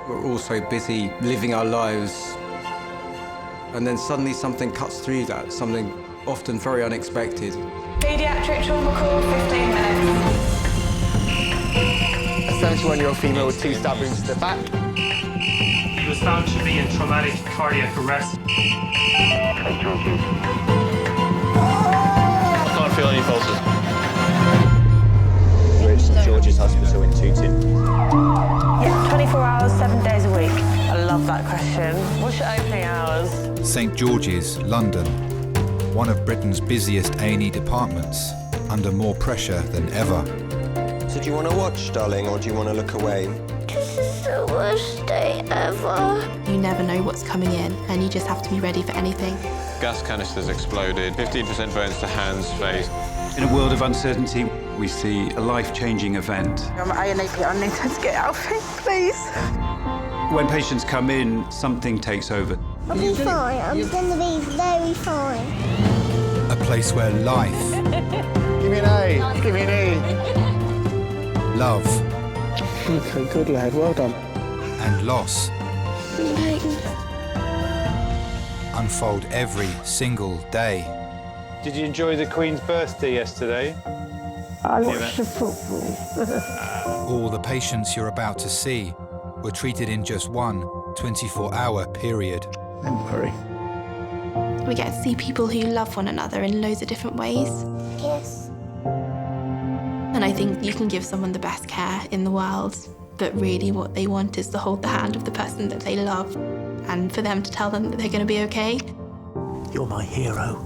We're all so busy living our lives. And then suddenly something cuts through that, something often very unexpected. Paediatric trauma call, 15 minutes. A 71-year-old female with 2 stab wounds to the back. He was found to be in traumatic cardiac arrest. I can't feel any pulses. We're at St George's Hospital in Tooting. Yeah, 24 hours, 7 days a week. I love that question. What's your opening hours? St George's, London. One of Britain's busiest A&E departments, under more pressure than ever. So do you want to watch, darling, or do you want to look away? This is the worst day ever. You never know what's coming in, and you just have to be ready for anything. Gas canisters exploded, 15% burns to hands, face. In a world of uncertainty, we see a life-changing event. I'm ANAP, I need her to get out of here, please. When patients come in, something takes over. I'll be fine. I'm going to be very fine. A place where life, Give me an A, give me an E. love, Okay, good lad, well done. and loss unfold every single day. Did you enjoy the Queen's birthday yesterday? I watched the football. All the patients you're about to see were treated in just one 24-hour period. Don't worry. We get to see people who love one another in loads of different ways. Yes. And I think you can give someone the best care in the world, but really what they want is to hold the hand of the person that they love and for them to tell them that they're going to be okay. You're my hero.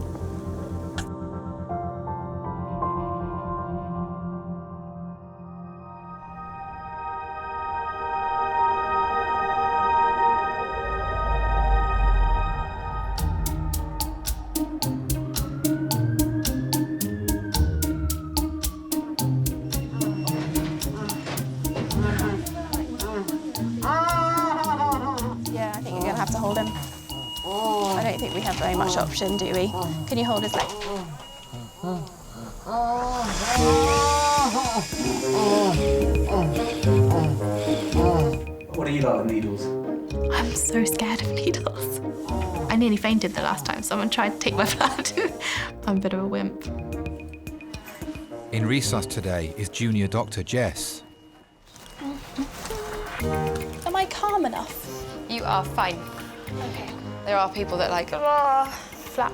Yeah, I think you're going to have to hold him. I don't think we have very much option, do we? Can you hold his leg? What do you like with needles? I'm so scared of needles. I nearly fainted the last time someone tried to take my blood. I'm a bit of a wimp. In resus today is junior doctor Jess. Am I calm enough? You are fine. Okay. There are people that like, Flap.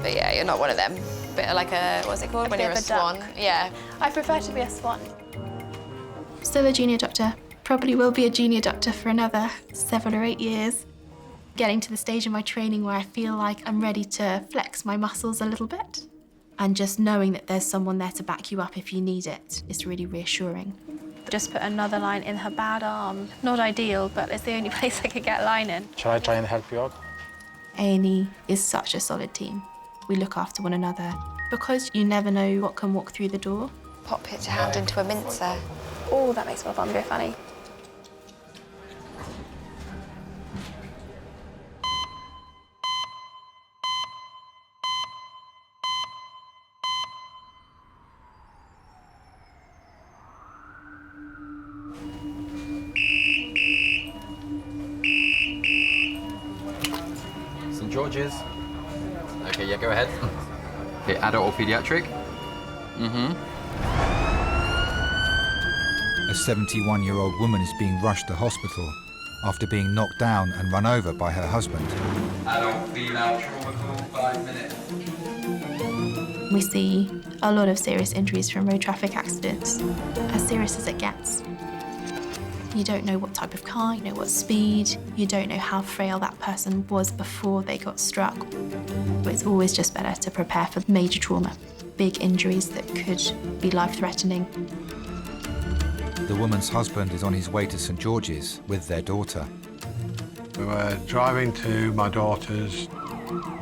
but yeah, you're not one of them. Bit like a, what's it called when bit you're a of a duck. swan? Yeah. I prefer to be a swan. Still a junior doctor. Probably will be a junior doctor for another 7 or 8 years. Getting to the stage in my training where I feel like I'm ready to flex my muscles a little bit. And just knowing that there's someone there to back you up if you need it is really reassuring. Just put another line in her bad arm. Not ideal, but it's the only place I could get a line in. Shall I try and help you out? A&E is such a solid team. We look after one another. Because you never know what can walk through the door. Pop your hand into a mincer. Oh, that makes my bum go funny. St George's. Okay, yeah, go ahead. Okay, adult or pediatric? A 71-year-old woman is being rushed to hospital after being knocked down and run over by her husband. Adult female trauma call, 5 minutes. We see a lot of serious injuries from road traffic accidents, as serious as it gets. You don't know what type of car, you know what speed, you don't know how frail that person was before they got struck. But it's always just better to prepare for major trauma, big injuries that could be life-threatening. The woman's husband is on his way to St George's with their daughter. We were driving to my daughter's,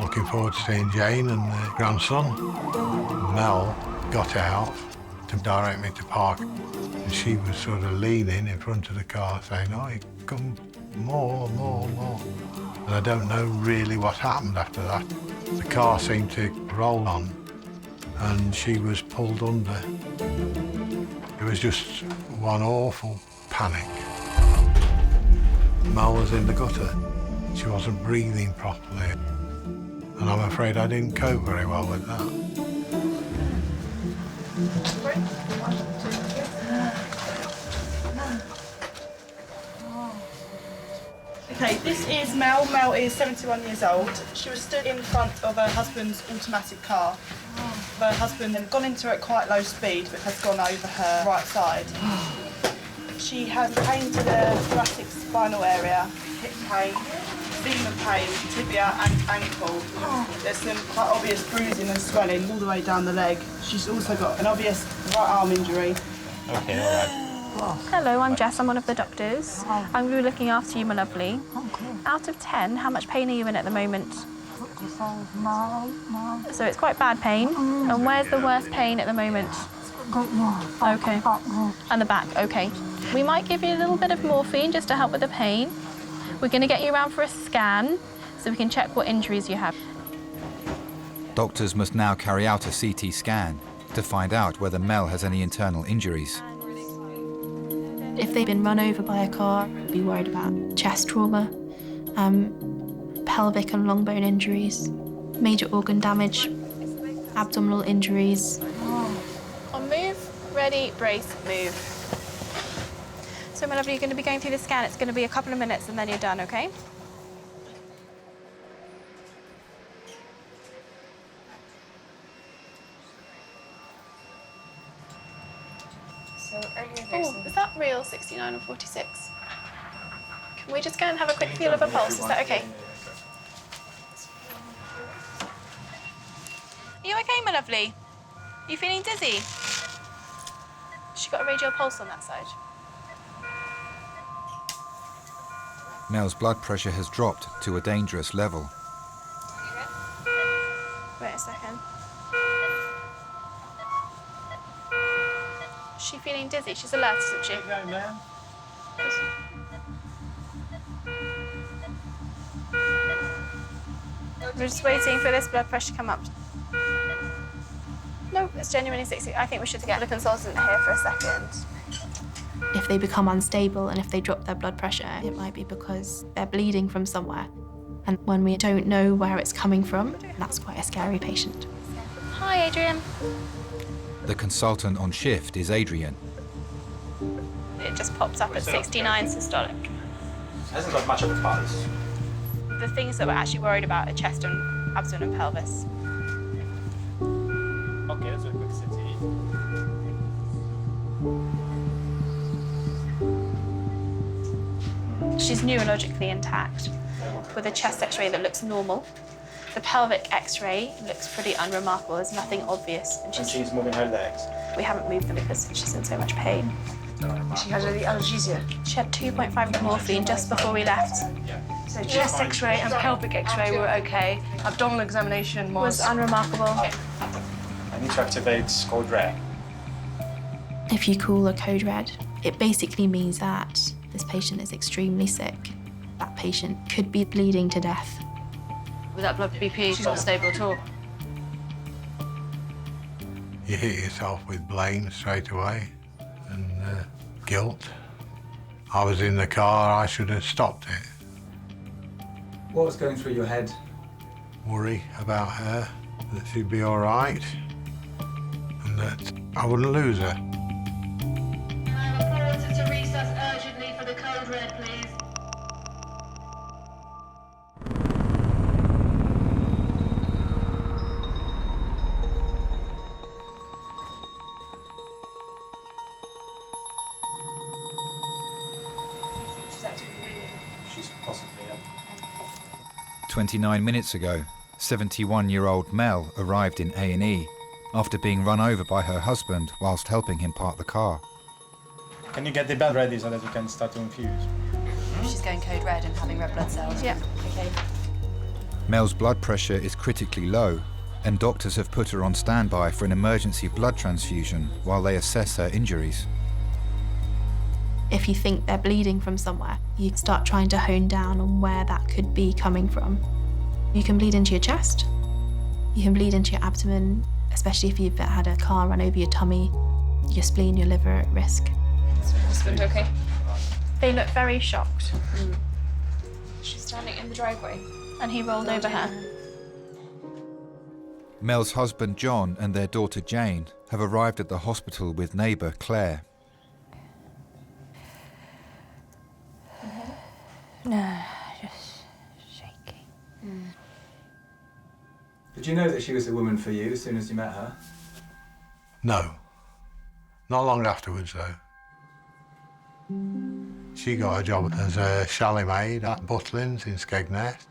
looking forward to seeing Jane and the grandson. Mel got out to direct me to park, and she was sort of leaning in front of the car saying, "Oh, you come more. And I don't know really what happened after that. The car seemed to roll on and she was pulled under. It was just one awful panic. Mel was in the gutter. She wasn't breathing properly. And I'm afraid I didn't cope very well with that. Okay, this is Mel. Mel is 71 years old. She was stood in front of her husband's automatic car. Her husband had gone into it at quite low speed, but has gone over her right side. She has pain to the thoracic spinal area, hip pain, femur pain, tibia and ankle. There's some quite obvious bruising and swelling all the way down the leg. She's also got an obvious right arm injury. Okay, all right. Hello, I'm Jess. I'm one of the doctors. I'm going to be looking after you, my lovely. Out of 10, how much pain are you in at the moment? So it's quite bad pain. And where's the worst pain at the moment? Okay. And the back, okay. We might give you a little bit of morphine just to help with the pain. We're going to get you around for a scan so we can check what injuries you have. Doctors must now carry out a CT scan to find out whether Mel has any internal injuries. If they've been run over by a car, be worried about chest trauma, pelvic and long bone injuries, major organ damage, abdominal injuries. On move, ready, brace, move. So, my lovely, you're going to be going through the scan. It's going to be a couple of minutes and then you're done, okay? Oh, is that real 69 or 46? Can we just go and have a quick feel of her pulse? Is that okay? Are you okay, my lovely? Are you feeling dizzy? She got a radial pulse on that side. Mel's blood pressure has dropped to a dangerous level. Wait a second. Is she feeling dizzy? She's alert, isn't she? Go, man. We're just waiting for this blood pressure to come up. No, it's genuinely 60. I think we should get the consultant here for a second. If they become unstable and if they drop their blood pressure, it might be because they're bleeding from somewhere. And when we don't know where it's coming from, that's quite a scary patient. Hi, Adrian. The consultant on shift is Adrian. It just pops up at 69 systolic. Hasn't got much of a pulse. The things that we're actually worried about are chest and abdomen and pelvis. Okay, let's do a quick CT. She's neurologically intact with a chest x-ray that looks normal. The pelvic x-ray looks pretty unremarkable. There's nothing obvious. And she's moving her legs. We haven't moved them because she's in so much pain. She has any analgesia. She had 2.5 of morphine just before we left. So chest x-ray and pelvic x-ray were okay. Abdominal examination was unremarkable. I need to activate code red. If you call a code red, it basically means that this patient is extremely sick. That patient could be bleeding to death. With that blood BP, she's not stable at all. You hit yourself with blame straight away and guilt. I was in the car, I should have stopped it. What was going through your head? Worry about her, that she'd be all right, and that I wouldn't lose her. To resus urgently for the code red, please. She's possibly 29 minutes ago, 71-year-old Mel arrived in A&E after being run over by her husband whilst helping him park the car. Can you get the bed ready so that you can start to infuse? She's going code red and having red blood cells. Yeah. Okay. Mel's blood pressure is critically low, and doctors have put her on standby for an emergency blood transfusion while they assess her injuries. If you think they're bleeding from somewhere, you start trying to hone down on where that could be coming from. You can bleed into your chest, you can bleed into your abdomen, especially if you've had a car run over your tummy, your spleen, your liver at risk. Husband okay? They look very shocked. She's standing in the driveway. And he rolled over her. Mel's husband John and their daughter Jane have arrived at the hospital with neighbour Claire. No, just shaky. Did you know that she was a woman for you as soon as you met her? No. Not long afterwards, though. She got a job as a chalet maid at Butlins in Skegness.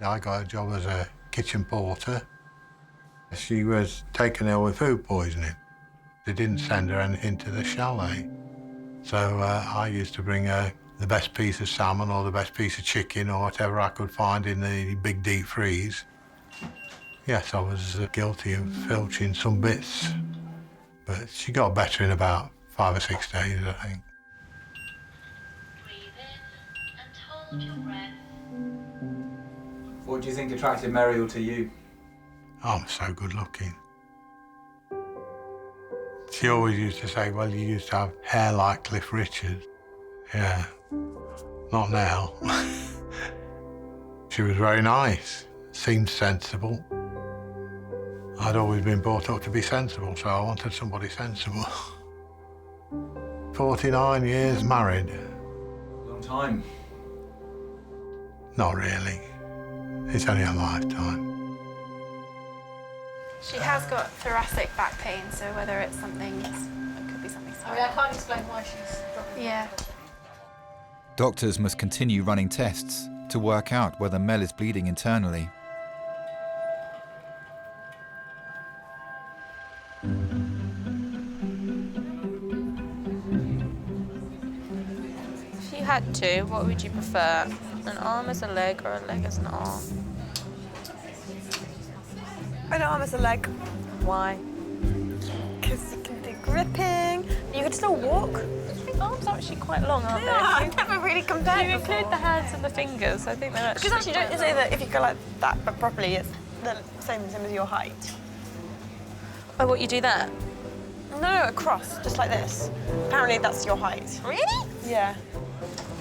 I got a job as a kitchen porter. She was taken ill with food poisoning. They didn't send her anything to the chalet. So I used to bring her the best piece of salmon or the best piece of chicken or whatever I could find in the big deep freeze. Yes, I was guilty of filching some bits, but she got better in about 5 or 6 days, I think. What do you think attracted Muriel to you? I'm so good looking. She always used to say, well, you used to have hair like Cliff Richard. Yeah, not now. She was very nice, seemed sensible. I'd always been brought up to be sensible, so I wanted somebody sensible. 49 years married. Long time. Not really. It's only a lifetime. She has got thoracic back pain, so whether it's something, it could be something. I mean, I can't explain why she's probably... Yeah. Doctors must continue running tests to work out whether Mel is bleeding internally. If you had to, what would you prefer? An arm as a leg or a leg as an arm? An arm as a leg. Why? Because you can do gripping. You can still walk. The arms are actually quite long, aren't they? I've never really compared. If you include the hands and the fingers, I think they're actually... Because actually, don't you say that if you go like that, but properly, it's the same as your height? Oh, what, you do that? No, across, just like this. Apparently, that's your height. Really? Yeah.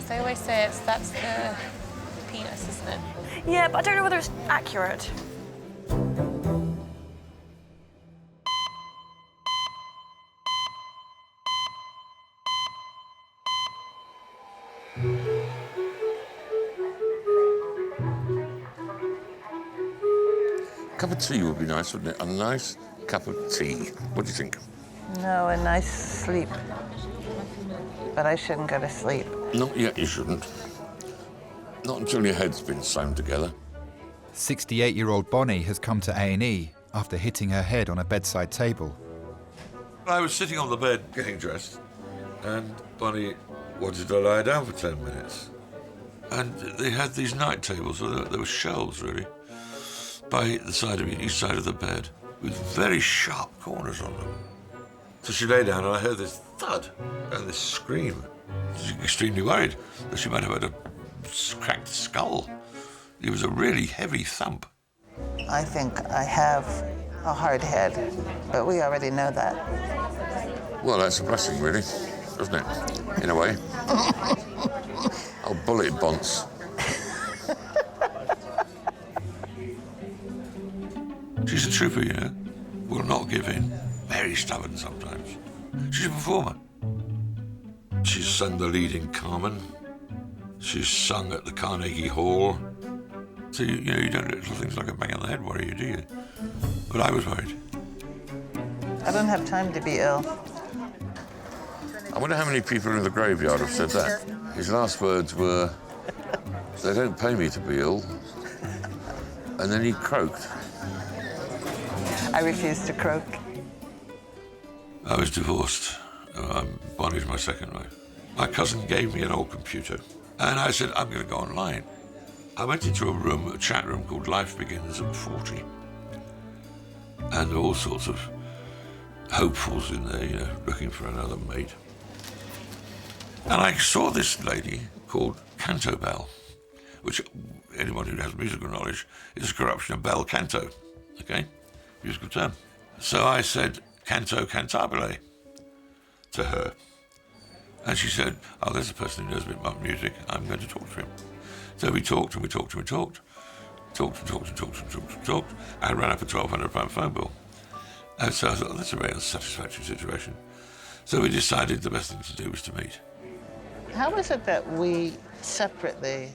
They always say that's the penis, isn't it? Yeah, but I don't know whether it's accurate. A cup of tea would be nice, wouldn't it? A nice cup of tea. What do you think? No, a nice sleep. But I shouldn't go to sleep. Not yet, you shouldn't. Not until your head's been sewn together. 68-year-old Bonnie has come to A&E after hitting her head on a bedside table. I was sitting on the bed getting dressed, and Bonnie wanted to lie down for 10 minutes. And they had these night tables, so there were shelves, really, by the side of me, each side of the bed, with very sharp corners on them. So she lay down, and I heard this thud and this scream. She was extremely worried that she might have had a cracked skull. It was a really heavy thump. I think I have a hard head, but we already know that. Well, that's a blessing, really, isn't it? In a way. Oh, bullet bonds. She's a trooper, you know. Will not give in. Very stubborn sometimes. She's a performer. She's sung the lead in Carmen. She's sung at the Carnegie Hall. So, you know, you don't let little things like a bang on the head worry you, do you? But I was worried. I don't have time to be ill. I wonder how many people in the graveyard have said that. His last words were, they don't pay me to be ill. And then he croaked. I refuse to croak. I was divorced. Bonnie's my second wife. My cousin gave me an old computer, and I said, I'm going to go online. I went into a chat room called Life Begins at 40. And there were all sorts of hopefuls in there, you know, looking for another mate. And I saw this lady called Canto Bell, which anyone who has musical knowledge is a corruption of bel canto, okay? Musical term. So I said, canto cantabile to her. And she said, oh, there's a person who knows a bit about music. I'm going to talk to him. So we talked and we talked and we talked. Talked and talked and talked and talked and talked. I ran up a £1,200 phone bill. And so I thought, that's a very unsatisfactory situation. So we decided the best thing to do was to meet. How is it that we separately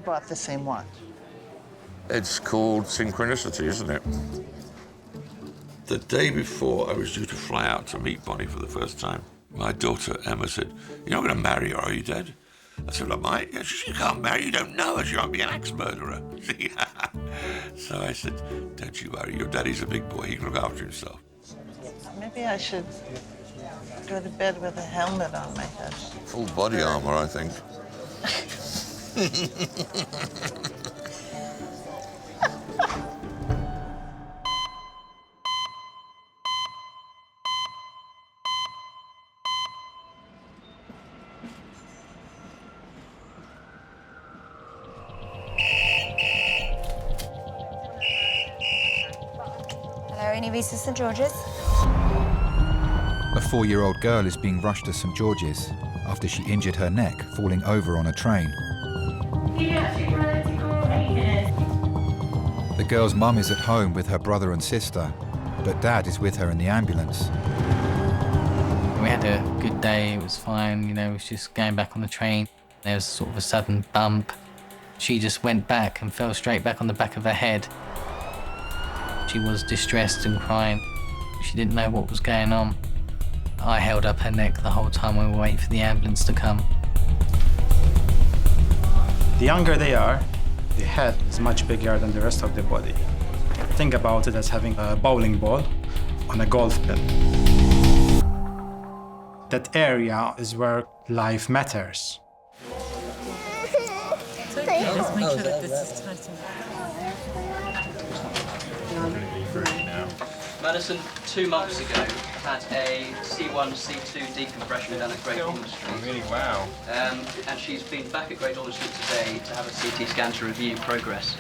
bought the same watch? It's called synchronicity, isn't it? The day before I was due to fly out to meet Bonnie for the first time, my daughter Emma said, "You're not going to marry her, are you, Dad?" I said, "Well, I might." Yeah, she said, "You can't marry, you don't know her, she might be an axe murderer." So I said, "Don't you worry, your daddy's a big boy, he can look after himself." Maybe I should go to bed with a helmet on my head. Full body armor, I think. Hello, any visa St George's? A 4-year-old girl is being rushed to St George's after she injured her neck falling over on a train. The girl's mum is at home with her brother and sister, but Dad is with her in the ambulance. We had a good day, it was fine, you know, it was just going back on the train. There was sort of a sudden bump. She just went back and fell straight back on the back of her head. She was distressed and crying. She didn't know what was going on. I held up her neck the whole time we were waiting for the ambulance to come. The younger they are, the head is much bigger than the rest of the body. Think about it as having a bowling ball on a golf pin. That area is where life matters. Let's make sure that this is tight enough. Madison, 2 months ago, had a C1, C2 decompression done at Great Ormond Street. Really? Wow. And she's been back at Great Ormond Street today to have a CT scan to review progress.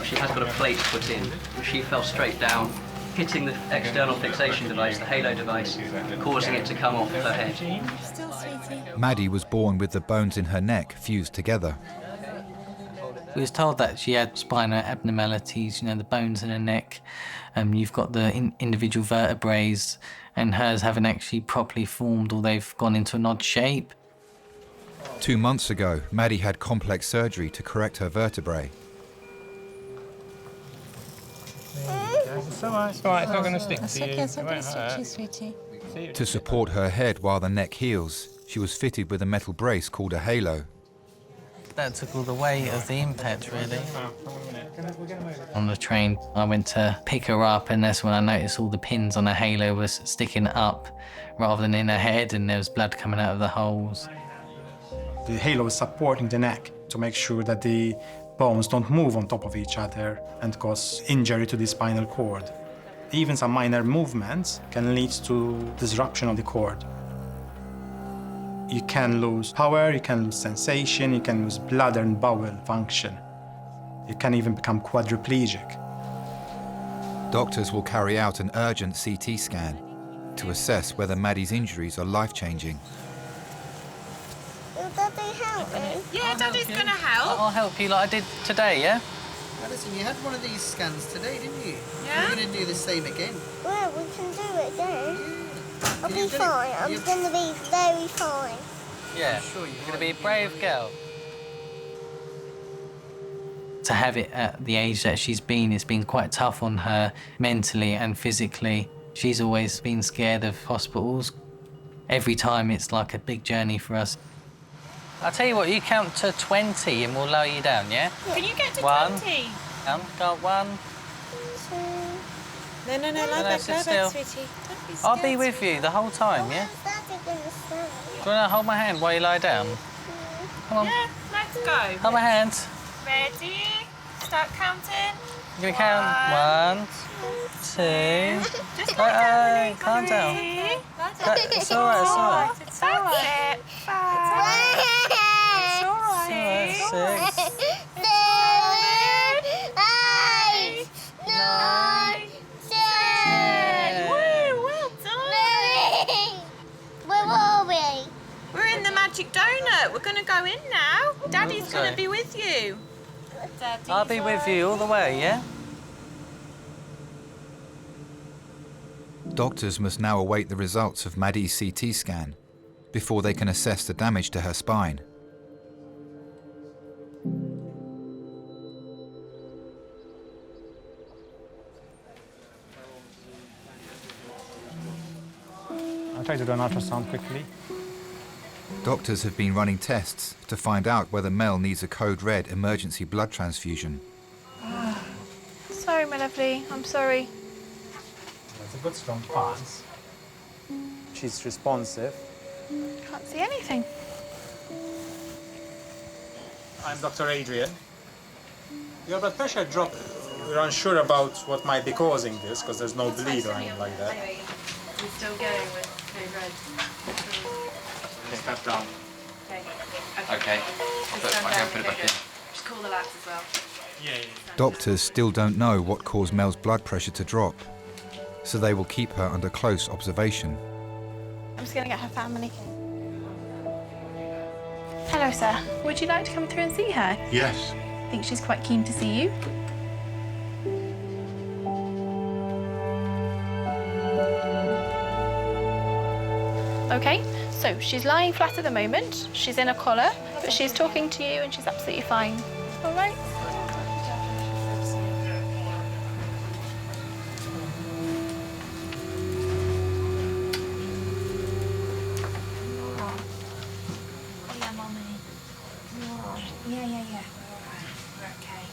She has got a plate put in. She fell straight down, hitting the external fixation device, the halo device, causing it to come off her head. Still, sweetie. Maddie was born with the bones in her neck fused together. We was told that she had spinal abnormalities, you know, the bones in her neck. You've got the individual vertebrae, and hers haven't actually properly formed, or they've gone into an odd shape. 2 months ago, Maddie had complex surgery to correct her vertebrae. It's all right, it's not going to stick That's to you. okay, it's It not going won't to stick to hurt. you, sweetie. To support her head while the neck heals, she was fitted with a metal brace called a halo. That took all the weight of the impact, really. On the train, I went to pick her up, and that's when I noticed all the pins on her halo was sticking up rather than in her head, and there was blood coming out of the holes. The halo is supporting the neck to make sure that the bones don't move on top of each other and cause injury to the spinal cord. Even some minor movements can lead to disruption of the cord. You can lose power, you can lose sensation, you can lose bladder and bowel function. You can even become quadriplegic. Doctors will carry out an urgent CT scan to assess whether Maddie's injuries are life-changing. Will Daddy help me? Yeah, Daddy's going to help. I'll help you like I did today, yeah? Madison, you had one of these scans today, didn't you? Yeah. You're going to do the same again. Well, we can do it again. I'll be You've done fine. it. I'm going to be very fine. Yeah, you're going to be a brave girl. To have it at the age that she's been, it's been quite tough on her mentally and physically. She's always been scared of hospitals. Every time it's like a big journey for us. I'll tell you what, you count to 20 and we'll lower you down, yeah? Can you get to 1. 20? Go 1. No, lie no, back, sit lie still. back, sweetie. Don't be I'll be scared. with you the whole time, yeah? Daddy going to stand? Do you want to hold my hand while you lie down? Come on. Yeah, let's go. Hold my hand. Ready? Start counting. You're going to count 1, 2. Just calm down. It's all right, it's all right. It's all right. 5. It's all right. 6. 7, 8, 9, 10. Woo, well done. Where are we? We're in the Magic Donut. We're going to go in now. Daddy's going to be with you. I'll be with you all the way, yeah? Doctors must now await the results of Maddie's CT scan before they can assess the damage to her spine. I'll try to do an ultrasound quickly. Doctors have been running tests to find out whether Mel needs a code red emergency blood transfusion. Sorry, my lovely. I'm sorry. It's a good strong pulse. She's responsive. Can't see anything. I'm Dr. Adrian. Your blood pressure dropped. We're unsure about what might be causing this because there's no bleed or anything like that. We're still going with code red. Step down. Okay. I'll put my hand, put it back in. Just call the lads as well. Doctors still don't know what caused Mel's blood pressure to drop, so they will keep her under close observation. I'm just going to get her family. Hello, sir. Would you like to come through and see her? Yes. I think she's quite keen to see you. Okay, so she's lying flat at the moment. She's in a collar, but she's talking to you and she's absolutely fine. All right? Yeah. We're okay.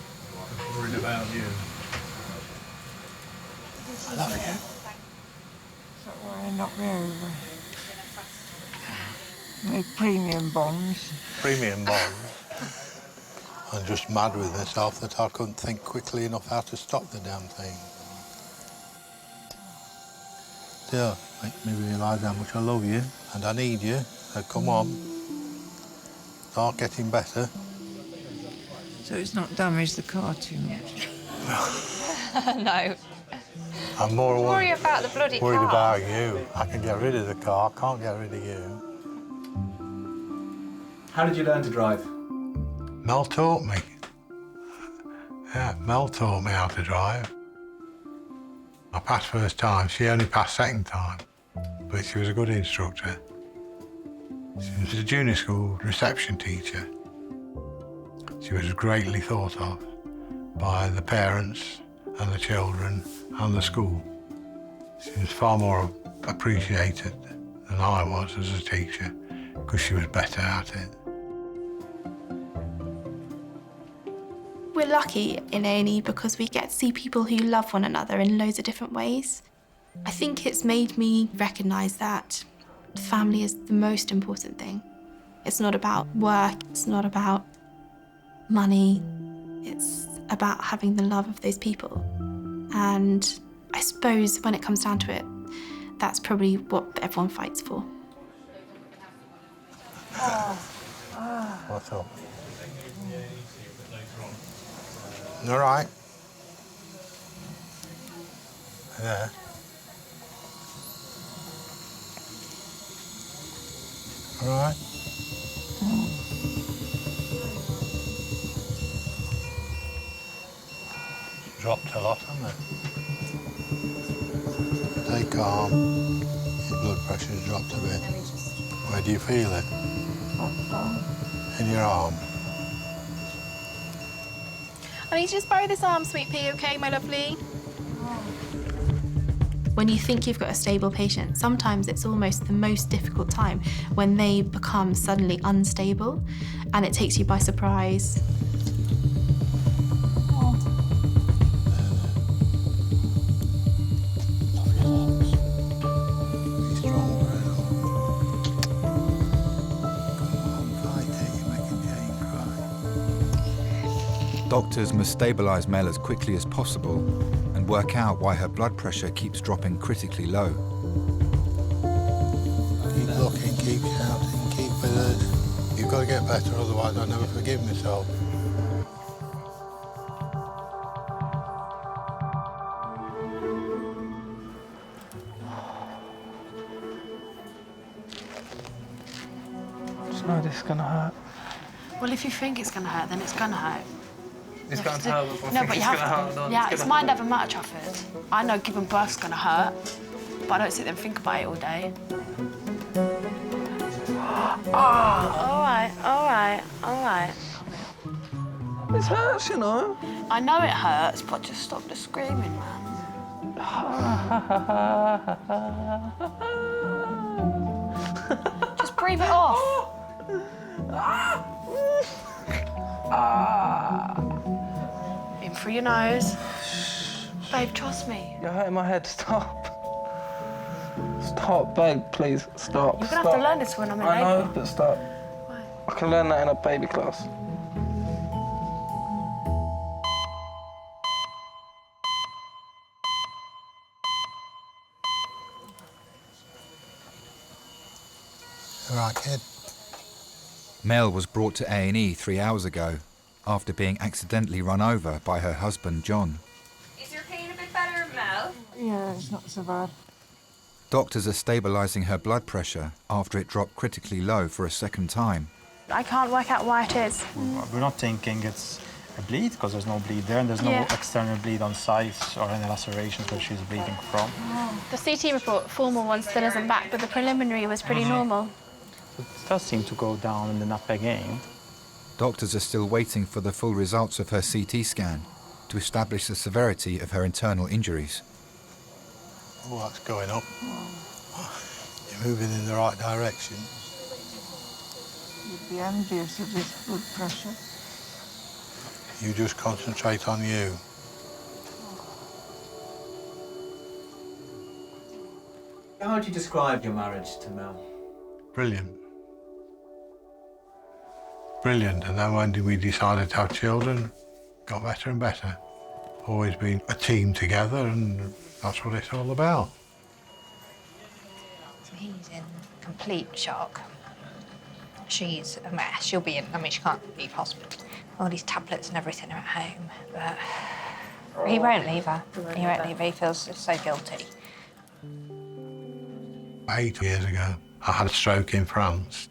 Worried about you. I love you. Don't worry, not really. With premium bonds. Premium bonds. I'm just mad with myself that I couldn't think quickly enough how to stop the damn thing. Still, make me realise how much I love you and I need you. So come on. Start getting better. So it's not damaged the car too much? No. I'm more Worry about the bloody worried car. about you. I can get rid of the car, I can't get rid of you. How did you learn to drive? Mel taught me. Yeah, Mel taught me how to drive. I passed first time, she only passed second time, but she was a good instructor. She was a junior school reception teacher. She was greatly thought of by the parents and the children and the school. She was far more appreciated than I was as a teacher because she was better at it. We're lucky in A&E because we get to see people who love one another in loads of different ways. I think it's made me recognise that family is the most important thing. It's not about work, it's not about money, it's about having the love of those people. And I suppose when it comes down to it, that's probably what everyone fights for. What's up? All right. Yeah. All right. Dropped a lot, hasn't it? Stay calm. Your blood pressure's dropped a bit. Where do you feel it? In your arm. I need you to just borrow this arm, sweet pea, okay, my lovely? When you think you've got a stable patient, sometimes it's almost the most difficult time when they become suddenly unstable and it takes you by surprise. Doctors must stabilise Mel as quickly as possible and work out why her blood pressure keeps dropping critically low. Keep looking, keep shouting, keep with us. You've got to get better, otherwise I'll never forgive myself. It's not this gonna hurt. Well, if you think it's going to hurt, then it's going to hurt. It's going to hurt before No, but you have gonna hurt. No, yeah, it's it's gonna mind hurt. over matter, Trafford. I know giving birth's gonna hurt, but I don't sit there and think about it all day. All right. It hurts, you know. I know it hurts, but just stop the screaming, man. Just breathe it off. In through your nose. Babe, trust me. You're hurting my head. Stop. Stop, babe, please. Stop. You're gonna have to learn this when I'm in I know, labour. but stop. I can learn that in a baby class. All right, kid. Mel was brought to A&E 3 hours ago after being accidentally run over by her husband, John. Is your pain a bit better, Mel? Yeah, it's not so bad. Doctors are stabilising her blood pressure after it dropped critically low for a second time. I can't work out why it is. We're not thinking it's a bleed, because there's no bleed there, and there's no external bleed on sites or any lacerations where she's bleeding from. The CT report, formal one, still isn't back, but the preliminary was pretty normal. It does seem to go down and then up again. Doctors are still waiting for the full results of her CT scan to establish the severity of her internal injuries. Oh, that's going up. You're moving in the right direction. You'd be envious of this blood pressure. You just concentrate on you. How would you describe your marriage to Mel? Brilliant. Brilliant. And then when we decided to have children, got better and better. Always been a team together, and that's what it's all about. He's in complete shock. She's a mess. She'll be in, I mean, she can't leave hospital. All these tablets and everything are at home, but he won't leave her. He won't leave her. He feels so guilty. 8 years ago, I had a stroke in France.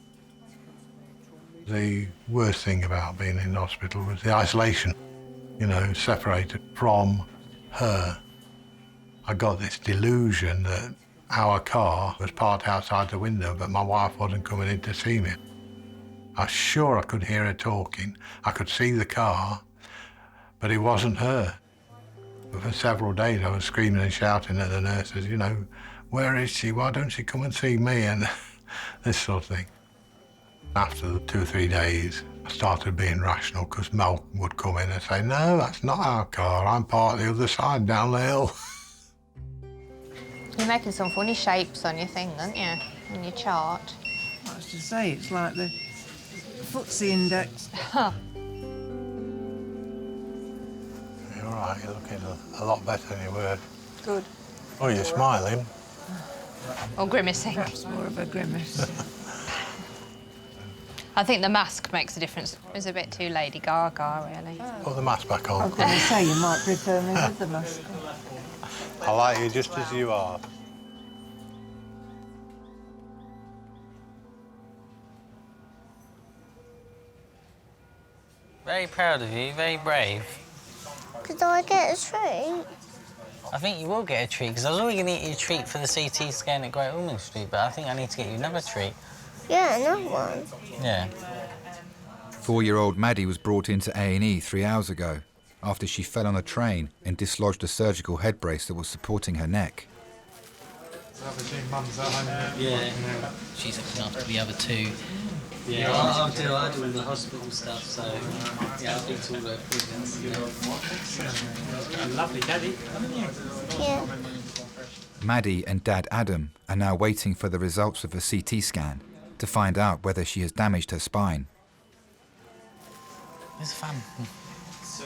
The worst thing about being in hospital was the isolation, you know, separated from her. I got this delusion that our car was parked outside the window, but my wife wasn't coming in to see me. I was sure I could hear her talking. I could see the car, but it wasn't her. But for several days, I was screaming and shouting at the nurses, you know, where is she? Why don't she come and see me? And this sort of thing. After the 2 or 3 days, I started being rational, because Mel would come in and say, no, that's not our car. I'm parked the other side down the hill. You're making some funny shapes on your thing, aren't you? On your chart. I was to say, it's like the footsie index. You're all right, you're looking a lot better than you were. Good. Oh, you're smiling. Or grimacing. Perhaps more of a grimace. I think the mask makes a difference. It was a bit too Lady Gaga, really. Put the mask back I on. was going to say, you might prefer me with the mask. I like you just as you are. Very proud of you, very brave. Could I get a treat? I think you will get a treat, because I was already going to get you a treat for the CT scan at Great Ormond Street, but I think I need to get you another treat. Yeah, another one. Yeah. 4-year-old Maddie was brought into A&E 3 hours ago after she fell on a train and dislodged a surgical head brace that was supporting her neck. Yeah. She's looking after the other two. Yeah, I do all the hospital stuff, so yeah, I've been to all the lovely daddy, haven't you? Yeah. Maddie and Dad Adam are now waiting for the results of a CT scan to find out whether she has damaged her spine. It's fun. So,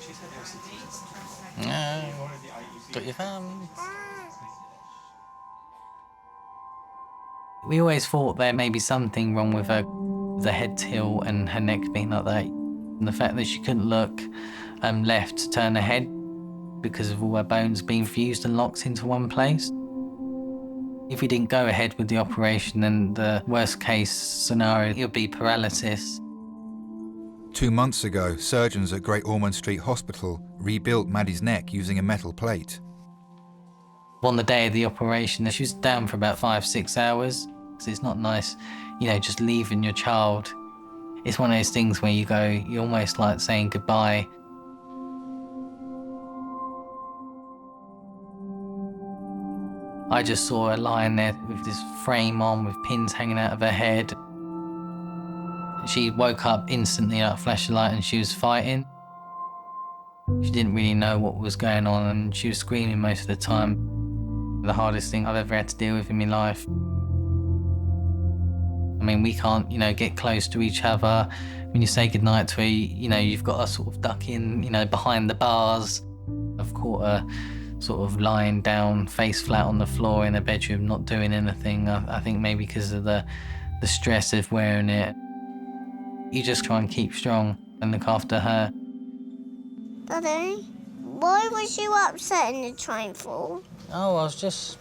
she said LCTs. No. Got your thumb. We always thought there may be something wrong with her, the head tilt and her neck being like that. And the fact that she couldn't look left to turn her head because of all her bones being fused and locked into one place. If we didn't go ahead with the operation, then the worst case scenario would be paralysis. 2 months ago, surgeons at Great Ormond Street Hospital rebuilt Maddie's neck using a metal plate. On the day of the operation, she was down for about 5-6 hours. So it's not nice, you know, just leaving your child. It's one of those things where you go, you're almost like saying goodbye. I just saw her lying there with this frame on with pins hanging out of her head. She woke up instantly like a flash of light and she was fighting. She didn't really know what was going on and she was screaming most of the time. The hardest thing I've ever had to deal with in my life. I mean, we can't, you know, get close to each other. When you say goodnight to her, you know, you've got to sort of duck in, you know, behind the bars. I've caught her sort of lying down, face flat on the floor in her bedroom, not doing anything. I think maybe because of the stress of wearing it. You just try and keep strong and look after her. Daddy, why was you upset in the train fall? Oh, I was just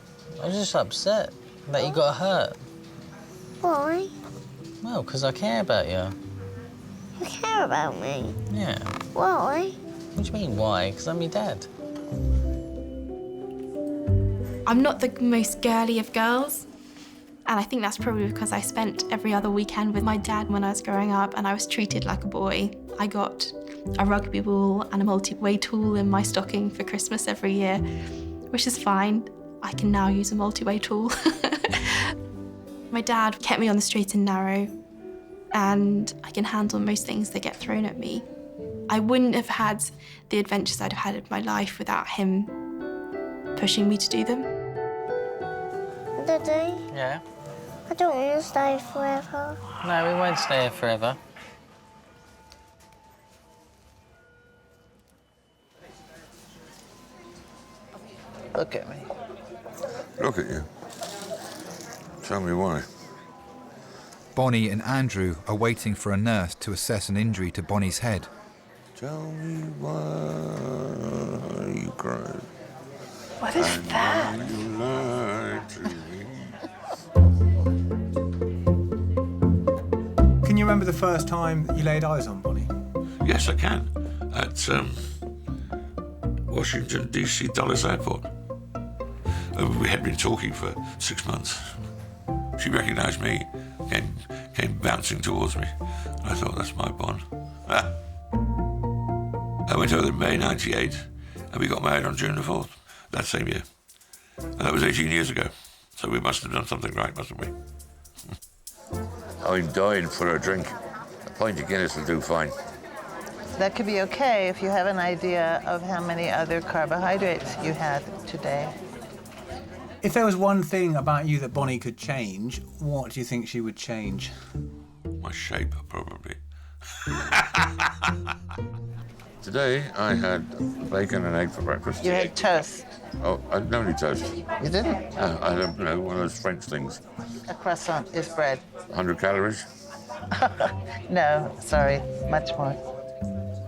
upset that you got hurt. Why? Well, because I care about you. You care about me? Yeah. Why? What do you mean, why? Because I'm your dad. I'm not the most girly of girls, and I think that's probably because I spent every other weekend with my dad when I was growing up and I was treated like a boy. I got a rugby ball and a multi-way tool in my stocking for Christmas every year, which is fine. I can now use a multi-way tool. My dad kept me on the straight and narrow, and I can handle most things that get thrown at me. I wouldn't have had the adventures I'd have had in my life without him pushing me to do them. Daddy, Yeah? I don't want to stay forever. No, we won't stay here forever. Look at me. Look at you. Tell me why. Bonnie and Andrew are waiting for a nurse to assess an injury to Bonnie's head. Tell me why you cry. What is that? You lie to me. Can you remember the first time you laid eyes on Bonnie? Yes, I can. At Washington, D.C. Dulles Airport. We had been talking for 6 months. She recognised me, came bouncing towards me. I thought, that's my Bon. I went over in May '98, and we got married on June the 4th, that same year. And that was 18 years ago. So we must have done something right, mustn't we? I'm dying for a drink. A pint of Guinness will do fine. That could be okay if you have an idea of how many other carbohydrates you had today. If there was one thing about you that Bonnie could change, what do you think she would change? My shape, probably. Today, I had bacon and egg for breakfast. You had toast. Oh, I didn't have any toast. You didn't? I had one of those French things. A croissant is bread. 100 calories. No, sorry, much more.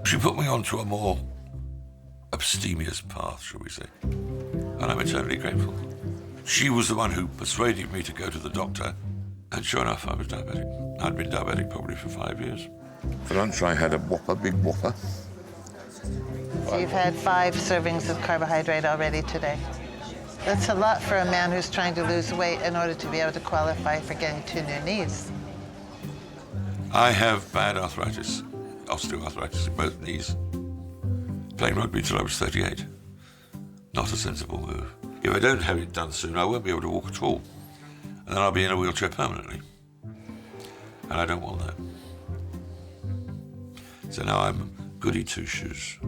She put me onto a more abstemious path, shall we say. And I'm eternally grateful. She was the one who persuaded me to go to the doctor, and sure enough, I was diabetic. I'd been diabetic probably for 5 years. For lunch, I had a Whopper, big Whopper. So you've had 5 servings of carbohydrate already today. That's a lot for a man who's trying to lose weight in order to be able to qualify for getting 2 new knees. I have bad arthritis, osteoarthritis in both knees. Playing rugby till I was 38. Not a sensible move. If I don't have it done soon, I won't be able to walk at all. And then I'll be in a wheelchair permanently. And I don't want that. So now I'm goody two-shoes.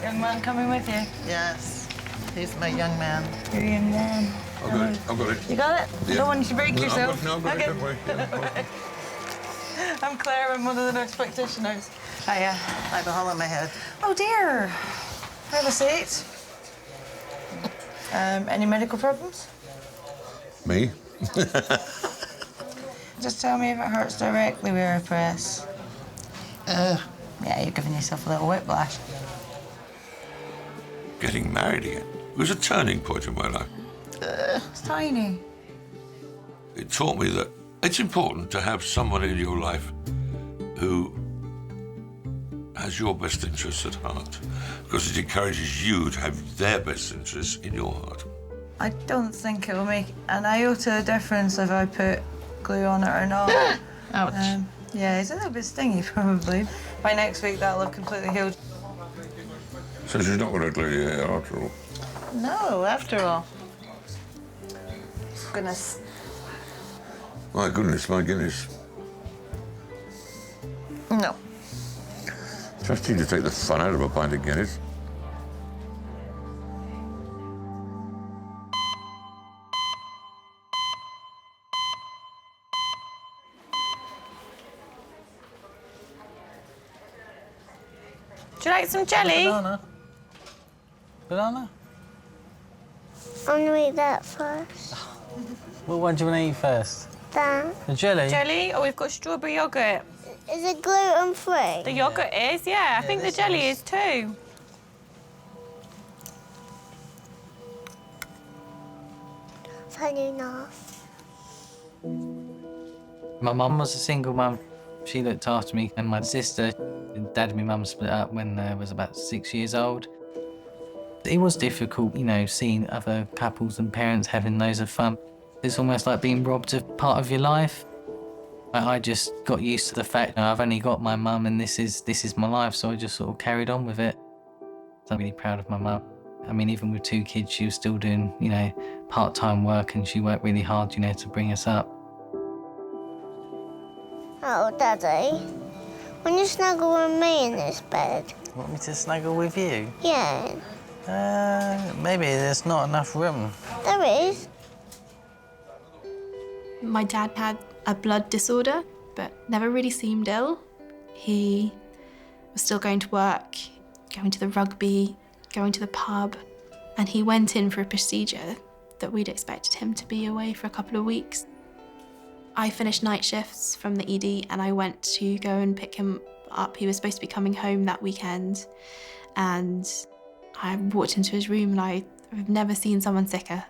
Young man coming with you? Yes, he's my young man. Your young man. I've got it. You got it? Yeah. I don't want you to break No, yourself. I've got it, don't worry. I'm Claire, I'm one of the nurse practitioners. Hiya. I have a hole in my head. Oh dear. Have a seat. Any medical problems? Me? Just tell me if it hurts directly where I press. Yeah, you're giving yourself a little whiplash. Getting married again. It was a turning point in my life. It's tiny. It taught me that It's important to have someone in your life who has your best interests at heart, because it encourages you to have their best interests in your heart. I don't think it will make an iota of difference if I put glue on it or not. Ouch. Yeah, it's a little bit stingy, probably. By next week, that'll have completely healed. So she's not going to glue your hair after all? No, after all. Goodness. My goodness, my Guinness. No. Just need to take the fun out of a pint of Guinness. Do you like some jelly? Banana. Banana? I'm gonna eat that first. What one do you want to eat first? That. The jelly? Jelly? Oh, we've got strawberry yoghurt. Is it gluten-free? The yoghurt is, yeah. I think the jelly is too. Funny enough. My mum was a single mum. She looked after me and my sister. Dad and my mum split up when I was about 6 years old. It was difficult, you know, seeing other couples and parents having loads of fun. It's almost like being robbed of part of your life. I just got used to the fact that I've only got my mum and this is my life, so I just sort of carried on with it. I'm really proud of my mum. I mean, even with 2 kids, she was still doing, you know, part-time work, and she worked really hard, you know, to bring us up. Oh, Daddy, when you snuggle with me in this bed? Want me to snuggle with you? Yeah. Maybe there's not enough room. There is. My dad had a blood disorder, but never really seemed ill. He was still going to work, going to the rugby, going to the pub, and he went in for a procedure that we'd expected him to be away for a couple of weeks. I finished night shifts from the ED and I went to go and pick him up. He was supposed to be coming home that weekend, and I walked into his room and I've never seen someone sicker.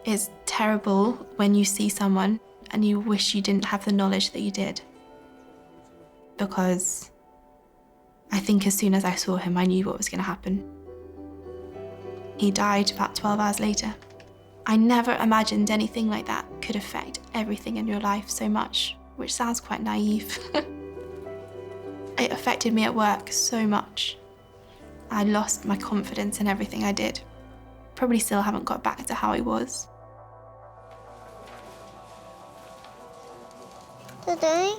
It's terrible when you see someone and you wish you didn't have the knowledge that you did. Because I think as soon as I saw him, I knew what was going to happen. He died about 12 hours later. I never imagined anything like that could affect everything in your life so much, which sounds quite naive. It affected me at work so much. I lost my confidence in everything I did. Probably still haven't got back to how I was. Daddy,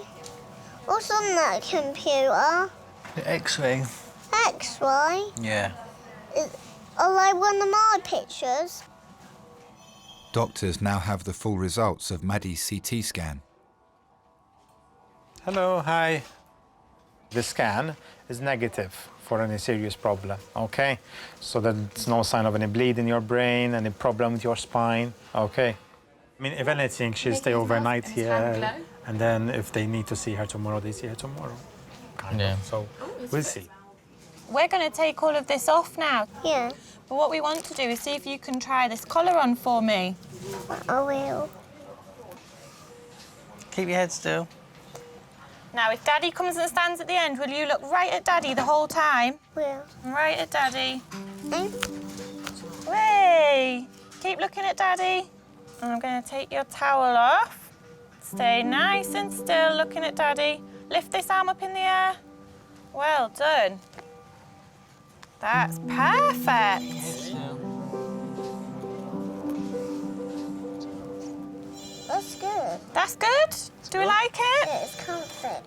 what's on that computer? The X-ray? X-ray? Yeah. Are they one of my pictures? Doctors now have the full results of Maddie's CT scan. Hello, hi. The scan is negative for any serious problem, okay? So there's no sign of any bleed in your brain, any problem with your spine, okay? I mean, if anything, she'll stay overnight here, and then if they need to see her tomorrow, they see her tomorrow. Yeah. So we'll see. We're going to take all of this off now. Yeah. But what we want to do is see if you can try this collar on for me. I will. Keep your head still. Now, if Daddy comes and stands at the end, will you look right at Daddy the whole time? Will. Right at Daddy. Way! Keep looking at Daddy. And I'm going to take your towel off. Stay nice and still, looking at Daddy. Lift this arm up in the air. Well done. That's perfect. That's good. That's good? Do we like it? Yeah, it's comfort.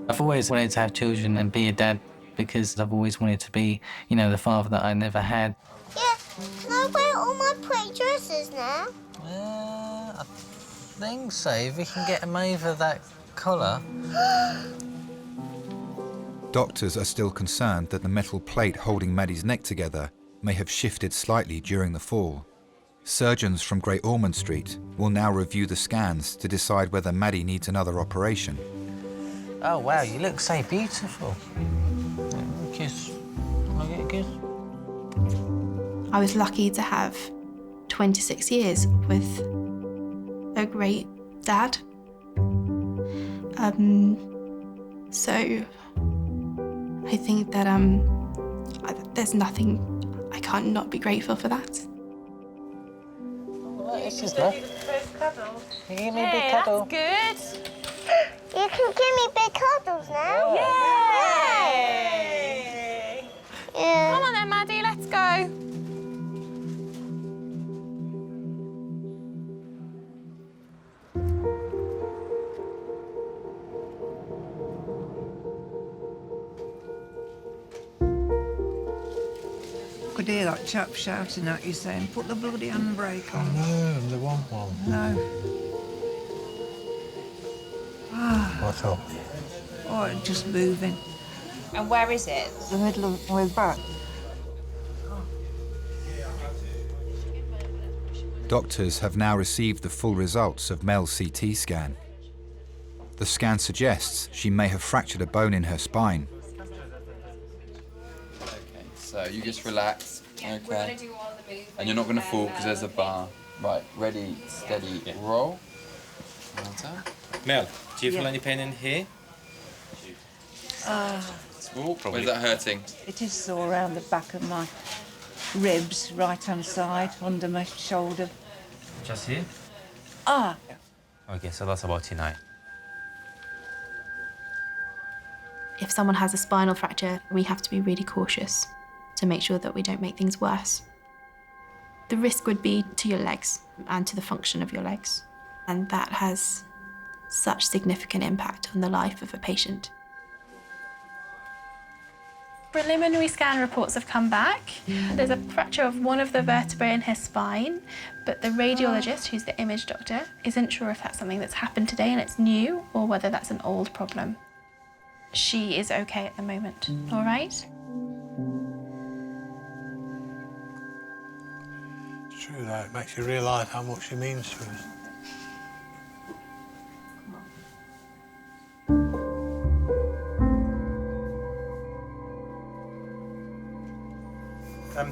I've always wanted to have children and be a dad because I've always wanted to be, you know, the father that I never had. Yeah, can I wear all my pretty dresses now? I think so, if we can get him over that collar. Doctors are still concerned that the metal plate holding Maddie's neck together may have shifted slightly during the fall. Surgeons from Great Ormond Street will now review the scans to decide whether Maddie needs another operation. Oh, wow, you look so beautiful. Kiss. Can I get a kiss? I was lucky to have 26 years with a great dad. So I think that there's nothing, I can't not be grateful for that. It's just love. You give me a big cuddle. That's good. You can give me big cuddles now. Yay! Yeah. Come on then, Maddie, let's go. I could hear that chap shouting at you saying, put the bloody handbrake on. No, they want one. No. What's up? Oh, it's just moving. And where is it? The middle of my back. Doctors have now received the full results of Mel's CT scan. The scan suggests she may have fractured a bone in her spine. Okay, so you just relax, okay? And you're not going to fall because there's a bar. Right, ready, steady, roll. Well done. Mel, do you feel any pain in here? Oh, where's that hurting? It is sore around the back of my ribs, right-hand side, under my shoulder. Just here? Ah! Okay, so that's about tonight. If someone has a spinal fracture, we have to be really cautious to make sure that we don't make things worse. The risk would be to your legs and to the function of your legs, and that has such significant impact on the life of a patient. Preliminary scan reports have come back. There's a fracture of one of the vertebrae in his spine, but the radiologist, who's the image doctor, isn't sure if that's something that's happened today and it's new or whether that's an old problem. She is okay at the moment, all right? It's true, though. It makes you realise how much she means to us.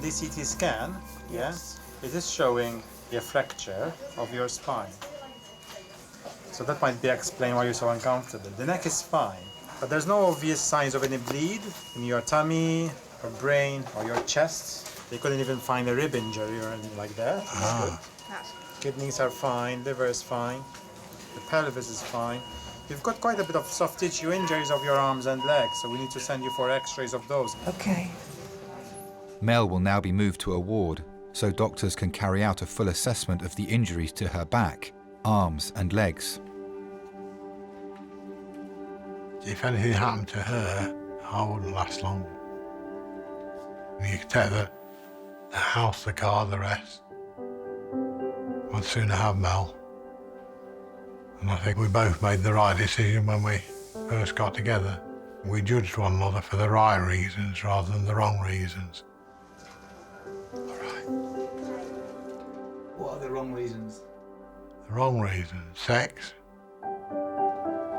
The CT scan, yes, it is showing a fracture of your spine. So that might be explain why you're so uncomfortable. The neck is fine, but there's no obvious signs of any bleed in your tummy, or brain, or your chest. They couldn't even find a rib injury or anything like that. That's good. Kidneys are fine, liver is fine, the pelvis is fine. You've got quite a bit of soft tissue injuries of your arms and legs, so we need to send you for x-rays of those. Okay. Mel will now be moved to a ward so doctors can carry out a full assessment of the injuries to her back, arms and legs. If anything happened to her, I wouldn't last long. You could take the house, the car, the rest. I'd sooner have Mel. And I think we both made the right decision when we first got together. We judged one another for the right reasons rather than the wrong reasons. What are the wrong reasons? The wrong reasons, sex.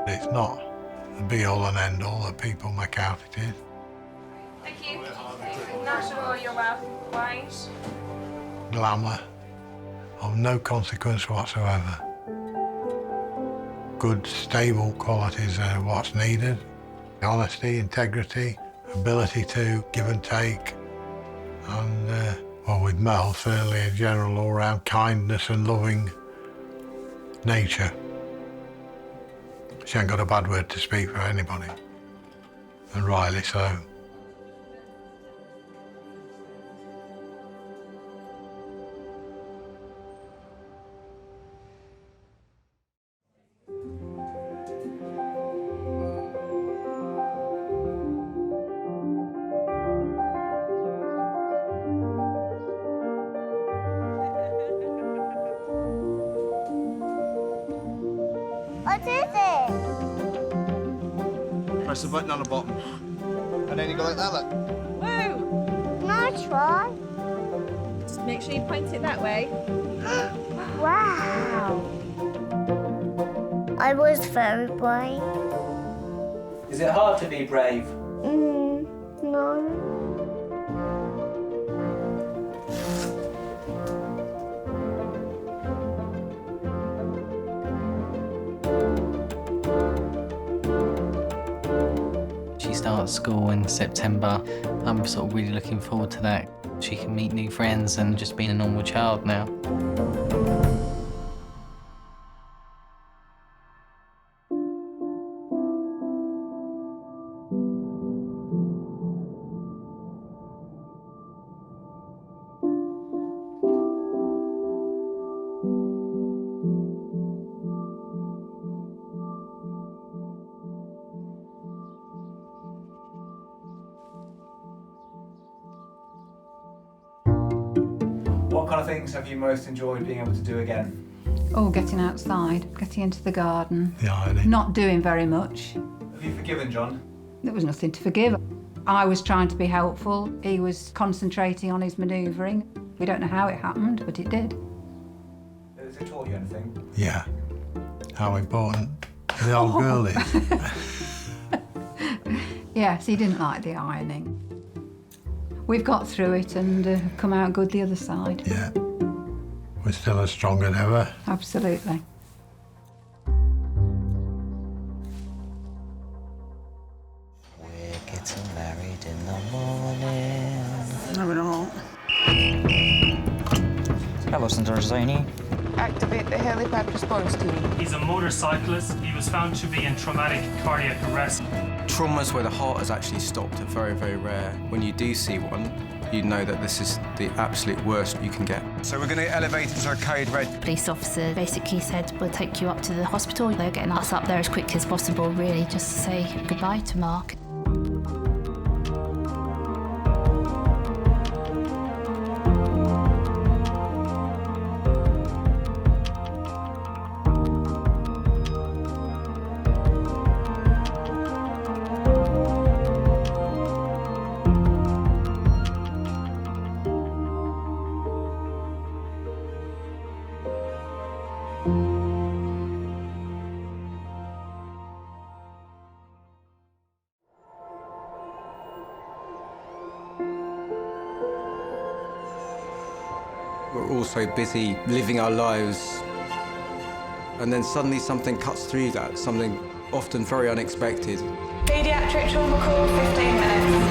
It's not the be-all and end-all that people make out it is. Thank you. Not sure you're welcome. Right. Glamour of no consequence whatsoever. Good, stable qualities are what's needed. Honesty, integrity, ability to give and take. And, well, with Mel, certainly a general all-round kindness and loving nature. She ain't got a bad word to speak for anybody. And rightly so. What is it? Press the button on the bottom. And then you go like that, look. Woo! Nice one. Just make sure you point it that way. Wow. I was very brave. Is it hard to be brave? No. starts school in September. I'm sort of really looking forward to that. She can meet new friends and just being a normal child now. What kind of things have you most enjoyed being able to do again? Oh, getting outside, getting into the garden. The ironing. Not doing very much. Have you forgiven John? There was nothing to forgive. I was trying to be helpful. He was concentrating on his manoeuvring. We don't know how it happened, but it did. Has it taught you anything? Yeah. How important the old girl is. Yes, he didn't like the ironing. We've got through it and come out good the other side. Yeah. We're still as strong as ever. Absolutely. We're getting married in the morning. No, we're not. Hello, Senator Zaini. Activate the helipad response team. He's a motorcyclist. He was found to be in traumatic cardiac arrest. Traumas where the heart has actually stopped are very, very rare. When you do see one, you know that this is the absolute worst you can get. So we're going to elevate into a code red. Police officer basically said, we'll take you up to the hospital. They're getting us up there as quick as possible, really, just to say goodbye to Mark. We're all so busy living our lives, and then suddenly something cuts through that, something often very unexpected. Paediatric trauma call, 15 minutes.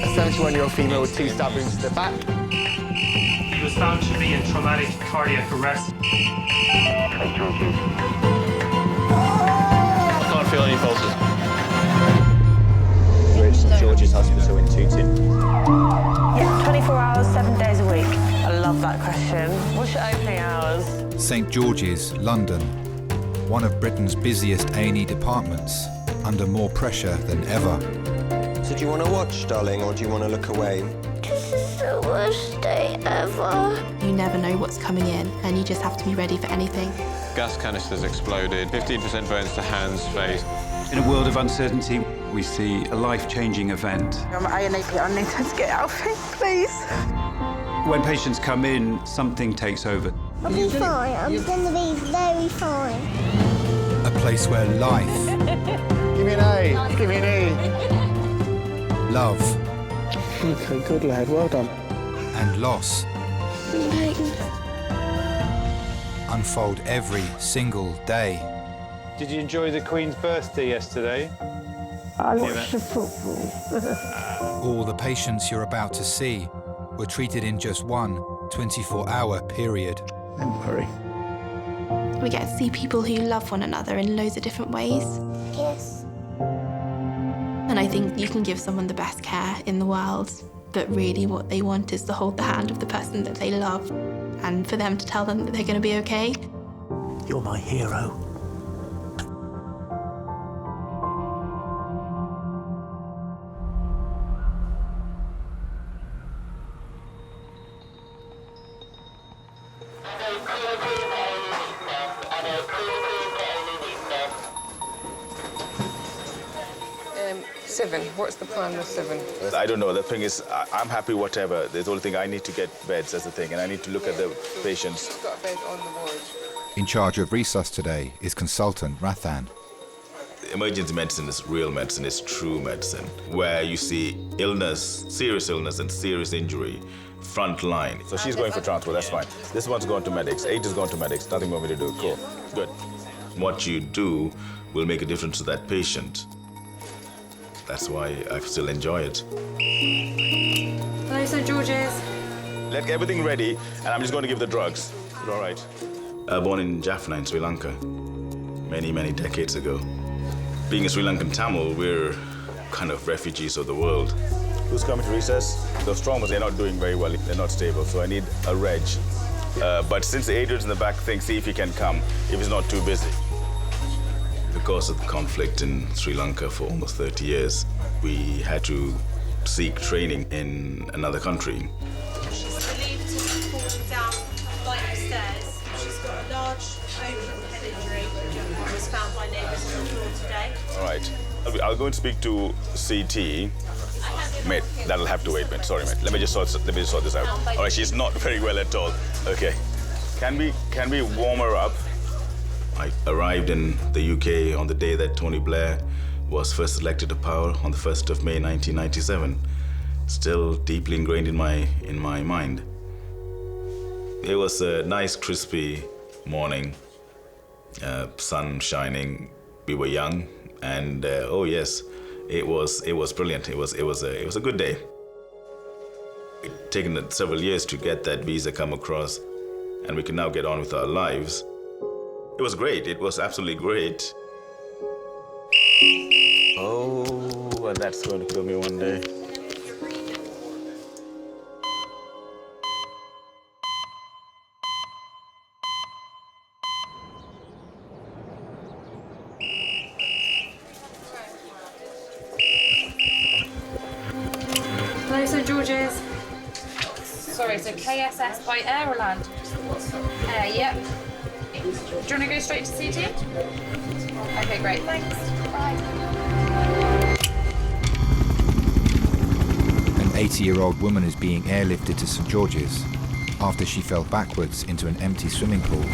A 71-year-old female with 2 stab wounds to the back. He was found to be in traumatic cardiac arrest. I can't feel any pulses. We're at St George's Hospital in Tooting. Yeah, 24 hours, 7 days a week. I love that question. What's your opening hours? St George's, London. One of Britain's busiest A&E departments, under more pressure than ever. So do you want to watch, darling, or do you want to look away? This is the worst day ever. You never know what's coming in, and you just have to be ready for anything. Gas canisters exploded, 15% burns to hands, face. In a world of uncertainty, we see a life-changing event. I'm ANAP. I need her to get out of here, please. When patients come in, something takes over. I'll be fine. I'm going to be very fine. A place where life... Give me an A. Give me an E. love... Okay, good lad. Well done. ...and loss... unfold every single day. Did you enjoy the Queen's birthday yesterday? I watched the football. All the patients you're about to see were treated in just one 24-hour period. Don't worry. We get to see people who love one another in loads of different ways. Yes. And I think you can give someone the best care in the world, but really what they want is to hold the hand of the person that they love and for them to tell them that they're going to be okay. You're my hero. Seven. What's the plan with 7? I don't know. The thing is, I'm happy whatever. The only thing I need to get beds as the thing, and I need to look at the patients. We've got a bed on the ward. In charge of resus today is consultant Rathan. Emergency medicine is real medicine, it's true medicine, where you see illness, serious illness and serious injury, front line. So she's going for transport, that's fine. This one's going to medics, 8 is going to medics, nothing more me to do, cool, good. What you do will make a difference to that patient. That's why I still enjoy it. Hello, St. George's. Let everything ready, and I'm just going to give the drugs. All right. Born in Jaffna in Sri Lanka, many, many decades ago. Being a Sri Lankan Tamil, we're kind of refugees of the world. Who's coming to recess? The strong ones, they're not doing very well. They're not stable, so I need a reg. But since Adrian's in the back, see if he can come, if he's not too busy. Because of the conflict in Sri Lanka for almost 30 years, we had to seek training in another country. She's believed to have fallen down a flight of stairs. She's got a large open head injury, which was found by neighbours on the floor today. All right. I'll go and speak to CT. Mate, that'll have to wait, mate. Sorry, mate. Let me just sort this out. All right, she's not very well at all. Okay. Can we warm her up? I arrived in the UK on the day that Tony Blair was first elected to power on the 1st of May 1997. Still deeply ingrained in my mind. It was a nice, crispy morning. Sun shining. We were young, and oh yes, it was brilliant. It was a good day. It's taken several years to get that visa come across, and we can now get on with our lives. It was great. It was absolutely great. Oh, and that's going to kill me one day. Hello, St. George's. Sorry, so KSS by air or land? Air, yep. Do you want to go straight to CT? Okay, great, thanks. Bye. An 80-year-old woman is being airlifted to St George's after she fell backwards into an empty swimming pool.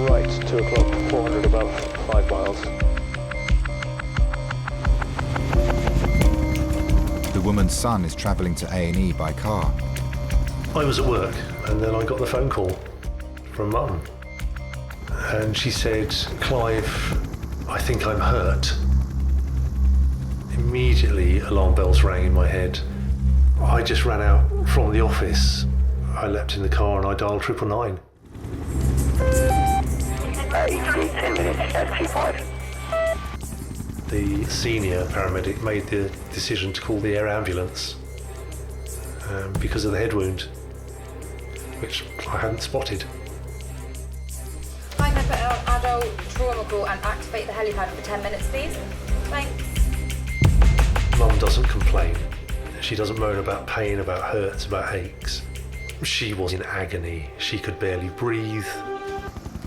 Right, 2 o'clock, 400 above, 5 miles. The woman's son is travelling to A&E by car. I was at work, and then I got the phone call from Mum. And she said, "Clive, I think I'm hurt." Immediately, alarm bells rang in my head. I just ran out from the office. I leapt in the car and I dialed 999. 10 minutes at T5. The senior paramedic made the decision to call the air ambulance because of the head wound, which I hadn't spotted. Hi, can I put an adult trauma call and activate the helipad for 10 minutes, please? Thanks. Mum doesn't complain. She doesn't moan about pain, about hurts, about aches. She was in agony. She could barely breathe.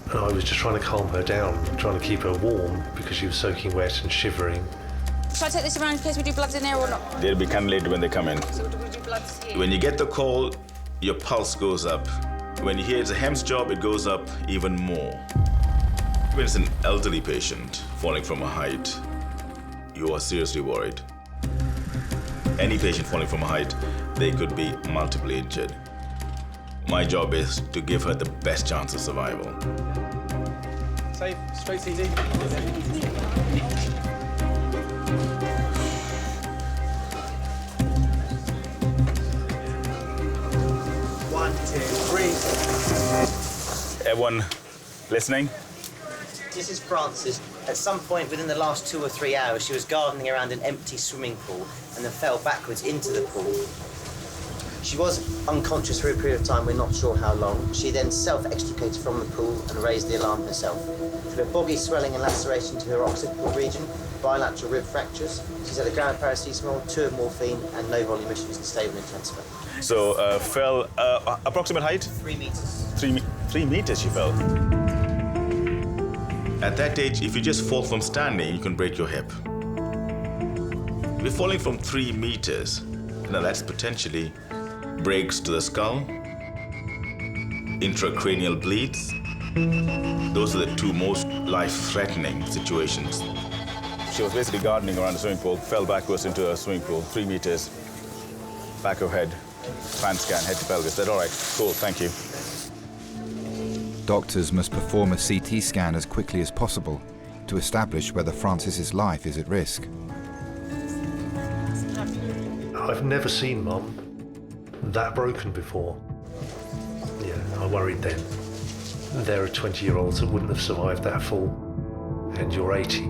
And I was just trying to calm her down, trying to keep her warm because she was soaking wet and shivering. Should I take this around in case we do bloods in here or not? They'll be kind of late when they come in. So do we do bloods here? When you get the call, your pulse goes up. When you hear it's a HEMS job, it goes up even more. When it's an elderly patient falling from a height, you are seriously worried. Any patient falling from a height, they could be multiply injured. My job is to give her the best chance of survival. Safe, straight CT. 1, 2, 3. Everyone listening? This is Frances. At some point within the last 2 or 3 hours, she was gardening around an empty swimming pool and then fell backwards into the pool. She was unconscious for a period of time, we're not sure how long. She then self-extricated from the pool and raised the alarm herself. Through a boggy swelling and laceration to her occipital region, bilateral rib fractures. She's had a gram of paracetamol, 2 of morphine, and no volume issues and stable intensity. So, fell, approximate height? 3 meters. 3 meters she fell. At that age, if you just fall from standing, you can break your hip. If you're falling from 3 meters, now that's potentially breaks to the skull, intracranial bleeds. Those are the 2 most life-threatening situations. She was basically gardening around the swimming pool, fell backwards into a swimming pool, 3 meters, back of head, fan scan, head to pelvis. Said, all right, cool, thank you. Doctors must perform a CT scan as quickly as possible to establish whether Frances's life is at risk. I've never seen Mum that broken before. Yeah, I worried then. There are 20-year-olds that wouldn't have survived that fall, and you're 80.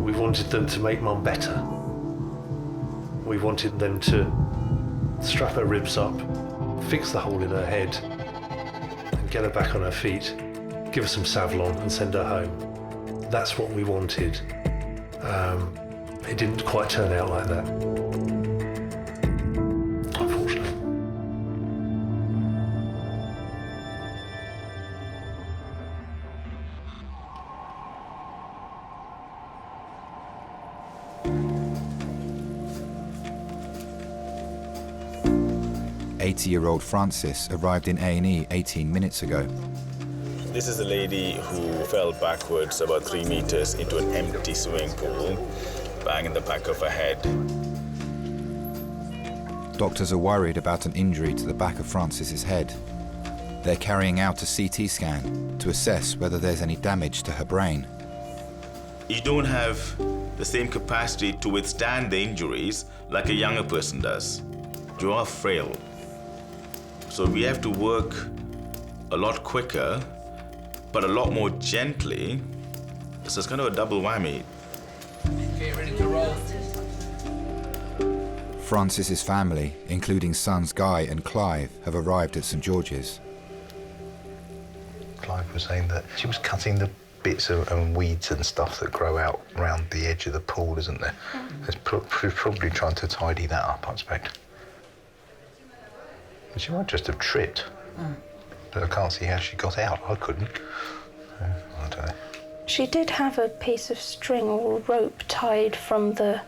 We wanted them to make Mum better. We wanted them to strap her ribs up, fix the hole in her head, and get her back on her feet, give her some Savlon and send her home. That's what we wanted. It didn't quite turn out like that, unfortunately. "80-year-old Frances arrived in A&E 18 minutes ago. This is a lady who fell backwards about 3 meters into an empty swimming pool, bang in the back of her head. Doctors are worried about an injury to the back of Frances's head. They're carrying out a CT scan to assess whether there's any damage to her brain. You don't have the same capacity to withstand the injuries like a younger person does. You are frail. So we have to work a lot quicker, but a lot more gently. So it's kind of a double whammy. Okay, ready to roll. Frances's family, including sons Guy and Clive, have arrived at St George's. Clive was saying that she was cutting the bits and weeds and stuff that grow out around the edge of the pool, isn't there? It's probably trying to tidy that up, I expect. But she might just have tripped. But I can't see how she got out. I couldn't. I don't know. She did have a piece of string or rope tied from the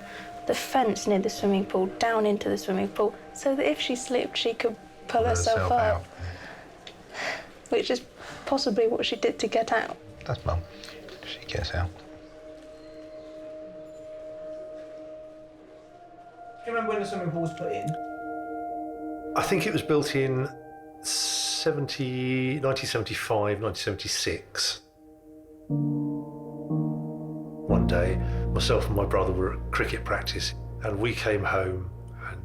fence near the swimming pool down into the swimming pool, so that if she slipped, she could pull herself up. Out. Which is possibly what she did to get out. That's Mum. She gets out. Do you remember when the swimming pool was put in? I think it was built in 1975, 1976. One day, myself and my brother were at cricket practice, and we came home, and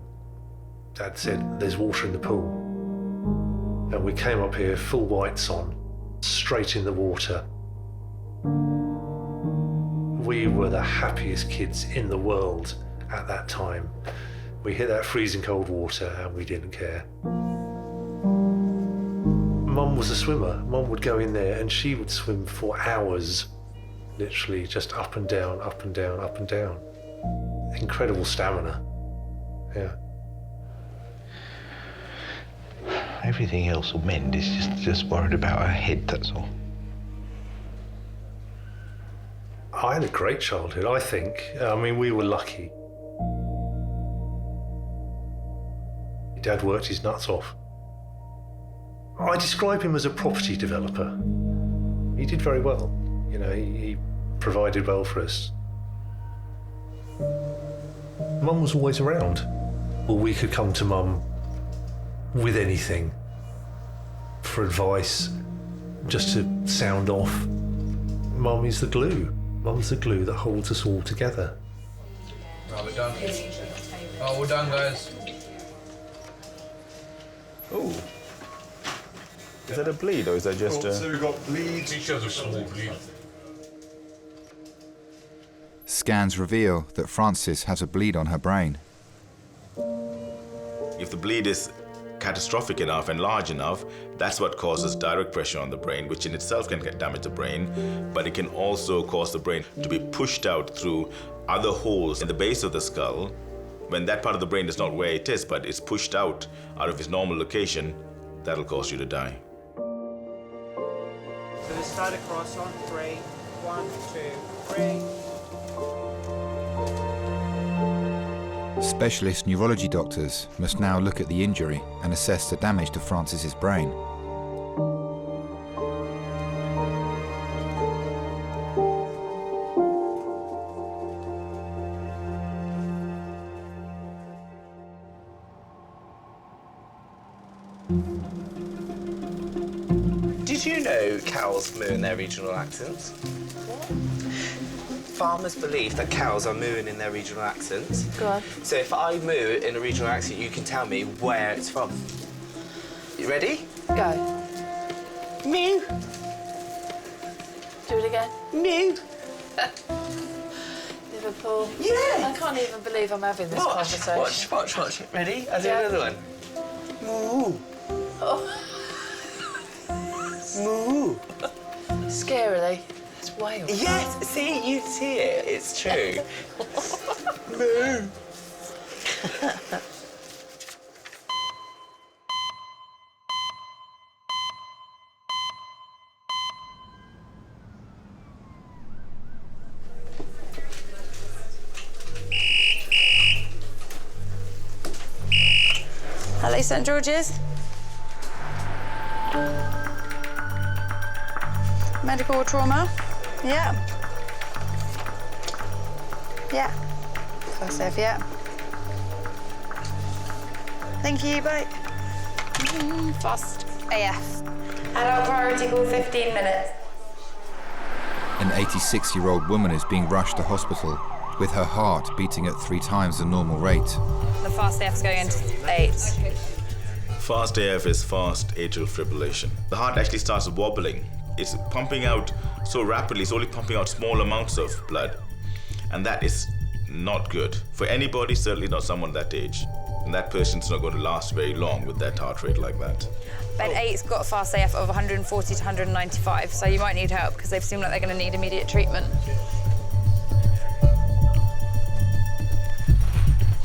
Dad said, "There's water in the pool." And we came up here, full whites on, straight in the water. We were the happiest kids in the world at that time. We hit that freezing cold water and we didn't care. Mum was a swimmer. Mum would go in there and she would swim for hours, literally just up and down, up and down, up and down. Incredible stamina. Yeah. Everything else will mend. It's just worried about her head, that's all. I had a great childhood, I think. I mean, we were lucky. Dad worked his nuts off. I describe him as a property developer. He did very well. You know, he provided well for us. Mum was always around. Well, we could come to Mum with anything, for advice, just to sound off. Mum is the glue. Mum's the glue that holds us all together. Right, we're done. Oh, we're done, guys. Oh. Is that a bleed or is that just So we've got bleeds. Pictures of small bleed. Scans reveal that Frances has a bleed on her brain. If the bleed is catastrophic enough and large enough, that's what causes direct pressure on the brain, which in itself can damage the brain, but it can also cause the brain to be pushed out through other holes in the base of the skull. When that part of the brain is not where it is, but it's pushed out of its normal location, that'll cause you to die. So let's start across on 3. 1, 2, 3. Specialist neurology doctors must now look at the injury and assess the damage to Frances's brain. you know cows moo in their regional accents? Farmers believe that cows are mooing in their regional accents. Go on. So if I moo in a regional accent, you can tell me where it's from. You ready? Go. Moo. Do it again. Moo. Liverpool. Yeah. I can't even believe I'm having this conversation. Watch. Ready? I'll do another one. Moo. Oh. Moo. Scarily. It's Wales. Yes, see, you see it. It's true. Moo. Hello, St George's. Medical trauma. Yeah. Yeah. First F, yeah. Thank you, bye. Fast AF. Adult priority call, 15 minutes. An 86-year-old woman is being rushed to hospital with her heart beating at 3 times the normal rate. The fast AF's going into 8. Fast AF is fast atrial fibrillation. The heart actually starts wobbling. It's pumping out so rapidly, it's only pumping out small amounts of blood. And that is not good for anybody, certainly not someone that age. And that person's not going to last very long with that heart rate like that. Bed 8's got a fast AF of 140 to 195, so you might need help because they seem like they're going to need immediate treatment.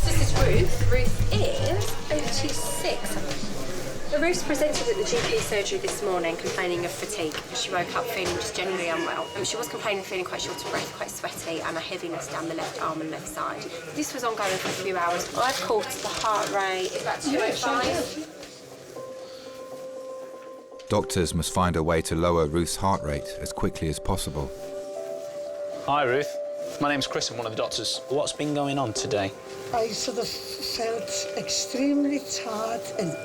This is Ruth. Ruth is 86. Ruth presented at the GP surgery this morning complaining of fatigue. She woke up feeling just generally unwell. She was complaining of feeling quite short of breath, quite sweaty, and a heaviness down the left arm and left side. This was ongoing for a few hours. I've caught the heart rate about 205. Doctors must find a way to lower Ruth's heart rate as quickly as possible. Hi, Ruth. My name's Chris. I'm one of the doctors. What's been going on today? I sort of felt extremely tired and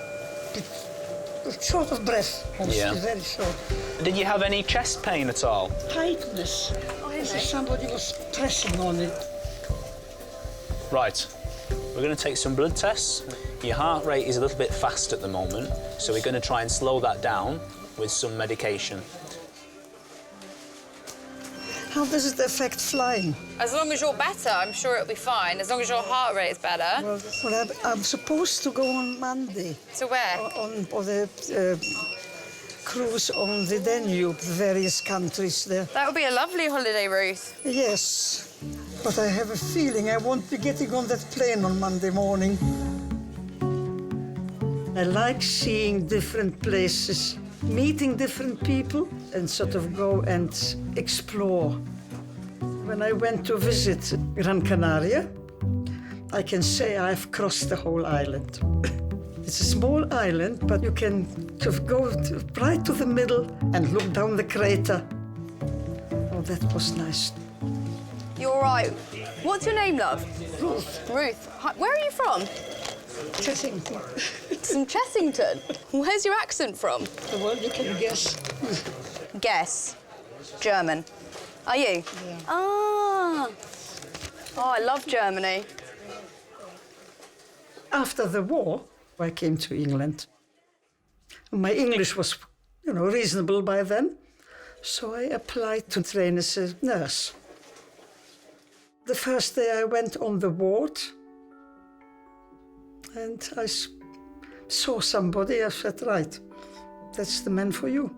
short of breath. Yeah. Very short. Did you have any chest pain at all? Tightness. As if somebody was pressing on it. Right. We're going to take some blood tests. Your heart rate is a little bit fast at the moment, so we're going to try and slow that down with some medication. How does it affect flying? As long as you're better, I'm sure it'll be fine. As long as your heart rate is better. Well, I'm supposed to go on Monday. To where? On the cruise on the Danube, various countries there. That would be a lovely holiday, Ruth. Yes, but I have a feeling I won't be getting on that plane on Monday morning. I like seeing different places, meeting different people, and sort of go and explore. When I went to visit Gran Canaria, I can say I've crossed the whole island. It's a small island, but you can sort of go right to the middle and look down the crater. Oh, that was nice. You're all right. What's your name, love? Ruth. Ruth. Hi, where are you from? Chessington. From Chessington? Where's your accent from? Well, you can guess. Guess. German. Are you? Yeah. Ah. Oh, I love Germany. After the war, I came to England. My English was, reasonable by then, so I applied to train as a nurse. The first day I went on the ward, and I saw somebody. I said, right, that's the man for you.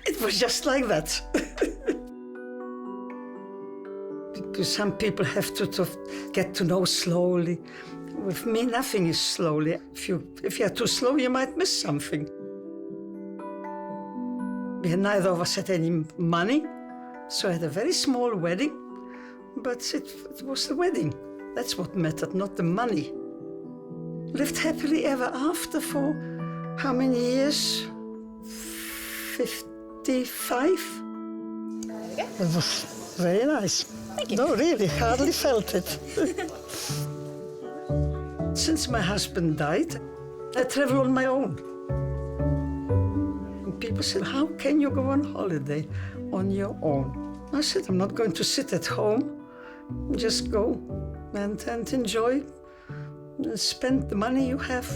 It was just like that. Because some people have to get to know slowly. With me, nothing is slowly. If you're too slow, you might miss something. Neither of us had any money, so I had a very small wedding, but it was the wedding. That's what mattered, not the money. Lived happily ever after for how many years? 55? It was very nice. Thank you. No, really, hardly felt it. Since my husband died, I travel on my own. And People said, how can you go on holiday on your own? I said, I'm not going to sit at home. Just go and enjoy, and spend the money you have.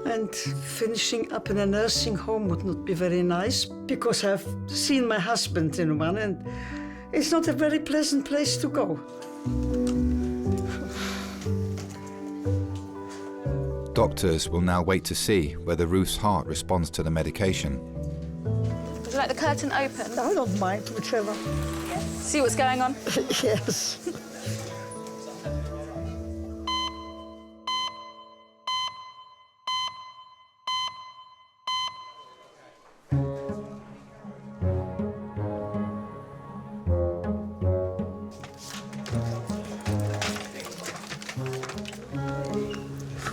And finishing up in a nursing home would not be very nice, because I've seen my husband in one, and it's not a very pleasant place to go. Doctors will now wait to see whether Ruth's heart responds to the medication. Would you like the curtain open? I don't mind, whichever. See what's going on? Yes.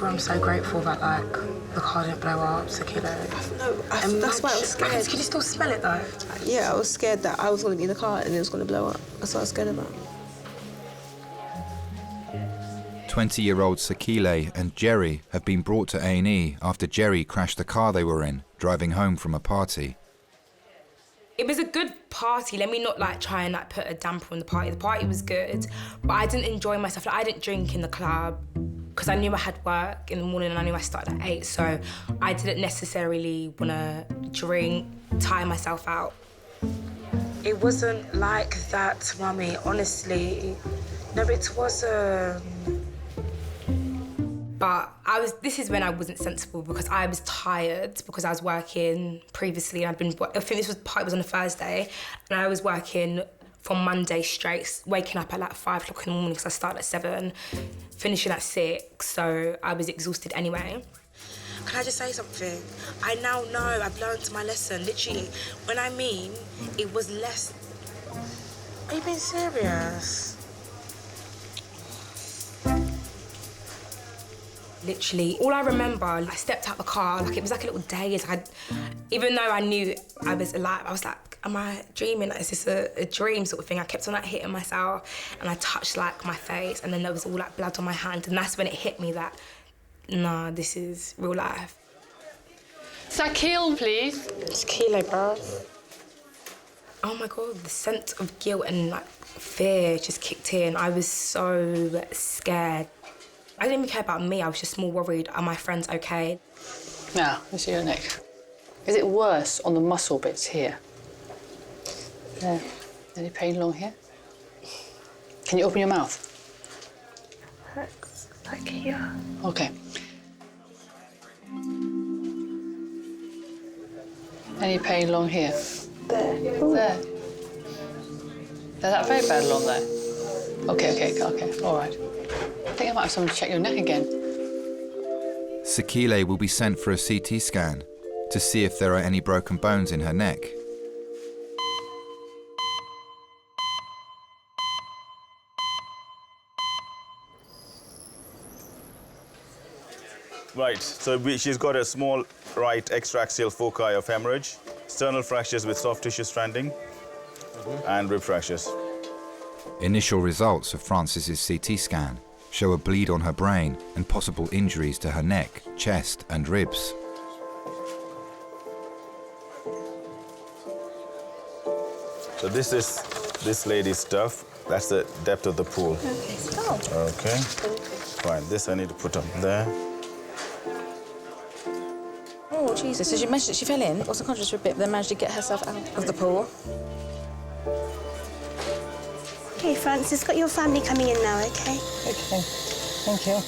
I'm so grateful that, like, the car didn't blow up, Sakila. No, that's why I was scared. Can you still smell it, though? Yeah, I was scared that I was going to be in the car and it was going to blow up. That's what I was scared about. 20-year-old Sakile and Jerry have been brought to A&E after Jerry crashed the car they were in, driving home from a party. It was a good party. Let me not like try and like put a damper on the party. The party was good, but I didn't enjoy myself. Like, I didn't drink in the club because I knew I had work in the morning and I knew I started at 8, so I didn't necessarily want to drink, tire myself out. It wasn't like that, Mummy, honestly. No, it wasn't. But this is when I wasn't sensible, because I was tired because I was working previously. I think the party was on a Thursday, and I was working from Monday straight, waking up at like 5 o'clock in the morning because I started at 7, finishing at 6, so I was exhausted anyway. Can I just say something? I now know I've learned my lesson, literally. When I mean, it was less... Are you being serious? Literally, all I remember, I stepped out the car, like it was like a little daze. Even though I knew I was alive, I was like, am I dreaming? Like, is this a dream sort of thing? I kept on like hitting myself, and I touched like my face, and then there was all like blood on my hand, and that's when it hit me that, nah, this is real life. Sakil, please. It's Kilo, bro. Oh my God, the sense of guilt and like fear just kicked in. I was so scared. I didn't even care about me, I was just more worried, are my friends okay? Now, let me see your neck. Is it worse on the muscle bits here? There. Any pain along here? Can you open your mouth? Hurts like here. Okay. Any pain along here? There. There. Is that very bad along there? Okay, all right. I think I might have someone to check your neck again. Sakile will be sent for a CT scan to see if there are any broken bones in her neck. Right, so she's got a small right extraaxial foci of hemorrhage, sternal fractures with soft tissue stranding, and rib fractures. Initial results of Francis's CT scan show a bleed on her brain and possible injuries to her neck, chest and ribs. So this is this lady's stuff. That's the depth of the pool. Okay, so. Okay. Fine, this I need to put up there. Oh, Jesus. So she mentioned that she fell in, was unconscious for a bit, but then managed to get herself out of the pool. Okay, Francis, got your family coming in now, okay? Okay, thank you.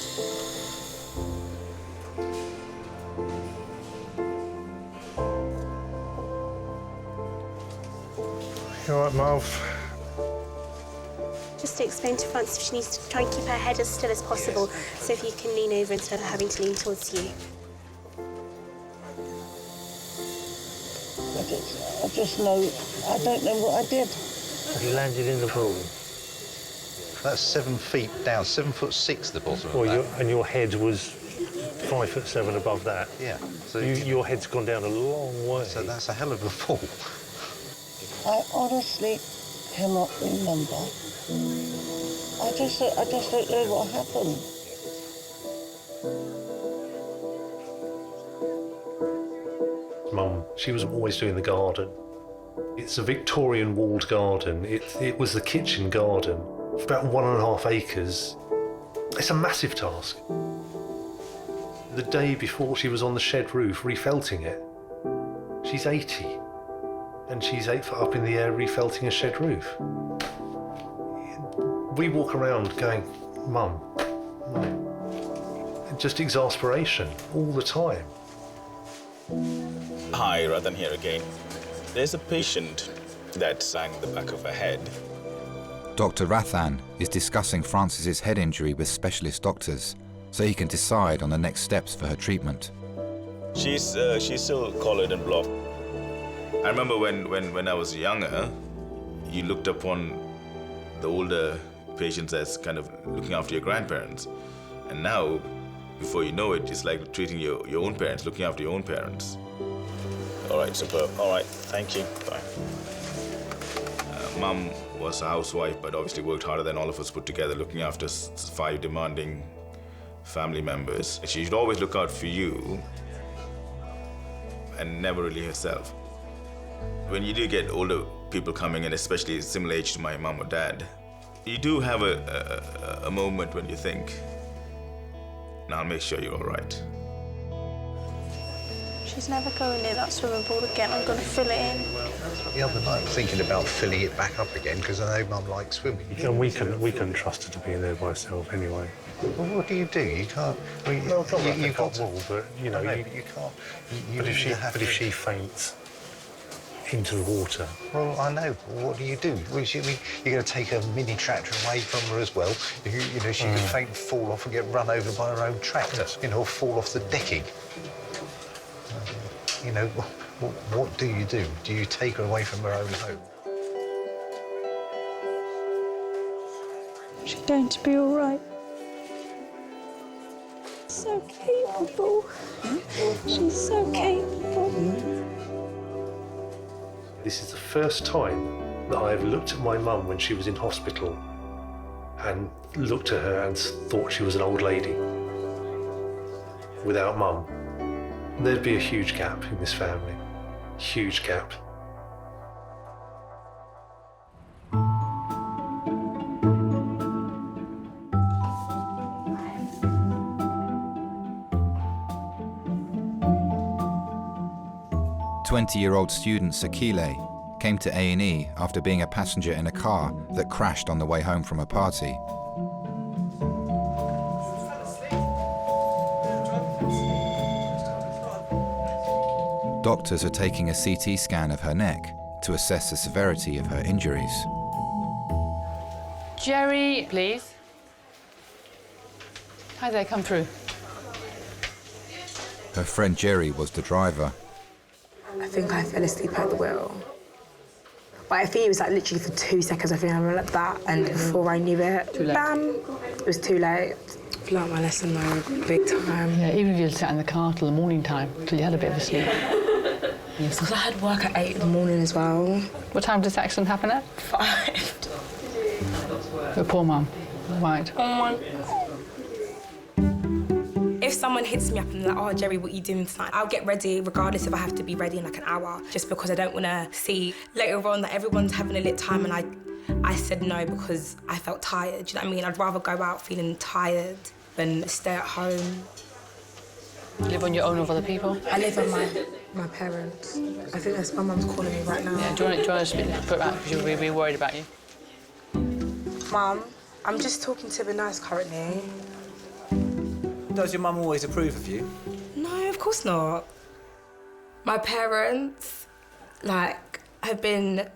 You all right, Marv? Just to explain to Francis, she needs to try and keep her head as still as possible, so if you can lean over instead of having to lean towards you. I just know, I don't know what I did. You landed in the pool. That's 7 feet down, 7'6" the bottom Well, of that. and your head was 5'7" above that. Yeah. So your head's gone down a long way. So that's a hell of a fall. I honestly cannot remember. I just don't know what happened. Mum She was always doing the garden. It's a Victorian walled garden. It was the kitchen garden. About 1.5 acres. It's a massive task. The day before she was on the shed roof refelting it. She's 80 and she's 8 foot up in the air refelting a shed roof. We walk around going, Mum, no. Just exasperation all the time. Hi, Rathan here again. There's a patient that sang the back of her head. Dr. Rathan is discussing Frances's head injury with specialist doctors so he can decide on the next steps for her treatment. She's still collared and blocked. I remember when I was younger, you looked upon the older patients as kind of looking after your grandparents. And now, before you know it, it's like treating your own parents, looking after your own parents. All right, superb. All right, thank you. Bye. Mum was a housewife, but obviously worked harder than all of us put together, looking after 5 demanding family members. She'd always look out for you and never really herself. When you do get older people coming in, especially similar age to my mum or dad, you do have a moment when you think, now I'll make sure you're all right. She's never going near that swimming pool again. I'm going to fill it in. The other night, thinking about filling it back up again because I know Mum likes swimming. And we couldn't trust her to be in there by herself anyway. Well, what do? You can't. I mean, No, not like you've got to. wall, but you know, but you can't. But if she faints into the water. Well, I know. What do? Well, you're going to take a mini tractor away from her as well. You know, she could faint and fall off and get run over by her own tractor. You know, or fall off the decking. You know, what do? Do you take her away from her own home? She's going to be all right. So capable. She's so capable. This is the first time that I've looked at my mum when she was in hospital and looked at her and thought she was an old lady. Without Mum, there'd be a huge gap in this family. Huge gap. "20-year-old student Sakile came to A&E after being a passenger in a car that crashed on the way home from a party. Doctors are taking a CT scan of her neck to assess the severity of her injuries. Jerry, please. Hi there, come through. Her friend Jerry was the driver. I think I fell asleep at the wheel. But I think it was like literally for 2 seconds, I think I went like that, and before I knew it, bam, it was too late. I've learnt my lesson though, big time. Yeah, even if you sat in the car till the morning time, till you had a bit of a sleep. Yes, because I had work at 8 in the morning as well. What time did this accident happen at? 5. Your poor mum. Right. Oh my. If someone hits me up and they're like, oh, Jerry, what are you doing tonight? I'll get ready regardless if I have to be ready in like an hour, just because I don't want to see later on that everyone's having a lit time and I said no because I felt tired. Do you know what I mean? I'd rather go out feeling tired than stay at home. You live on your own with other people? I live with my parents. I think that's my mum's calling me right now. Yeah, do you want to put that because we'll be worried about you? Mum, I'm just talking to the nurse currently. Does your mum always approve of you? No, of course not. My parents, like, have been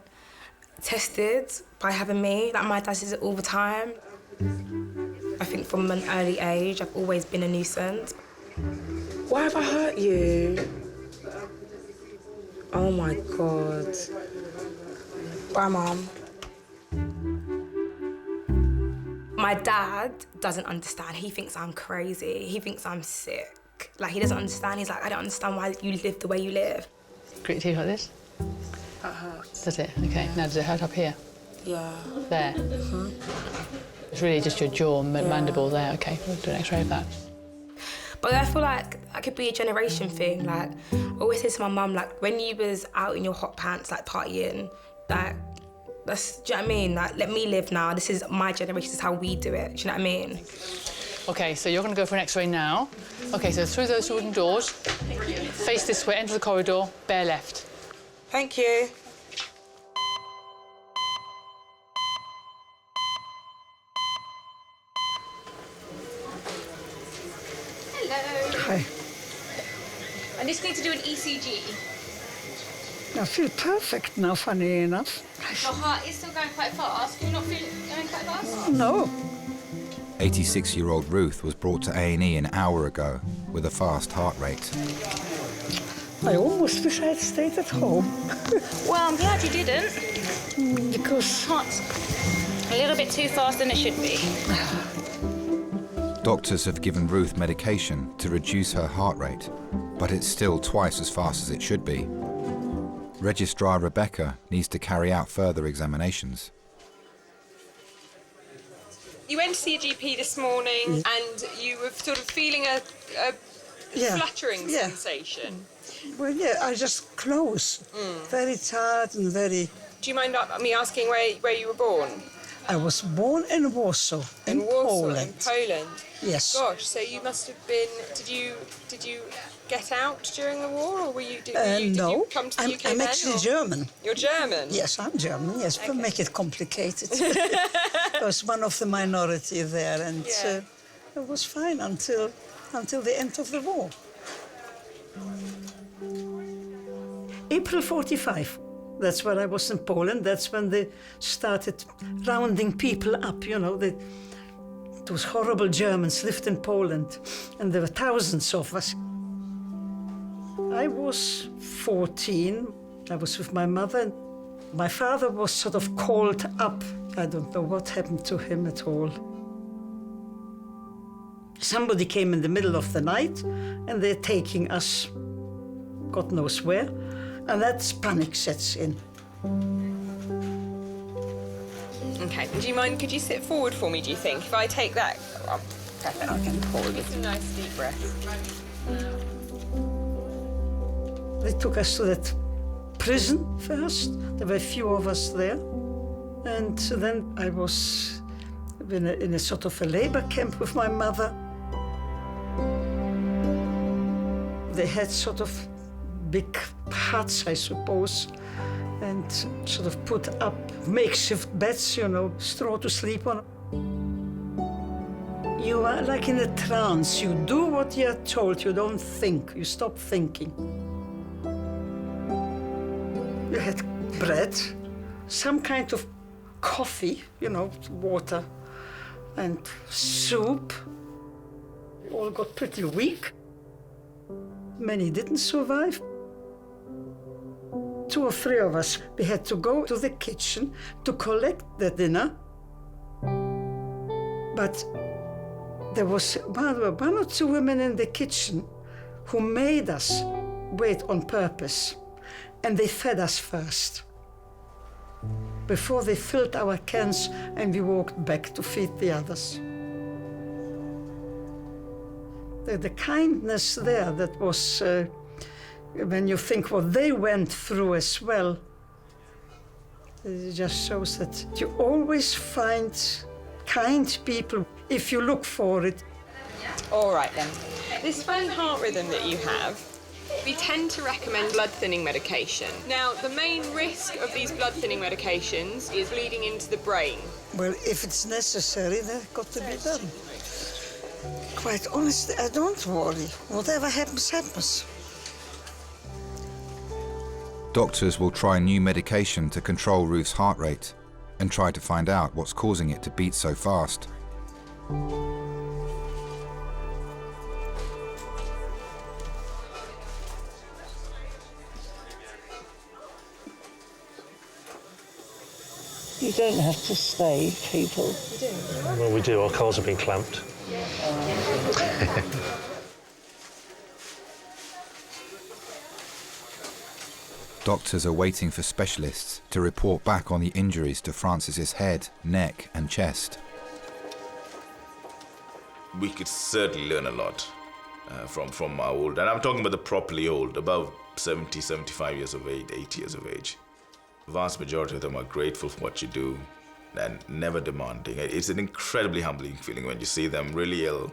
tested by having me. Like, my dad says it all the time. I think from an early age, I've always been a nuisance. Why have I hurt you? Oh my God. Bye, Mum. My dad doesn't understand. He thinks I'm crazy. He thinks I'm sick. Like, he doesn't understand. He's like, I don't understand why you live the way you live. Grit teeth like this? That hurts. Does it? Okay. Now, does it hurt up here? Yeah. There? It's really just your jaw, mandible there. Okay, we'll do an x-ray of that. But I feel like that could be a generation thing. Like, I always say to my mum, like, when you was out in your hot pants, like, partying, like, that's, do you know what I mean? Like, let me live now. This is my generation, this is how we do it. Do you know what I mean? OK, so you're going to go for an X-ray now. OK, so through those wooden doors, face this way, enter the corridor, bear left. Thank you. Hello. Hi. I just need to do an ECG. I feel perfect now, funny enough. Your heart is still going quite fast. Can you not feel it going quite fast? No. 86-year-old Ruth was brought to A&E an hour ago with a fast heart rate. I almost wish I had stayed at home. Well, I'm glad you didn't. Because heart's a little bit too fast than it should be. Doctors have given Ruth medication to reduce her heart rate, but it's still twice as fast as it should be. Registrar Rebecca needs to carry out further examinations. You went to see a GP this morning and you were sort of feeling a fluttering sensation. Well, yeah, I just close. Very tired and very... Do you mind me asking where you were born? I was born in Warsaw, in Poland. In Poland? Yes. Gosh, so you must have been... Did you get out during the war, or were you... Did No, you come to the UK I'm then, actually or? German. You're German? Yes, I'm German, yes, but make it complicated. I was one of the minority there, and it was fine until the end of the war. April 45. That's when I was in Poland. That's when they started rounding people up, you know. Those horrible Germans lived in Poland, and there were thousands of us. I was 14. I was with my mother. My father was sort of called up. I don't know what happened to him at all. Somebody came in the middle of the night, and they're taking us, God knows where, and that's panic sets in. Okay, do you mind, could you sit forward for me, do you think? If I take that... Oh, perfect. I can hold it. Just a nice deep breath. They took us to that prison first. There were a few of us there. And then I was in a sort of a labor camp with my mother. They had sort of big huts, I suppose, and sort of put up makeshift beds, you know, straw to sleep on. You are like in a trance. You do what you're told. You don't think. You stop thinking. You had bread, some kind of coffee, you know, water, and soup. We all got pretty weak. Many didn't survive. 2 or 3 of us, we had to go to the kitchen to collect the dinner. But there was one or 2 women in the kitchen who made us wait on purpose. And they fed us first, before they filled our cans and we walked back to feed the others. The kindness there, that was, when you think what they went through as well, it just shows that you always find kind people if you look for it. All right then. This funny heart rhythm that you have, we tend to recommend blood-thinning medication. Now, the main risk of these blood-thinning medications is bleeding into the brain. Well, if it's necessary, they've got to be done. Quite honestly, I don't worry. Whatever happens, happens. Doctors will try new medication to control Ruth's heart rate and try to find out what's causing it to beat so fast. You don't have to stay, people. Well, we do. Our cars have been clamped. Doctors are waiting for specialists to report back on the injuries to Francis's head, neck and chest. We could certainly learn a lot. from our old, and I'm talking about the properly old, above 70, 75 years of age, 80 years of age. The vast majority of them are grateful for what you do and never demanding. It's an incredibly humbling feeling when you see them really ill,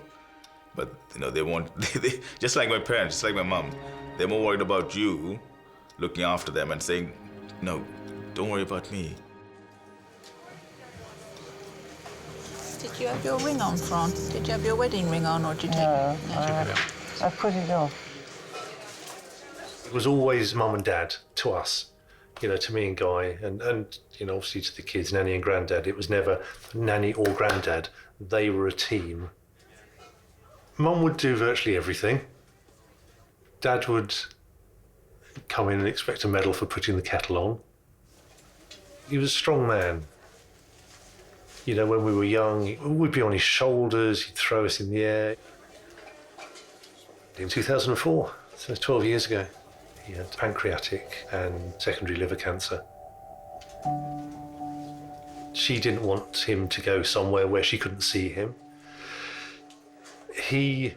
but you know, they won't, they, just like my parents, just like my mum, they're more worried about you, looking after them and saying, no, don't worry about me. Did you have your ring on, Fran? Did you have your wedding ring on, or did you take No, I put it off. It was always mum and dad to us, you know, to me and Guy, and you know, obviously to the kids, Nanny and Granddad. It was never Nanny or Granddad. They were a team. Mum would do virtually everything. Dad would come in and expect a medal for putting the kettle on. He was a strong man. You know, when we were young, we'd be on his shoulders, he'd throw us in the air. In 2004, so 12 years ago, he had pancreatic and secondary liver cancer. She didn't want him to go somewhere where she couldn't see him. He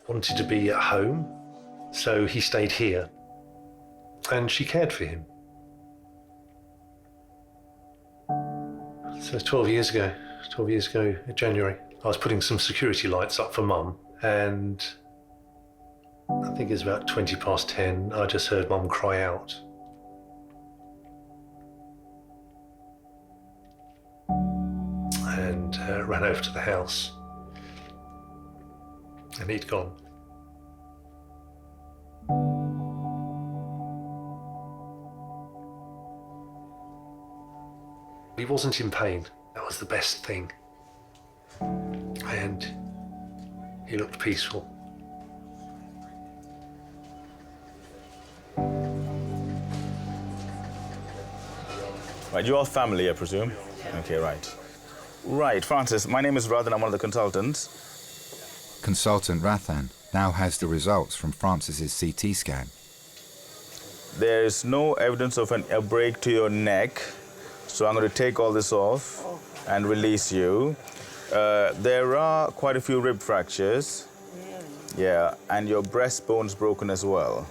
wanted to be at home, so he stayed here, and she cared for him. So 12 years ago in January, I was putting some security lights up for Mum, and I think it was about 10:20, I just heard Mum cry out. And ran over to the house, and he'd gone. He wasn't in pain. That was the best thing. And he looked peaceful. Right, you're all family, I presume? Okay, right. Right, Francis, my name is Rathan, I'm one of the consultants. Consultant Rathan now has the results from Francis's CT scan. There's no evidence of a break to your neck, so I'm going to take all this off and release you. There are quite a few rib fractures. Yeah, and your breastbone's broken as well.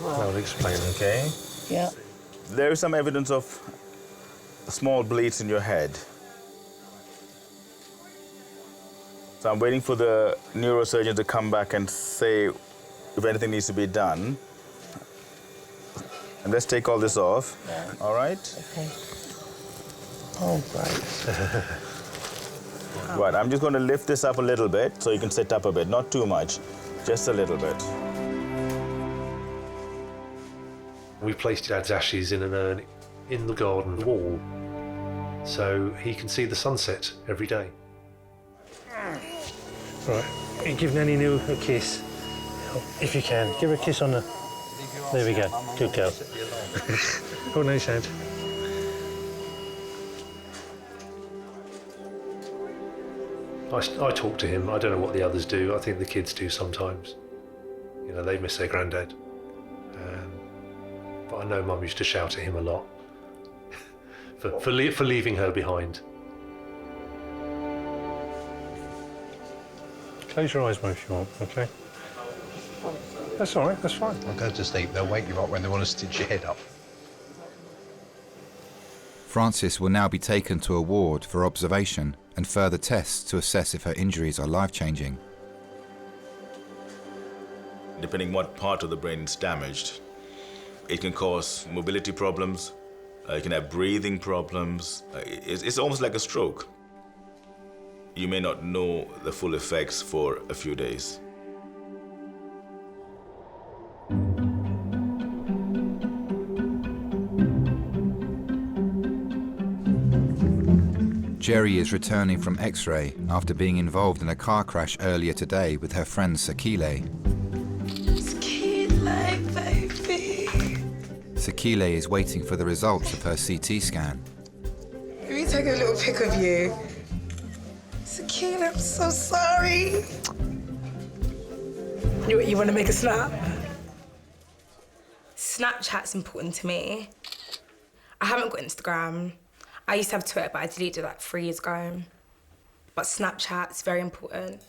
I'll explain. Okay. Yeah. There is some evidence of small bleeds in your head. So I'm waiting for the neurosurgeon to come back and say if anything needs to be done. And let's take all this off. Yeah. All right? Okay. Oh, right. Right, I'm just going to lift this up a little bit so you can sit up a bit. Not too much, just a little bit. We placed Dad's ashes in an urn in the garden wall, so he can see the sunset every day. Right, give Nanny New a kiss. If you can, give her a kiss on the... There we go, good girl. Hold Nanny's hand. I talk to him. I don't know what the others do. I think the kids do sometimes. You know, they miss their granddad. But I know Mum used to shout at him a lot for leaving her behind. Close your eyes, Mum, if you want, OK? That's all right, that's fine. I'll go to sleep. They'll wake you up when they want to stitch your head up. Francis will now be taken to a ward for observation and further tests to assess if her injuries are life-changing. Depending what part of the brain is damaged, it can cause mobility problems, you can have breathing problems. It's almost like a stroke. You may not know the full effects for a few days. Jerry is returning from X-ray after being involved in a car crash earlier today with her friend Sakile. Sakile, baby. Sakile is waiting for the results of her CT scan. Let me take a little pic of you. Sakile, I'm so sorry. You want to make a snap? Snapchat's important to me. I haven't got Instagram. I used to have Twitter, but I deleted it like 3 years ago. But Snapchat's very important.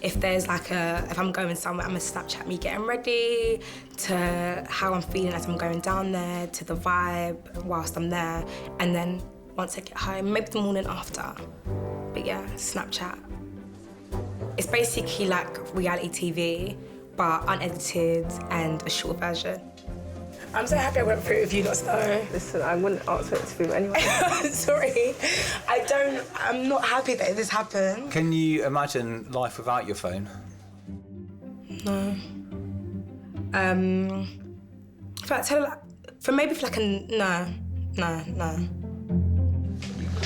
If there's like if I'm going somewhere, I'm gonna Snapchat me getting ready, to how I'm feeling as I'm going down there, to the vibe whilst I'm there, and then once I get home, maybe the morning after. But yeah, Snapchat. It's basically like reality TV, but unedited and a short version. I'm so happy I went through it with you lot, though. Listen, I wouldn't answer it to you anyway. Sorry. I'm not happy that this happened. Can you imagine life without your phone? No. No.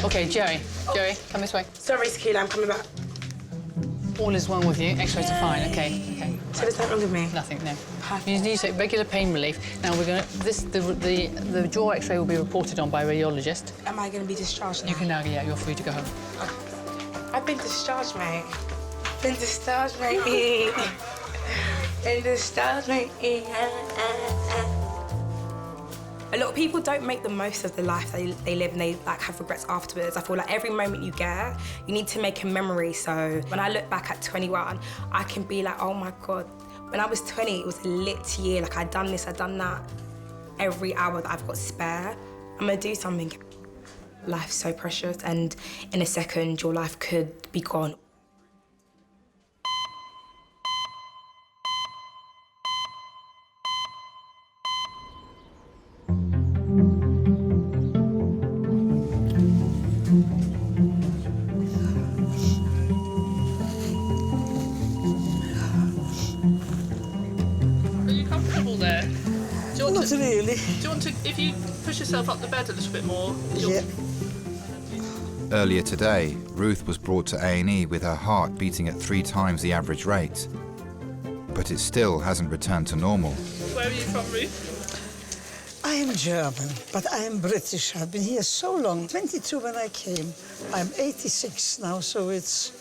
Okay, Jerry, come this way. Sorry, Sakila, I'm coming back. All is well with you. X-rays are fine. Okay. So there's nothing wrong with me? Nothing, no. You need to take regular pain relief. Now we're going to the jaw X-ray will be reported on by a radiologist. Am I going to be discharged now? You can now, yeah, you're free to go home. I've been discharged, mate. Been discharged, mate. Been discharged, mate. A lot of people don't make the most of the life they live, and they like have regrets afterwards. I feel like every moment you get, you need to make a memory. So when I look back at 21, I can be like, oh my God, when I was 20, it was a lit year. Like I'd done this, I'd done that. Every hour that I've got spare, I'm gonna do something. Life's so precious, and in a second, your life could be gone. Not really. Do you want to, if you push yourself up the bed a little bit more? Yeah. Earlier today, Ruth was brought to A&E with her heart beating at 3 times the average rate. But it still hasn't returned to normal. Where are you from, Ruth? I am German, but I am British. I've been here so long. 22 when I came. I'm 86 now, so it's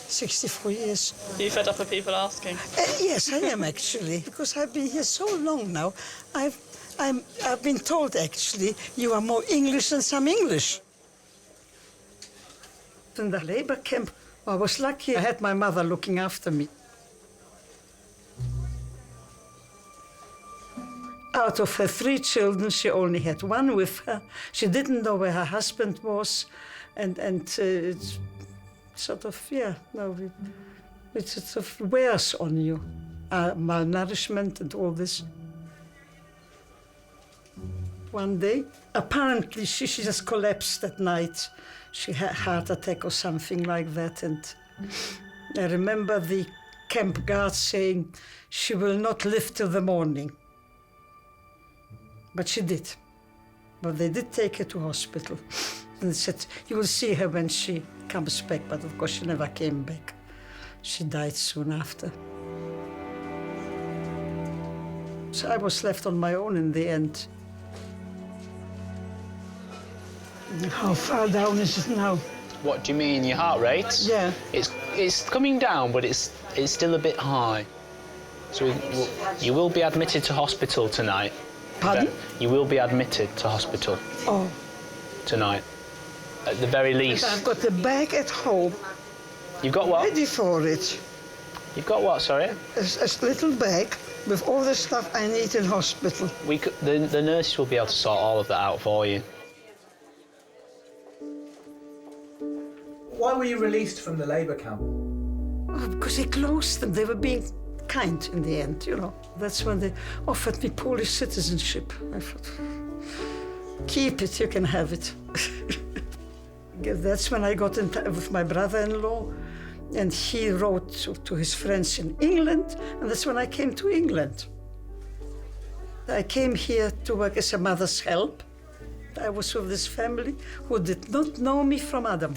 64 years. Are you fed up of people asking? Yes, I am actually, because I've been here so long now. I've been told actually you are more English than some English. In the labor camp, I was lucky. I had my mother looking after me. Out of her 3 children, she only had 1 with her. She didn't know where her husband was, and it's sort of, yeah, no, it sort of wears on you. Malnourishment and all this. One day, apparently she just collapsed at night. She had a heart attack or something like that, and I remember the camp guard saying she will not live till the morning. But she did. But they did take her to hospital. And they said, you will see her when she comes back, but of course she never came back. She died soon after. So I was left on my own in the end. How far down is it now? What do you mean, your heart rate? Yeah. It's coming down, but it's still a bit high. So you will be admitted to hospital tonight. Pardon? You will be admitted to hospital. Oh. Tonight. At the very least. But I've got the bag at home. You've got what? Ready for it. You've got what, sorry? A little bag with all the stuff I need in hospital. The nurses will be able to sort all of that out for you. Why were you released from the labour camp? Oh, because they closed them. They were being kind in the end, you know. That's when they offered me Polish citizenship. I thought, keep it, you can have it. That's when I got in touch with my brother-in-law, and he wrote to his friends in England, and that's when I came to England. I came here to work as a mother's help. I was with this family who did not know me from Adam,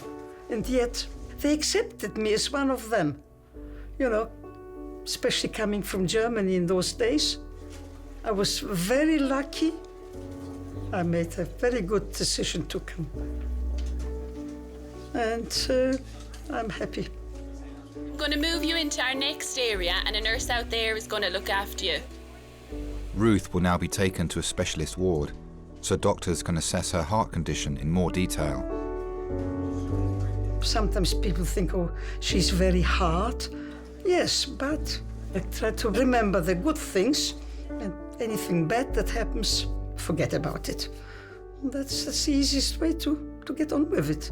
and yet they accepted me as one of them, you know, especially coming from Germany in those days. I was very lucky. I made a very good decision to come. And I'm happy. I'm going to move you into our next area, and a nurse out there is going to look after you. Ruth will now be taken to a specialist ward, so doctors can assess her heart condition in more detail. Sometimes people think, oh, she's very hard. Yes, but I try to remember the good things, and anything bad that happens, forget about it. That's the easiest way to get on with it.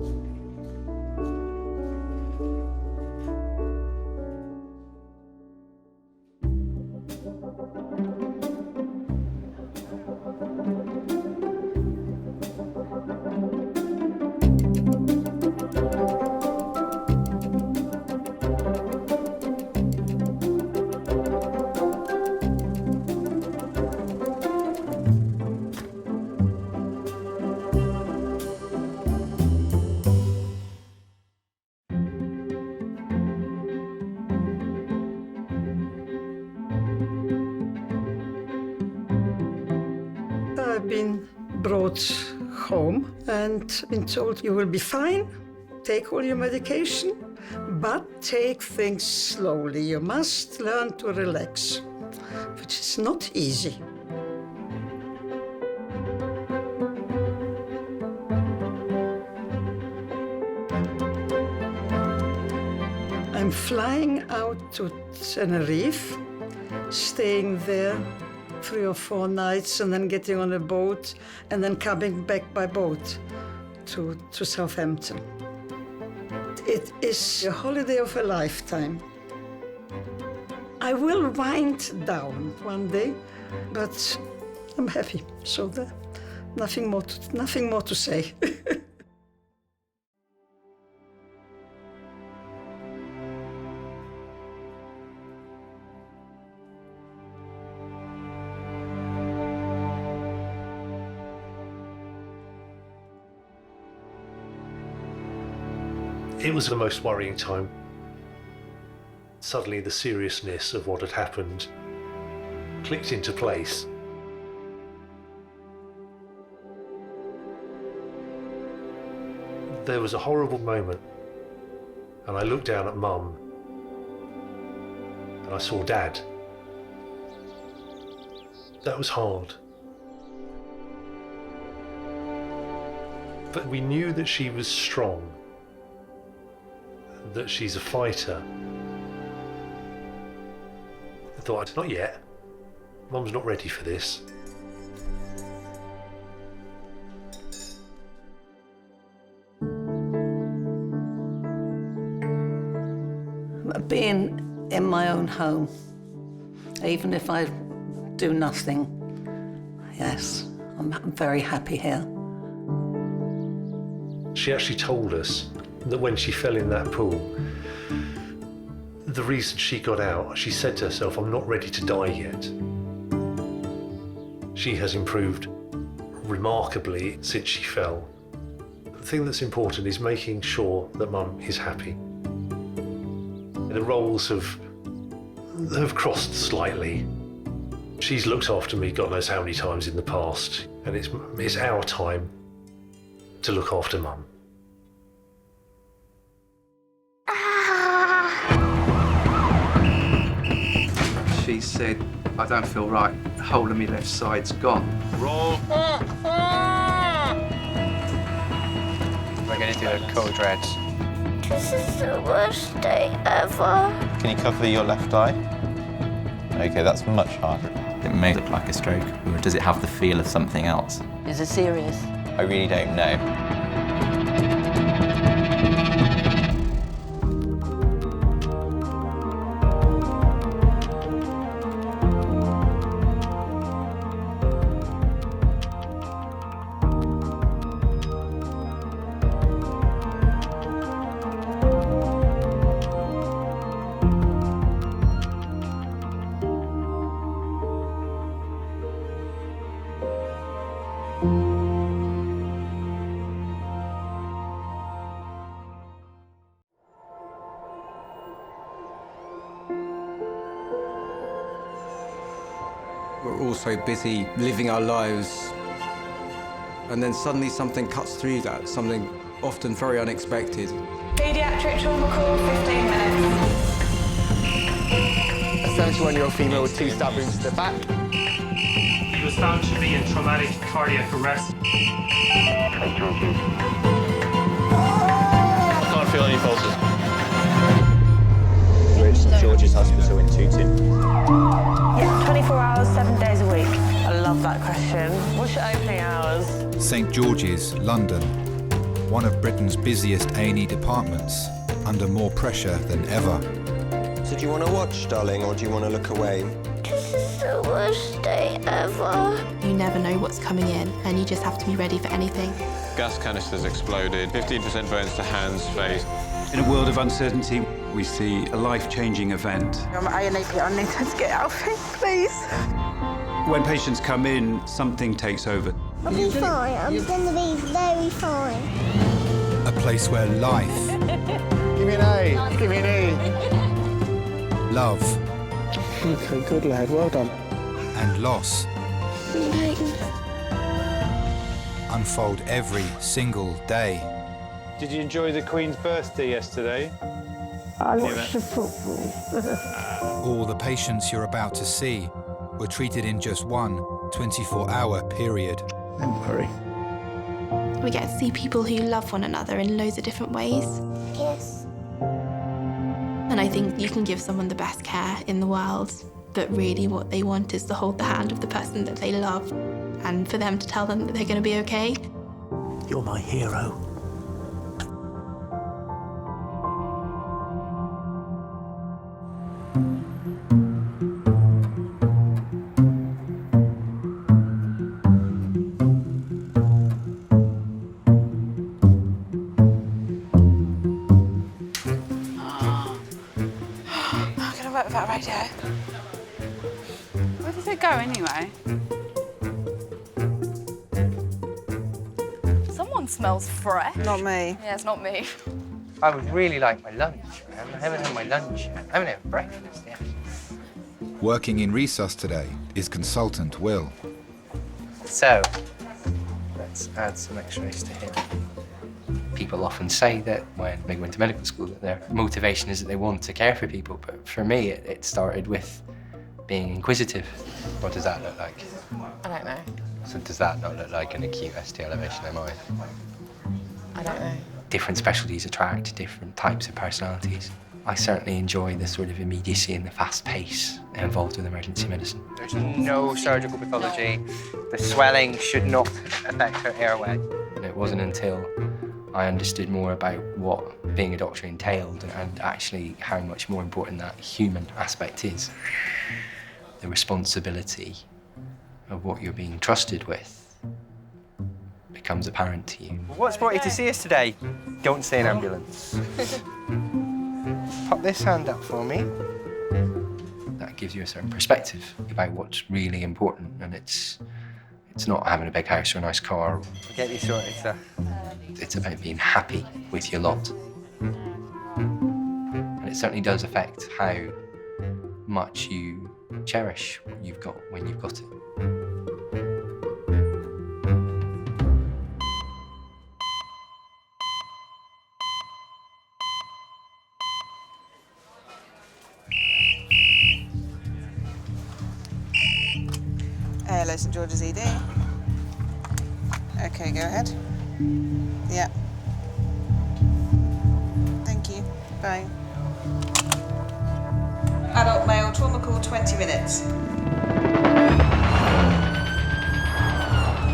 I've been brought home and been told you will be fine, take all your medication, but take things slowly. You must learn to relax, which is not easy. I'm flying out to Tenerife, staying there 3 or 4 nights and then getting on a boat and then coming back by boat to Southampton. It is a holiday of a lifetime. I will wind down one day, but I'm happy, so nothing more to say. It was the most worrying time. Suddenly the seriousness of what had happened clicked into place. There was a horrible moment, and I looked down at Mum, and I saw Dad. That was hard. But we knew that she was strong, that she's a fighter. I thought, not yet. Mum's not ready for this. Being in my own home, even if I do nothing, yes, I'm very happy here. She actually told us that when she fell in that pool, the reason she got out, she said to herself, I'm not ready to die yet. She has improved remarkably since she fell. The thing that's important is making sure that Mum is happy. The roles have crossed slightly. She's looked after me God knows how many times in the past, and it's our time to look after Mum. She said, I don't feel right, the whole of my left side's gone. Roll. We're going to do a cold red. This is the worst day ever. Can you cover your left eye? Okay, that's much harder. It may look like a stroke, or does it have the feel of something else? Is it serious? I really don't know. We're all so busy living our lives, and then suddenly something cuts through that, something often very unexpected. Pediatric trauma call, 15 minutes. A 71-year-old female with 2 stab wounds to the back. He was found to be in traumatic cardiac arrest. I can't feel any pulses. We're at St. George George's Hospital in Tooting. Yeah, 24 hours, 7 days a week. I love that question. What's your opening hours? St George's, London, one of Britain's busiest A&E departments, under more pressure than ever. So do you want to watch, darling, or do you want to look away? This is the worst day ever. You never know what's coming in, and you just have to be ready for anything. Gas canisters exploded, 15% burns to hands, face. In a world of uncertainty, we see a life-changing event. I'm A&E, I need her to get out of here, please. When patients come in, something takes over. I'll be fine. I'm going to be very fine. A place where life, Give me an A. Give me an A. love, Okay, good lad. Well done. and loss unfold every single day. Did you enjoy the Queen's birthday yesterday? I watched the football. All the patients you're about to see were treated in just one 24-hour period. Don't worry. We get to see people who love one another in loads of different ways. Yes. And I think you can give someone the best care in the world, but really what they want is to hold the hand of the person that they love and for them to tell them that they're going to be okay. You're my hero. I'm going to work without a radio. Where does it go anyway? Someone smells fresh. Not me. Yeah, it's not me. I would really like my lunch. I haven't had my lunch yet. I haven't had breakfast yet. Working in resus today is consultant Will. So, let's add some x-rays to him. People often say that when they go into medical school that their motivation is that they want to care for people, but for me it started with being inquisitive. What does that look like? I don't know. So does that not look like an acute ST elevation MI? I don't know. Different specialties attract different types of personalities. I certainly enjoy the sort of immediacy and the fast pace involved with emergency medicine. There's no surgical pathology. The swelling should not affect her airway. And it wasn't until I understood more about what being a doctor entailed and actually how much more important that human aspect is. The responsibility of what you're being trusted with becomes apparent to you. What's brought you to see us today? Don't say an ambulance. Pop this hand up for me. That gives you a certain perspective about what's really important, and it's not having a big house or a nice car. Get you sorted, sir. It's about being happy with your lot. And it certainly does affect how much you cherish what you've got when you've got it. Hello, St George's ED. Okay, go ahead. Yeah. Thank you. Bye. Adult male, trauma call, 20 minutes.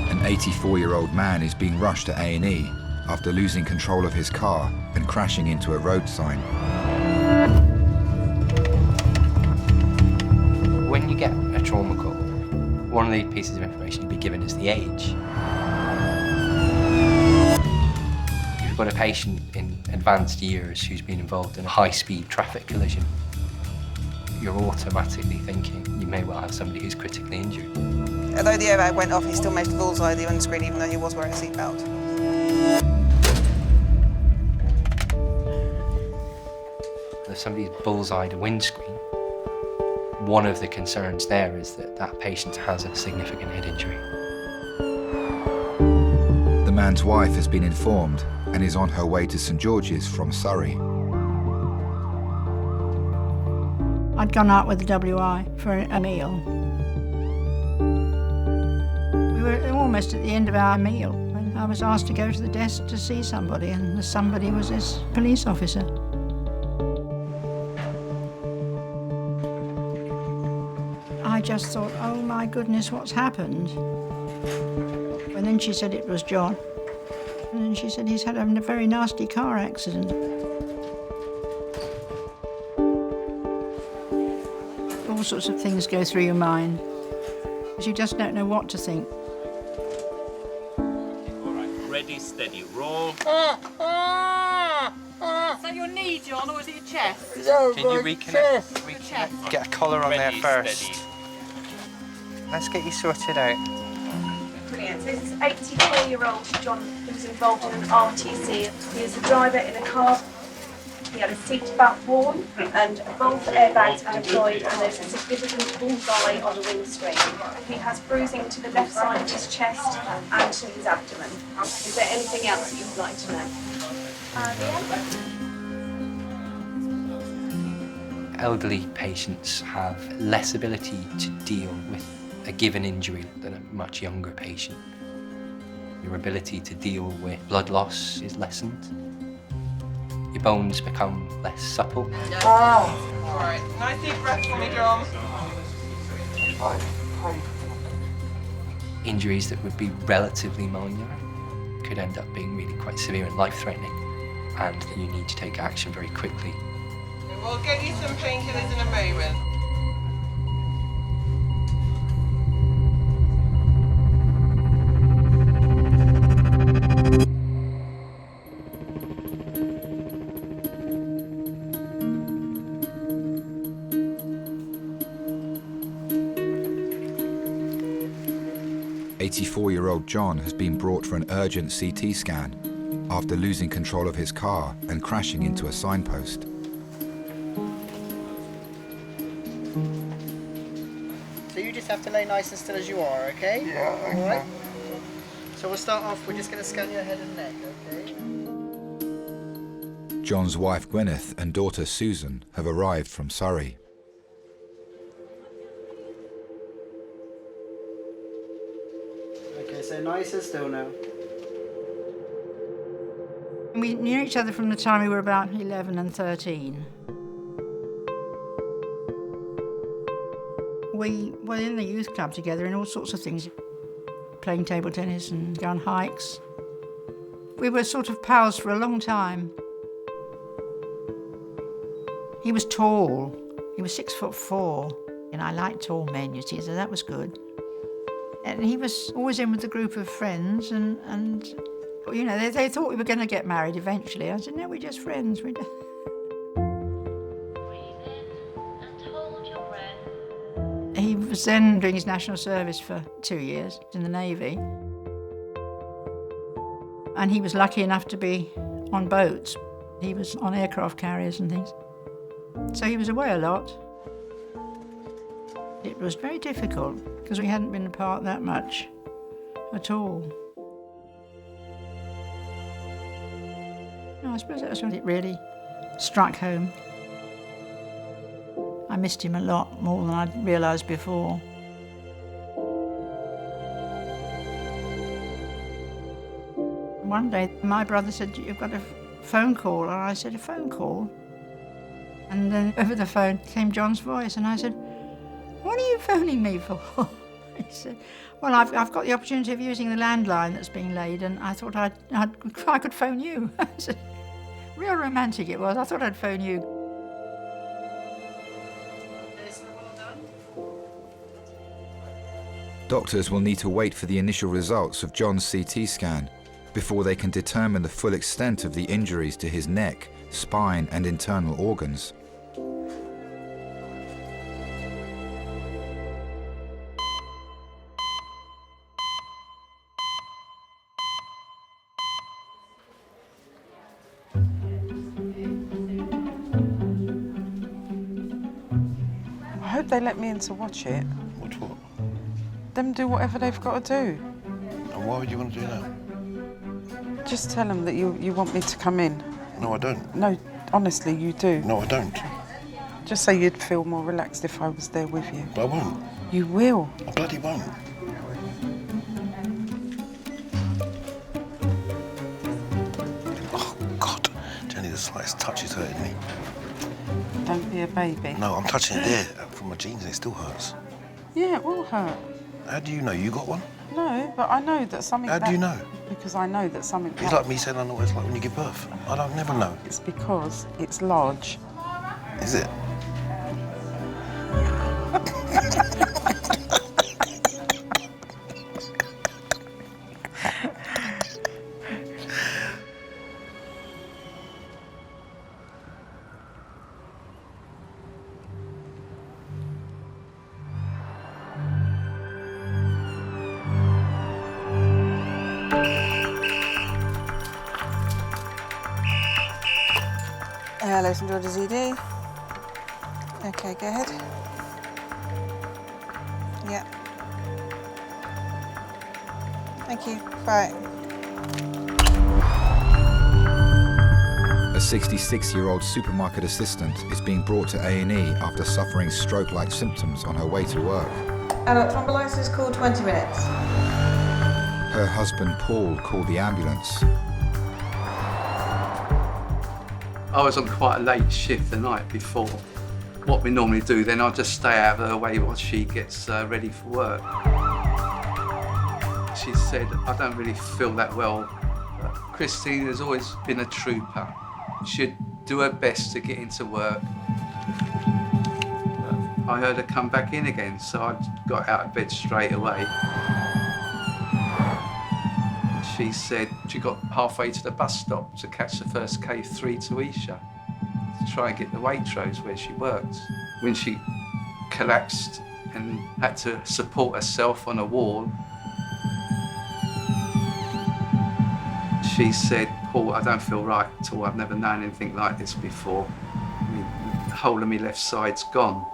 An 84-year-old man is being rushed to A&E after losing control of his car and crashing into a road sign. When you get a trauma call, one of the pieces of information you'll be given is the age. If you've got a patient in advanced years who's been involved in a high-speed traffic collision, you're automatically thinking you may well have somebody who's critically injured. Although the airbag went off, he still made the bullseye of the windscreen, even though he was wearing a seatbelt. If somebody's bullseyed a windscreen, one of the concerns there is that that patient has a significant head injury. The man's wife has been informed and is on her way to St George's from Surrey. I'd gone out with the WI for a meal. We were almost at the end of our meal when I was asked to go to the desk to see somebody, and the somebody was this police officer. I just thought, oh my goodness, what's happened? And then she said it was John. And then she said he's had a very nasty car accident. All sorts of things go through your mind, because you just don't know what to think. All right, ready, steady, roll. Is that your knee, John, or is it your chest? Can you reconnect? Get a collar on there first. Steady. Let's get you sorted out. Brilliant. So this is 84-year-old John who was involved in an RTC. He was a driver in a car. He had a seatbelt worn and both airbags are deployed and there's a significant bullseye on the windscreen. He has bruising to the left side of his chest and to his abdomen. Is there anything else that you would like to know? Elderly patients have less ability to deal with a given injury than a much younger patient. Your ability to deal with blood loss is lessened. Your bones become less supple. All right, nice deep breath for me, John. Injuries that would be relatively minor could end up being really quite severe and life-threatening, and you need to take action very quickly. We'll get you some painkillers in a moment. 84-year-old John has been brought for an urgent CT scan after losing control of his car and crashing into a signpost. So you just have to lay nice and still as you are, okay? Yeah, okay. All right. So we'll start off, we're just going to scan your head and neck, okay? John's wife Gwyneth and daughter Susan have arrived from Surrey. Okay, so nice and still now. We knew each other from the time we were about 11 and 13. We were in the youth club together and all sorts of things, playing table tennis and going on hikes. We were sort of pals for a long time. He was tall. He was 6'4", and I liked tall men, you see, so that was good. And he was always in with a group of friends, and you know, they thought we were going to get married eventually. I said, no, we're just friends. He was then doing his national service for 2 years in the Navy. And he was lucky enough to be on boats. He was on aircraft carriers and things. So he was away a lot. It was very difficult because we hadn't been apart that much at all. No, I suppose that was when it really struck home. I missed him a lot more than I'd realised before. One day, my brother said, you've got a phone call, and I said, a phone call? And then over the phone came John's voice, and I said, what are you phoning me for? He said, well, I've got the opportunity of using the landline that's being laid, and I thought I could phone you. I said, real romantic it was. I thought I'd phone you. Doctors will need to wait for the initial results of John's CT scan before they can determine the full extent of the injuries to his neck, spine and internal organs. I hope they let me in to watch it. Watch what? Them do whatever they've got to do. And why would you want to do that? Just tell them that you want me to come in. No, I don't. No, honestly, you do. No, I don't. Just say you'd feel more relaxed if I was there with you. But I won't. You will. I bloody won't. Oh, God. Jenny, the slightest touch is hurting me. Don't be a baby. No, I'm touching it there from my jeans and it still hurts. Yeah, it will hurt. How do you know? You got one? No, but I know that something... How do you know? Because I know that something... It's like me saying I know what it's like when you give birth. I don't never know. It's because it's large. Is it? Let's enjoy the ZD. Okay, go ahead. Yeah. Thank you. Bye. A 66-year-old supermarket assistant is being brought to A&E after suffering stroke-like symptoms on her way to work. Adult thrombolysis, call 20 minutes. Her husband, Paul, called the ambulance. I was on quite a late shift the night before. What we normally do then, I'll just stay out of her way while she gets ready for work. She said, I don't really feel that well. But Christine has always been a trooper. She'd do her best to get into work. But I heard her come back in again, so I got out of bed straight away. She said she got halfway to the bus stop to catch the first K3 to Isha to try and get the Waitrose where she worked. When she collapsed and had to support herself on a wall, she said, Paul, I don't feel right at all. I've never known anything like this before. The whole of my left side's gone.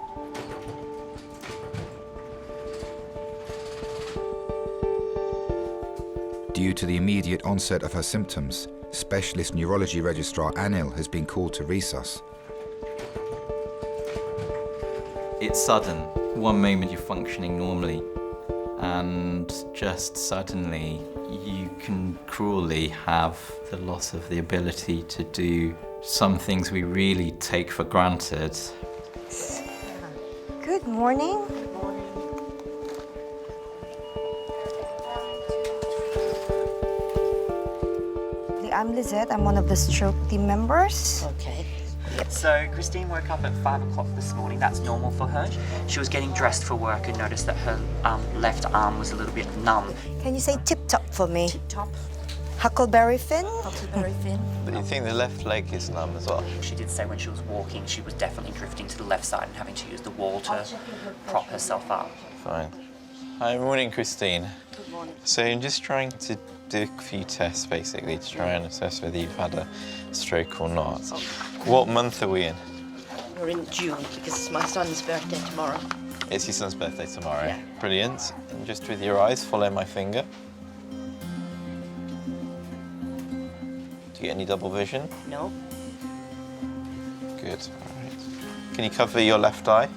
Due to the immediate onset of her symptoms, specialist neurology registrar Anil has been called to resus. It's sudden. One moment you're functioning normally, and just suddenly you can cruelly have the loss of the ability to do some things we really take for granted. Good morning. I'm Lizette. I'm one of the stroke team members. Okay. So Christine woke up at 5 o'clock this morning. That's normal for her. She was getting dressed for work and noticed that her left arm was a little bit numb. Can you say tip-top for me? Tip-top. Huckleberry fin? Huckleberry fin. But you think the left leg is numb as well? She did say when she was walking, she was definitely drifting to the left side and having to use the wall to prop herself up. Fine. Hi, morning, Christine. Good morning. So I'm just trying to do a few tests, basically, to try and assess whether you've had a stroke or not. What month are we in? We're in June because it's my son's birthday tomorrow. It's your son's birthday tomorrow. Yeah. Brilliant. And just with your eyes, follow my finger. Do you get any double vision? No. Good. All right. Can you cover your left eye?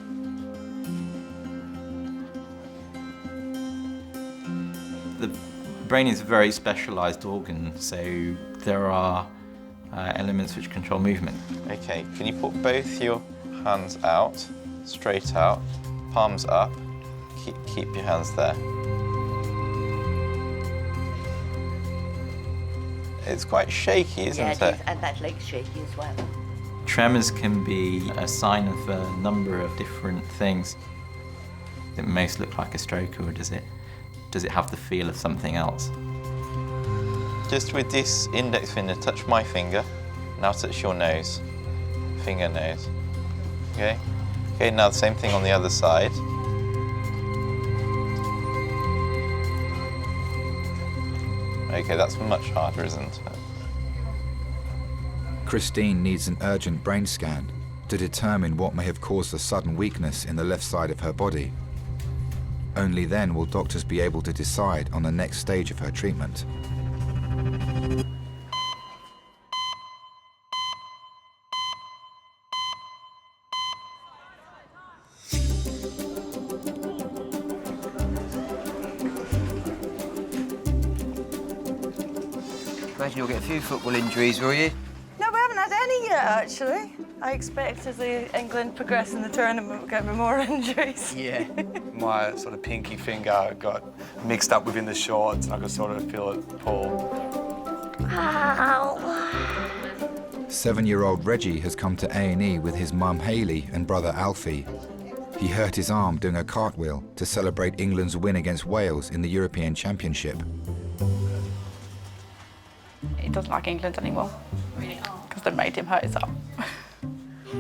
The brain is a very specialised organ, so there are elements which control movement. Okay, can you put both your hands out, straight out, palms up, keep your hands there. It's quite shaky, isn't it? Yeah, it is, and that leg's shaky as well. Tremors can be a sign of a number of different things. Does it most look like a stroke, or does it have the feel of something else? Just with this index finger, touch my finger. Now touch your nose. Finger, nose. Okay? Okay, now the same thing on the other side. Okay, that's much harder, isn't it? Christine needs an urgent brain scan to determine what may have caused the sudden weakness in the left side of her body. Only then will doctors be able to decide on the next stage of her treatment. Imagine you'll get a few football injuries, will you? No, we haven't had any yet, actually. I expect as England progress in the tournament, we'll get more injuries. Yeah. My sort of pinky finger got mixed up within the shorts and I could sort of feel it pull. Ow. 7-year-old Reggie has come to A&E with his mum Hayley and brother Alfie. He hurt his arm doing a cartwheel to celebrate England's win against Wales in the European Championship. He doesn't like England anymore because they made him hurt his arm.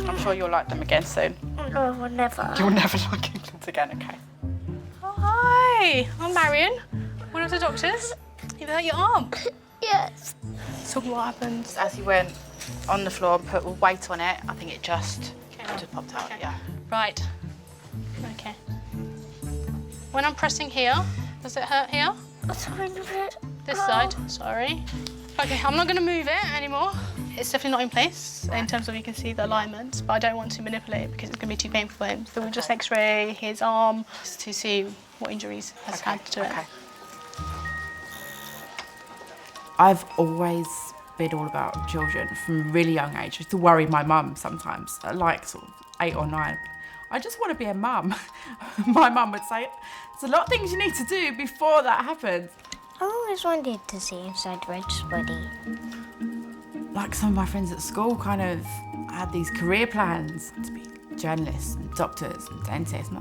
I'm sure you'll like them again soon. No, never. You'll never like England again, okay? Oh, hi, I'm Marion, one of the doctors. You hurt your arm? Yes. So what happens? As he went on the floor and put weight on it, I think it just popped out, yeah. Right. Okay. When I'm pressing here, does it hurt here? A tiny bit. This side, sorry. Okay, I'm not going to move it anymore. It's definitely not in place in terms of you can see the alignment, but I don't want to manipulate it because it's going to be too painful for him. So we'll just x-ray his arm to see what injuries has had to it. I've always been all about children from a really young age. I used to worry my mum sometimes, at like sort of 8 or 9. I just want to be a mum. My mum would say, there's a lot of things you need to do before that happens. I always wanted to see inside Red's body. Like some of my friends at school kind of had these career plans to be journalists and doctors and dentists.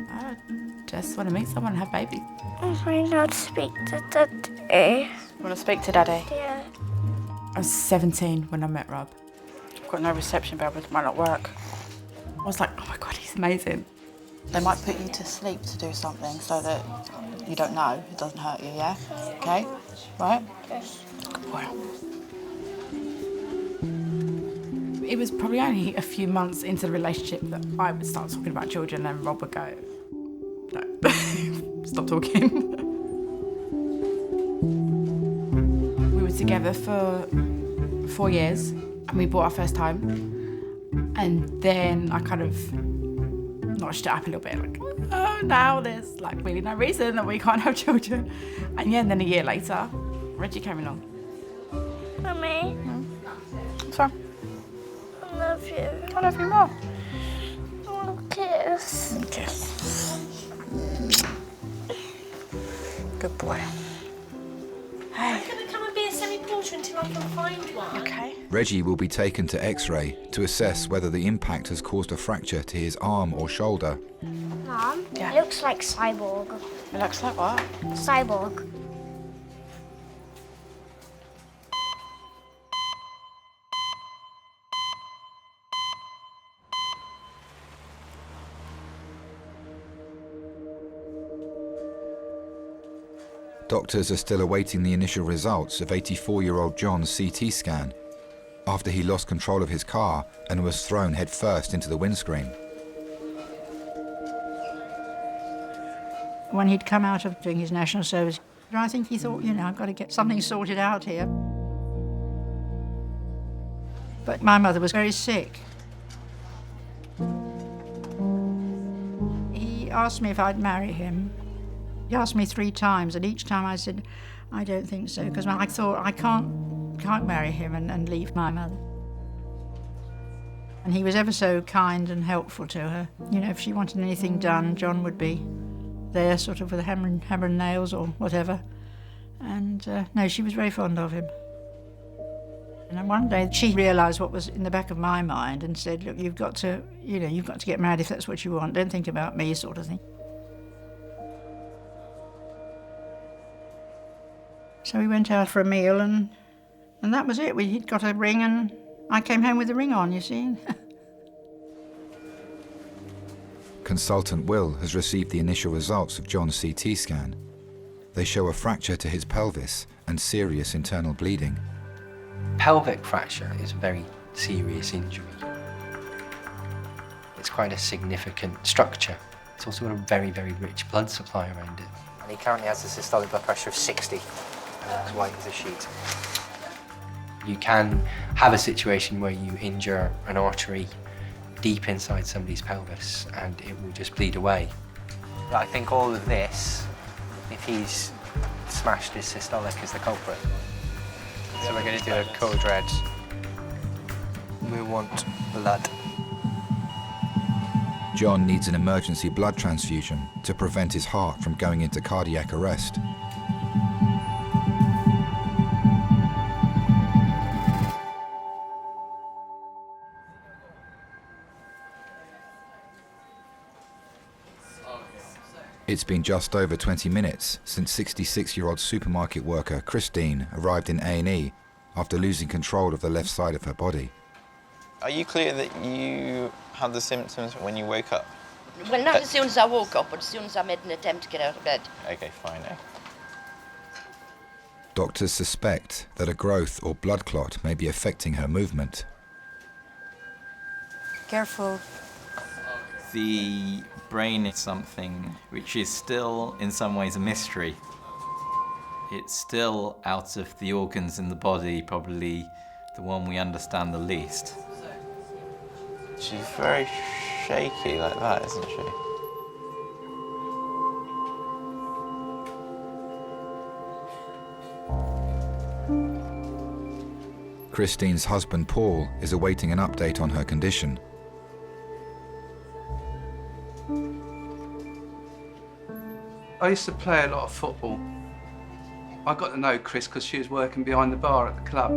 I just want to meet someone and have babies. I'm trying not to speak to Daddy. You want to speak to Daddy? Yeah. I was 17 when I met Rob. I've got no reception bell, but it might not work. I was like, oh my God, he's amazing. They might put you to sleep to do something so that you don't know, it doesn't hurt you, yeah? Okay? Right? Yes. Good boy. It was probably only a few months into the relationship that I would start talking about children and Rob would go, no, stop talking. We were together for 4 years and we bought our first home. And then I kind of notched it up a little bit, like, oh, now there's like really no reason that we can't have children. And yeah, and then a year later, Reggie came along. Mummy. What's wrong? I love you. I love you more. I want a kiss. Kiss. Good boy. Hey. I'm going to come and be a semi-porter until I can find one. Okay. Reggie will be taken to X-ray to assess whether the impact has caused a fracture to his arm or shoulder. Mom, Yeah. it looks like cyborg. It looks like what? Cyborg. Doctors are still awaiting the initial results of 84-year-old John's CT scan after he lost control of his car and was thrown headfirst into the windscreen. When he'd come out of doing his national service, I think he thought, I've got to get something sorted out here. But my mother was very sick. He asked me if I'd marry him. He asked me 3 times, and each time I said, I don't think so, because I thought I can't marry him and leave my mother. And he was ever so kind and helpful to her. If she wanted anything done, John would be there, sort of with a hammer and nails or whatever. And no, she was very fond of him. And then one day she realised what was in the back of my mind and said, look, you've got to get married if that's what you want. Don't think about me, sort of thing. So we went out for a meal and that was it. He'd got a ring and I came home with the ring on, you see. Consultant Will has received the initial results of John's CT scan. They show a fracture to his pelvis and serious internal bleeding. Pelvic fracture is a very serious injury. It's quite a significant structure. It's also got a very, very rich blood supply around it. And he currently has a systolic blood pressure of 60. As white as a sheet. You can have a situation where you injure an artery deep inside somebody's pelvis and it will just bleed away. But I think all of this, if he's smashed his systolic, is the culprit. So we're going to do a code red We want blood. John needs an emergency blood transfusion to prevent his heart from going into cardiac arrest. It's been just over 20 minutes since 66-year-old supermarket worker Christine arrived in A&E after losing control of the left side of her body. Are you clear that you had the symptoms when you woke up? Well, not as soon as I woke up, but as soon as I made an attempt to get out of bed. Okay, fine. Doctors suspect that a growth or blood clot may be affecting her movement. Careful. The brain is something which is still, in some ways, a mystery. It's still, out of the organs in the body, probably the one we understand the least. She's very shaky like that, isn't she? Christine's husband, Paul, is awaiting an update on her condition. I used to play a lot of football. I got to know Chris because she was working behind the bar at the club.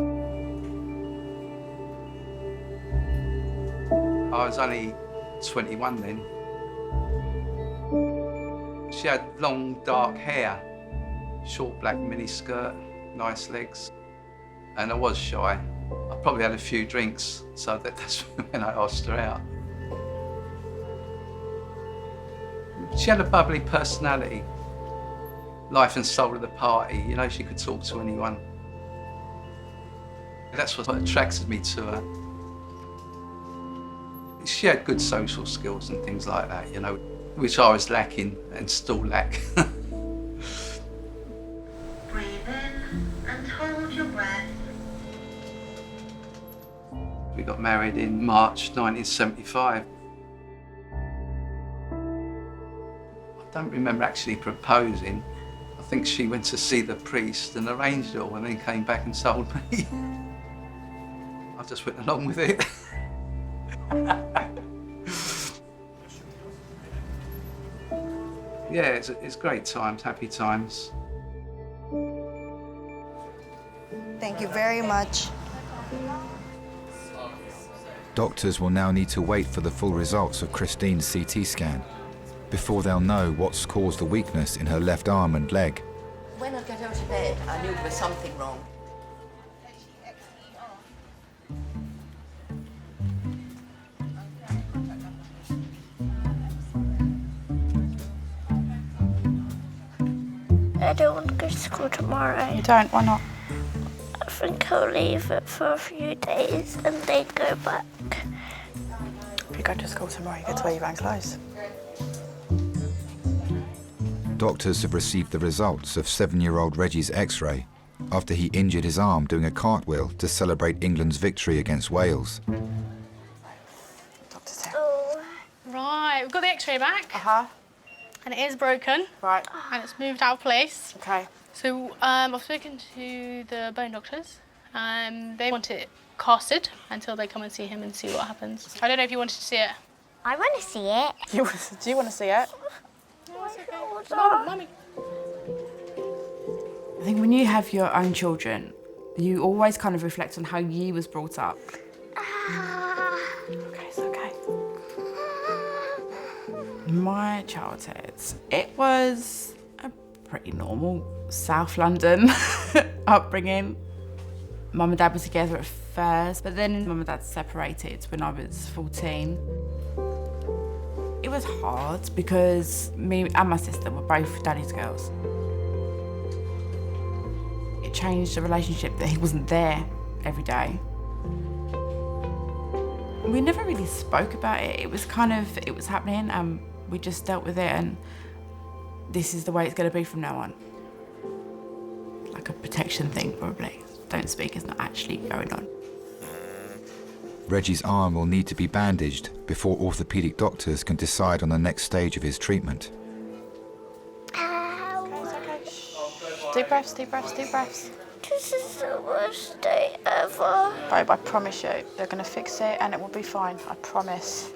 I was only 21 then. She had long, dark hair, short black miniskirt, nice legs. And I was shy. I probably had a few drinks, so that's when I asked her out. She had a bubbly personality, life and soul of the party. You know, she could talk to anyone. That's what attracted me to her. She had good social skills and things like that, you know, which I was lacking and still lack. Breathe in and hold your breath. We got married in March 1975. I don't remember actually proposing. I think she went to see the priest and arranged it all and then came back and told me. I just went along with it. Yeah, it's great times, happy times. Thank you very much. Doctors will now need to wait for the full results of Christine's CT scan before they'll know what's caused the weakness in her left arm and leg. When I got out of bed, I knew there was something wrong. I don't want to go to school tomorrow. You don't? Why not? I think I'll leave it for a few days and then go back. If you go to school tomorrow, you get to wear your own clothes. Doctors have received the results of 7-year-old Reggie's X-ray after he injured his arm doing a cartwheel to celebrate England's victory against Wales. Oh. Right, we've got the X-ray back. And it is broken. Right. And it's moved out of place. Okay. So I've spoken to the bone doctors. They want it casted until they come and see him and see what happens. I don't know if you wanted to see it. I want to see it. Do you want to see it? Mummy. I think when you have your own children, you always kind of reflect on how you was brought up. Okay, it's okay. My childhood, it was a pretty normal South London upbringing. Mum and Dad were together at first, but then Mum and Dad separated when I was 14. It was hard because me and my sister were both daddy's girls. It changed the relationship that he wasn't there every day. We never really spoke about it. It was kind of, it was happening and we just dealt with it, and this is the way it's going to be from now on. Like a protection thing, probably. Don't speak, it's not actually going on. Reggie's arm will need to be bandaged before orthopaedic doctors can decide on the next stage of his treatment. Ow. Okay. Deep breaths, deep breaths, deep breaths. This is the worst day ever. forever. Babe, I promise you, they're going to fix it and it will be fine. I promise.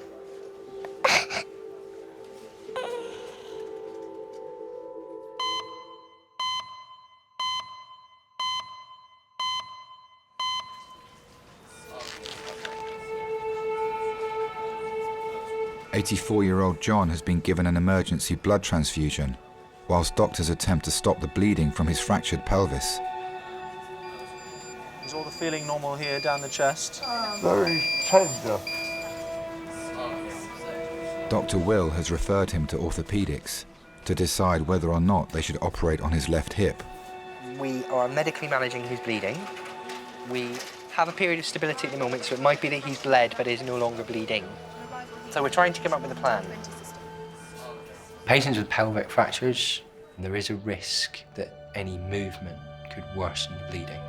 "84-year-old John has been given an emergency blood transfusion, whilst doctors attempt to stop the bleeding from his fractured pelvis. Is all the feeling normal here down the chest? Very tender. Dr. Will has referred him to orthopedics to decide whether or not they should operate on his left hip. We are medically managing his bleeding. We have a period of stability at the moment, so it might be that he's bled but is no longer bleeding. So we're trying to come up with a plan. Patients with pelvic fractures, there is a risk that any movement could worsen the bleeding.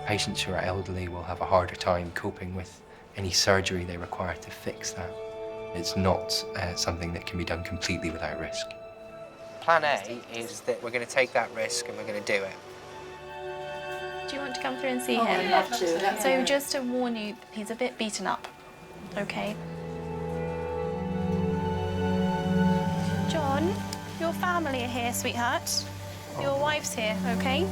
Patients who are elderly will have a harder time coping with any surgery they require to fix that. It's not something that can be done completely without risk. Plan A is that we're going to take that risk and we're going to do it. Do you want to come through and see him? I'd love to. So just to warn you, he's a bit beaten up, okay? John, your family are here, sweetheart. Your wife's here, okay?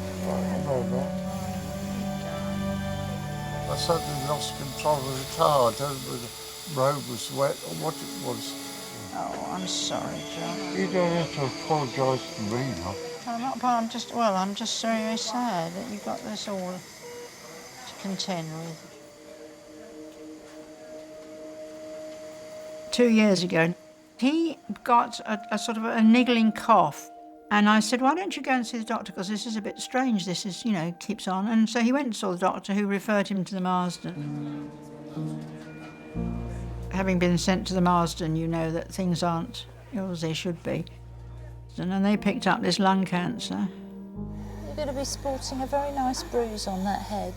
I suddenly lost control of the car. I don't know whether the road was wet or what it was. Oh, I'm sorry, John. You don't have to apologise to me, no. I'm not, I'm just very, very sad that you've got this all to contend with. 2 years ago, he got a sort of a niggling cough. And I said, why don't you go and see the doctor, because this is a bit strange, this is, you know, keeps on. And so he went and saw the doctor, who referred him to the Marsden. Having been sent to the Marsden, you know that things aren't as they should be. And they picked up this lung cancer. You're going to be sporting a very nice bruise on that head.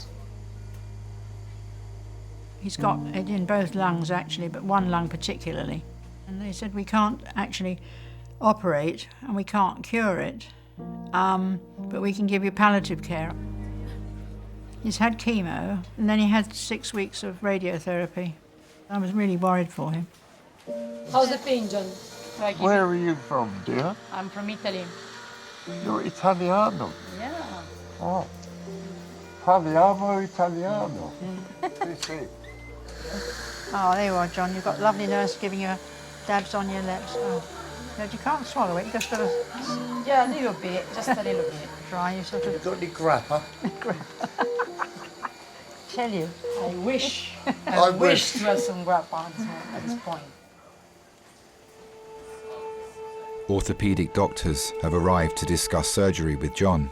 He's got it in both lungs, actually, but one lung particularly. And they said, we can't actually operate and we can't cure it, but we can give you palliative care. He's had chemo, and then he had 6 weeks of radiotherapy. I was really worried for him. How's the pain, John? Where are you from, dear? I'm from Italy. You're Italiano? Yeah. Oh. Parliamo Italiano. Sì. Oh, there you are, John. You've got a lovely nurse giving you dabs on your lips. Oh. No, you can't swallow it. You just got to... Yeah, a little bit, just a little bit. Try, you sort of... You got any grappa? Tell you. I wish. I wish to have some grappa at this point. Orthopedic doctors have arrived to discuss surgery with John.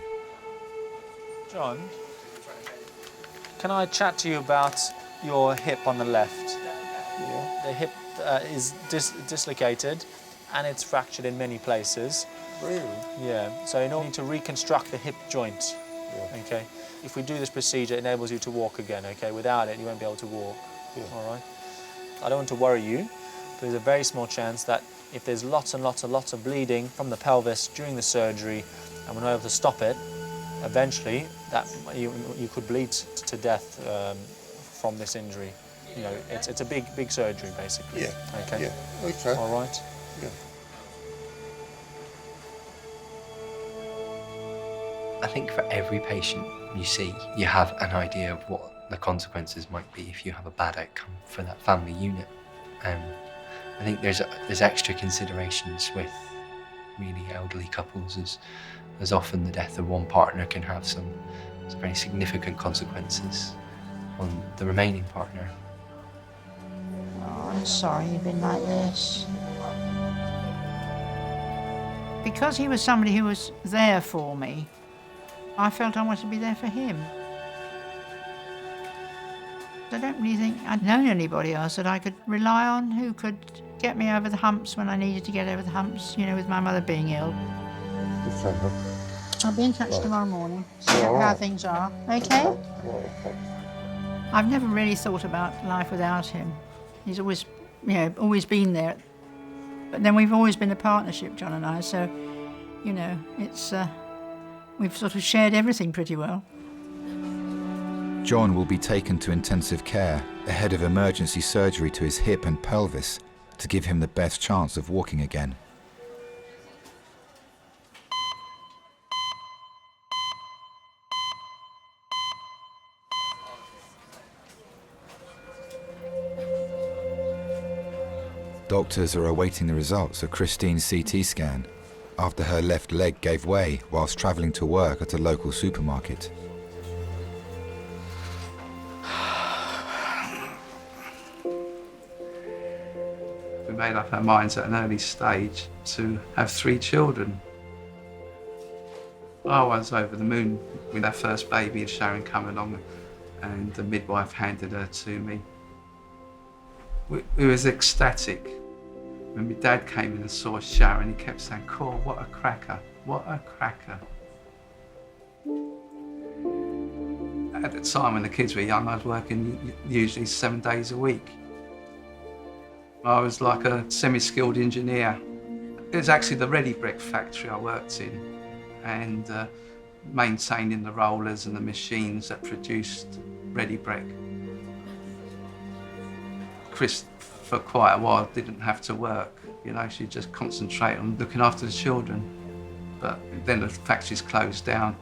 John, can I chat to you about your hip on the left? Yeah. The hip is dislocated and it's fractured in many places. Really? Yeah, so in order to reconstruct the hip joint, okay? If we do this procedure, it enables you to walk again, okay? Without it, you won't be able to walk, all right? I don't want to worry you, but there's a very small chance that if there's lots and lots and lots of bleeding from the pelvis during the surgery and we're not able to stop it, eventually that you could bleed to death from this injury. You know, it's a big surgery, basically. Yeah. Okay. Yeah. Okay. All right. Yeah. I think for every patient you see, you have an idea of what the consequences might be if you have a bad outcome for that family unit. I think there's extra considerations with really elderly couples, as often the death of one partner can have some very significant consequences on the remaining partner. Oh, I'm sorry you've been like this. Because he was somebody who was there for me, I felt I wanted to be there for him. I don't really think I'd known anybody else that I could rely on who could get me over the humps when I needed to get over the humps, you know, with my mother being ill. I'll be in touch tomorrow morning, see how things are, okay? I've never really thought about life without him. He's always, you know, always been there. But then we've always been a partnership, John and I, so, you know, it's, we've sort of shared everything pretty well. John will be taken to intensive care ahead of emergency surgery to his hip and pelvis to give him the best chance of walking again. Doctors are awaiting the results of Christine's CT scan after her left leg gave way whilst travelling to work at a local supermarket. We made up our minds at an early stage to have 3 children. I was over the moon with our first baby, Sharon, come along, and the midwife handed her to me. We was ecstatic. When my dad came in and saw Sharon, he kept saying, "Cor, what a cracker, what a cracker." At the time when the kids were young, I was working usually 7 days a week. I was like a semi-skilled engineer. It was actually the ready brick factory I worked in, and maintaining the rollers and the machines that produced ready brick. Chris, for quite a while, didn't have to work. You know, she'd just concentrate on looking after the children. But then the factories closed down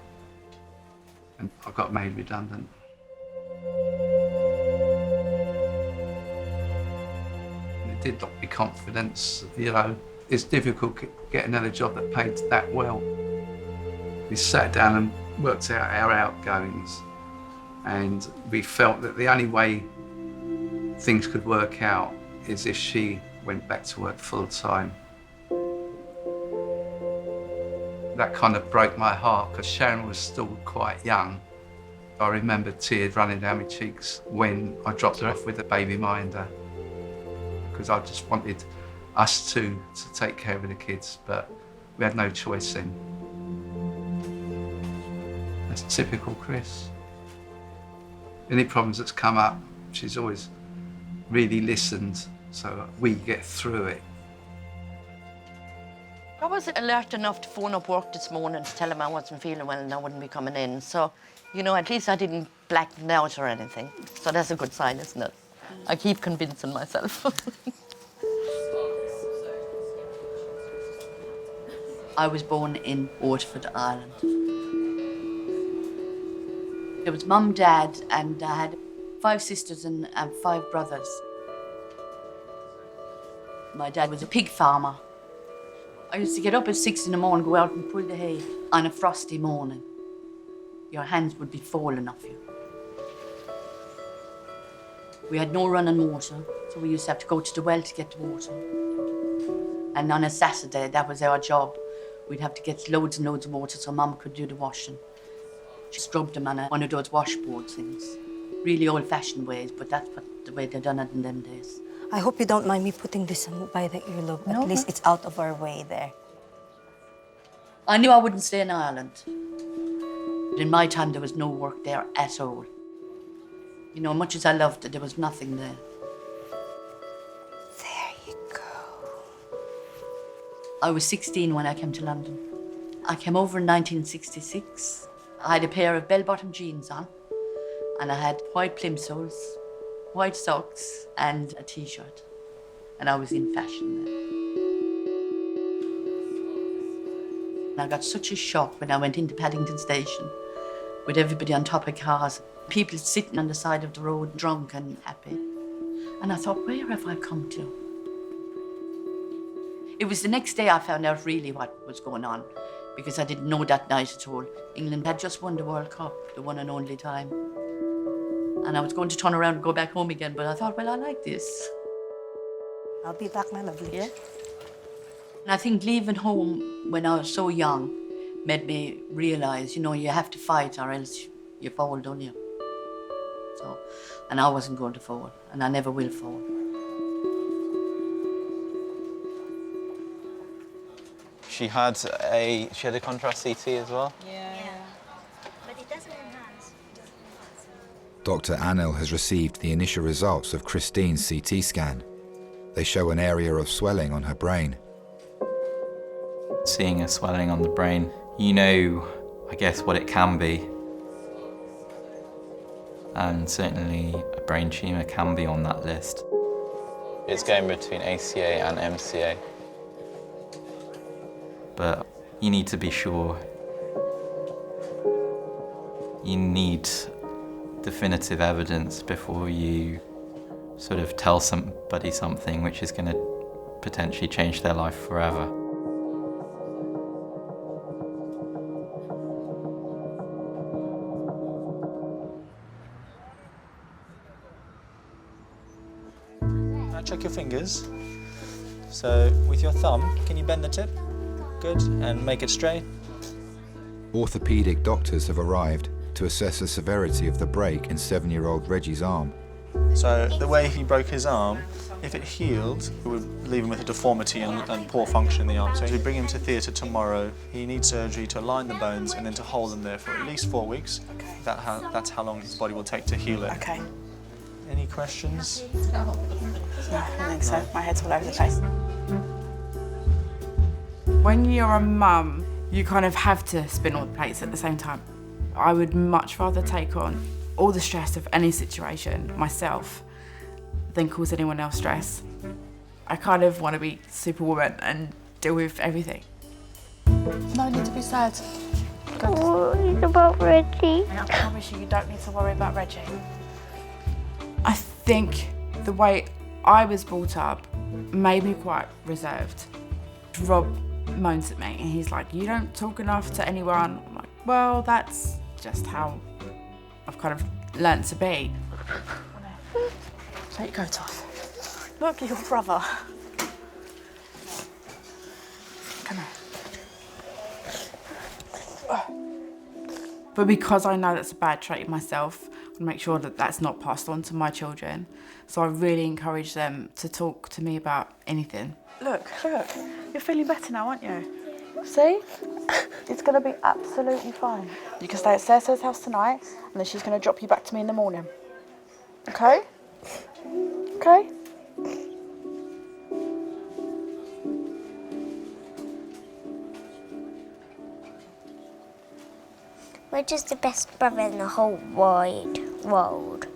and I got made redundant. And it did knock me confidence. You know, it's difficult getting another job that paid that well. We sat down and worked out our outgoings, and we felt that the only way things could work out is if she went back to work full time. That kind of broke my heart because Sharon was still quite young. I remember tears running down my cheeks when I dropped her off with a baby minder, because I just wanted us two to take care of the kids, but we had no choice then. That's typical Chris. Any problems that's come up, she's always really listened, so we get through it. I was alert enough to phone up work this morning to tell them I wasn't feeling well and I wouldn't be coming in. So, you know, at least I didn't blacken out or anything. So that's a good sign, isn't it? I keep convincing myself. I was born in Waterford, Ireland. There was mum, dad, and I had 5 sisters and 5 brothers. My dad was a pig farmer. I used to get up at 6 in the morning, go out and pull the hay on a frosty morning. Your hands would be falling off you. We had no running water, so we used to have to go to the well to get the water. And on a Saturday, that was our job. We'd have to get loads and loads of water so Mum could do the washing. She scrubbed them on one of those washboard things. Really old-fashioned ways, but that's the way they done it in them days. I hope you don't mind me putting this by the earlobe. No, At least it's out of our way there. I knew I wouldn't stay in Ireland. But in my time, there was no work there at all. You know, much as I loved it, there was nothing there. There you go. I was 16 when I came to London. I came over in 1966. I had a pair of bell-bottom jeans on, and I had white plimsolls, white socks, and a T-shirt. And I was in fashion then. And I got such a shock when I went into Paddington Station with everybody on top of cars, people sitting on the side of the road, drunk and happy. And I thought, where have I come to? It was the next day I found out really what was going on, because I didn't know that night at all. England had just won the World Cup, the one and only time. And I was going to turn around and go back home again, but I thought, well, I like this. I'll be back, my lovely. Yeah. And I think leaving home when I was so young made me realise, you know, you have to fight or else you fall, don't you? So, and I wasn't going to fall, and I never will fall. She had a contrast CT as well? Yeah. But it doesn't enhance. Dr. Anil has received the initial results of Christine's CT scan. They show an area of swelling on her brain. Seeing a swelling on the brain, you know, I guess, what it can be. and certainly a brain tumour can be on that list. It's going between ACA and MCA. But you need to be sure. You need definitive evidence before you sort of tell somebody something which is going to potentially change their life forever. Now check your fingers. So with your thumb, can you bend the tip? Good, and make it straight. Orthopaedic doctors have arrived to assess the severity of the break in 7-year-old Reggie's arm. So the way he broke his arm, if it healed, it would leave him with a deformity and poor function in the arm. So we bring him to theatre tomorrow. He needs surgery to align the bones and then to hold them there for at least 4 weeks. Okay. That's how long his body will take to heal it. Okay. Any questions? No, I think so. My head's all over the place. When you're a mum, you kind of have to spin all the plates at the same time. I would much rather take on all the stress of any situation myself than cause anyone else stress. I kind of want to be Superwoman and deal with everything. No need to be sad. Worried about Reggie. I promise you, you don't need to worry about Reggie. I think the way I was brought up made me quite reserved. Rob moans at me and he's like, you don't talk enough to anyone. I'm like, well, that's just how I've kind of learnt to be. Take your coat off. Look, your brother. Come here. But because I know that's a bad trait in myself, I want to make sure that that's not passed on to my children. So I really encourage them to talk to me about anything. Look, you're feeling better now, aren't you? See? It's going to be absolutely fine. You can stay at Sarah's house tonight, and then she's going to drop you back to me in the morning. Okay? Okay? Reggie's the best brother in the whole wide world.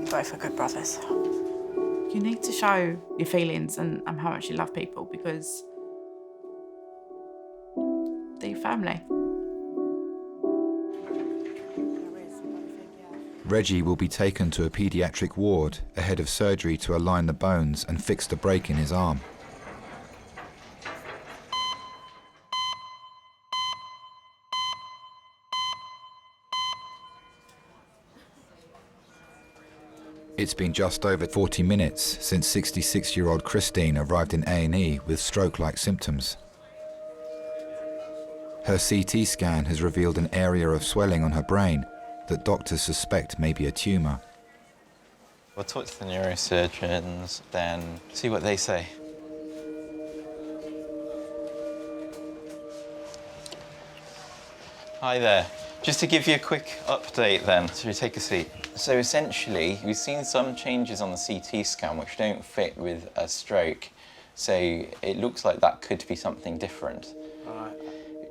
Both are good brothers. You need to show your feelings and how much you love people because they're your family. Reggie will be taken to a paediatric ward ahead of surgery to align the bones and fix the break in his arm. It's been just over 40 minutes since 66-year-old Christine arrived in A&E with stroke-like symptoms. Her CT scan has revealed an area of swelling on her brain that doctors suspect may be a tumour. We'll talk to the neurosurgeons, then see what they say. Hi there. Just to give you a quick update then, so you take a seat. So essentially, we've seen some changes on the CT scan which don't fit with a stroke. So it looks like that could be something different. All right.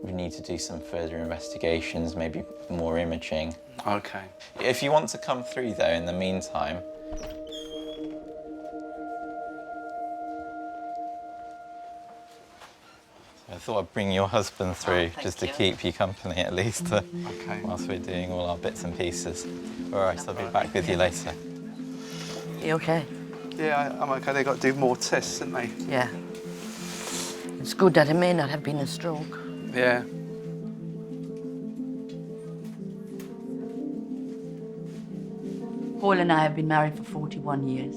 We need to do some further investigations, maybe more imaging. Okay. If you want to come through though in the meantime, I thought I'd bring your husband through just to keep you company at least whilst we're doing all our bits and pieces. All right, so I'll be back with you later. You okay? Yeah, I'm okay. They've got to do more tests, haven't they? Yeah. It's good that it may not have been a stroke. Yeah. Paul and I have been married for 41 years.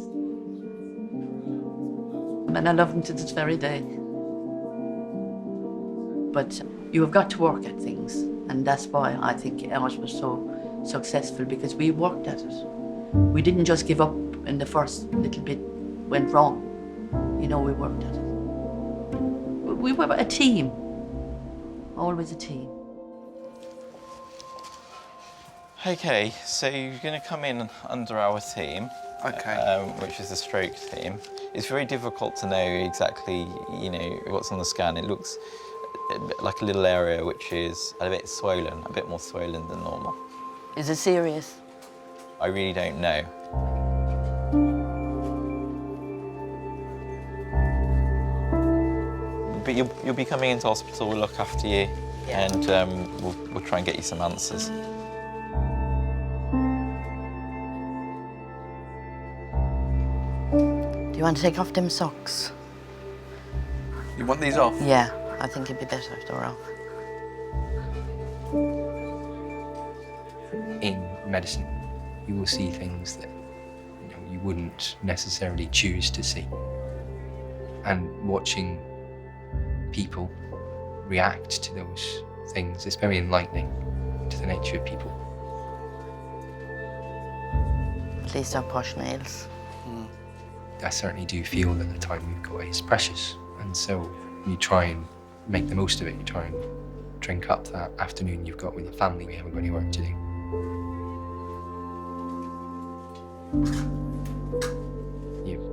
And I love him to this very day. But you have got to work at things. And that's why I think ours was so successful, because we worked at it. We didn't just give up when the first little bit went wrong. You know, we worked at it. We were a team. Always a team. Okay, so you're going to come in under our team, which is the stroke team. It's very difficult to know exactly, you know, what's on the scan. It looks like a little area which is a bit swollen, a bit more swollen than normal. Is it serious? I really don't know. But you'll be coming into hospital, we'll look after you, and we'll try and get you some answers. Do you want to take off them socks? You want these off? Yeah, I think it'd be better if they were off. In medicine, you will see things that you wouldn't necessarily choose to see. And watching people react to those things is very enlightening to the nature of people. At least our posh nails. I certainly do feel that the time we've got is precious, and so you try and make the most of it. You try and drink up that afternoon you've got with your family. We haven't got any work to do.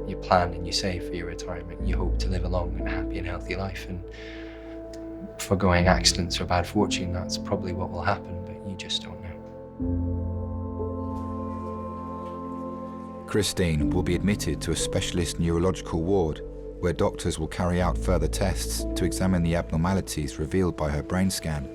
You plan and you save for your retirement. You hope to live a long and happy and healthy life, and foregoing accidents or bad fortune, that's probably what will happen, but you just don't know. Christine will be admitted to a specialist neurological ward where doctors will carry out further tests to examine the abnormalities revealed by her brain scan.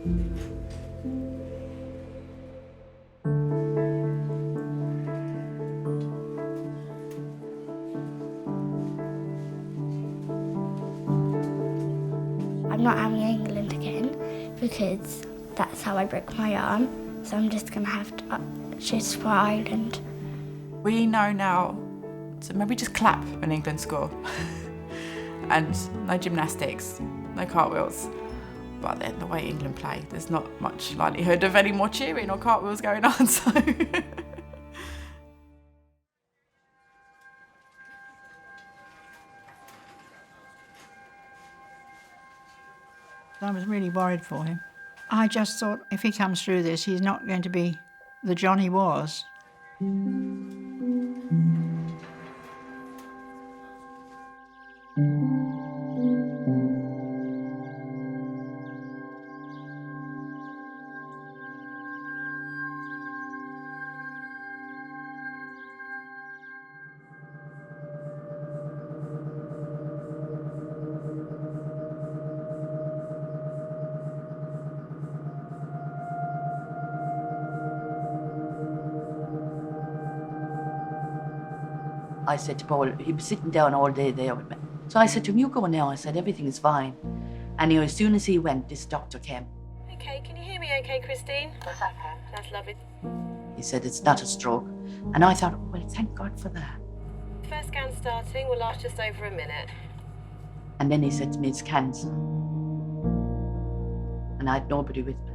I'm not having England again because that's how I broke my arm. So I'm just going to have to choose for Ireland. We know now to maybe just clap when England score. And no gymnastics, no cartwheels. But then the way England play, there's not much likelihood of any more cheering or cartwheels going on, so. I was really worried for him. I just thought if he comes through this, he's not going to be the John he was. I said to Paul, he was sitting down all day there with me. So I said to him, you go now. I said, everything is fine. And as soon as he went, this doctor came. Okay, can you hear me okay, Christine? Yes, I can. That's lovely. He said, it's not a stroke. And I thought, well, thank God for that. First scan starting will last just over a minute. And then he said to me, it's cancer. And I had nobody with me.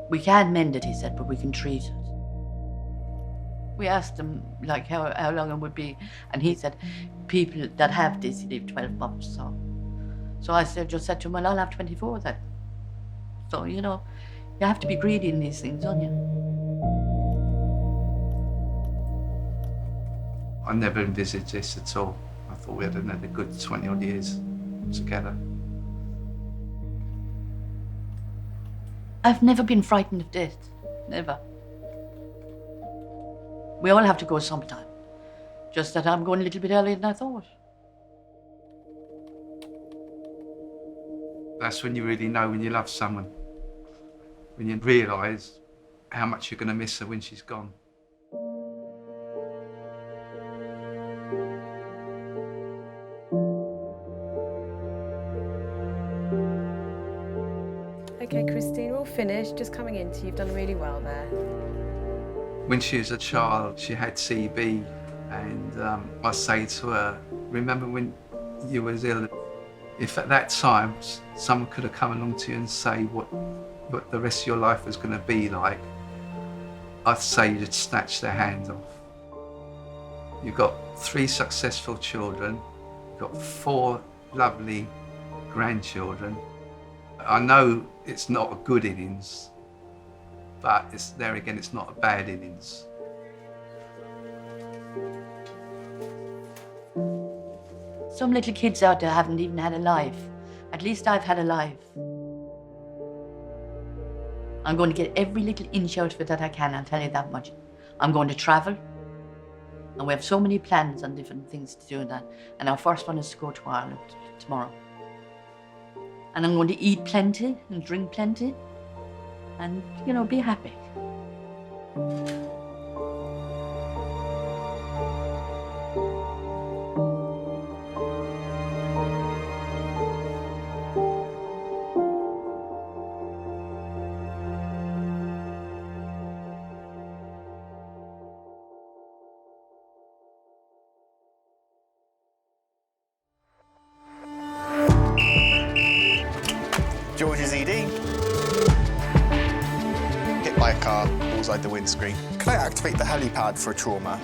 We can't mend it, he said, but we can treat it. We asked him, like, how long it would be, and he said, people that have this live 12 months, so I just said to him, well, I'll have 24 then. So, you know, you have to be greedy in these things, don't you? I never envisaged this at all. I thought we had another good 20-odd years together. I've never been frightened of death, never. We all have to go sometime. Just that I'm going a little bit earlier than I thought. That's when you really know when you love someone. When you realise how much you're going to miss her when she's gone. Okay, Christine, we're all finished. Just coming into you. You've done really well there. When she was a child, she had CB, and I say to her, remember when you was ill? If at that time someone could have come along to you and say what the rest of your life was going to be like, I'd say you'd snatch their hand off. You've got 3 successful children, you've got 4 lovely grandchildren. I know it's not a good innings, but there again, it's not a bad innings. Some little kids out there haven't even had a life. At least I've had a life. I'm going to get every little inch out of it that I can, I'll tell you that much. I'm going to travel. And we have so many plans on different things to do that. And our first one is to go to Ireland tomorrow. And I'm going to eat plenty and drink plenty and, you know, be happy. George's ED. Hit by a car, bullseyed the windscreen. Can I activate the helipad for a trauma?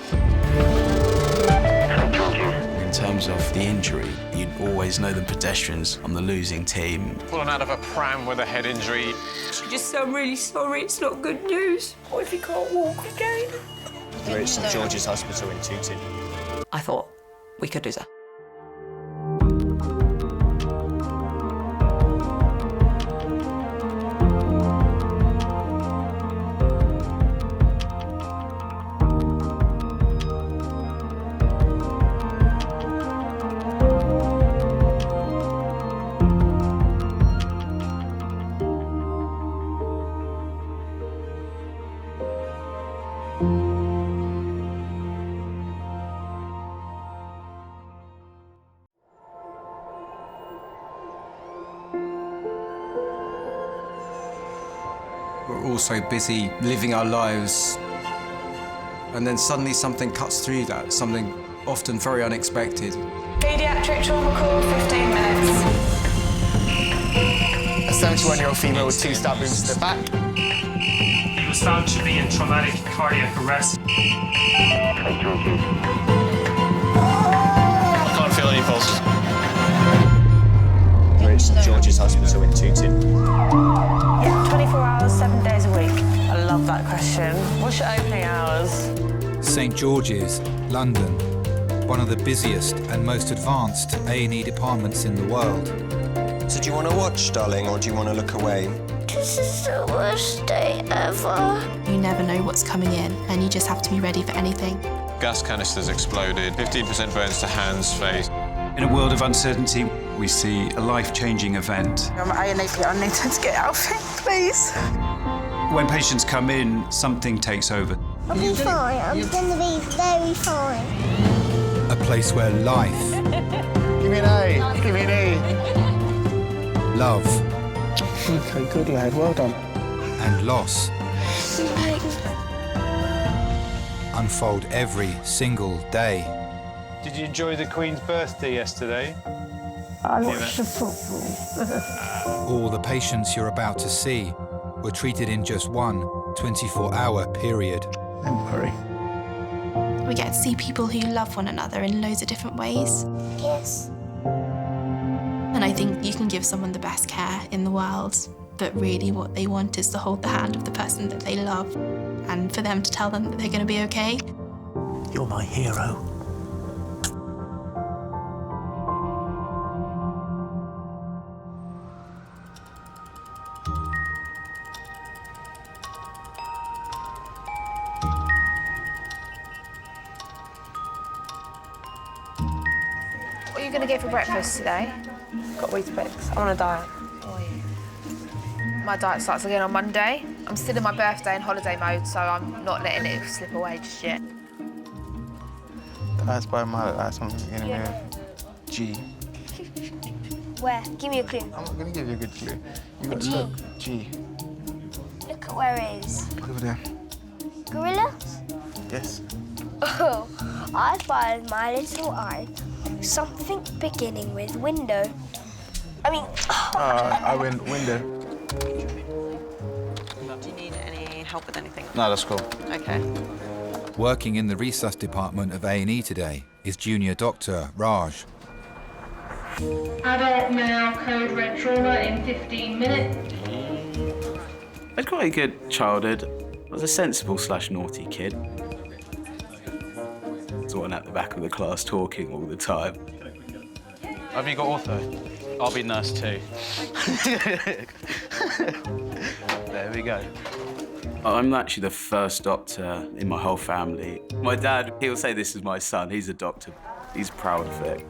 In terms of the injury, you'd always know the pedestrians on the losing team. Pulling out of a pram with a head injury. She just said, I'm really sorry, it's not good news. What if he can't walk again? We're at St George's Hospital in Tooting. I thought we could lose her. We're all so busy living our lives, and then suddenly something cuts through that, something often very unexpected. Paediatric trauma call, 15 minutes. A 71-year-old female with 2 stab wounds to the back. He was found to be in traumatic cardiac arrest. I can't feel any pulses. We're at St George's Hospital in Tooting. Yeah, 24 hours, 7 days a week. I love that question. What's your opening hours? St George's, London, one of the busiest and most advanced A&E departments in the world. So do you want to watch, darling, or do you want to look away? This is the worst day ever. You never know what's coming in, and you just have to be ready for anything. Gas canisters exploded, 15% burns to hands, face. In a world of uncertainty, we see a life-changing event. I'm at A&E, I need to get out of it, please. When patients come in, something takes over. I'll be fine. I'm going to be very fine. A place where life... Give me an A. Give me an A. Love... Okay, good lad, well done. And loss... unfold every single day. Did you enjoy the Queen's birthday yesterday? I watched the football. All the patients you're about to see were treated in just one 24-hour period. Don't worry. We get to see people who love one another in loads of different ways. Yes. And I think you can give someone the best care in the world, but really what they want is to hold the hand of the person that they love and for them to tell them that they're going to be okay. You're my hero. What are you going to get for breakfast today? Got Weetabix. I'm on a diet. My diet starts again on Monday. I'm still in my birthday and holiday mode, so I'm not letting it slip away just yet. That's by my something beginning with G. Where? Give me a clue. I'm not going to give you a good clue. You got to G. look. G. Look at where it is. Over there. Gorilla? Yes. Oh, I find my little eye something beginning with window. I mean... I win window. Do you need any help with anything? No, that's cool. Okay. Working in the resus department of A&E today is junior doctor Raj. Adult male code red trauma in 15 minutes. I had quite a good childhood. I was a sensible / naughty kid. I was the one at the back of the class talking all the time. Have you got ortho? I'll be nurse too. There we go. I'm actually the first doctor in my whole family. My dad, he'll say this is my son. He's a doctor. He's proud of it.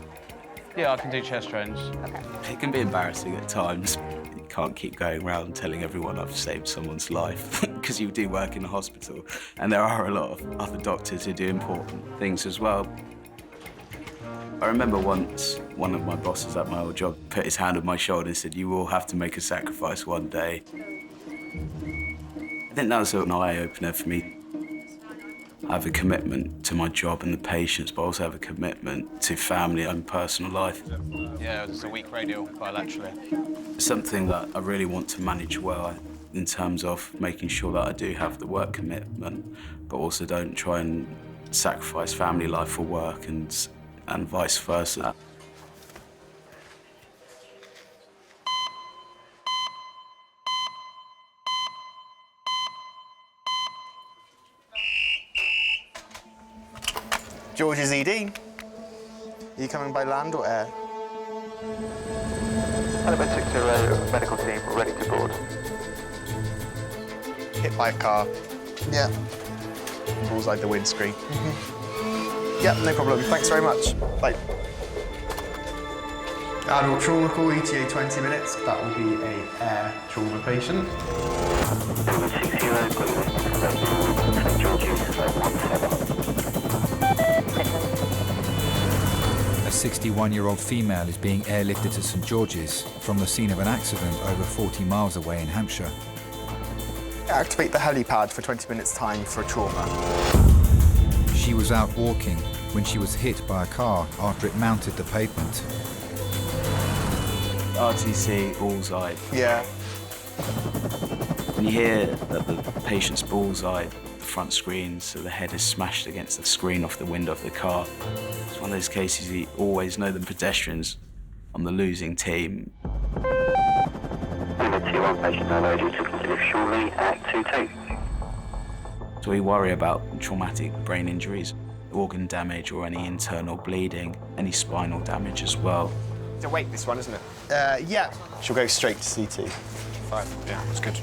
Yeah, I can do chest drains. It can be embarrassing at times. You can't keep going around telling everyone I've saved someone's life, because you do work in a hospital, and there are a lot of other doctors who do important things as well. I remember once one of my bosses at my old job put his hand on my shoulder and said, "You will have to make a sacrifice one day." I think that was an eye-opener for me. I have a commitment to my job and the patients, but I also have a commitment to family and personal life. Yeah, there's a weak radial bilaterally. Something that I really want to manage well in terms of making sure that I do have the work commitment, but also don't try and sacrifice family life for work and vice versa. George's ED. Are you coming by land or air? Element 60, medical team ready to board. Hit by a car. Yeah. Bullseye the windscreen. Yeah, no problem. Thanks very much. Bye. Adult trauma call, ETA 20 minutes. That will be an air trauma patient. A 61-year-old female is being airlifted to St George's from the scene of an accident over 40 miles away in Hampshire. Activate the helipad for 20 minutes time for trauma. She was out walking when she was hit by a car after it mounted the pavement. RTC, bullseye. Yeah. When you hear that the patient's bullseye, the front screen, so the head is smashed against the screen off the window of the car, it's one of those cases you always know the pedestrians on the losing team. T1 patient downloaded to consider shortly at 2-2. So we worry about traumatic brain injuries, organ damage or any internal bleeding, any spinal damage as well. It's a wait, this one, isn't it? Yeah. She'll go straight to CT. Fine, yeah, that's good.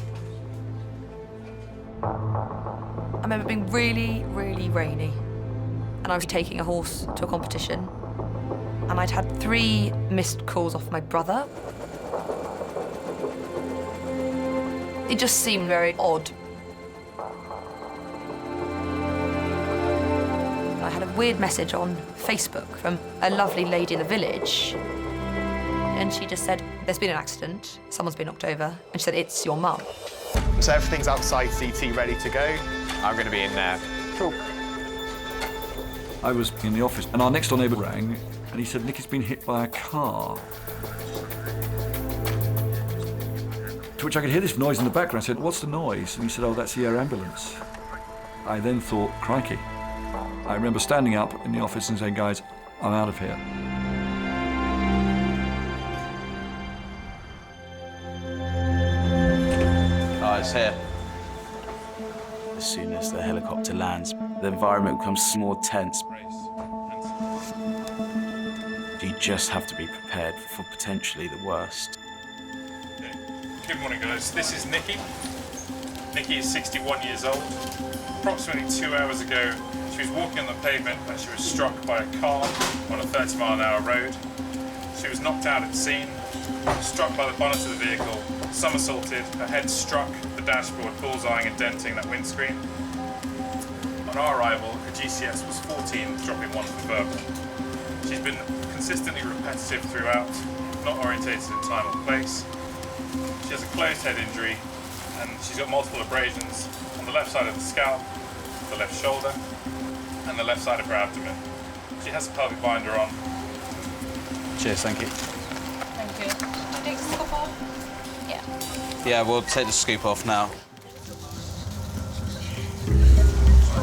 I remember being really, really rainy, and I was taking a horse to a competition, and I'd had 3 missed calls off my brother. It just seemed very odd. I had a weird message on Facebook from a lovely lady in the village, and she just said, "There's been an accident, someone's been knocked over," and she said, "It's your mum." So everything's outside CT ready to go. I'm going to be in there. Cool. I was in the office, and our next door neighbour rang, and he said, "Nicky's been hit by a car." To which I could hear this noise in the background. I said, "What's the noise?" And he said, "Oh, that's the air ambulance." I then thought, crikey. I remember standing up in the office and saying, "Guys, I'm out of here." Oh, it's here. As soon as the helicopter lands, the environment becomes more tense. You just have to be prepared for potentially the worst. Good morning, guys. This is Nikki. Nikki is 61 years old. Approximately 2 hours ago, she was walking on the pavement when she was struck by a car on a 30-mile-an-hour road. She was knocked out at the scene, struck by the bonnet of the vehicle, somersaulted, her head struck the dashboard, bullseyeing and denting that windscreen. On our arrival, her GCS was 14, dropping 1 for verbal. She's been consistently repetitive throughout, not orientated in time or place. She has a closed head injury, and she's got multiple abrasions on the left side of the scalp, the left shoulder, and the left side of her abdomen. She has a pelvic binder on. Cheers, thank you. Thank you. Take the scoop off? Yeah. Yeah, we'll take the scoop off now.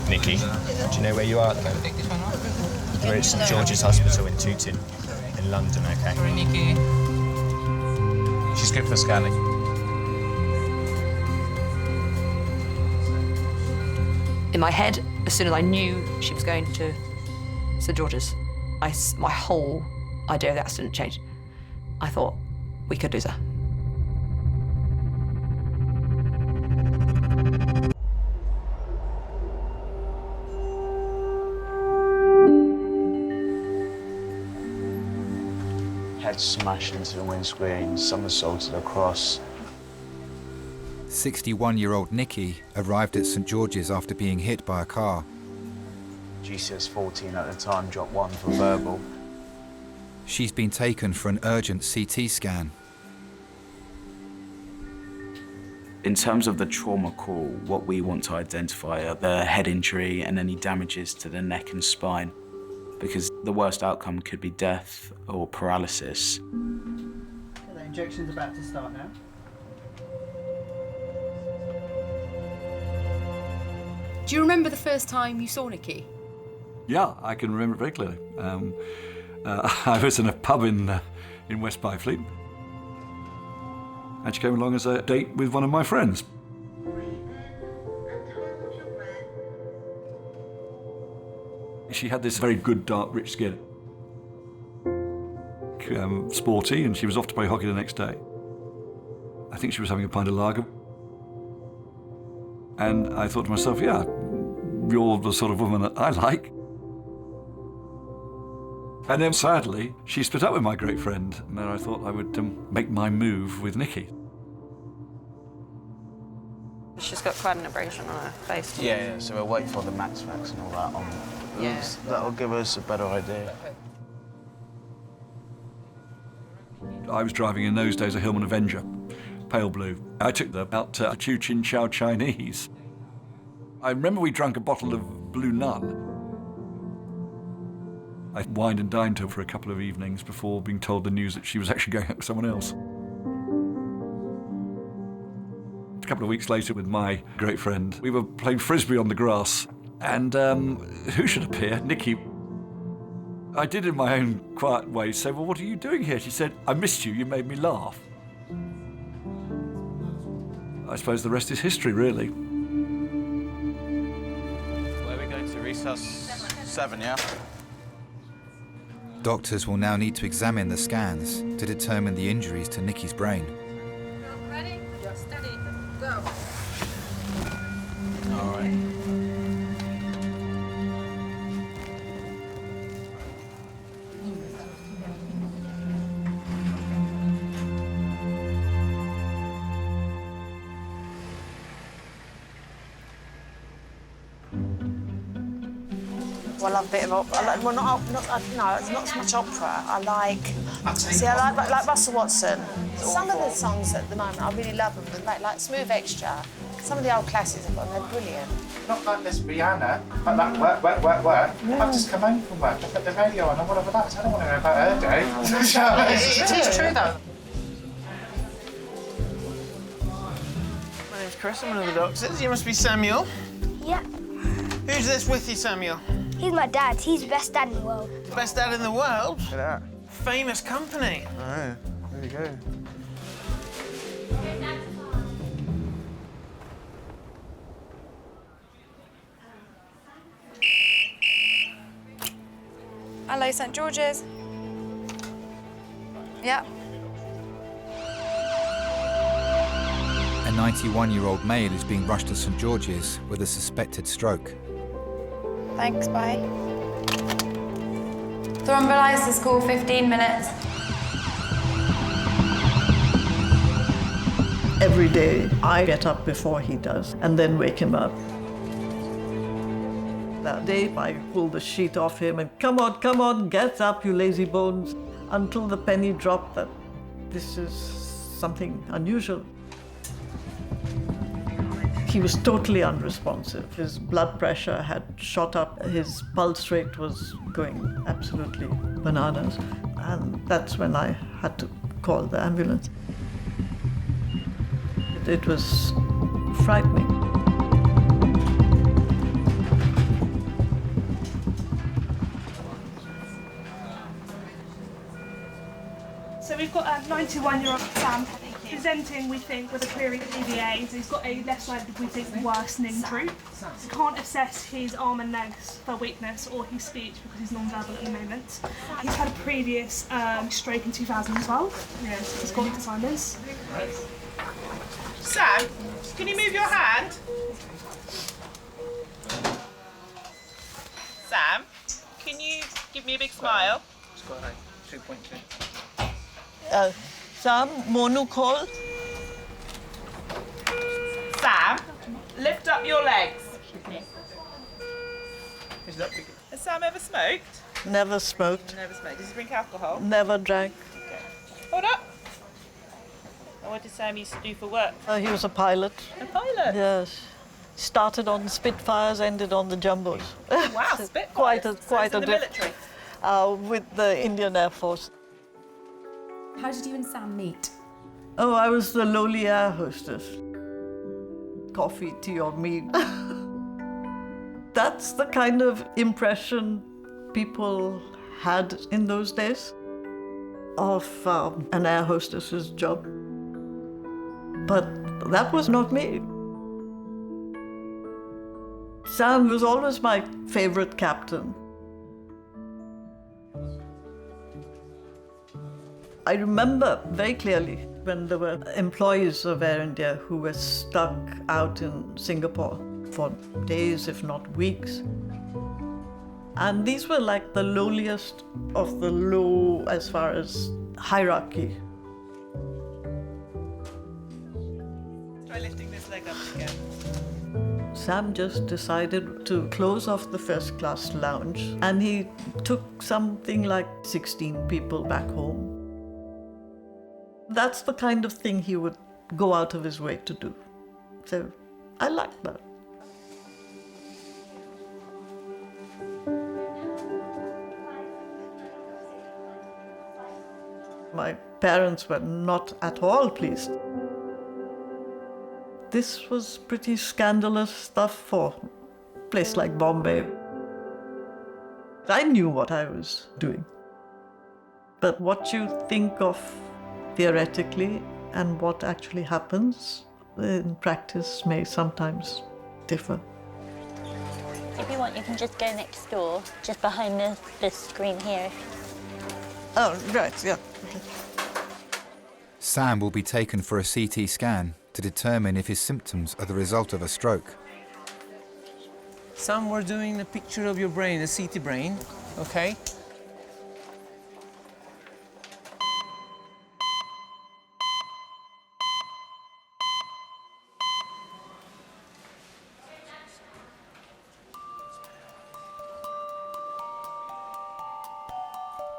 Nikki, do you know where you are at the moment? We're at St George's Hospital in Tooting, in London, okay? Nikki. She's good for scanning. In my head, as soon as I knew she was going to St George's, my whole idea of the accident changed. I thought we could lose her. Head smashed into the windscreen, somersaulted across. 61-year-old Nikki arrived at St George's after being hit by a car. GCS 14 at the time, dropped 1 for verbal. She's been taken for an urgent CT scan. In terms of the trauma call, what we want to identify are the head injury and any damages to the neck and spine, because the worst outcome could be death or paralysis. The injection's about to start now. Do you remember the first time you saw Nikki? Yeah, I can remember it very clearly. I was in a pub in West Byfleet, and she came along as a date with one of my friends. She had this very good, dark, rich skin. Sporty, and she was off to play hockey the next day. I think she was having a pint of lager. And I thought to myself, yeah, you're the sort of woman that I like. And then sadly, she split up with my great friend, and then I thought I would make my move with Nikki. She's got quite an abrasion on her face. Yeah, so we'll wait for the max vax and all that on. Yeah. That'll give us a better idea. I was driving in those days a Hillman Avenger, pale blue. I took them out to Chu Chin Chow Chinese. I remember we drank a bottle of Blue Nun. I wined and dined her for a couple of evenings before being told the news that she was actually going out with someone else. A couple of weeks later with my great friend, we were playing frisbee on the grass, and who should appear? Nikki. I did in my own quiet way say, well, what are you doing here? She said, I missed you, you made me laugh. I suppose the rest is history, really. Where are we going to recess? 7, yeah? Doctors will now need to examine the scans to determine the injuries to Nikki's brain. Ready? Steady. Go. All right. Well, I love a bit of opera. Well, no, it's not so much opera. I like Russell Watson. Some of the songs at the moment, I really love them. Like Smooth Extra. Some of the old classics I've got, they're brilliant. Not like this Rihanna, but like work. Yeah. I've just come home from work. I've got the radio on and whatever that. I don't want to know about her day. It is true, though. My name's Chris, I'm one of the doctors. You must be Samuel. Yeah. Who's this with you, Samuel? He's my dad. He's the best dad in the world. Best dad in the world? Look at that. Famous company. Oh, there you go. Hello, St George's. Yeah. A 91-year-old male is being rushed to St George's with a suspected stroke. Thanks, bye. Thrombolysis call, 15 minutes. Every day, I get up before he does and then wake him up. That day, I pulled the sheet off him and, come on, get up, you lazy bones, until the penny dropped that this is something unusual. He was totally unresponsive. His blood pressure had shot up. His pulse rate was going absolutely bananas. And that's when I had to call the ambulance. It was frightening. So we've got a 91-year-old Sam presenting, we think, with a query of EVAs. He's got a left-sided, we think, worsening droop. We can't assess his arm and legs for weakness or his speech because he's non-verbal at the moment. He's had a previous stroke in 2012. Yes, he's got Alzheimer's. Sam, can you move your hand? Sam, can you give me a big smile? It's got a 2.2. Sam, monocall. Sam, lift up your legs. Has Sam ever smoked? Never smoked. Never smoked. Does he drink alcohol? Never drank. Okay. Hold up. And what did Sam used to do for work? He was a pilot. A pilot? Yes. Started on Spitfires, ended on the Jumbos. Wow, Spitfires. quite a in the military. With the Indian Air Force. How did you and Sam meet? Oh, I was the lowly air hostess. Coffee, tea, or meat. That's the kind of impression people had in those days of an air hostess's job. But that was not me. Sam was always my favorite captain. I remember very clearly when there were employees of Air India who were stuck out in Singapore for days, if not weeks. And these were like the lowliest of the low as far as hierarchy. Try lifting this leg up again. Sam just decided to close off the first class lounge and he took something like 16 people back home. That's the kind of thing he would go out of his way to do. So I like that. My parents were not at all pleased. This was pretty scandalous stuff for a place like Bombay. I knew what I was doing. But what you think of theoretically and what actually happens in practice may sometimes differ. If you want, you can just go next door, just behind the screen here. Oh, right, yeah. Okay. Sam will be taken for a CT scan to determine if his symptoms are the result of a stroke. Sam, we're doing a picture of your brain, a CT brain, okay?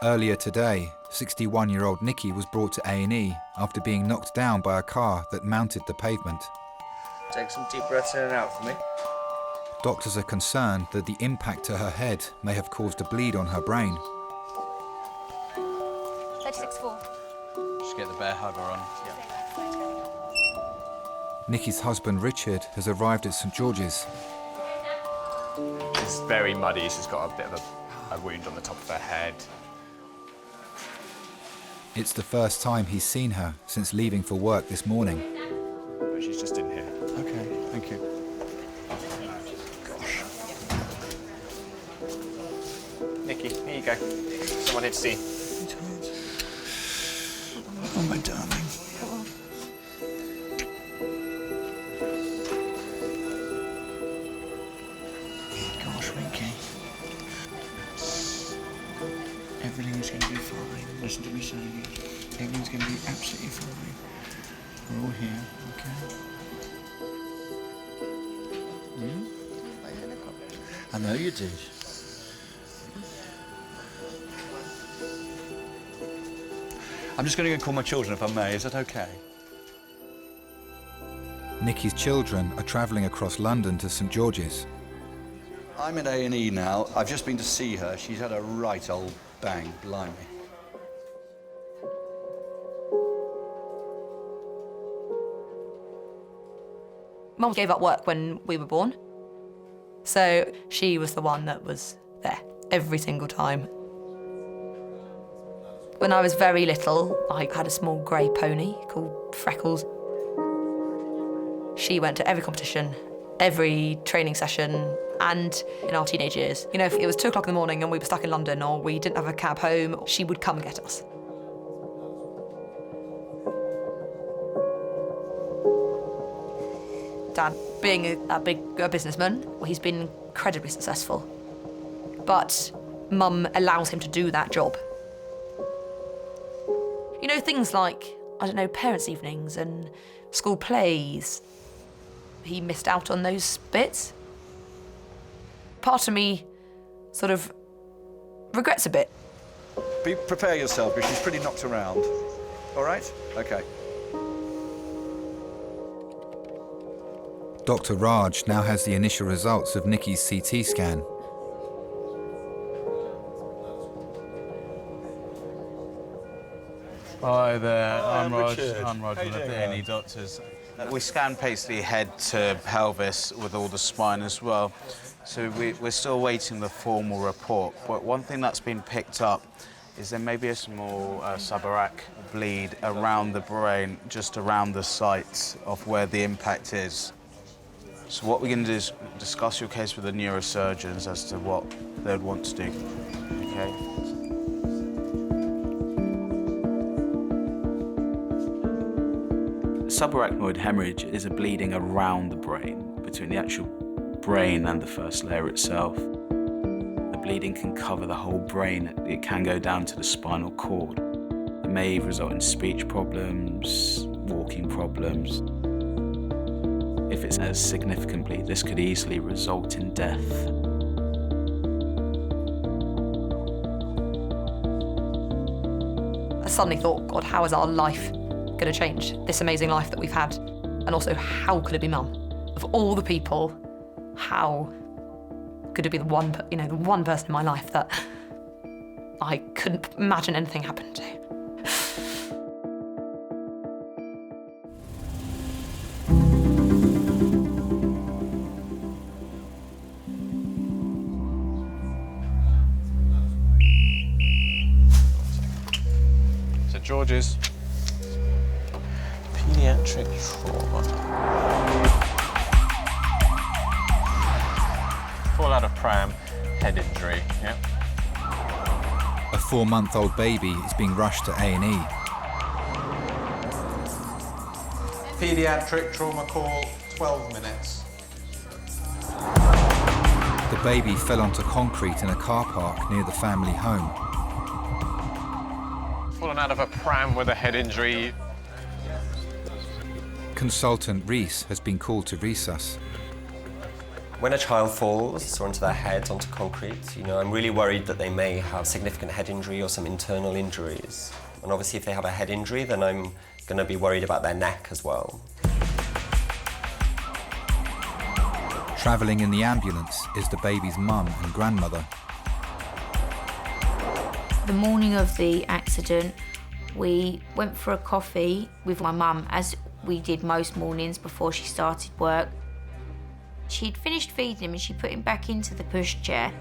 Earlier today, 61-year-old Nikki was brought to A&E after being knocked down by a car that mounted the pavement. Take some deep breaths in and out for me. Doctors are concerned that the impact to her head may have caused a bleed on her brain. 36.4. Just get the bear hugger on. Nikki's husband Richard has arrived at St George's. It's very muddy. She's got a bit of a wound on the top of her head. It's the first time he's seen her since leaving for work this morning. But she's just in here. Okay, thank you. Nikki, here you go. Someone here to see. Oh, my darling. Gosh, Winky. Everything's going to be fine. Listen to me saying it. Everything's going to be absolutely fine. We're all here, okay? I know you did. I'm just going to go call my children, if I may. Is that okay? Nikki's children are travelling across London to St George's. I'm at A&E now. I've just been to see her. She's had a right old bang, blimey. Mum gave up work when we were born, so she was the one that was there every single time. When I was very little, I had a small grey pony called Freckles. She went to every competition, every training session, and in our teenage years, you know, if it was 2 o'clock in the morning and we were stuck in London or we didn't have a cab home, she would come and get us. Dad, being a big businessman, well, he's been incredibly successful. But Mum allows him to do that job. You know, things like, I don't know, parents' evenings and school plays. He missed out on those bits. Part of me sort of regrets a bit. Prepare yourself, because she's pretty knocked around. All right? OK. Dr. Raj now has the initial results of Nikki's CT scan. Hi there, I'm Raj. Richard. I'm Raj, How one you of the doing, A&E doctors. We scan basically head to pelvis with all the spine as well. So we're still waiting the formal report. But one thing that's been picked up is there may be a small subarach bleed around the brain, just around the site of where the impact is. So what we're going to do is discuss your case with the neurosurgeons as to what they'd want to do. Okay? Subarachnoid hemorrhage is a bleeding around the brain, between the actual brain and the first layer itself. The bleeding can cover the whole brain. It can go down to the spinal cord. It may result in speech problems, walking problems. If it's a significant bleed, this could easily result in death. I suddenly thought, God, how is our life going to change? This amazing life that we've had. And also, how could it be Mum? Of all the people, how could it be the one person in my life that I couldn't imagine anything happened to? St George's. Pediatric trauma. Fall out of pram, head injury, yeah. A 4-month-old baby is being rushed to A&E. Pediatric trauma call, 12 minutes. The baby fell onto concrete in a car park near the family home. Fallen out of a pram with a head injury. Consultant Reese has been called to resus. When a child falls or onto their head onto concrete, I'm really worried that they may have significant head injury or some internal injuries. And obviously if they have a head injury, then I'm going to be worried about their neck as well. Travelling in the ambulance is the baby's mum and grandmother. The morning of the accident, we went for a coffee with my mum, as we did most mornings before she started work. She'd finished feeding him and she put him back into the pushchair.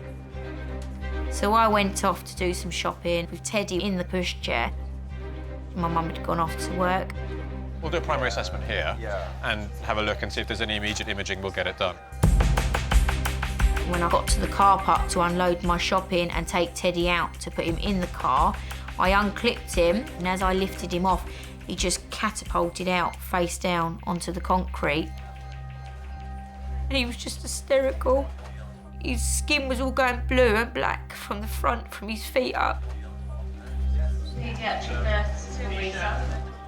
So I went off to do some shopping with Teddy in the pushchair. My mum had gone off to work. We'll do a primary assessment here and have a look and see if there's any immediate imaging, we'll get it done. When I got to the car park to unload my shopping and take Teddy out to put him in the car, I unclipped him, and as I lifted him off, he just catapulted out face down onto the concrete. And he was just hysterical. His skin was all going blue and black from the front, from his feet up.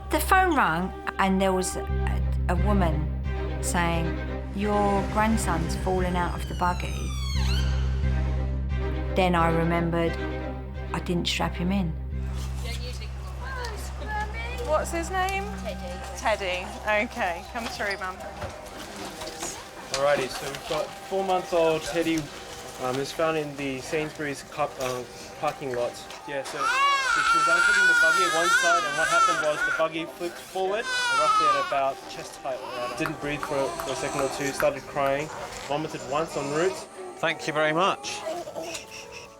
The phone rang and there was a woman saying, "Your grandson's fallen out of the buggy." Then I remembered I didn't strap him in. What's his name? Teddy. Okay, come through, Mum. Alrighty, so we've got 4-month-old Teddy. Is found in the Sainsbury's parking lot. Yeah, so she was unputting the buggy at one side, and what happened was the buggy flipped forward, roughly at about chest height. Didn't breathe for a second or two, started crying, vomited once en route. Thank you very much.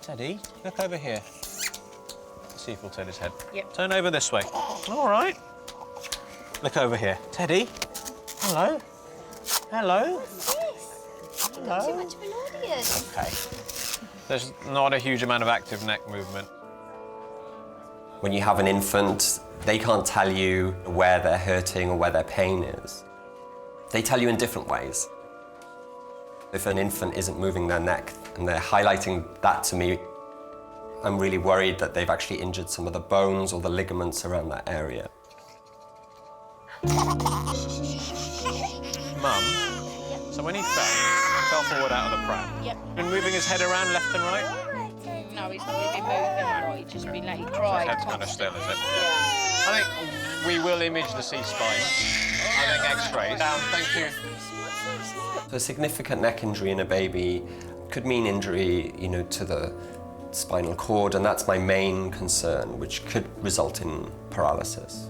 Teddy, look over here. This see if we'll turn his head. Yep. Turn over this way. All right. Look over here. Teddy. Hello. Hello. Not too much of an audience. Okay. There's not a huge amount of active neck movement. When you have an infant, they can't tell you where they're hurting or where their pain is. They tell you in different ways. If an infant isn't moving their neck and they're highlighting that to me, I'm really worried that they've actually injured some of the bones or the ligaments around that area. Mum, so when he fell forward out of the pram. Yep. Been moving his head around left and right? No, he's not really been moving a lot. He's just been like, he cried. His head's kind of still, is it? Yeah. I think we will image the C-spine. I think X-rays. Down, thank you. So a significant neck injury in a baby could mean injury, to the spinal cord, and that's my main concern, which could result in paralysis.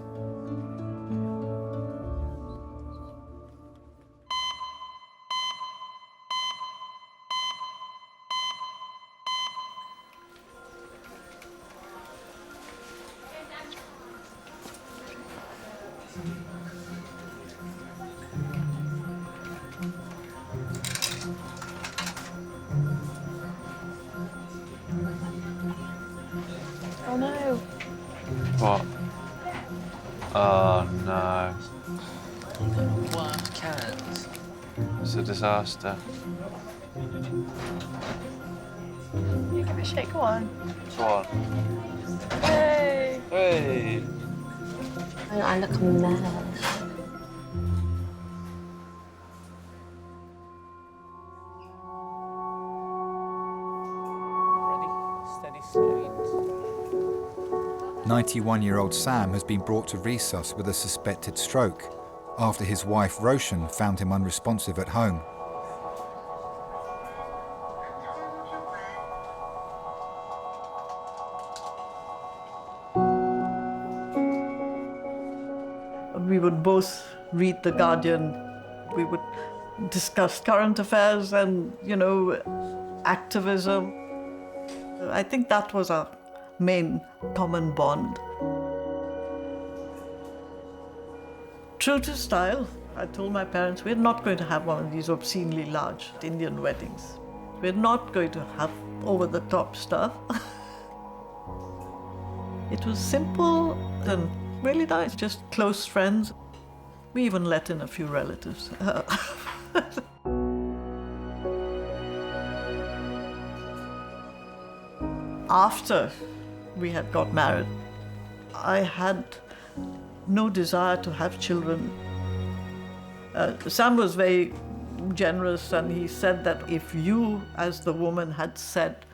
Oh no. What? Oh no. What can't? It's a disaster. You give it a shake, go on. Go on. Hey! Hey! I look a mess. Steady slide. 91-year-old Sam has been brought to resus with a suspected stroke after his wife Roshan found him unresponsive at home. We would both read The Guardian. We would discuss current affairs and, activism. I think that was our main common bond. True to style, I told my parents, we're not going to have one of these obscenely large Indian weddings. We're not going to have over-the-top stuff. It was simple and really nice, just close friends. We even let in a few relatives. After we had got married, I had no desire to have children. Sam was very generous, and he said that if you, as the woman, had said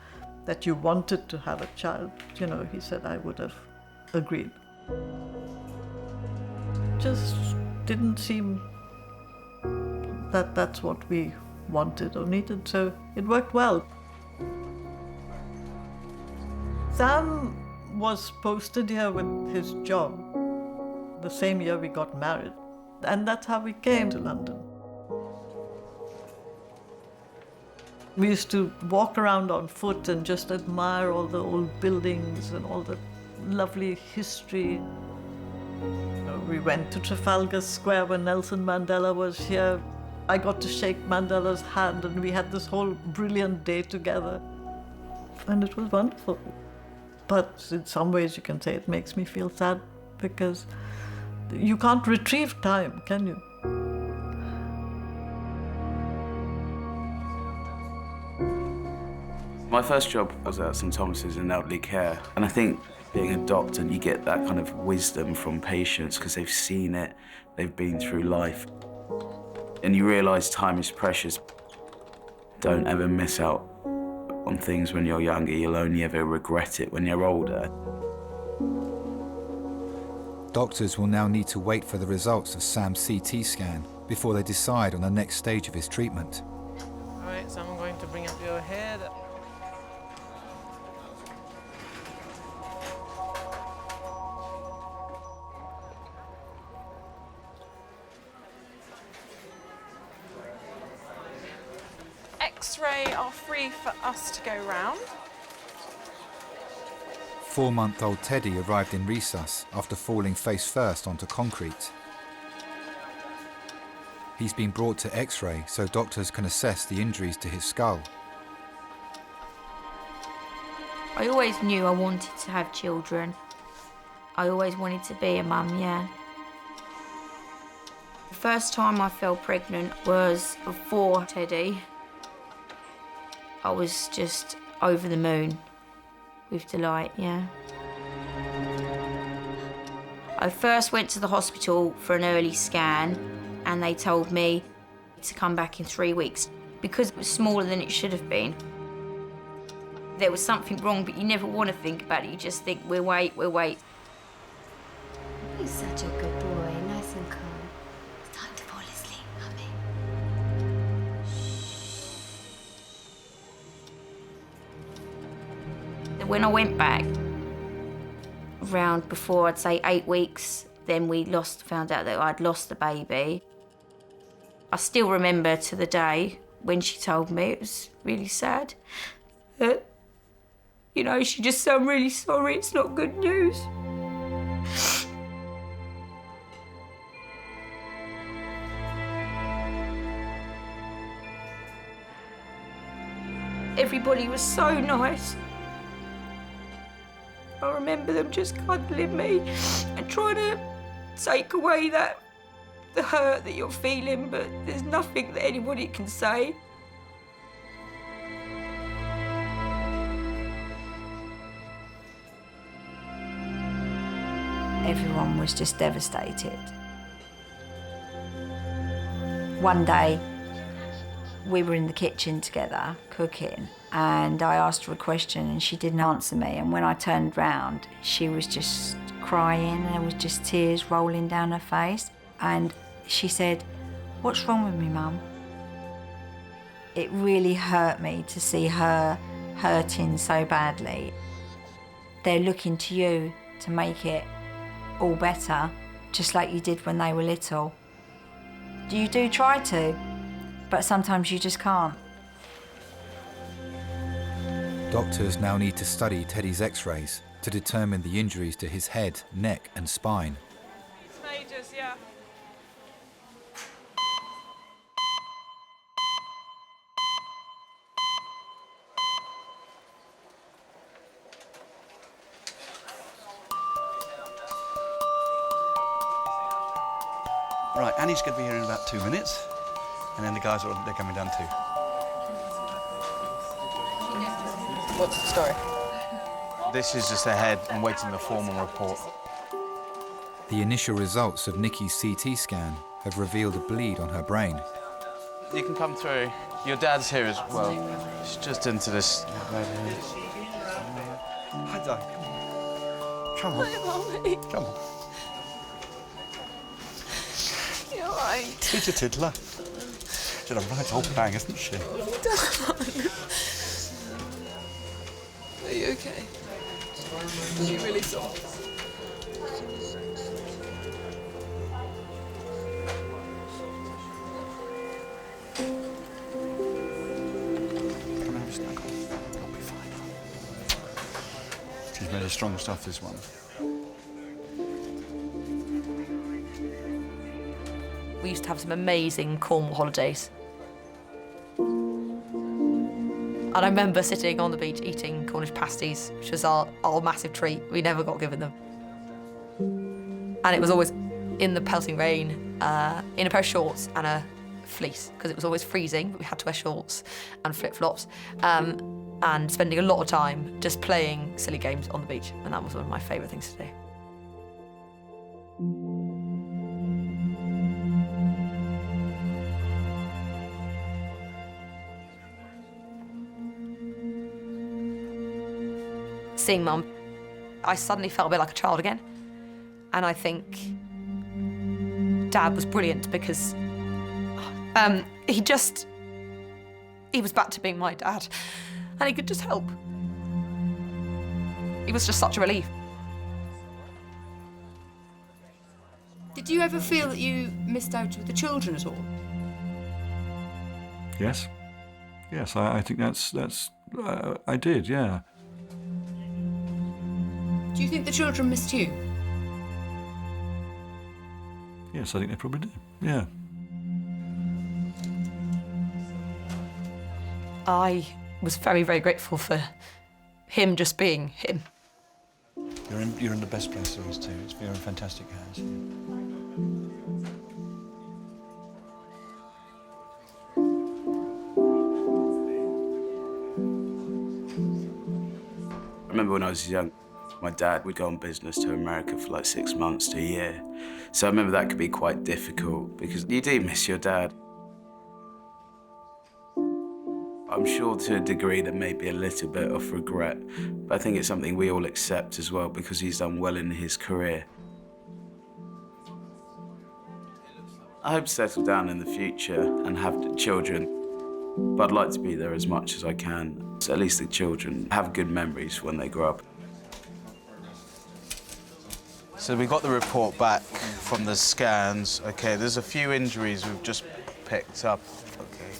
that you wanted to have a child, he said I would have agreed. Just didn't seem that that's what we wanted or needed, so it worked well. Sam was posted here with his job the same year we got married, and that's how we came to London. We used to walk around on foot and just admire all the old buildings and all the lovely history. We went to Trafalgar Square when Nelson Mandela was here. I got to shake Mandela's hand, and we had this whole brilliant day together. And it was wonderful. But in some ways you can say it makes me feel sad, because you can't retrieve time, can you? My first job was at St Thomas's in elderly care, and I think being a doctor, you get that kind of wisdom from patients because they've seen it, they've been through life, and you realise time is precious. Don't ever miss out on things when you're younger. You'll only ever regret it when you're older. Doctors will now need to wait for the results of Sam's CT scan before they decide on the next stage of his treatment. All right, so I'm going to bring up your head. X-ray are free for us to go round. 4-month-old Teddy arrived in resus after falling face first onto concrete. He's been brought to X-ray so doctors can assess the injuries to his skull. I always knew I wanted to have children. I always wanted to be a mum, yeah. The first time I fell pregnant was before Teddy. I was just over the moon with delight, yeah. I first went to the hospital for an early scan and they told me to come back in 3 weeks because it was smaller than it should have been. There was something wrong, but you never want to think about it. You just think, we'll wait. He's such a good boy, nice and calm. It's time to fall asleep, honey. When I went back, around before I'd say 8 weeks, then we found out that I'd lost the baby. I still remember to the day when she told me. It was really sad. You know, she just said, I'm really sorry, it's not good news. Everybody was so nice. I remember them just cuddling me and trying to take away the hurt that you're feeling, but there's nothing that anybody can say. Everyone was just devastated. One day, we were in the kitchen together, cooking, and I asked her a question and she didn't answer me. And when I turned round, she was just crying, and there was just tears rolling down her face. And she said, "What's wrong with me, Mum?" It really hurt me to see her hurting so badly. They're looking to you to make it all better, just like you did when they were little. You do try to, but sometimes you just can't. Doctors now need to study Teddy's X-rays to determine the injuries to his head, neck and spine. It's majors, yeah. Right, Annie's going to be here in about 2 minutes, and then the guys they're coming down too. What's the story? This is just a head. I'm waiting the formal report. The initial results of Nikki's CT scan have revealed a bleed on her brain. You can come through. Your dad's here as well. It's just into this. Hi, Dad. Come on. Hi, Mommy. Come on. You're right. She's a tiddler. She's a right old bang, isn't she? Darling. Are you okay? You really saw. Come and have a snack. I'll be fine. She's very strong stuff, this one. We used to have some amazing Cornwall holidays. And I remember sitting on the beach eating Cornish pasties, which was our massive treat. We never got given them. And it was always in the pelting rain, in a pair of shorts and a fleece, because it was always freezing, but we had to wear shorts and flip-flops, and spending a lot of time just playing silly games on the beach. And that was one of my favourite things to do. Seeing Mum, I suddenly felt a bit like a child again. And I think Dad was brilliant because he was back to being my dad, and he could just help. It was just such a relief. Did you ever feel that you missed out with the children at all? Yes. Yes, I think that's I did, yeah. Do you think the children missed you? Yes, I think they probably do. Yeah. I was very, very grateful for him just being him. You're in the best place there is too. You're in fantastic hands. I remember when I was young, my dad would go on business to America for like 6 months to a year. So I remember that could be quite difficult because you do miss your dad. I'm sure to a degree there may be a little bit of regret, but I think it's something we all accept as well because he's done well in his career. I hope to settle down in the future and have children, but I'd like to be there as much as I can, so at least the children have good memories when they grow up. So we got the report back from the scans. Okay, there's a few injuries we've just picked up. Okay,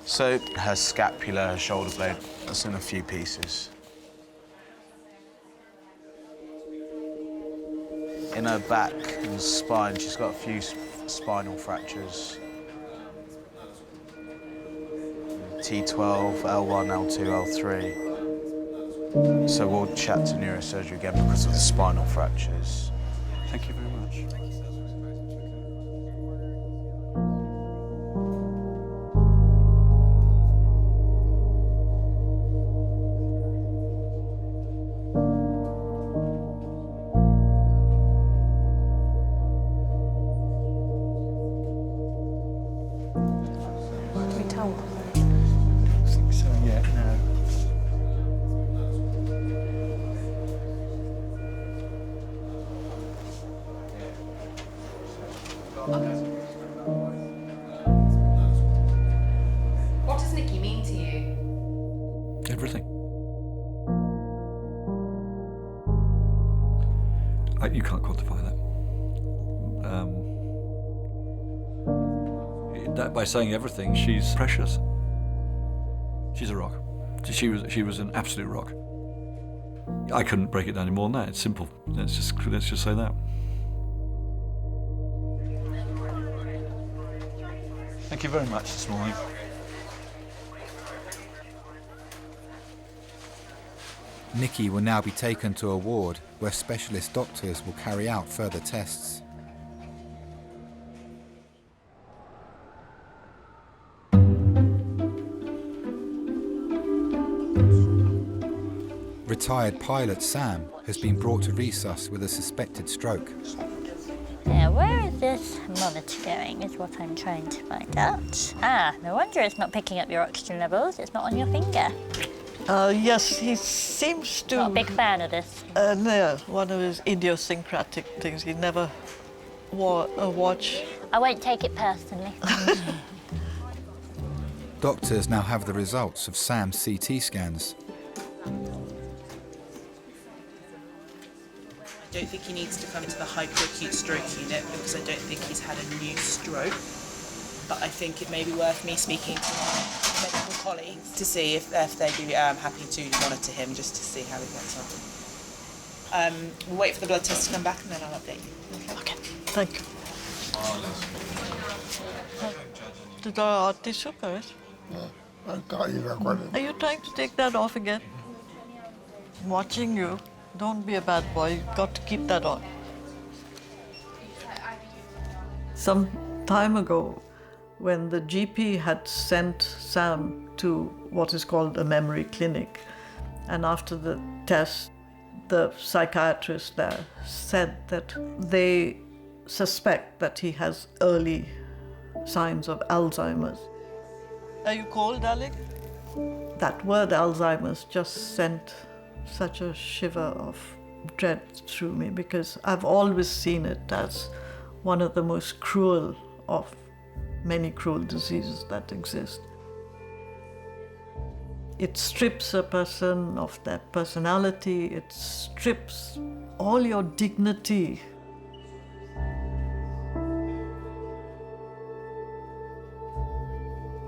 so her scapula, her shoulder blade, that's in a few pieces. In her back and spine, she's got a few spinal fractures. T12, L1, L2, L3. So we'll chat to neurosurgery again because of the spinal fractures. Thank you very much. Do we tell them? I think so, yeah, no. What does Nikki mean to you? Everything. You can't quantify that. That by saying everything, she's precious. She's a rock. She was an absolute rock. I couldn't break it down any more than that. It's simple. Let's just say that. Thank you very much this morning. Nikki will now be taken to a ward where specialist doctors will carry out further tests. Retired pilot Sam has been brought to resus with a suspected stroke. Now, where is this monitor going is what I'm trying to find out. Ah, no wonder it's not picking up your oxygen levels. It's not on your finger. Yes, he seems to... Not a big fan of this. No, one of his idiosyncratic things. He never wore a watch. I won't take it personally. Doctors now have the results of Sam's CT scans. I don't think he needs to come into the hyperacute stroke unit because I don't think he's had a new stroke. But I think it may be worth me speaking to my medical colleagues to see if they'd be happy to monitor him just to see how he gets on. We'll wait for the blood test to come back and then I'll update you. Okay, thank you. Did our tissue correct? Are you trying to take that off again? I'm watching you. Don't be a bad boy. You've got to keep that on. Some time ago, when the GP had sent Sam to what is called a memory clinic, and after the test, the psychiatrist there said that they suspect that he has early signs of Alzheimer's. Are you cold, darling? That word Alzheimer's just sent such a shiver of dread through me because I've always seen it as one of the most cruel of many cruel diseases that exist. It strips a person of their personality, it strips all your dignity.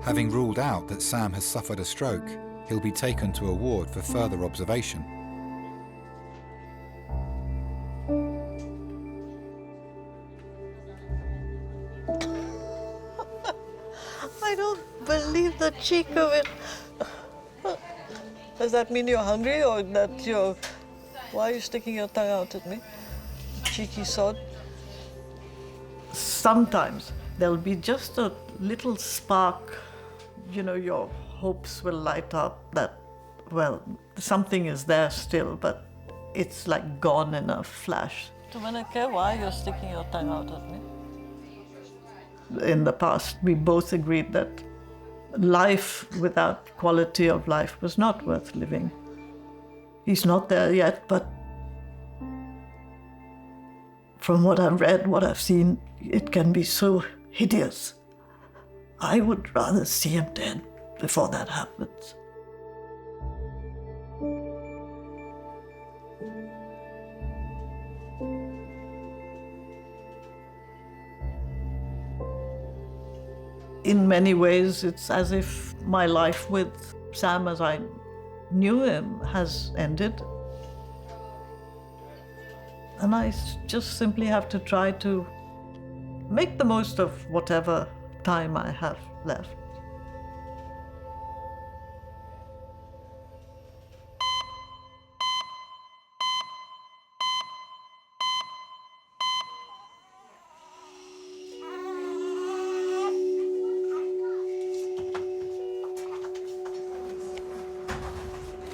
Having ruled out that Sam has suffered a stroke, he'll be taken to a ward for further observation. I don't believe the cheek of it. Does that mean you're hungry or that you're... Why are you sticking your tongue out at me? Cheeky sod. Sometimes there'll be just a little spark, you know, your hopes will light up that, well, something is there still, but it's like gone in a flash. Dominica, why are you sticking your tongue out at me? In the past, we both agreed that life without quality of life was not worth living. He's not there yet, but from what I've read, what I've seen, it can be so hideous. I would rather see him dead before that happens. In many ways, it's as if my life with Sam as I knew him has ended. And I just simply have to try to make the most of whatever time I have left.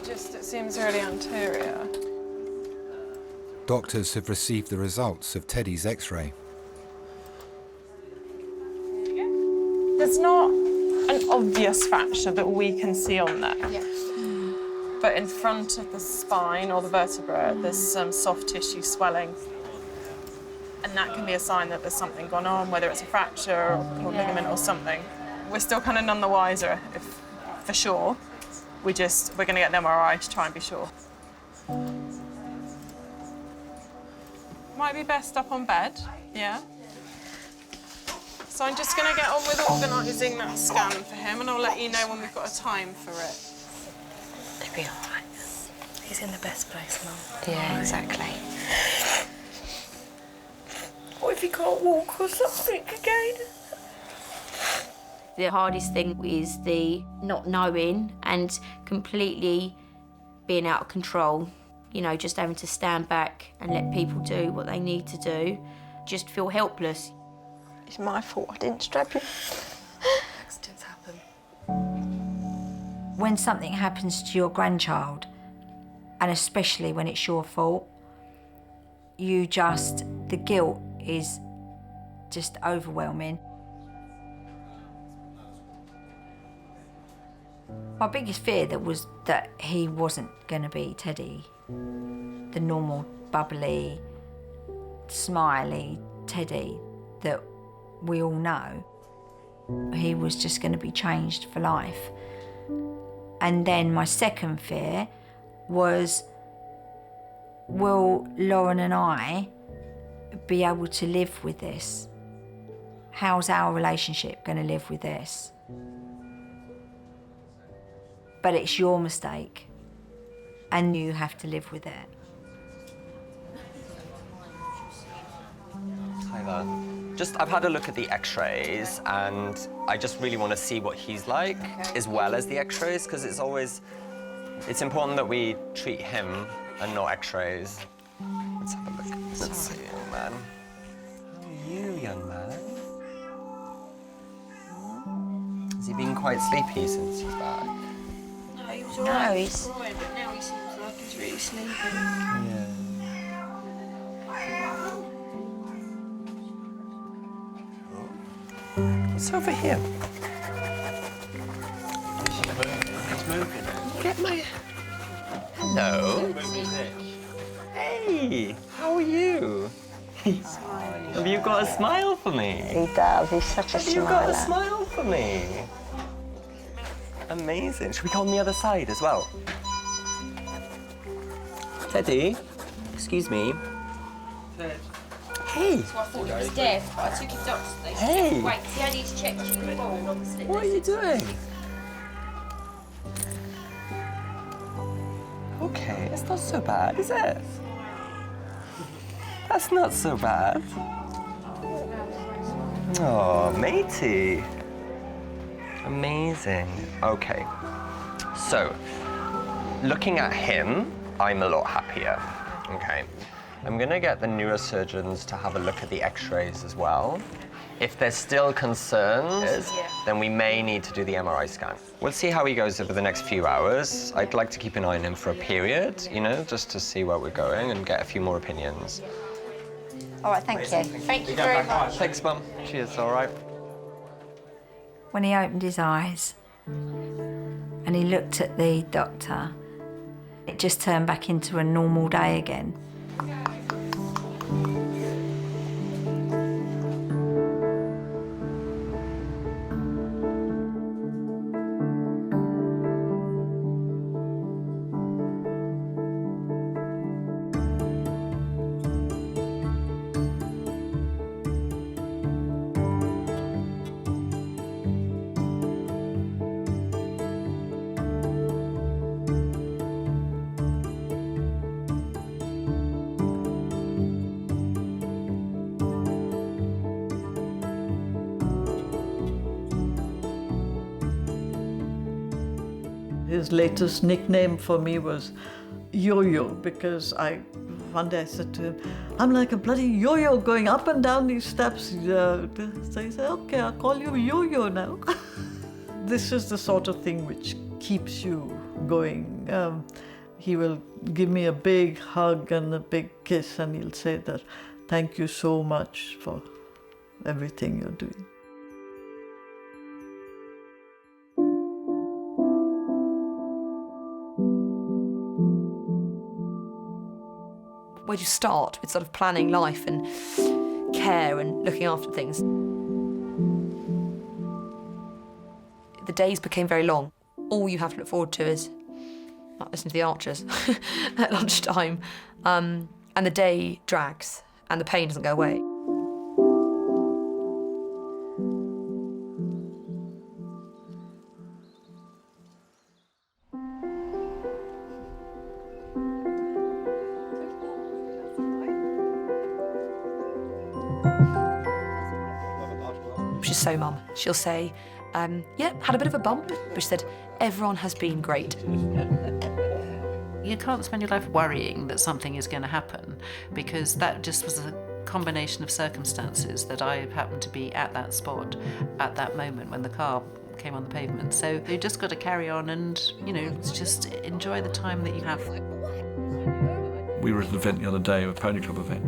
It seems really anterior. Doctors have received the results of Teddy's X-ray. There's not an obvious fracture that we can see on there. But in front of the spine or the vertebra, there's some soft tissue swelling. And that can be a sign that there's something gone on, whether it's a fracture or ligament or something. We're still kind of none the wiser, if for sure. We're going to get an MRI to try and be sure. Might be best up on bed, yeah? So I'm just going to get on with organising that scan for him, and I'll let you know when we've got a time for it. He'll be all right. He's in the best place, Mum. Yeah, exactly. What if he can't walk or something again? The hardest thing is the not knowing and completely being out of control. You know, just having to stand back and let people do what they need to do. Just feel helpless. It's my fault. I didn't strap you. Accidents happen. When something happens to your grandchild, and especially when it's your fault, the guilt is just overwhelming. My biggest fear was that he wasn't going to be Teddy, the normal, bubbly, smiley Teddy that we all know. He was just going to be changed for life. And then my second fear was, will Lauren and I be able to live with this? How's our relationship going to live with this? But it's your mistake, and you have to live with it. Hi there. I've had a look at the X-rays, and I just really want to see what he's like, as well as the X-rays, because it's important that we treat him and not X-rays. Let's have a look. Let's see, young man. How are you, young man? Has he been quite sleepy since he's back? No, he was all right. He's crying, but now he seems like he's really sleeping. Yeah. What's over here? He's moving. Get my... Hello. Hey, how are you? Have you got a smile for me? He does, he's such a Have you got a smile for me? Amazing. Should we go on the other side as well? Teddy, excuse me. Ted. Hey. So I thought he was dead, but I took him to doctor. Hey. Wait, see, I need to check you before, obviously. What are you doing? Okay, it's not so bad, is it? That's not so bad. Oh, matey. Amazing. Okay. So, looking at him, I'm a lot happier. Okay. I'm going to get the neurosurgeons to have a look at the x-rays as well. If there's still concerns, then we may need to do the MRI scan. We'll see how he goes over the next few hours. I'd like to keep an eye on him for a period, you know, just to see where we're going and get a few more opinions. All right, thank you. Thank you very much. Thanks, Mum. Cheers, all right. When he opened his eyes and he looked at the doctor, it just turned back into a normal day again. His latest nickname for me was Yo-Yo, because one day I said to him, I'm like a bloody yo-yo going up and down these steps. So he said, okay, I'll call you Yo-Yo now. This is the sort of thing which keeps you going. He will give me a big hug and a big kiss, and he'll say that, thank you so much for everything you're doing. Where do you start with sort of planning life and care and looking after things? The days became very long. All you have to look forward to is listening to the Archers at lunchtime. And the day drags and the pain doesn't go away. She's so mum. She'll say, yeah, had a bit of a bump, but she said, everyone has been great. You can't spend your life worrying that something is going to happen, because that just was a combination of circumstances that I happened to be at that spot at that moment when the car came on the pavement. So you just got to carry on and, you know, just enjoy the time that you have. We were at an event the other day, a pony club event,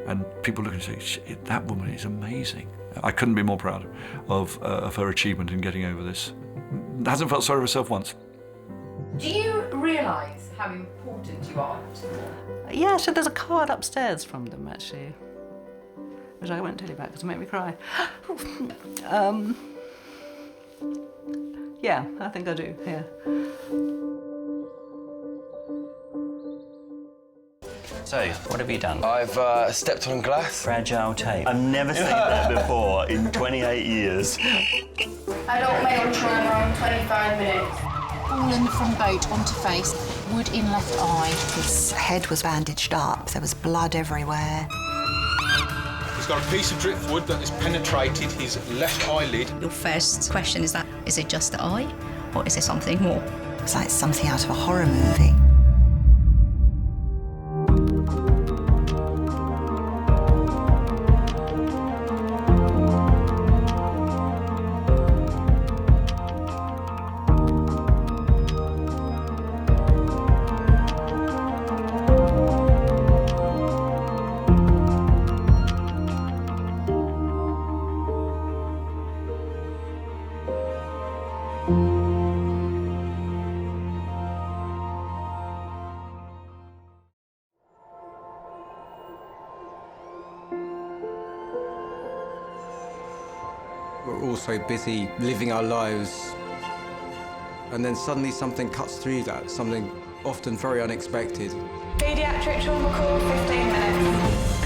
and people look and say, that woman is amazing. I couldn't be more proud of her achievement in getting over this. Hasn't felt sorry for herself once. Do you realise how important you are to them? Yeah, so there's a card upstairs from them, actually, which I won't tell you about because it'll make me cry. Yeah, I think I do, yeah. So, what have you done? I've stepped on glass. Fragile tape. I've never seen that before in 28 years. Adult male trauma, 25 minutes. Fallen from boat onto face, wood in left eye. His head was bandaged up, there was blood everywhere. He's got a piece of driftwood that has penetrated his left eyelid. Your first question is that, is it just the eye, or is it something more? It's like something out of a horror movie. We're all so busy living our lives, and then suddenly something cuts through that, something often very unexpected. Paediatric trauma call, 15 minutes.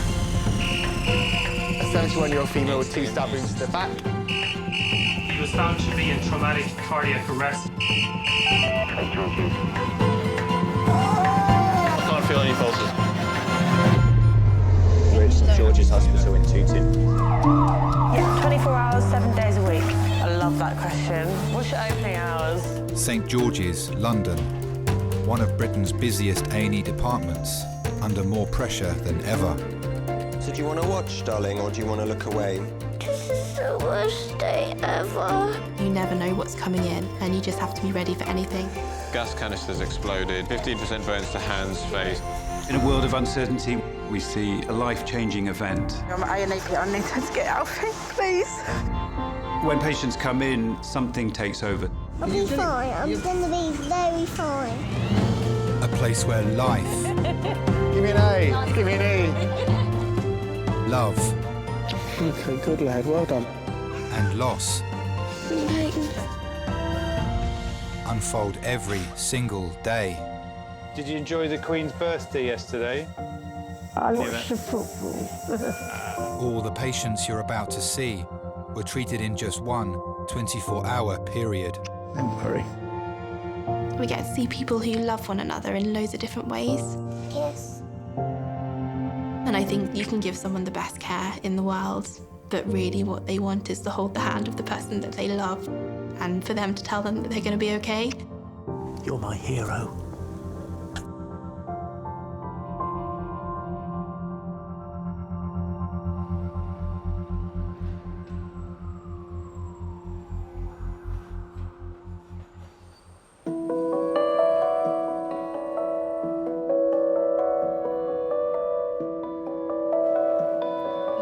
A 71-year-old female with 2 stab wounds to the back. He was found to be in traumatic cardiac arrest. I can't feel any pulses. We're at St George's Hospital in Tooting. Yeah, 24 hours, 7 days a week. I love that question. St George's, London, one of Britain's busiest A&E departments, under more pressure than ever. So do you want to watch, darling, or do you want to look away? This is the worst day ever. You never know what's coming in, and you just have to be ready for anything. Gas canisters exploded, 15% burns to hands, face. In a world of uncertainty, we see a life-changing event. I'm A&E, I need her to get out of here, please. When patients come in, something takes over. I'll be fine. I'm going to be very fine. A place where life... Give me an A. Give me an E. Love... Okay, good lad. Well done. And loss... unfold every single day. Did you enjoy the Queen's birthday yesterday? I watched the football. All the patients you're about to see were treated in just one 24-hour period. Don't worry. We get to see people who love one another in loads of different ways. Yes. And I think you can give someone the best care in the world, but really what they want is to hold the hand of the person that they love and for them to tell them that they're going to be okay. You're my hero.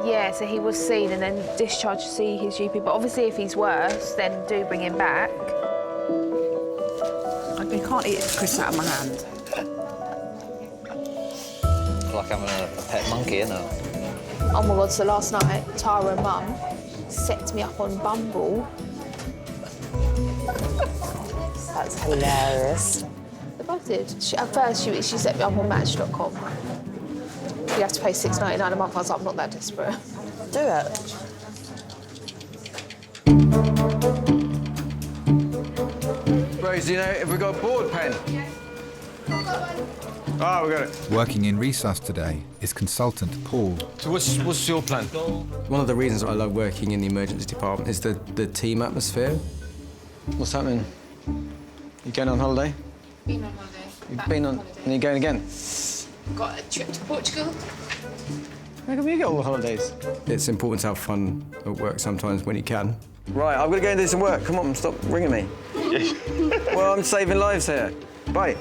Yeah, so he was seen and then discharged to see his GP. But obviously, if he's worse, then do bring him back. I can't eat Chris out of my hand. Like having a pet monkey, isn't it? Oh my God, so last night, Tara and Mum set me up on Bumble. That's hilarious. They both did. At first, she set me up on Match.com. You have to pay $6.99 a month. I was like, I'm not that desperate. Do it. Rose, do you know if we got a board pen? Ah, we got it. Working in resus today is consultant Paul. So what's your plan? One of the reasons I love working in the emergency department is the team atmosphere. What's happening? You going on holiday? Been on holiday. You've been on, and you're going again? Got a trip to Portugal. How come you get all the holidays? It's important to have fun at work sometimes when you can. Right, I've got to go and do some work. Come on, stop ringing me. Well, I'm saving lives here. Bye.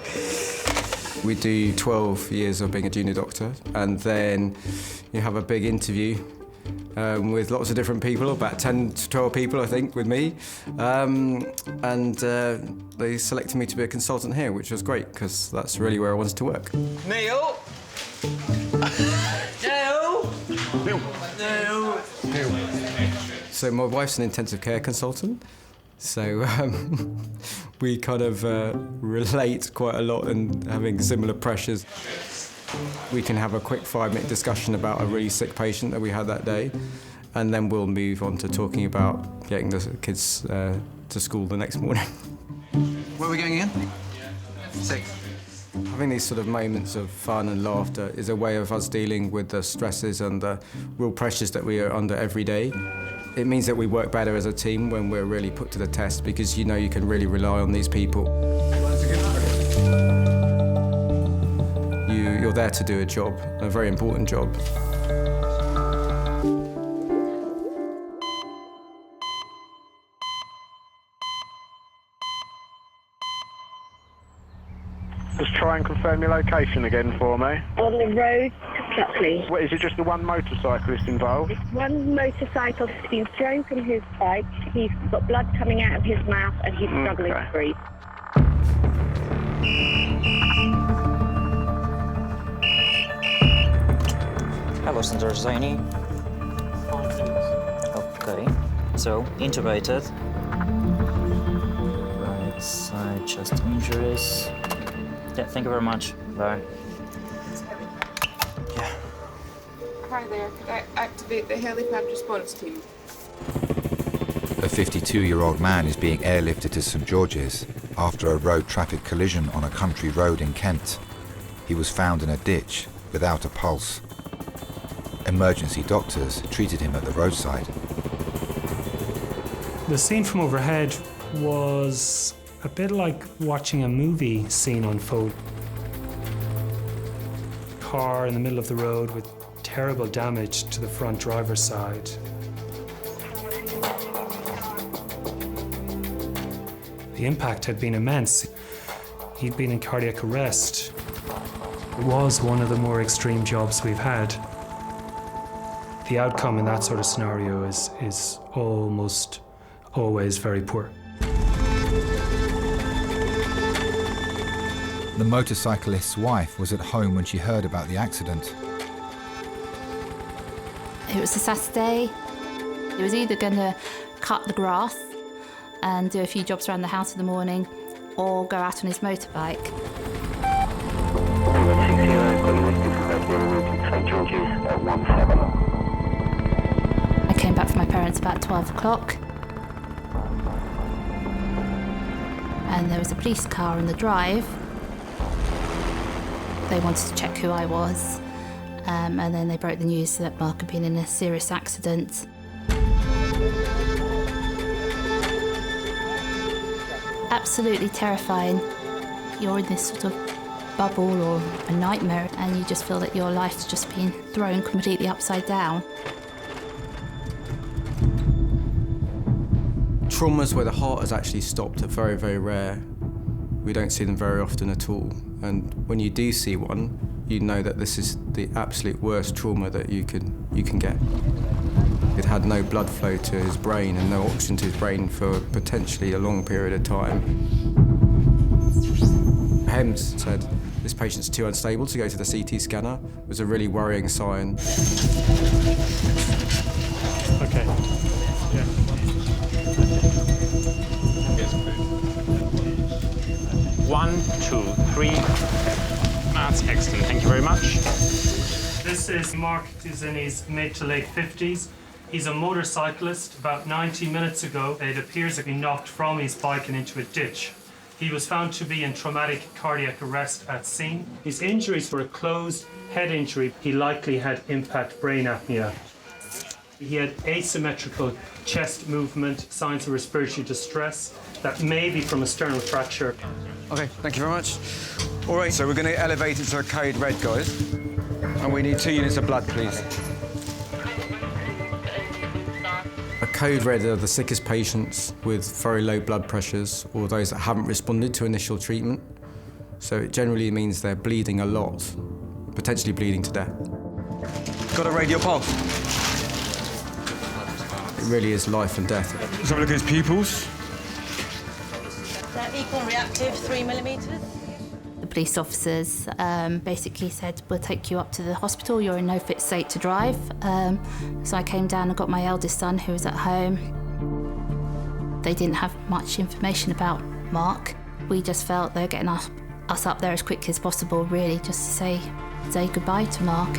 We do 12 years of being a junior doctor, and then you have a big interview with lots of different people, about 10 to 12 people, I think, with me. They selected me to be a consultant here, which was great, because that's really where I wanted to work. Neil! Neil! Neil! So my wife's an intensive care consultant, so we kind of relate quite a lot and having similar pressures. We can have a quick 5-minute discussion about a really sick patient that we had that day, and then we'll move on to talking about getting the kids to school the next morning. Where are we going again? 6. Having these sort of moments of fun and laughter is a way of us dealing with the stresses and the real pressures that we are under every day. It means that we work better as a team when we're really put to the test, because you know you can really rely on these people. You're there to do a job, a very important job. Just try and confirm your location again for me. On the road to Pluckley. What, is it just the one motorcyclist involved? One motorcyclist has been thrown from his bike. He's got blood coming out of his mouth and he's struggling to breathe. Hello, Center Zaini. Okay, so intubated. Right side chest injuries. Yeah, thank you very much. Bye. Hi there. Could I activate the helipad response team? A 52-year-old man is being airlifted to St George's after a road traffic collision on a country road in Kent. He was found in a ditch without a pulse. Emergency doctors treated him at the roadside. The scene from overhead was A bit like watching a movie scene unfold. Car in the middle of the road with terrible damage to the front driver's side. The impact had been immense. He'd been in cardiac arrest. It was one of the more extreme jobs we've had. The outcome in that sort of scenario is almost always very poor. The motorcyclist's wife was at home when she heard about the accident. It was a Saturday. He was either going to cut the grass and do a few jobs around the house in the morning or go out on his motorbike. I came back from my parents about 12 o'clock. And there was a police car on the drive. They wanted to check who I was. And then they broke the news that Mark had been in a serious accident. Absolutely terrifying. You're in this sort of bubble or a nightmare, and you just feel that your life's just been thrown completely upside down. Traumas where the heart has actually stopped are very, very rare. We don't see them very often at all. And when you do see one, you know that this is the absolute worst trauma that you can get. It had no blood flow to his brain and no oxygen to his brain for potentially a long period of time. HEMS said this patient's too unstable to go to the CT scanner. It was a really worrying sign. Okay. Yeah. 1, 2, 3. That's excellent. Thank you very much. This is Mark. He's in his mid to late 50s. He's a motorcyclist. About 90 minutes ago, it appears that he knocked from his bike and into a ditch. He was found to be in traumatic cardiac arrest at scene. His injuries were a closed head injury. He likely had impact brain apnea. He had asymmetrical chest movement, signs of respiratory distress that may be from a sternal fracture. OK, thank you very much. All right, so we're going to elevate it to a code red, guys. And we need 2 units of blood, please. A code red are the sickest patients with very low blood pressures or those that haven't responded to initial treatment. So it generally means they're bleeding a lot, potentially bleeding to death. Got a radial pulse? It really is life and death. Let's have a look at his pupils. They're equal reactive, 3mm. The police officers basically said, we'll take you up to the hospital, you're in no fit state to drive. So I came down and got my eldest son, who was at home. They didn't have much information about Mark. We just felt they were getting us up there as quickly as possible, really, just to say goodbye to Mark.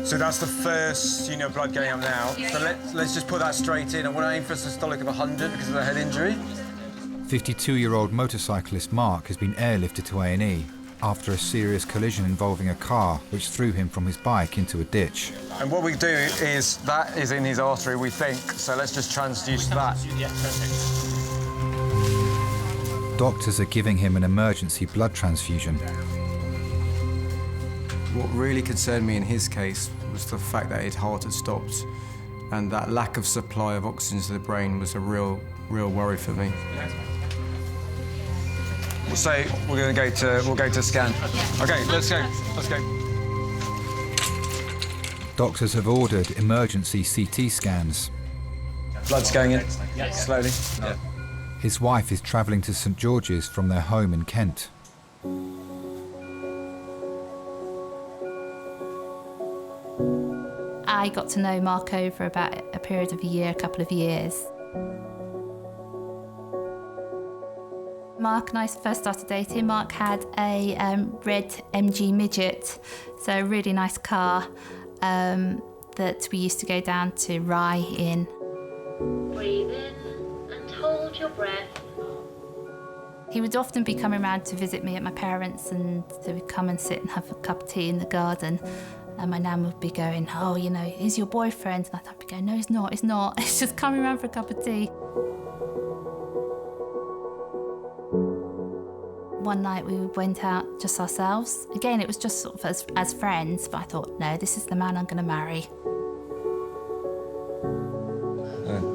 So that's the first unit of blood going up now. So let's just put that straight in. I want to aim for a systolic of 100 because of the head injury. 52-year-old motorcyclist Mark has been airlifted to A&E after a serious collision involving a car which threw him from his bike into a ditch. And what we do is, that is in his artery, we think, so let's just transduce that. Yeah, perfect. Doctors are giving him an emergency blood transfusion. What really concerned me in his case was the fact that his heart had stopped, and that lack of supply of oxygen to the brain was a real worry for me. So we'll go to scan. Okay, let's go. Doctors have ordered emergency CT scans. Blood's going in, slowly. Yeah. His wife is travelling to St George's from their home in Kent. I got to know Mark over about a period of a couple of years. Mark and I first started dating. Mark had a red MG Midget, so a really nice car that we used to go down to Rye in. Breathe in and hold your breath. He would often be coming round to visit me at my parents', and they would come and sit and have a cup of tea in the garden. And my nan would be going, oh, you know, he's your boyfriend. And I'd be going, no, he's not, it's not. It's just coming round for a cup of tea. One night we went out just ourselves. Again, it was just sort of as friends, but I thought, no, this is the man I'm going to marry.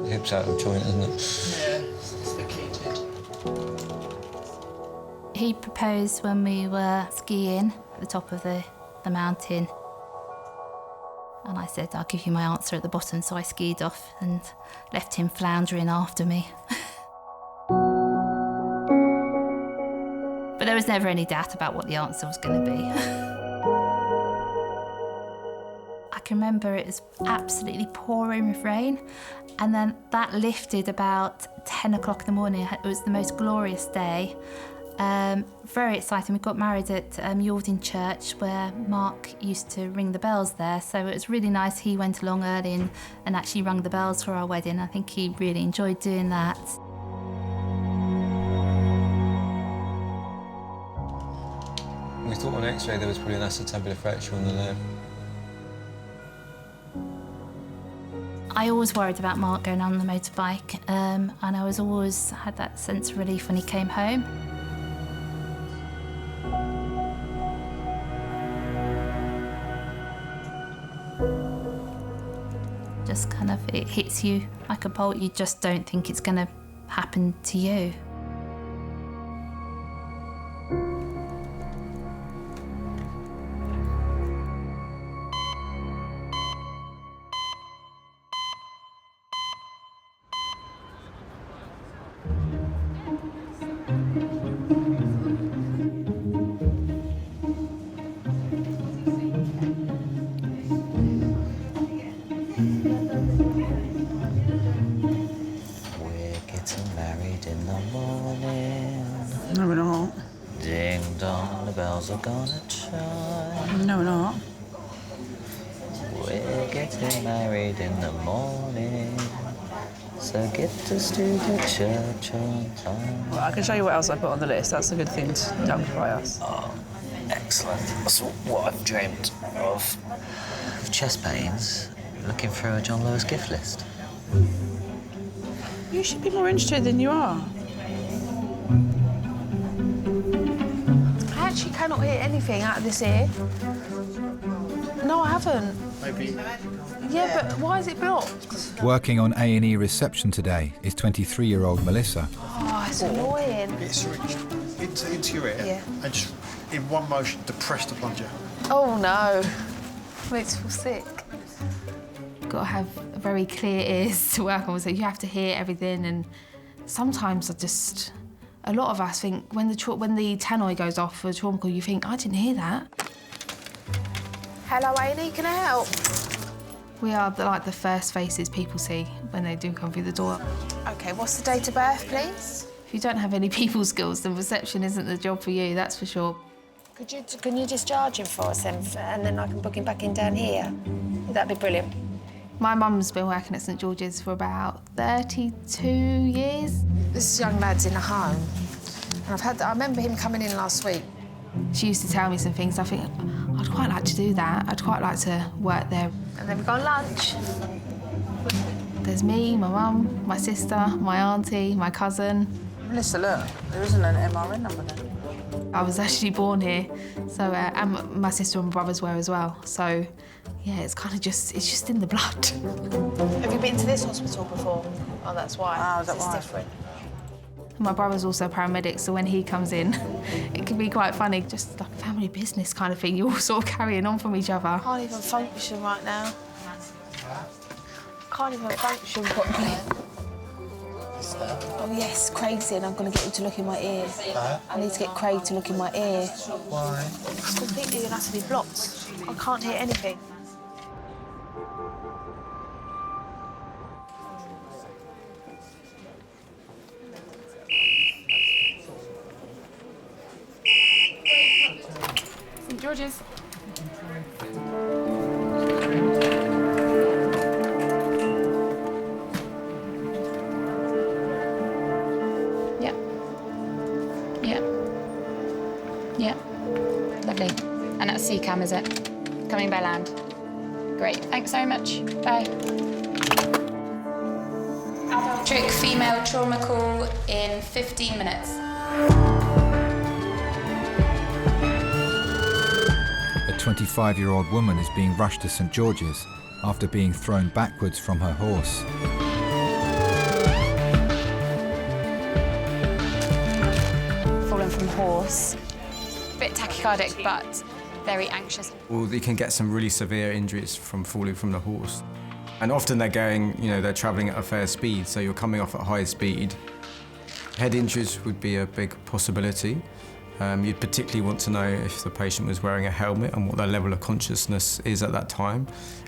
Hips out of joint, isn't it? Yeah, it's the key to. He proposed when we were skiing at the top of the mountain. And I said, I'll give you my answer at the bottom, so I skied off and left him floundering after me. But there was never any doubt about what the answer was going to be. I can remember it was absolutely pouring with rain, and then that lifted about 10 o'clock in the morning. It was the most glorious day. Very exciting. We got married at Yalding Church, where Mark used to ring the bells there, so it was really nice. He went along early and actually rung the bells for our wedding. I think he really enjoyed doing that. We thought on X-ray there was probably an acetabular fracture on the leg. I always worried about Mark going on the motorbike, and I was always had that sense of relief when he came home. Just kind of, it hits you like a bolt. You just don't think it's going to happen to you. No, we're not. Ding dong, the bells are gonna chime. No, we're not. We're getting married in the morning, so get us to the church on time. Well, I can show you what else I put on the list. That's a good thing done by us. Oh, excellent. That's what I've dreamt of. With chest pains, looking through a John Lewis gift list. You should be more interested than you are. I actually cannot hear anything out of this ear. No, I haven't. Maybe. Yeah, but why is it blocked? Working on A&E reception today is 23-year-old Melissa. Oh, it's annoying. Get a syringe into your ear and just, in one motion, depress the plunger. Oh, no. Makes me feel sick. Got to have very clear ears to work on, so you have to hear everything, and sometimes a lot of us think when the tannoy goes off for a trauma call, you think, I didn't hear that. Hello, A&E, can I help? We are like the first faces people see when they do come through the door. OK, what's the date of birth, please? If you don't have any people skills, then reception isn't the job for you, that's for sure. Can you discharge him for us then, and then I can book him back in down here? That'd be brilliant. My mum's been working at St George's for about 32 years. This young lad's in a home, and I remember him coming in last week. She used to tell me some things. I think, I'd quite like to do that. I'd quite like to work there. And then we go on lunch. There's me, my mum, my sister, my auntie, my cousin. Melissa, look, there isn't an MRN number there. I was actually born here, so and my sister and my brothers were as well. So, yeah, it's kind of it's just in the blood. Have you been to this hospital before? Oh, that's why. Oh, is that why? It's different. My brother's also a paramedic, so when he comes in, it can be quite funny, just like a family business kind of thing. You're all sort of carrying on from each other. I can't even function right now. Can't even function properly. Oh yes, Craig's in. I'm going to get him to look in my ear. I need to get Craig to look in my ear. Why? It's completely and utterly blocked. I can't hear anything. St George's. Yeah. Lovely. And that's CCAM, is it? Coming by land. Great. Thanks very much. Bye. Trick female trauma call in 15 minutes. A 25-year-old woman is being rushed to St George's after being thrown backwards from her horse. Fallen from horse. Bit tachycardic, but very anxious. Or they can get some really severe injuries from falling from the horse. And often they're going, they're travelling at a fair speed, so you're coming off at high speed. Head injuries would be a big possibility. You'd particularly want to know if the patient was wearing a helmet and what their level of consciousness is at that time.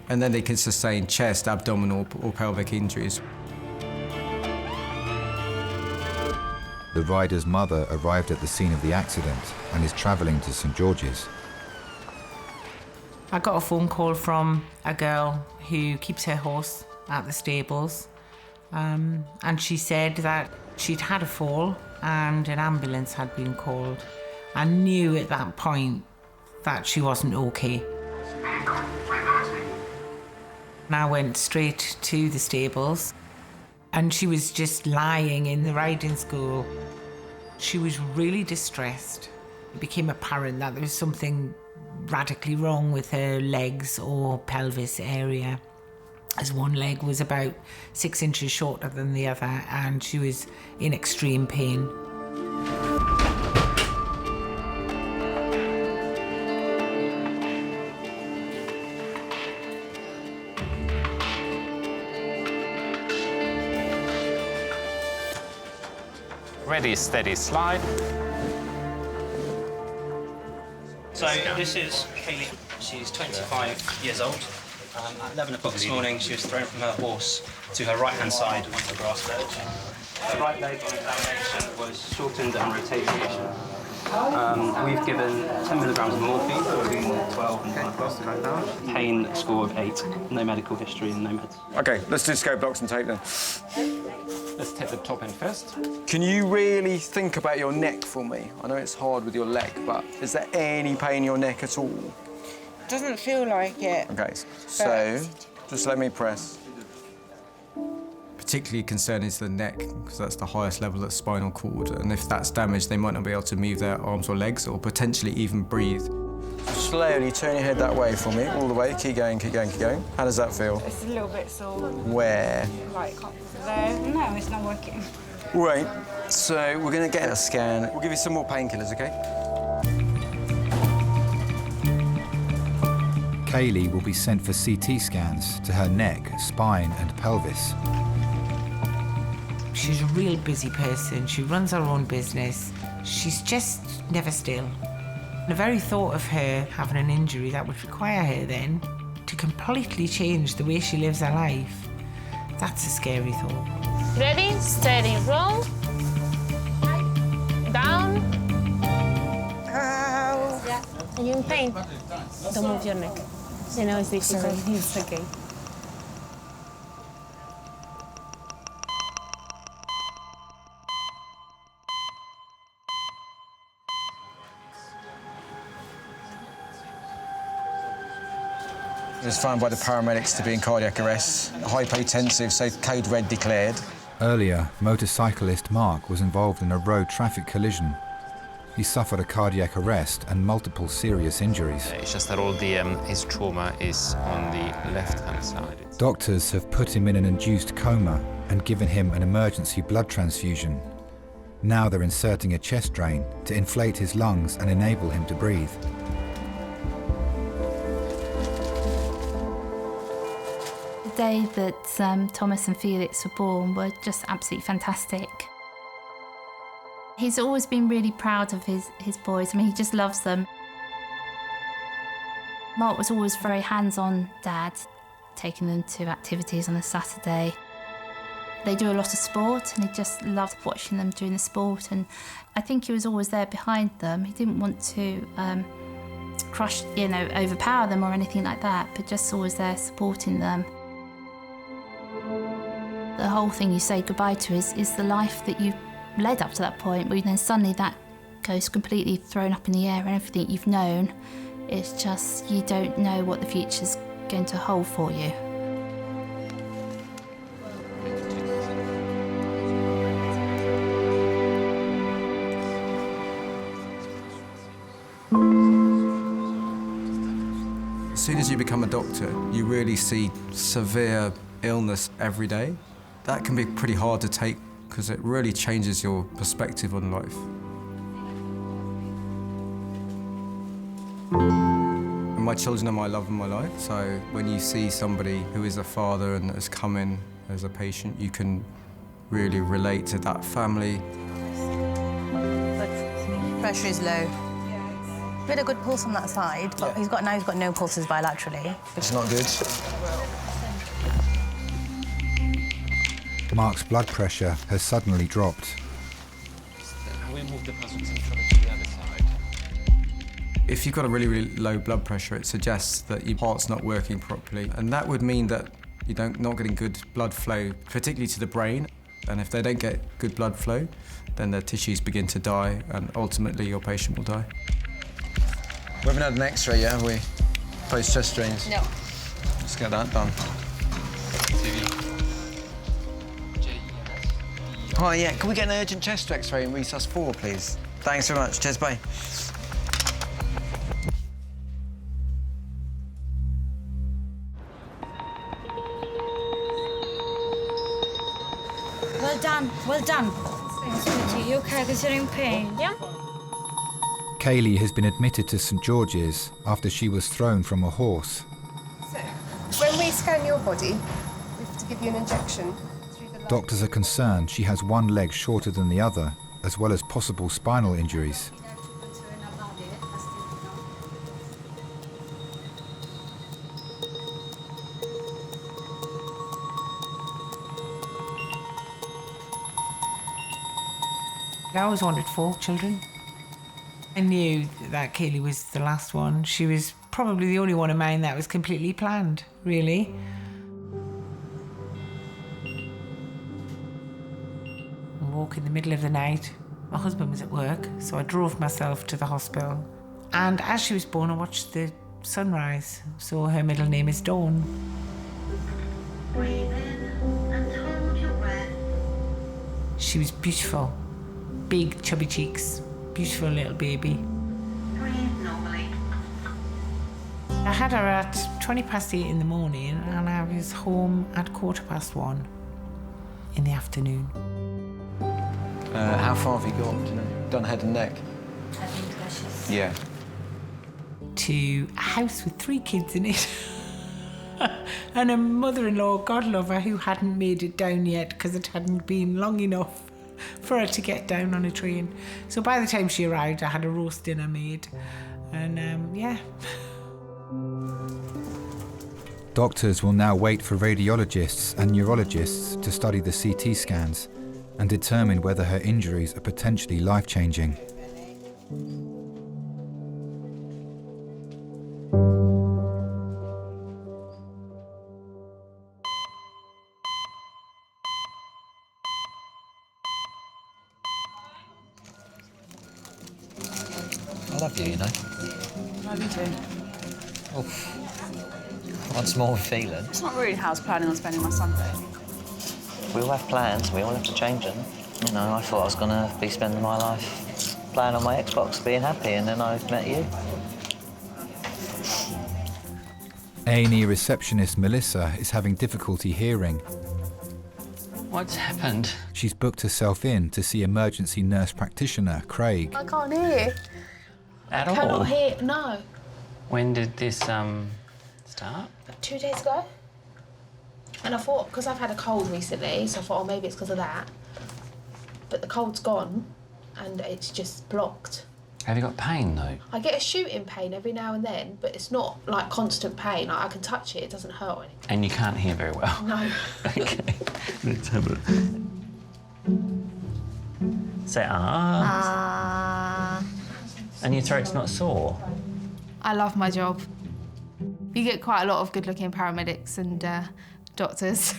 And then they can sustain chest, abdominal or pelvic injuries. The rider's mother arrived at the scene of the accident and is travelling to St George's. I got a phone call from a girl who keeps her horse at the stables, and she said that she'd had a fall and an ambulance had been called. I knew at that point that she wasn't okay. And I went straight to the stables and she was just lying in the riding school. She was really distressed. It became apparent that there was something radically wrong with her legs or pelvis area, as one leg was about 6 inches shorter than the other and she was in extreme pain. Ready, steady, slide. So this is Kaylee. She's 25 years old. At 11 o'clock this morning, she was thrown from her horse to her right-hand side onto the grass verge. Her right leg on examination was shortened and rotated. We've given 10 milligrams of morphine between 12 and 1 o'clock right now. Pain score of 8, no medical history and no meds. OK, let's do scope blocks and tape then. Let's take the top end first. Can you really think about your neck for me? I know it's hard with your leg, but is there any pain in your neck at all? Doesn't feel like it. OK, so just let me press. Particularly concerned is the neck, because that's the highest level of spinal cord, and if that's damaged, they might not be able to move their arms or legs, or potentially even breathe. Slowly turn your head that way for me, all the way. Keep going, keep going, keep going. How does that feel? It's a little bit sore. Where? Like there. No, it's not working. Right, so we're going to get a scan. We'll give you some more painkillers, OK? Kaylee will be sent for CT scans to her neck, spine and pelvis. She's a real busy person. She runs her own business. She's just never still. The very thought of her having an injury that would require her then to completely change the way she lives her life, that's a scary thought. Ready, steady, roll. Down. Ow. Are you in pain? Don't move your neck. I know it's difficult. It's okay. It was found by the paramedics to be in cardiac arrest, hypotensive, so code red declared. Earlier, motorcyclist Mark was involved in a road traffic collision. He suffered a cardiac arrest and multiple serious injuries. It's just that all his trauma is on the left-hand side. Doctors have put him in an induced coma and given him an emergency blood transfusion. Now they're inserting a chest drain to inflate his lungs and enable him to breathe. The day that Thomas and Felix were born were just absolutely fantastic. He's always been really proud of his boys. I mean, he just loves them. Mark was always very hands-on dad, taking them to activities on a Saturday. They do a lot of sport and he just loved watching them doing the sport, and I think he was always there behind them. He didn't want to crush, overpower them or anything like that, but just always there supporting them. The whole thing you say goodbye to is the life that you led up to that point, where then suddenly that goes completely thrown up in the air, and everything you've known, it's just you don't know what the future's going to hold for you. As soon as you become a doctor, you really see severe illness every day. That can be pretty hard to take because it really changes your perspective on life. And my children are my love and my life, so when you see somebody who is a father and has come in as a patient, you can really relate to that family. Pressure is low. Bit of good pulse on that side, but he's got no pulses bilaterally. It's not good. Mark's blood pressure has suddenly dropped. We move the concentration to the other side. If you've got a really, really low blood pressure, it suggests that your heart's not working properly, and that would mean that you're not getting good blood flow, particularly to the brain. And if they don't get good blood flow, then their tissues begin to die, and ultimately your patient will die. We haven't had an X-ray yet, have we? Post-chest strains? No. Let's get that done. Oh, yeah, can we get an urgent chest X-ray in resus 4, please? Thanks very much. Cheers, bye. Well done, well done. Sweetie, you okay? Because you're in pain. Yeah? Kaylee has been admitted to St George's after she was thrown from a horse. So, when we scan your body, we have to give you an injection. Doctors are concerned she has one leg shorter than the other, as well as possible spinal injuries. I always wanted 4 children. I knew that Kaylee was the last one. She was probably the only one of mine that was completely planned, really. I woke in the middle of the night. My husband was at work, so I drove myself to the hospital. And as she was born, I watched the sunrise. So her middle name is Dawn. Breathe in and hold your breath. She was beautiful. Big, chubby cheeks. Beautiful little baby. Breathe normally. I had her at 8:20 in the morning, and I was home at 1:15 in the afternoon. How far have you got? Do you know? Done head and neck? I think that's Yeah. To a house with 3 kids in it. And a mother-in-law, God love her, who hadn't made it down yet because it hadn't been long enough for her to get down on a train. So by the time she arrived, I had a roast dinner made. And, yeah. Doctors will now wait for radiologists and neurologists to study the CT scans and determine whether her injuries are potentially life-changing. I love you, you know. Love you too. Oh. Once more feeling. It's not really how I was planning on spending my Sunday. We all have plans, we all have to change them. You know, I thought I was going to be spending my life playing on my Xbox, being happy, and then I met you. A&E receptionist Melissa is having difficulty hearing. What's happened? She's booked herself in to see emergency nurse practitioner Craig. I can't hear. At all? Cannot hear, no. When did this, start? 2 days ago. And I thought, because I've had a cold recently, so I thought, oh, maybe it's because of that. But the cold's gone, and it's just blocked. Have you got pain, though? I get a shooting pain every now and then, but it's not, like, constant pain. Like, I can touch it, it doesn't hurt or anything. And you can't hear very well? No. Okay. Let's have a... Say, ah. And your throat's not sore? I love my job. You get quite a lot of good-looking paramedics and doctors.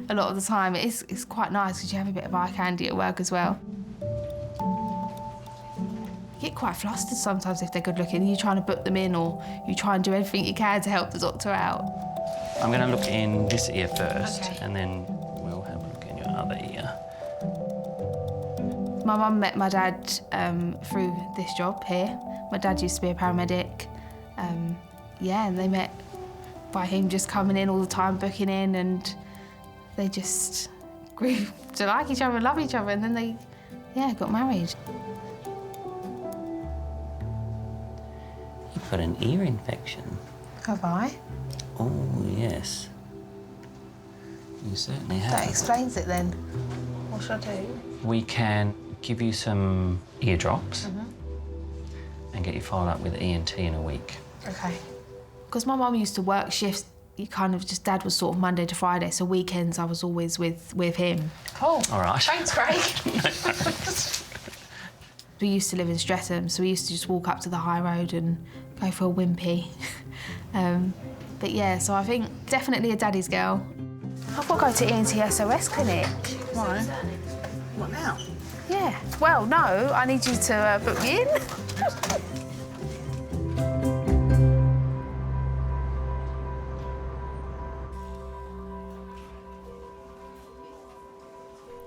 A lot of the time. It's quite nice because you have a bit of eye candy at work as well. get quite flustered sometimes if they're good looking. You're trying to book them in, or you try and do everything you can to help the doctor out. I'm going to look in this ear first, and then we'll have a look in your other ear. My mum met my dad through this job here. My dad used to be a paramedic. Yeah, and they met by him just coming in all the time, booking in, and they just grew to like each other and love each other, and then they, yeah, got married. You've got an ear infection. Have I? Oh, yes. You certainly have. That explains it then. What should I do? We can give you some ear drops and get you followed up with ENT in a week. Okay. Because my mum used to work shifts, you kind of just, Dad was sort of Monday to Friday, so weekends I was always with him. Oh, all right. Thanks, Craig. We used to live in Streatham, so we used to just walk up to the high road and go for a wimpy. But yeah, so I think definitely a daddy's girl. I've got to go to ENT SOS clinic. Why? What now? Yeah. Well, no, I need you to book me in.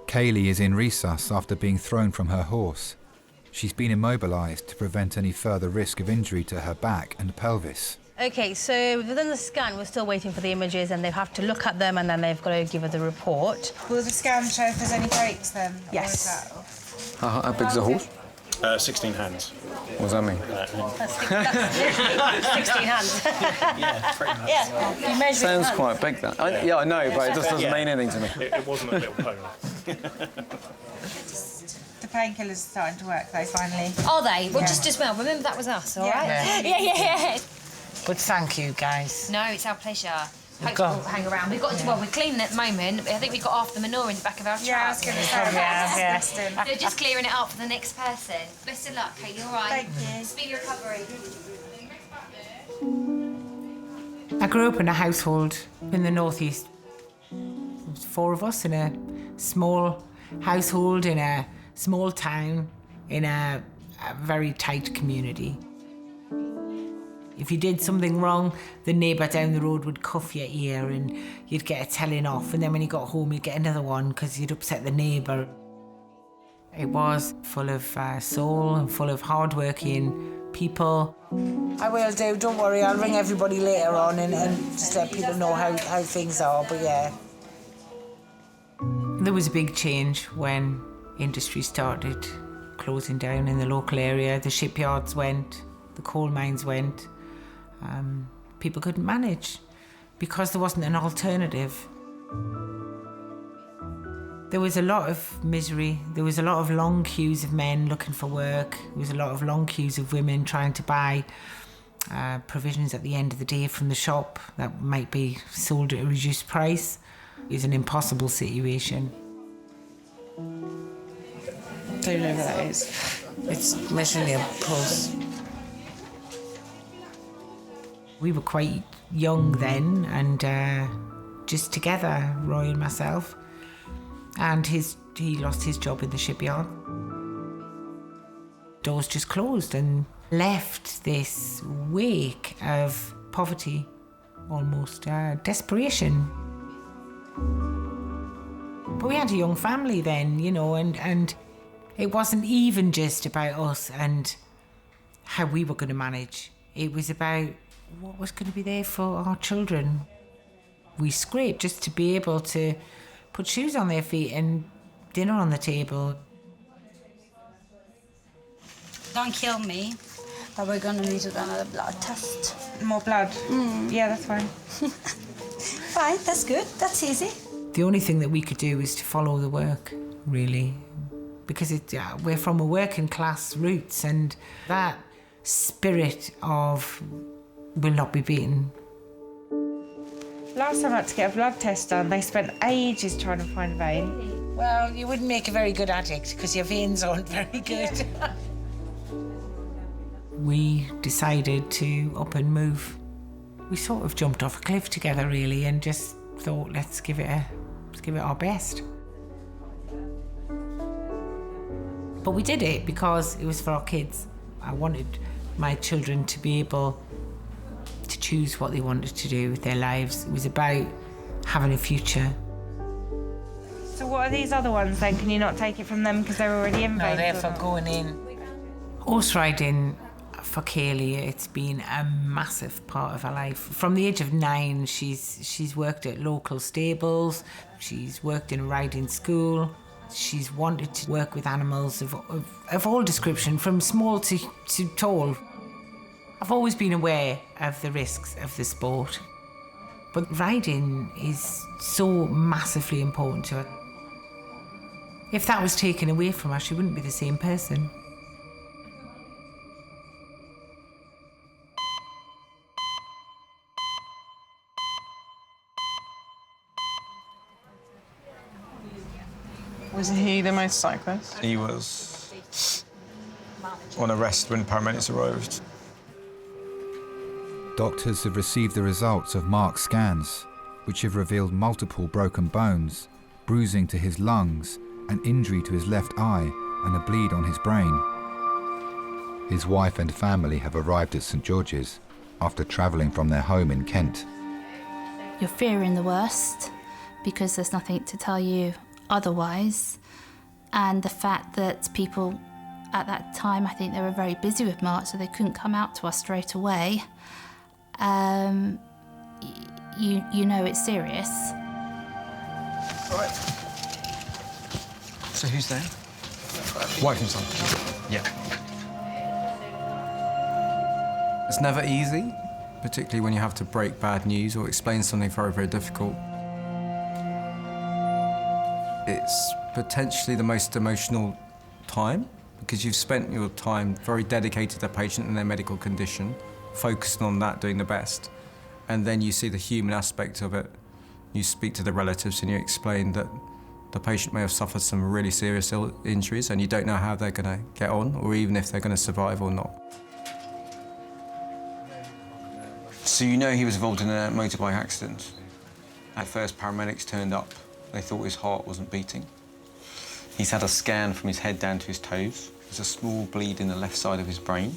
Kaylee is in resus after being thrown from her horse. She's been immobilised to prevent any further risk of injury to her back and pelvis. OK, so within the scan, we're still waiting for the images, and they have to look at them, and then they've got to give us the report. Will the scan show if there's any breaks then? Yes. How big's the horse? 16 hands. What does that mean? That's 16 hands. Yeah, pretty much. Yeah, you measure Sounds hands. quite big, that. Yeah, I know, but it just doesn't mean anything to me. It wasn't a little pony. The painkillers are starting to work though, finally. Are they? Well, Yeah. just as well. Remember that was us, all Yeah. right? Yeah. But thank you, guys. No, it's our pleasure. Hope Go. you'll hang around. We've got to, well, we're cleaning at the moment. I think we've got half the manure in the back of our truck. Yeah, I was going to say, that's disgusting. They're just clearing it up for the next person. Best of luck, Kate. You're all right. Thank you. Speedy recovery. I grew up in a household in the northeast. There was 4 of us in a small household in a small town in a very tight community. If you did something wrong, the neighbour down the road would cuff your ear and you'd get a telling off, and then when you got home you'd get another one because you'd upset the neighbour. It was full of soul and full of hard-working people. I will do, don't worry, I'll ring everybody later on and just let people know how things are, but yeah. There was a big change when industry started closing down in the local area. The shipyards went, the coal mines went. People couldn't manage because there wasn't an alternative. There was a lot of misery. There was a lot of long queues of men looking for work. There was a lot of long queues of women trying to buy provisions at the end of the day from the shop that might be sold at a reduced price. It was an impossible situation. Don't know what that is. It's measuring your pulse. We were quite young then, and just together, Roy and myself. And he lost his job in the shipyard. Doors just closed and left this wake of poverty, almost desperation. But we had a young family then, you know, and it wasn't even just about us and how we were going to manage. It was about what was going to be there for our children. We scraped just to be able to put shoes on their feet and dinner on the table. Don't kill me, but we're going to need to do another blood test. More blood? Yeah, that's fine. Fine, that's good. That's easy. The only thing that we could do was to follow the work, really, because we're from a working class roots, and that spirit of will not be beaten. Last time I had to get a blood test done, they spent ages trying to find a vein. Well, you wouldn't make a very good addict because your veins aren't very good. We decided to up and move. We sort of jumped off a cliff together, really, and just thought, let's give it our best. But we did it because it was for our kids. I wanted my children to be able to choose what they wanted to do with their lives. It was about having a future. So what are these other ones then? Can you not take it from them because they're already in No, veins? they're for going in. Horse riding for Kaylee, it's been a massive part of her life. From the age of 9, she's worked at local stables, she's worked in a riding school, she's wanted to work with animals of all description, from small to tall. I've always been aware of the risks of the sport, but riding is so massively important to her. If that was taken away from her, she wouldn't be the same person. Was he the motorcyclist? He was on arrest when paramedics arrived. Doctors have received the results of Mark's scans, which have revealed multiple broken bones, bruising to his lungs, an injury to his left eye, and a bleed on his brain. His wife and family have arrived at St George's after travelling from their home in Kent. You're fearing the worst because there's nothing to tell you otherwise, and the fact that people at that time, I think they were very busy with Mark, so they couldn't come out to us straight away. You know it's serious. Right. So who's there? Wife and son. Yeah. It's never easy, particularly when you have to break bad news or explain something very, very difficult. It's potentially the most emotional time because you've spent your time very dedicated to the patient and their medical condition, focusing on that, doing the best. And then you see the human aspect of it. You speak to the relatives and you explain that the patient may have suffered some really serious injuries and you don't know how they're going to get on or even if they're going to survive or not. So you know he was involved in a motorbike accident. At first, paramedics turned up. They thought his heart wasn't beating. He's had a scan from his head down to his toes. There's a small bleed in the left side of his brain.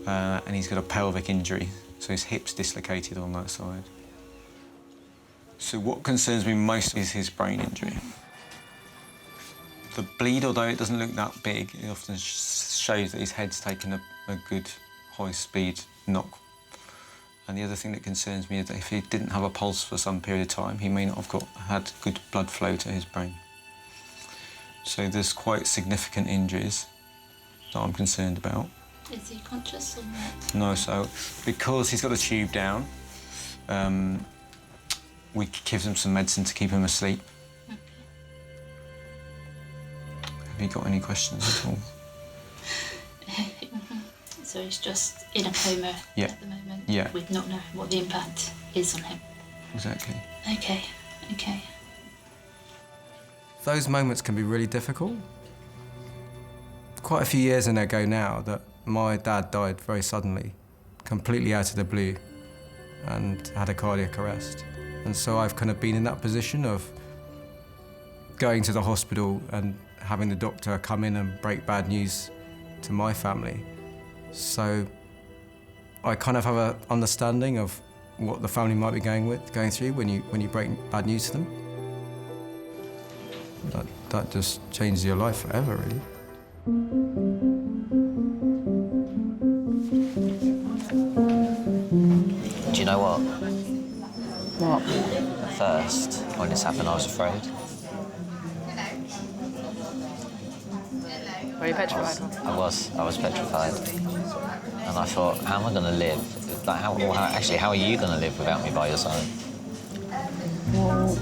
And he's got a pelvic injury, so his hip's dislocated on that side. So what concerns me most is his brain injury. The bleed, although it doesn't look that big, it often shows that his head's taken a good high-speed knock. And the other thing that concerns me is that if he didn't have a pulse for some period of time, he may not have had good blood flow to his brain. So there's quite significant injuries that I'm concerned about. Is he conscious or not? No, so because he's got a tube down, we give him some medicine to keep him asleep. Okay. Have you got any questions at all? So he's just in a coma Yeah. at the moment. Yeah. With not knowing what the impact is on him. Exactly. Okay, okay. Those moments can be really difficult. Quite a few years ago now that my dad died very suddenly, completely out of the blue, and had a cardiac arrest. And so I've kind of been in that position of going to the hospital and having the doctor come in and break bad news to my family. So I kind of have an understanding of what the family might be going through when you break bad news to them. That just changes your life forever, really. Do you know what? What? At first, when this happened, I was afraid. Were you petrified? I was petrified. And I thought, how am I going to live? Like, how are you going to live without me by your side? Well,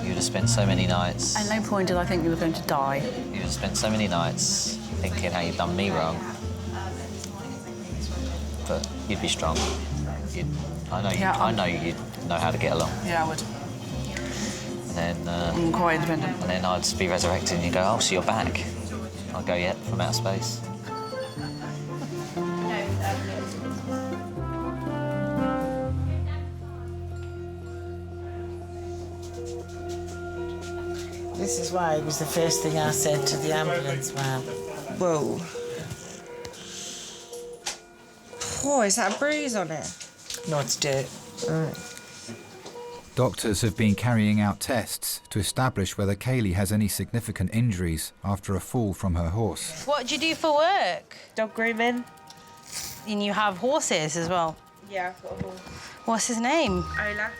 You'd have spent so many nights. at no point did I think you were going to die. You'd have spent so many nights thinking how you've done me wrong. But you'd be strong. I know you'd know how to get along. Yeah, I would. And then, I'm quite independent. And then I'd be resurrected and you'd go, oh, so you're back. I'd go, yeah, from outer space. This is why it was the first thing I said to the ambulance man. Well, Oh, is that a bruise on it? No, it's dirt. Doctors have been carrying out tests to establish whether Kaylee has any significant injuries after a fall from her horse. What do you do for work? Dog grooming. And you have horses as well? Yeah, I've got a horse. What's his name? Ola.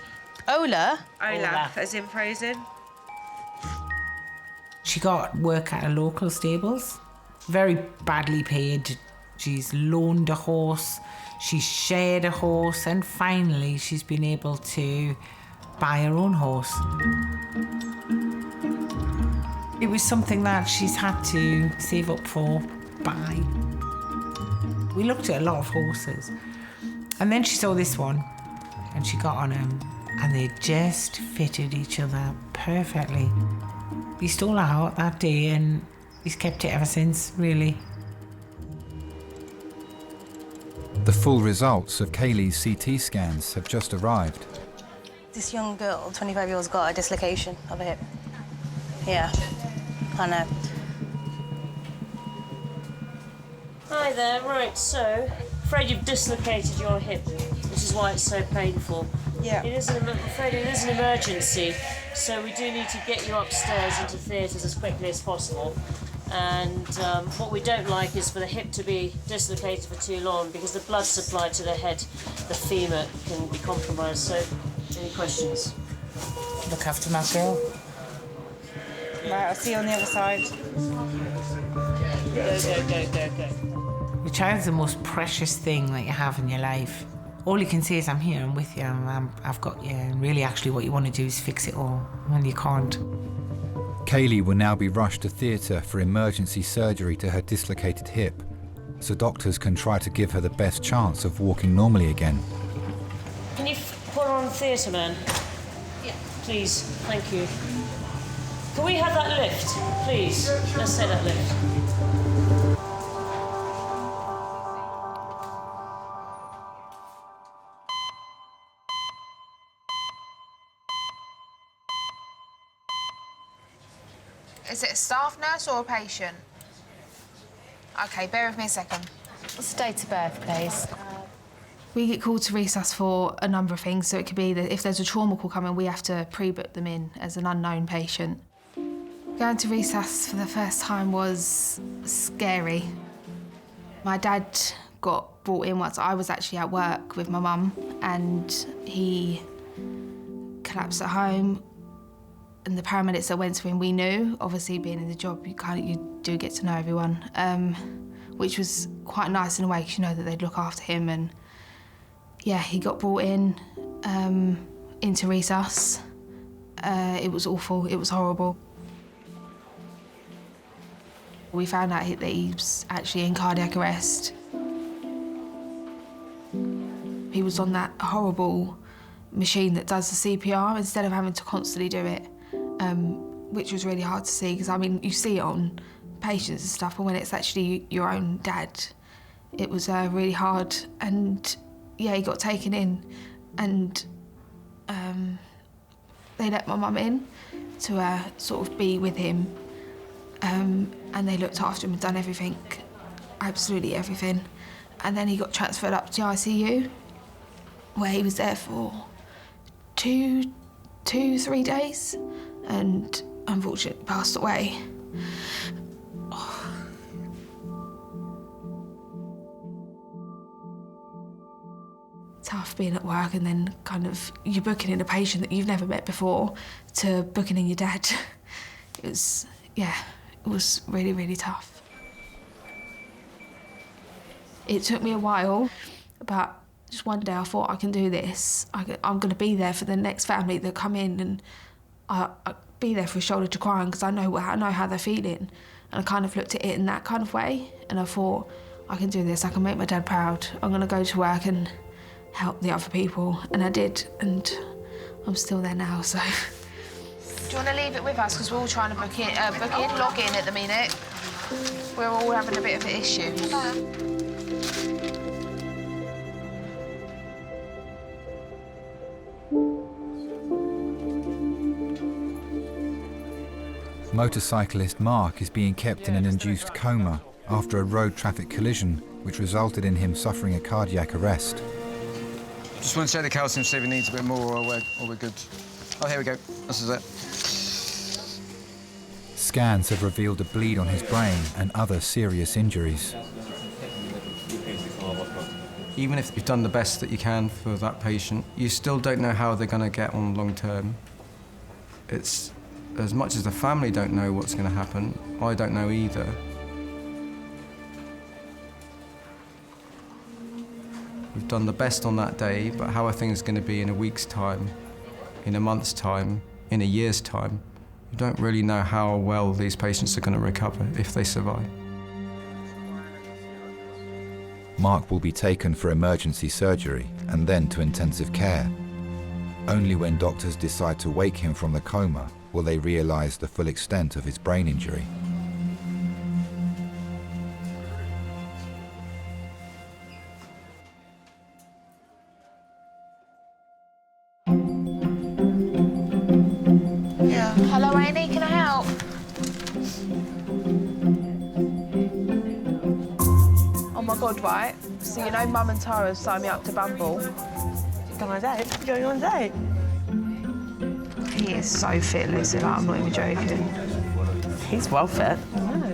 Ola? Olaf, as in frozen. She got work at a local stables, very badly paid. She's loaned a horse, she's shared a horse, and finally she's been able to buy her own horse. It was something that she's had to save up for, buy. We looked at a lot of horses, and then she saw this one, and she got on him, and they just fitted each other perfectly. He stole her heart that day, and he's kept it ever since, really. The full results of Kaylee's CT scans have just arrived. This young girl, 25 years old, got a dislocation of a hip. Yeah, I know. Hi there, right, so, afraid you've dislocated your hip, which is why it's so painful. Yeah. I'm afraid it is an emergency, so we do need to get you upstairs into theatres as quickly as possible. And what we don't like is for the hip to be dislocated for too long, because the blood supply to the head, the femur, can be compromised. So, any questions? Look after my girl. Right, I'll see you on the other side. Go. Your child's the most precious thing that you have in your life. All you can say is, I'm here, I'm with you, I've got you, and really actually what you want to do is fix it all, and you can't. Kaylee will now be rushed to theatre for emergency surgery to her dislocated hip, so doctors can try to give her the best chance of walking normally again. Can you put on theatre, man? Yeah. Please, thank you. Can we have that lift, please? Let's say that lift. Is it a staff nurse or a patient? OK, bear with me a second. What's the date of birth, please? We get called to resus for a number of things, so it could be that if there's a trauma call coming, we have to pre-book them in as an unknown patient. Going to resus for the first time was scary. My dad got brought in once. I was actually at work with my mum, and he collapsed at home. And the paramedics that went to him, we knew. Obviously, being in the job, you do get to know everyone, which was quite nice in a way, because you know that they'd look after him. And yeah, he got brought in into resus. It was awful. It was horrible. We found out that he was actually in cardiac arrest. He was on that horrible machine that does the CPR instead of having to constantly do it. Which was really hard to see, because I mean, you see it on patients and stuff, but when it's actually your own dad, it was really hard. And yeah, he got taken in, and they let my mum in to sort of be with him, and they looked after him and done everything, absolutely everything. And then he got transferred up to ICU, where he was there for 3 days, and unfortunately passed away. Tough being at work and then kind of you're booking in a patient that you've never met before to booking in your dad. It was really, really tough. It took me a while, but just one day I thought, I can do this. I'm going to be there for the next family that come in, and I'll be there for a shoulder to cry on, because I know how they're feeling. And I kind of looked at it in that kind of way, and I thought, I can do this, I can make my dad proud. I'm going to go to work and help the other people. And I did, and I'm still there now, so. Do you want to leave it with us? Because we're all trying to log in at the minute. We're all having a bit of issues. Motorcyclist Mark is being kept in an induced coma after a road traffic collision which resulted in him suffering a cardiac arrest. Just want to check the calcium, see if it needs a bit more, or we're good. Oh, here we go. This is it. Scans have revealed a bleed on his brain and other serious injuries. Even if you've done the best that you can for that patient, you still don't know how they're going to get on long term. It's as much as the family don't know what's going to happen, I don't know either. We've done the best on that day, but how are things going to be in a week's time, in a month's time, in a year's time? You don't really know how well these patients are going to recover if they survive. Mark will be taken for emergency surgery and then to intensive care. Only when doctors decide to wake him from the coma will they realise the full extent of his brain injury. Yeah. Hello, Annie, can I help? Oh my God, right? So you know Mum and Tara have signed me up to Bumble. Going on a date? Going on a date? He is so fit, Lucy, like, I'm not even joking. He's well fit. I know.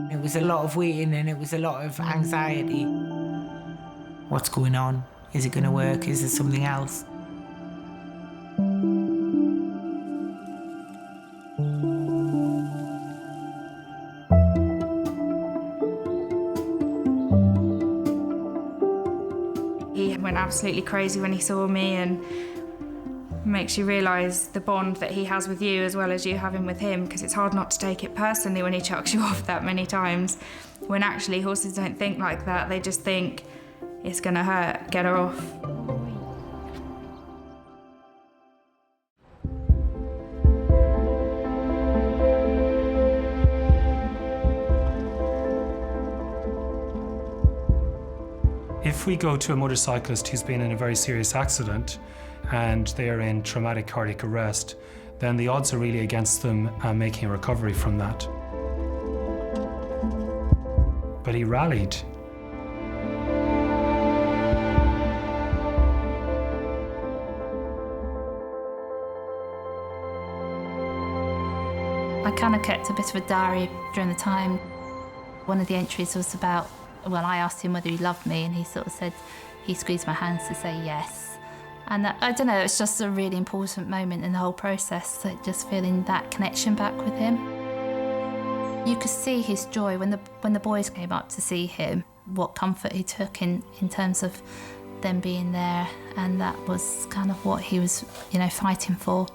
It was a lot of waiting and it was a lot of anxiety. What's going on? Is it going to work? Is there something else? He went absolutely crazy when he saw me, and makes you realise the bond that he has with you as well as you having with him, because it's hard not to take it personally when he chucks you off that many times, when actually horses don't think like that. They just think it's going to hurt, get her off. If we go to a motorcyclist who's been in a very serious accident and they're in traumatic cardiac arrest, then the odds are really against them making a recovery from that. But he rallied. I kind of kept a bit of a diary during the time. One of the entries was about, well, I asked him whether he loved me, and he sort of said he squeezed my hands to say yes. And that, I don't know, it's just a really important moment in the whole process, so just feeling that connection back with him. You could see his joy when the boys came up to see him, what comfort he took in terms of them being there, and that was kind of what he was, you know, fighting for.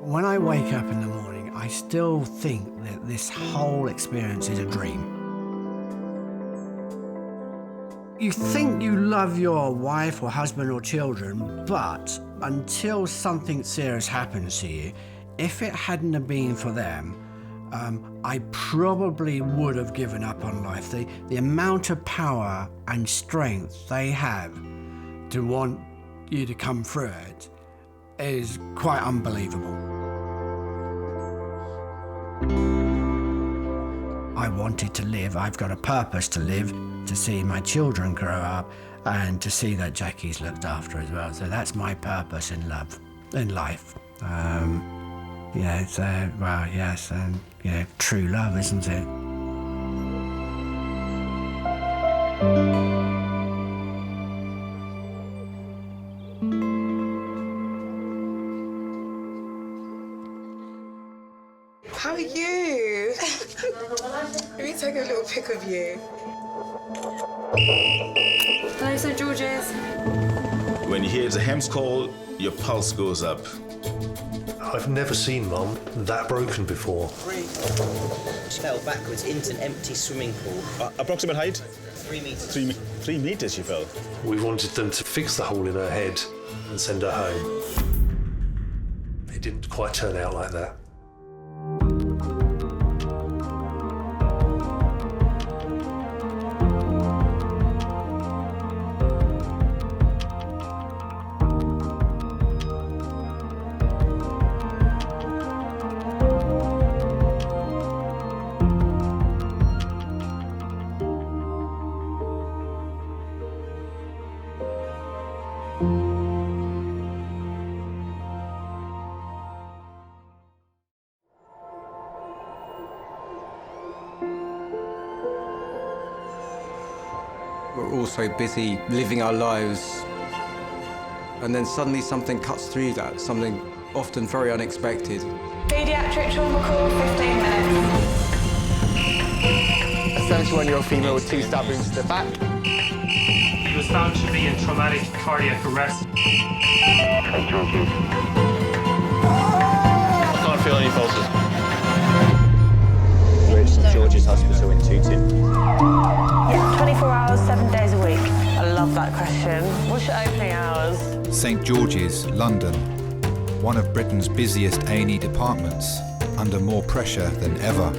When I wake up in the morning, I still think that this whole experience is a dream. You think you love your wife or husband or children, but until something serious happens to you, if it hadn't have been for them, I probably would have given up on life. The amount of power and strength they have to want you to come through it is quite unbelievable. I wanted to live. I've got a purpose to live, to see my children grow up and to see that Jackie's looked after as well. So that's my purpose in life. Yeah, so, well, yes, and, you know, true love, isn't it? How are you? Let me take a little pic of you. Hello, St. George's. When you hear the hem's call, your pulse goes up. I've never seen Mum that broken before. She fell backwards into an empty swimming pool. Approximate height? 3 metres. 3 metres. 3 meters she fell. We wanted them to fix the hole in her head and send her home. It didn't quite turn out like that. We're all so busy living our lives, and then suddenly something cuts through that, something often very unexpected. Paediatric trauma call, 15 minutes. A 71-year-old female with 2 stab wounds to the back. He was found to be in traumatic cardiac arrest. I Can't feel any pulses. We're at St George's Hospital in Tooting. Yeah, 24 hours, 7 days a week. I love that question. What's your opening hours? St George's, London, one of Britain's busiest A&E departments, under more pressure than ever.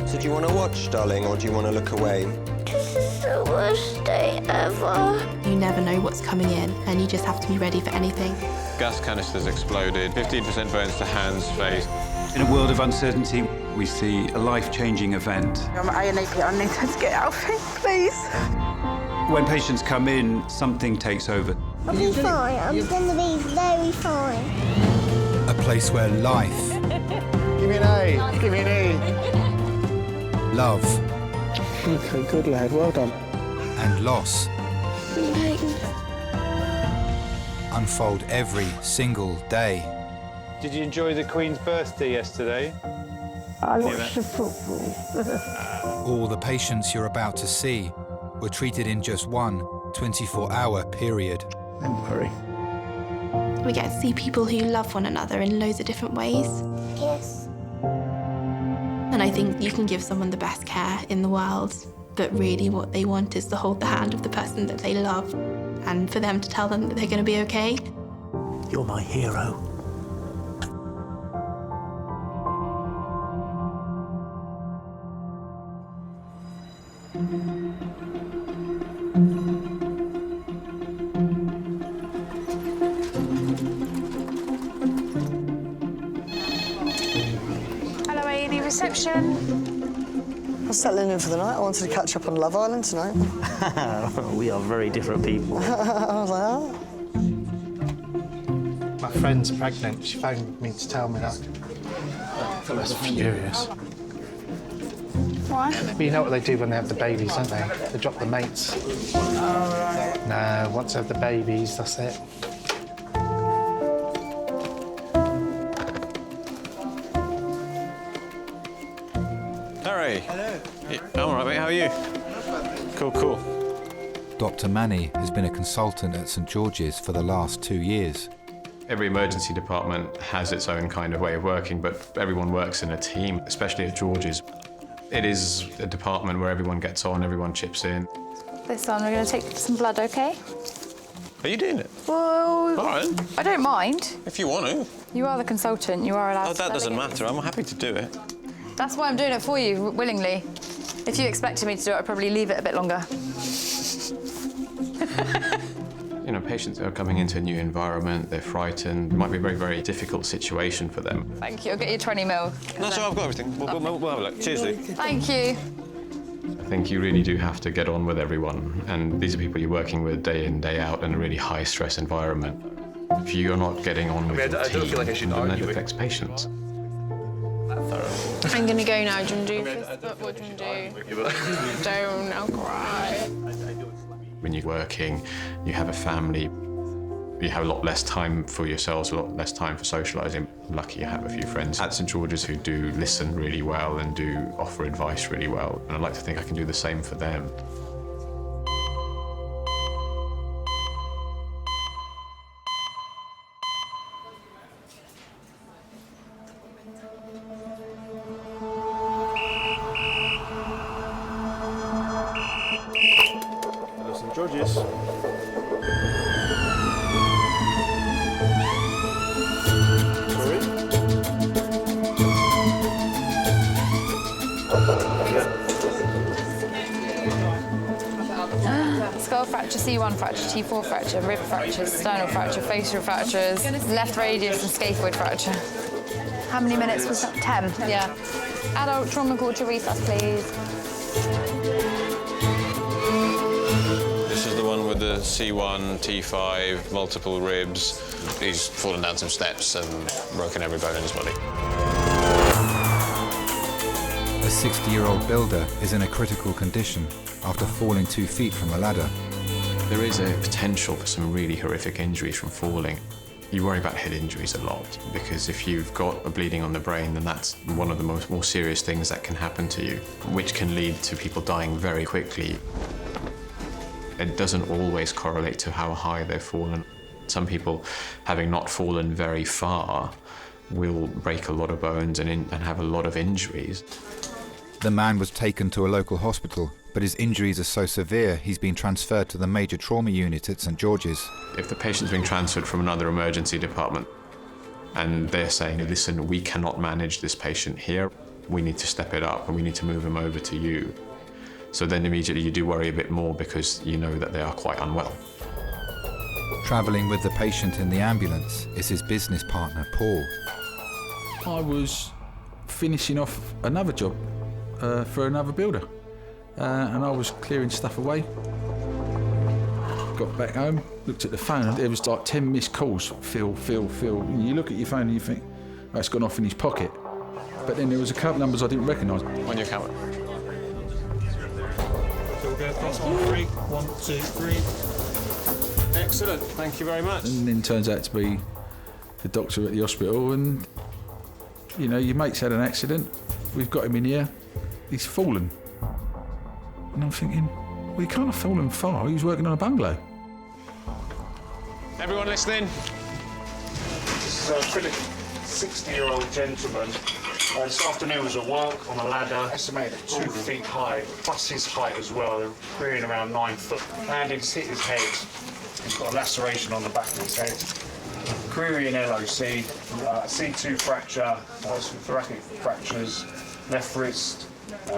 So do you want to watch, darling, or do you want to look away? This is the worst day ever. You never know what's coming in, and you just have to be ready for anything. Gas canisters exploded, 15% burns to hands, face. In a world of uncertainty, we see a life-changing event. I'm ANAP, I need to get out of here, please. When patients come in, something takes over. I'll be fine. I'm going to be very fine. A place where life, Give me an A, give me an E. love, Okay, good lad, well done. and loss Enlighten. unfold every single day. Did you enjoy the Queen's birthday yesterday? I watched the football. All the patients you're about to see were treated in just one 24-hour period. Don't worry. We get to see people who love one another in loads of different ways. Yes. And I think you can give someone the best care in the world, but really what they want is to hold the hand of the person that they love and for them to tell them that they're going to be okay. You're my hero. Hello, A&E reception. I was settling in for the night. I wanted to catch up on Love Island tonight. We are very different people. I was like, oh. My friend's pregnant. She phoned me to tell me that. I was furious. Why? But you know what they do when they have the babies, don't they? They drop the mates. Oh, right. No, once they have the babies, that's it. Harry. Hello. All right, mate, how are you? Cool, cool. Dr. Manny has been a consultant at St George's for the last 2 years. Every emergency department has its own kind of way of working, but everyone works in a team, especially at George's. It is a department where everyone gets on, everyone chips in. This one, we're going to take some blood, OK? Are you doing it? Well, All right. I don't mind. If you want to. You are the consultant. You are allowed Oh, to that doesn't delegate. matter. I'm happy to do it. That's why I'm doing it for you, willingly. If you expected me to do it, I'd probably leave it a bit longer. You know, patients are coming into a new environment, they're frightened. It might be a very, very difficult situation for them. Thank you. I'll get you 20 mil. That's all, I've got everything. We'll have a look. Cheers, Lee. Thank you. I think you really do have to get on with everyone. And these are people you're working with day in, day out in a really high-stress environment. If you're not getting on with your I don't team, feel like I should then argue it it. affects patients. I'm going to go now. Do you want to do fist bump? What do you want to do? Don't, I'll cry. When you're working, you have a family, you have a lot less time for yourselves, a lot less time for socialising. Lucky you have a few friends at St George's who do listen really well and do offer advice really well. And I'd like to think I can do the same for them. C1 fracture, T4 fracture, rib fractures, sternal fracture, facial fractures, left radius and scaphoid fracture. How many minutes was that? 10? Yeah. Adult trauma call to resus, please. This is the one with the C1, T5, multiple ribs. He's fallen down some steps and broken every bone in his body. A 60-year-old builder is in a critical condition after falling 2 feet from a ladder. There is a potential for some really horrific injuries from falling. You worry about head injuries a lot because if you've got a bleeding on the brain, then that's one of the more serious things that can happen to you, which can lead to people dying very quickly. It doesn't always correlate to how high they've fallen. Some people, having not fallen very far, will break a lot of bones and have a lot of injuries. The man was taken to a local hospital, but his injuries are so severe he's been transferred to the major trauma unit at St George's. If the patient's being transferred from another emergency department and they're saying, listen, we cannot manage this patient here, we need to step it up and we need to move him over to you. So then immediately you do worry a bit more because you know that they are quite unwell. Travelling with the patient in the ambulance is his business partner, Paul. I was finishing off another job for another builder. And I was clearing stuff away. Got back home, looked at the phone, and there was like 10 missed calls. Phil. And you look at your phone and you think, oh, it's gone off in his pocket. But then there was a couple numbers I didn't recognise. On your camera. That's on 3. 1, 2, 3. Excellent, thank you very much. And then turns out to be the doctor at the hospital, and you know, your mate's had an accident. We've got him in here. He's fallen. And I'm thinking, well, he can't have fallen far. He was working on a bungalow. Everyone listening? This is a pretty 60-year-old gentleman. This afternoon was at work on a ladder, estimated at 2 feet high, plus his height as well. They're rearing around 9 foot. Landing's hit his head. He's got a laceration on the back of his head. Query in LOC, C2 fracture, some thoracic fractures, left wrist,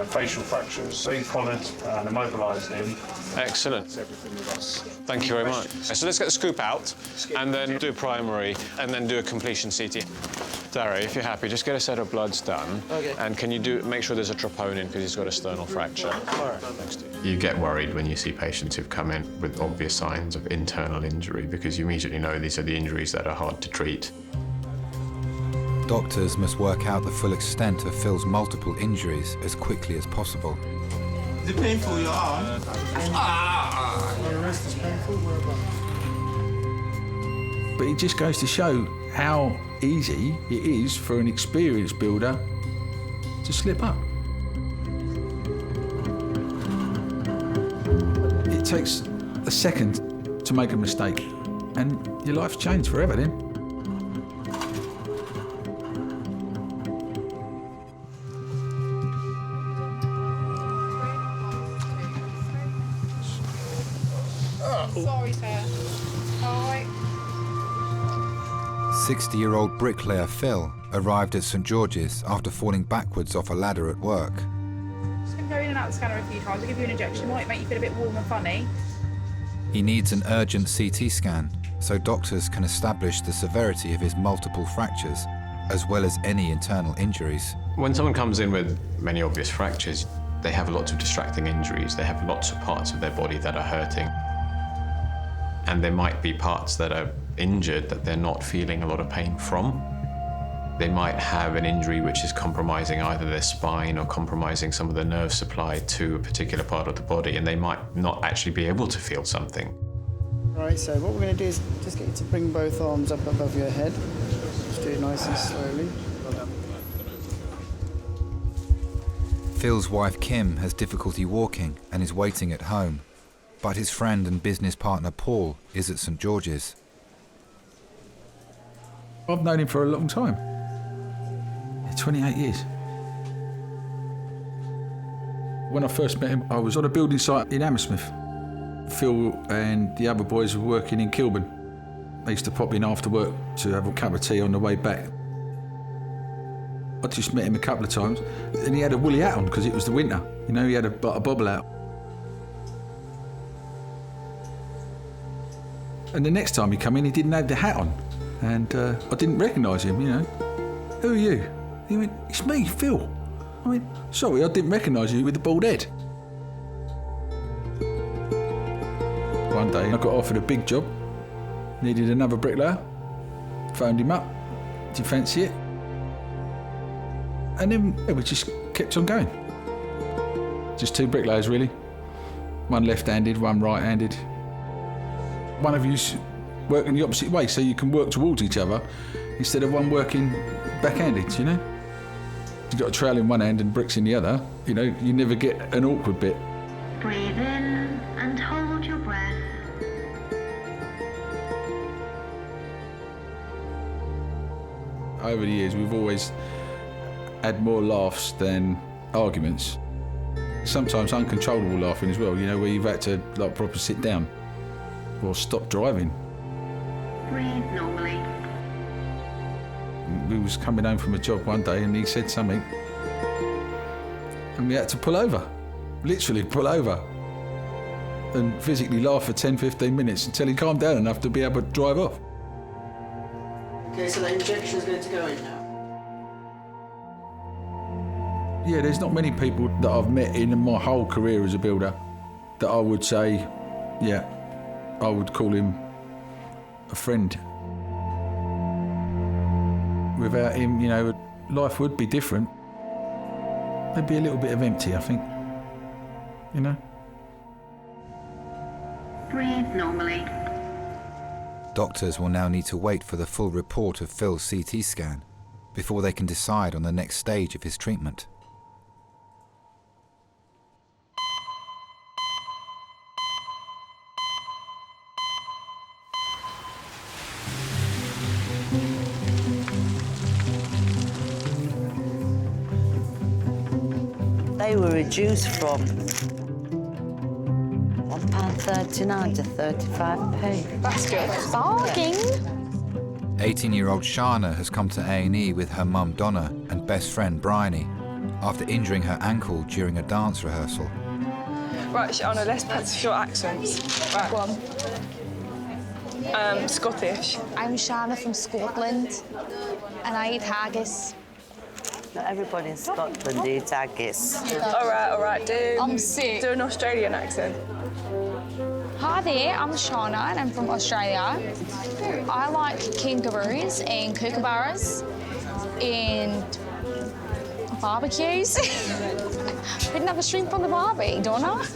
facial fractures. So he collared and immobilised him. Excellent. That's everything with us. Thank you very much. So let's get the scoop out and then do a primary and then do a completion CT. Dara, if you're happy, just get a set of bloods done. Okay. And can you make sure there's a troponin because he's got a sternal fracture. All right. Next to you. You get worried when you see patients who've come in with obvious signs of internal injury because you immediately know these are the injuries that are hard to treat. Doctors must work out the full extent of Phil's multiple injuries as quickly as possible. Is it painful, your arm? The rest is painful. But it just goes to show how easy it is for an experienced builder to slip up. It takes a second to make a mistake, and your life's changed forever then. Sorry, sir. All right. 60-year-old bricklayer Phil arrived at St George's after falling backwards off a ladder at work. Just going to go in and out the scanner a few times. I'll give you an injection. Might make you feel a bit warm and funny. He needs an urgent CT scan so doctors can establish the severity of his multiple fractures, as well as any internal injuries. When someone comes in with many obvious fractures, they have lots of distracting injuries. They have lots of parts of their body that are hurting. And there might be parts that are injured that they're not feeling a lot of pain from. They might have an injury which is compromising either their spine or compromising some of the nerve supply to a particular part of the body, and they might not actually be able to feel something. Right, so what we're going to do is just get you to bring both arms up above your head. Just do it nice and slowly. Phil's wife Kim has difficulty walking and is waiting at home, but his friend and business partner Paul is at St George's. I've known him for a long time. 28 years. When I first met him, I was on a building site in Hammersmith. Phil and the other boys were working in Kilburn. They used to pop in after work to have a cup of tea on the way back. I just met him a couple of times, and he had a woolly hat on because it was the winter. You know, he had a bobble out. And the next time he came in, he didn't have the hat on. And I didn't recognise him, you know. Who are you? He went, it's me, Phil. I went, sorry, I didn't recognise you with the bald head. One day I got offered a big job, needed another bricklayer, phoned him up, did you fancy it? And then we just kept on going. Just 2 bricklayers really, one left-handed, one right-handed. One of you's working the opposite way so you can work towards each other instead of one working backhanded, you know? You've got a trowel in one hand and bricks in the other, you know, you never get an awkward bit. Breathe in and hold your breath. Over the years, we've always had more laughs than arguments. Sometimes uncontrollable laughing as well, you know, where you've had to like proper sit down or stop driving. Breathe normally. We was coming home from a job one day and he said something and we had to pull over, literally pull over and physically laugh for 10-15 minutes until he calmed down enough to be able to drive off. Okay, so that injection's going to go in now. Yeah, there's not many people that I've met in my whole career as a builder that I would say, yeah, I would call him a friend. Without him, you know, life would be different. There'd be a little bit of empty, I think, you know? Breathe normally. Doctors will now need to wait for the full report of Phil's CT scan before they can decide on the next stage of his treatment. They were reduced from £1.39 to 35p. That's good. Bargain. 18-year-old Shana has come to A&E with her mum Donna and best friend Bryony after injuring her ankle during a dance rehearsal. Right, Shana, let's practice your accents. Right. Go on. Scottish. I'm Shana from Scotland and I eat haggis. Not everybody in Scotland eats haggis. All right, I'm sick. Do an Australian accent. Hi there, I'm Shauna and I'm from Australia. I like kangaroos and kookaburras and barbecues. We didn't have a shrimp on the barbie, Donna.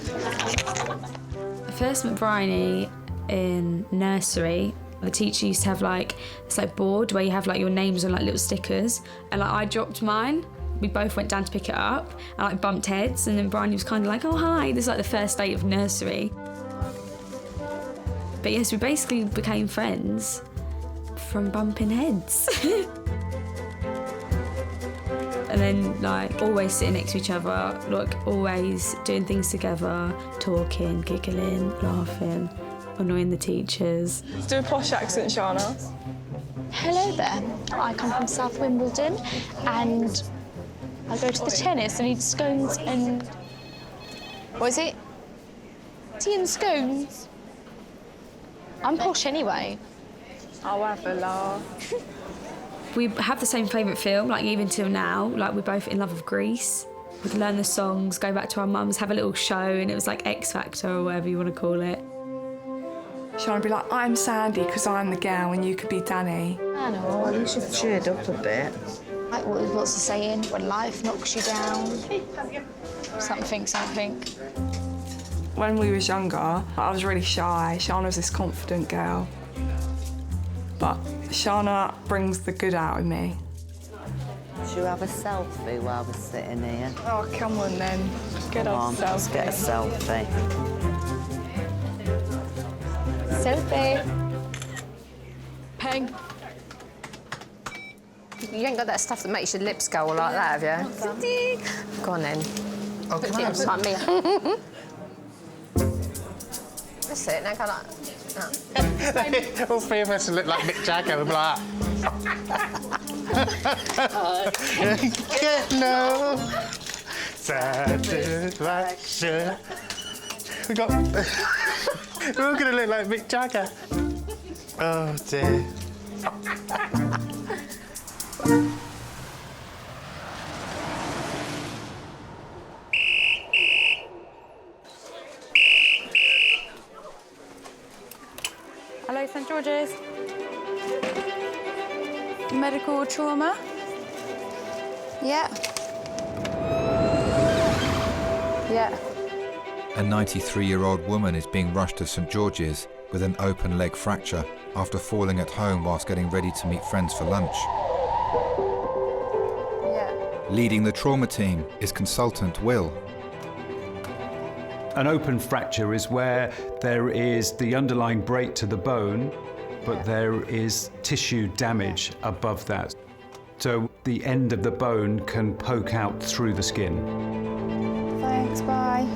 I first met Bryony in nursery. The teacher used to have like this like board where you have like your names on like little stickers, and like I dropped mine. We both went down to pick it up and like bumped heads, and then Bryony was kind of like, "Oh hi," this is like the first day of nursery. But yes, we basically became friends from bumping heads. And then like always sitting next to each other, like always doing things together, talking, giggling, laughing, annoying the teachers. Let's do a posh accent, Shana. Hello there, I come from South Wimbledon and I go to the tennis and eat scones and... What is it? Tea and scones? I'm posh anyway. I'll have a laugh. We have the same favourite film, like even till now. Like we're both in love with Greece. We'd learn the songs, go back to our mums, have a little show, and it was like X Factor or whatever you want to call it. Shana would be like, I'm Sandy because I'm the girl and you could be Danny. I know. Well, you should have cheered up a bit. Like, what's the saying? When life knocks you down. Something. When we was younger, I was really shy. Shana was this confident girl. But Shana brings the good out of me. Should we have a selfie while we're sitting here? Oh, come on then. Get us a selfie. Let's get a selfie. Selfie. Peng. You ain't got that stuff that makes your lips go all like that, have you? Go on then. Oh, Put your lips like me. That's it, now go like that. All three of us look like Mick Jagger. We're like get no satisfaction. We're all going to look like Mick Jagger. Oh dear. Hello, St George's. Medical trauma? Yeah. Yeah. A 93-year-old woman is being rushed to St George's with an open leg fracture after falling at home whilst getting ready to meet friends for lunch. Yeah. Leading the trauma team is consultant Will. An open fracture is where there is the underlying break to the bone, but there is tissue damage above that. So the end of the bone can poke out through the skin. Thanks, bye.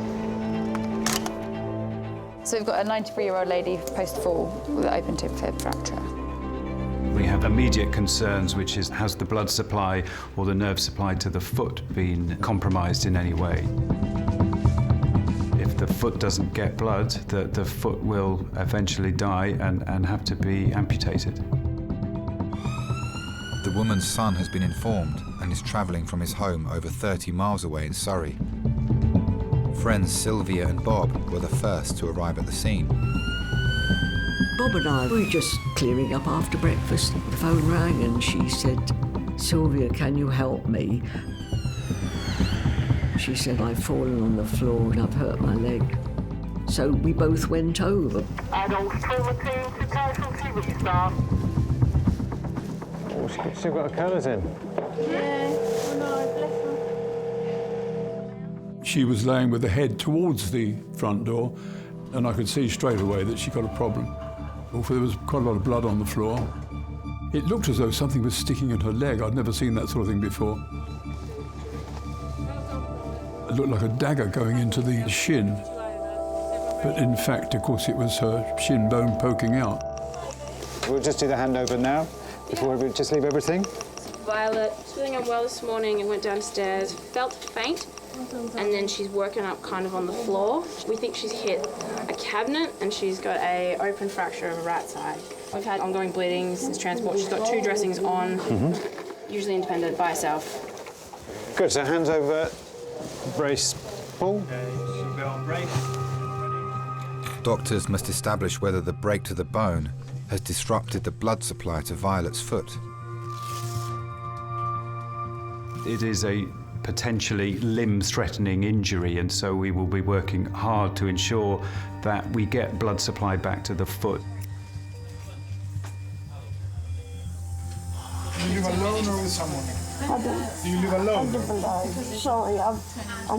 So we've got a 93-year-old lady post-fall with an open tib fib fracture. We have immediate concerns, which is, has the blood supply or the nerve supply to the foot been compromised in any way? If the foot doesn't get blood, the foot will eventually die and have to be amputated. The woman's son has been informed and is travelling from his home over 30 miles away in Surrey. Friends Sylvia and Bob were the first to arrive at the scene. Bob and I were just clearing up after breakfast. The phone rang and she said, "Sylvia, can you help me?" She said, "I've fallen on the floor and I've hurt my leg." So we both went over. Adult trauma team to casualty restart. Oh, she's still got her colours in. Yeah, oh no, bless her. She was laying with the head towards the front door, and I could see straight away that she got a problem. Also, there was quite a lot of blood on the floor. It looked as though something was sticking in her leg. I'd never seen that sort of thing before. It looked like a dagger going into the shin. But in fact, of course, it was her shin bone poking out. We'll just do the handover now, before we just leave everything. Violet was feeling unwell this morning and went downstairs, felt faint, and then she's woken up kind of on the floor. We think she's hit a cabinet and she's got a open fracture of a right eye. We've had ongoing bleeding since transport. She's got 2 dressings on, usually independent by herself. Good, so hands over, brace, pull. Doctors must establish whether the break to the bone has disrupted the blood supply to Violet's foot. It is a potentially limb-threatening injury, and so we will be working hard to ensure that we get blood supply back to the foot. Do you live alone or with someone? I don't. Do you live alone? I live alone. Sorry, I'm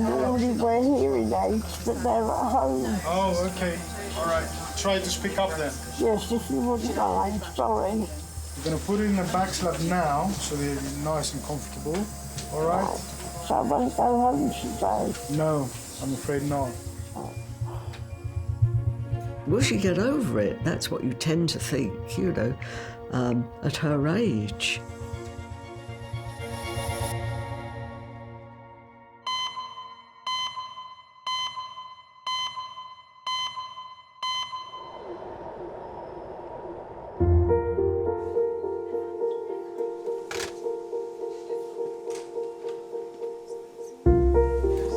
already wearing hearing aids, but they're at home. Oh, okay. All right. Try to speak up then. Yes, if you wouldn't mind. Sorry. We're going to put it in the back slab now, so they're nice and comfortable. All right? So I won't go home today. No, I'm afraid not. Will she get over it? That's what you tend to think, you know, at her age.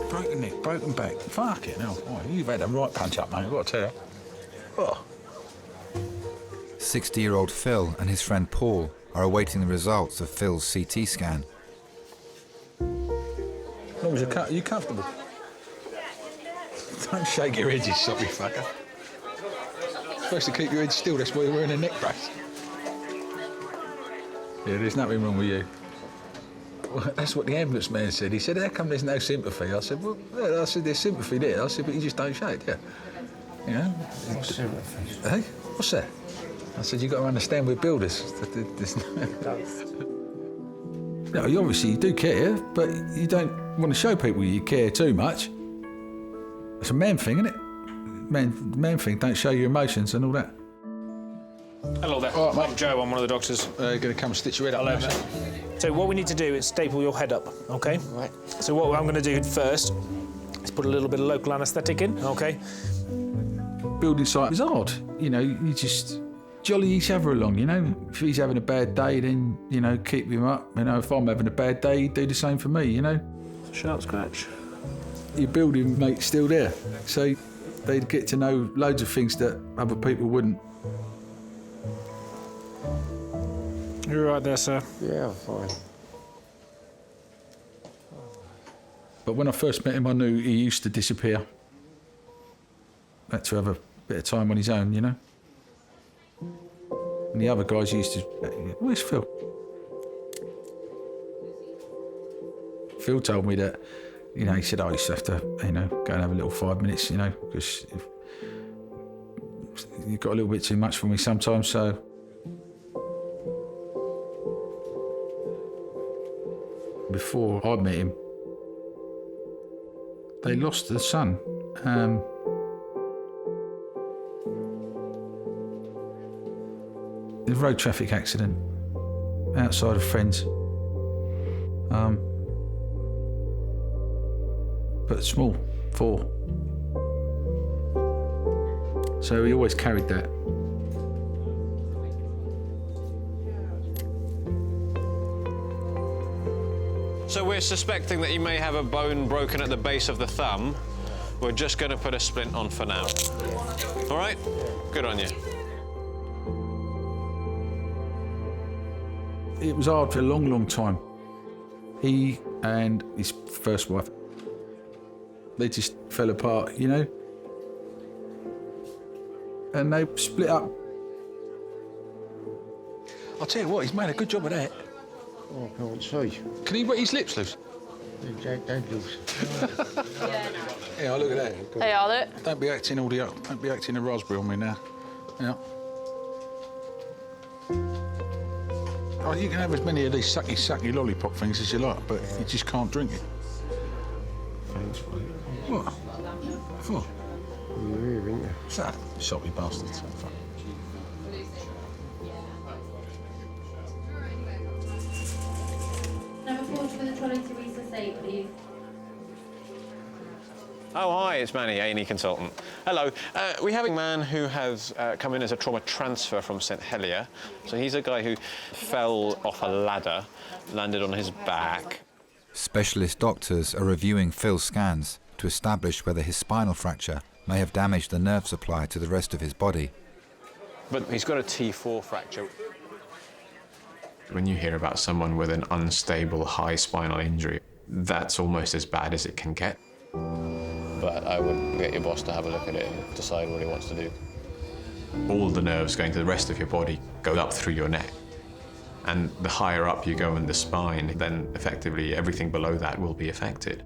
Broken neck, broken back. Fucking hell. Oh, you've had a right punch up, mate, I've got to tell you. Oh. 60-year-old Phil and his friend Paul are awaiting the results of Phil's CT scan. As long as you're comfortable. Don't shake your head, you soppy fucker. You're supposed to keep your head still, that's why you're wearing a neck brace. Yeah, there's nothing wrong with you. Well, that's what the ambulance man said. He said, "How come there's no sympathy?" I said, "Well, I said, there's sympathy there." I said, "But you just don't show it, yeah." You know? What's sympathy? Hey, what's that? I said, "You've got to understand we're builders." No, you obviously do care, but you don't want to show people you care too much. It's a man thing, isn't it? Man thing, don't show your emotions and all that. Hello there. All right, mate. I'm Joe, I'm one of the doctors. Going to come stitch your head up. Hello, mate. So what we need to do is staple your head up, OK? Right. So what I'm going to do first is put a little bit of local anaesthetic in, OK? Building site is odd. You know, you just jolly each other along, you know. If he's having a bad day, then, you know, keep him up. You know, if I'm having a bad day, he'd do the same for me, you know. Sharp scratch. Your building mate's still there, so they'd get to know loads of things that other people wouldn't. You're right there, sir. Yeah, I'm fine. But when I first met him, I knew he used to disappear. Had to have a bit of time on his own, you know. And the other guys used to... Where's Phil? Phil told me that, you know, he said, I used to have to, you know, go and have a little 5 minutes, you know, because you got a little bit too much for me sometimes, so... Before I met him, they lost their son. A road traffic accident outside of Friends. But small, 4. So he always carried that. So we're suspecting that you may have a bone broken at the base of the thumb. We're just going to put a splint on for now. All right? Good on you. It was hard for a long, long time. He and his first wife, they just fell apart, you know? And they split up. I'll tell you what, he's made a good job of that. Oh, I can't see. Can he wet his lips loose? Jack Daniels. Yeah, look at that. Hey, are they? Don't be acting all the up. Don't be acting a raspberry on me now. Yeah. Oh, you can have as many of these sucky lollipop things as you like, but you just can't drink it. Thanks, mate. What? For? You're here, aren't you? Shut up, soppy bastards. Number 4 for the trolley to resuscitate, please. Oh, hi, it's Manny, A&E consultant. Hello. We have a man who has come in as a trauma transfer from St Helier. So he's a guy who fell off a ladder, landed on his back. Specialist doctors are reviewing Phil's scans to establish whether his spinal fracture may have damaged the nerve supply to the rest of his body. But he's got a T4 fracture. When you hear about someone with an unstable high spinal injury, that's almost as bad as it can get. But I would get your boss to have a look at it and decide what he wants to do. All the nerves going to the rest of your body go up through your neck. And the higher up you go in the spine, then effectively everything below that will be affected.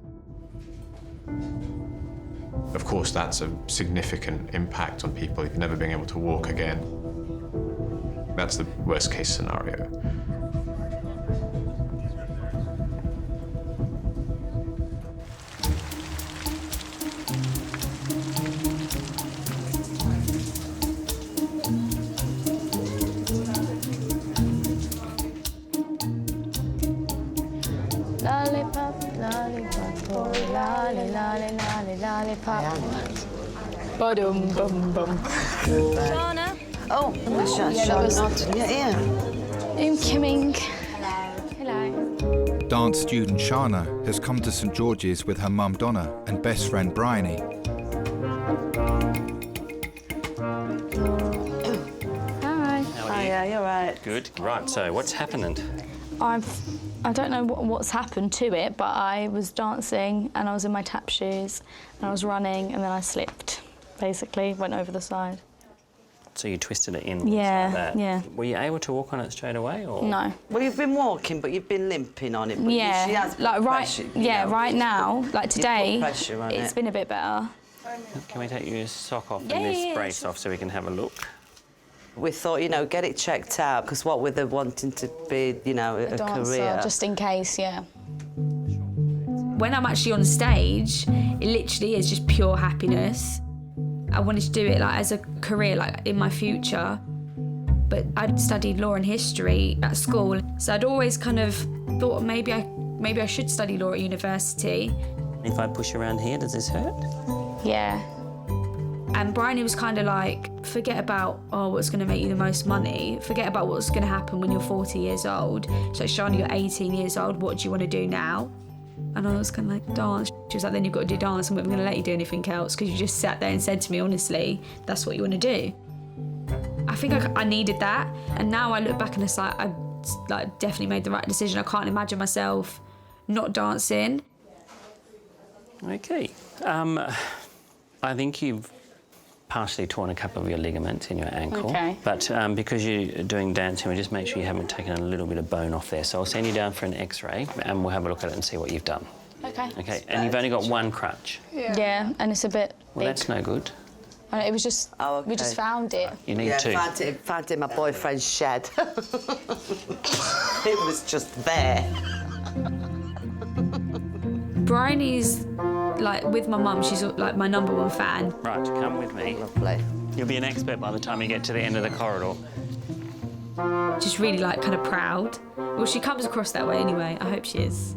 Of course, that's a significant impact on people. You've never been able to walk again. That's the worst case scenario. Lollipop, lollipop, oh, lolly, lolly, lolly, lollipop. Ba-dum, bum, bum. Shauna? Oh, Shauna. Yeah. I'm coming. Hello. Dance student Shana has come to St George's with her mum Donna and best friend Bryony. Hi. Oh, yeah, you're right. Good. Right, so what's happening? I don't know what's happened to it, but I was dancing and I was in my tap shoes and I was running and then I slipped, basically, went over the side. So you twisted it in Yeah, like that. yeah. Were you able to walk on it straight away, or...? No. Well, you've been walking, but you've been limping on it. But Yeah, she has like put right, pressure, yeah, know. right now, like You've put today, pressure on it's it. been a bit better. Can we take your sock off Yeah, and this yeah, brace off so we can have a look? We thought, you know, get it checked out, because what with her wanting to be, you know, a Dancer, career. just in case, yeah. When I'm actually on stage, it literally is just pure happiness. I wanted to do it like as a career, like in my future. But I'd studied law and history at school, so I'd always kind of thought maybe I should study law at university. If I push around here, does this hurt? Yeah. And Bryony was kind of like, forget about, what's going to make you the most money. Forget about what's going to happen when you're 40 years old. So Shani, you're 18 years old. What do you want to do now? And I was kind of like, dance. She was like, then you've got to do dance. I'm not going to let you do anything else because you just sat there and said to me, honestly, that's what you want to do. I think I needed that. And now I look back and it's like, I definitely made the right decision. I can't imagine myself not dancing. Okay. I think you've partially torn a couple of your ligaments in your ankle. Okay. But because you're doing dancing, we'll just make sure you haven't taken a little bit of bone off there. So I'll send you down for an X-ray and we'll have a look at it and see what you've done. Okay. Okay, and you've only got one crutch. Yeah, and it's a bit Well, big. that's no good. It was just, we just found it. You need two. Found it in my boyfriend's shed. It was just there. Bryony's, like, with my mum, she's like my #1 fan. Right, come with me. Lovely. You'll be an expert by the time you get to the end of the corridor. Just really, like, kind of proud. Well, she comes across that way anyway. I hope she is.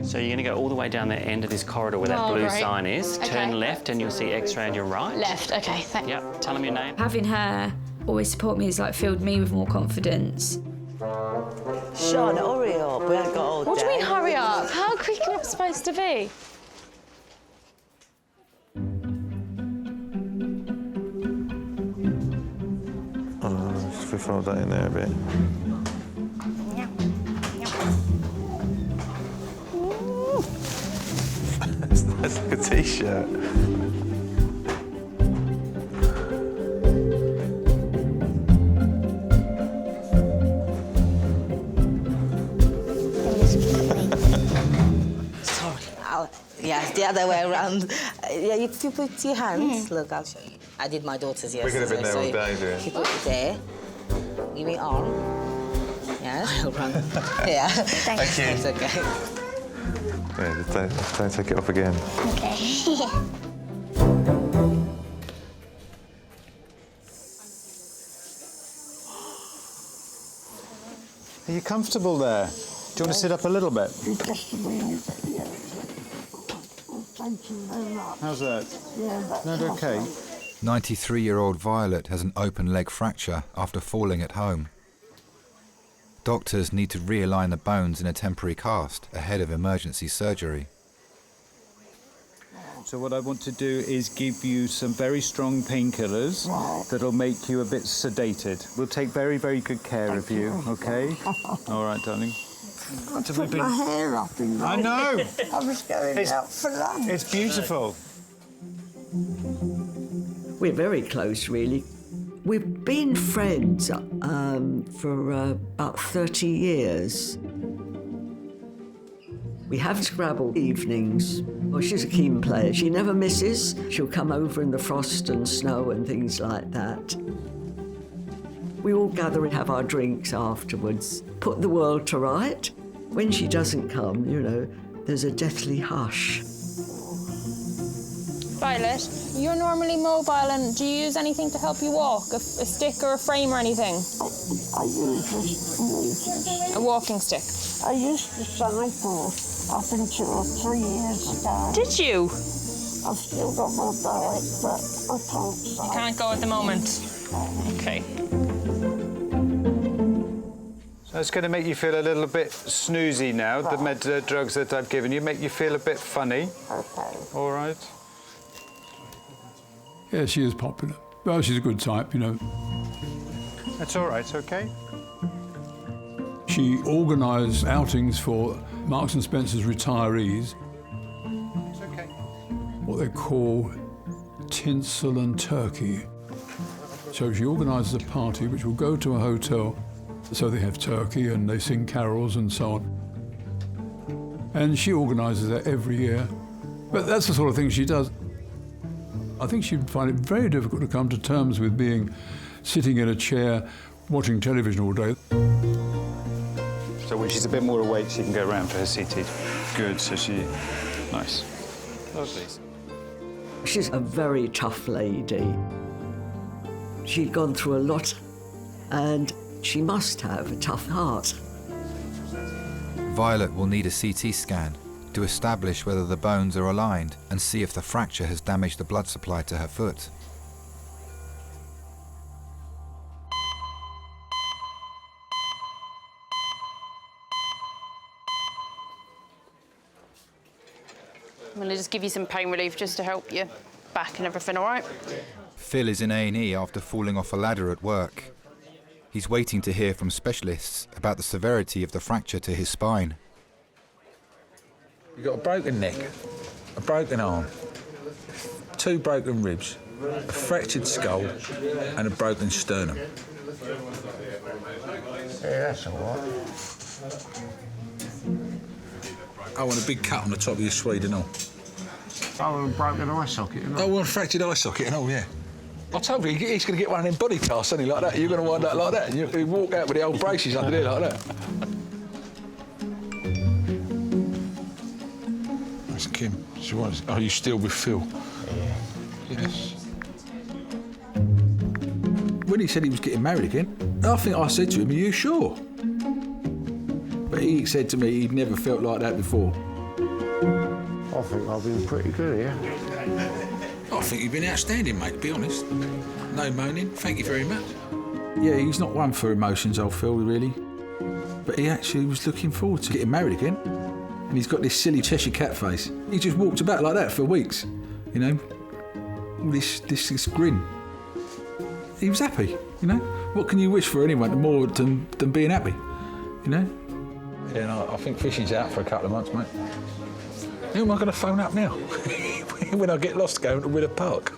So you're going to go all the way down the end of this corridor where that blue sign is. Okay. Turn left and you'll see X-ray on your right. Left, okay, thanks. Yep, tell them your name. Having her always support me has, like, filled me with more confidence. Sean, hurry up. We ain't got all day. What do you mean, hurry up? How quick are we supposed to be? Just throw that in there a bit. That's like a t-shirt. Sorry. Yeah, the other way around. Yeah, you put your hands. Look, I'll show you. I did my daughter's yesterday. We could have been there all day, doing. You put it there. Give me arm. Yeah, I'll run. Yeah. Thank you. It's okay. Yeah, just don't take it off again. Okay. Are you comfortable there? Do you want to sit up a little bit? Thank you very much. How's that? Yeah, that's Not okay? 93-year-old Violet has an open leg fracture after falling at home. Doctors need to realign the bones in a temporary cast ahead of emergency surgery. So what I want to do is give you some very strong painkillers that'll make you a bit sedated. We'll take very, very good care of you, okay? All right, darling. Got to put my hair up in there. I know. I was going out for lunch. It's beautiful. We're very close, really. We've been friends for about 30 years. We have Scrabble evenings. Well, she's a keen player. She never misses. She'll come over in the frost and snow and things like that. We all gather and have our drinks afterwards, put the world to right. When she doesn't come, you know, there's a deathly hush. Violet, you're normally mobile, and do you use anything to help you walk? A stick or a frame or anything? I used a walking stick. I used to cycle up until 3 years ago. Did you? I've still got my bike, but I can't cycle. You can't go at the moment. Okay. So it's going to make you feel a little bit snoozy now. The drugs that I've given you make you feel a bit funny. Okay. All right. Yeah, she is popular. Well, she's a good type, you know. That's all right, okay? She organised outings for Marks and Spencer's retirees. It's okay. What they call tinsel and turkey. So she organises a party which will go to a hotel, so they have turkey and they sing carols and so on. And she organises that every year. But that's the sort of thing she does. I think she'd find it very difficult to come to terms with sitting in a chair watching television all day. So when she's a bit more awake, she can go around for her seated. Good, so nice. Lovely. She's a very tough lady. She'd gone through a lot, and she must have a tough heart. Violet will need a CT scan to establish whether the bones are aligned and see if the fracture has damaged the blood supply to her foot. I'm going to just give you some pain relief just to help your back and everything, all right? Phil is in A&E after falling off a ladder at work. He's waiting to hear from specialists about the severity of the fracture to his spine. You've got a broken neck, a broken arm, 2 broken ribs, a fractured skull and a broken sternum. Yeah, that's all right. Oh, and a big cut on the top of your Swede and all. Oh, and broken eye socket and all. Oh, and fractured eye socket and all, yeah. I told you, he's going to get one of them body casts, something like that. You're going to wind up like that, and you walk out with the old braces under there like that. That's Kim. She wants. Are you still with Phil? Yeah. Yes. When he said he was getting married again, I think I said to him, "Are you sure?" But he said to me he'd never felt like that before. I think I've been pretty good here. I think you've been outstanding, mate, to be honest. No moaning, thank you very much. Yeah, he's not one for emotions, old Phil, really. But he actually was looking forward to getting married again. And he's got this silly Cheshire cat face. He just walked about like that for weeks, you know? This grin. He was happy, you know? What can you wish for anyone more than being happy, you know? Yeah, no, I think fishing's out for a couple of months, mate. Who am I going to phone up now? When I get lost going to Willow Park.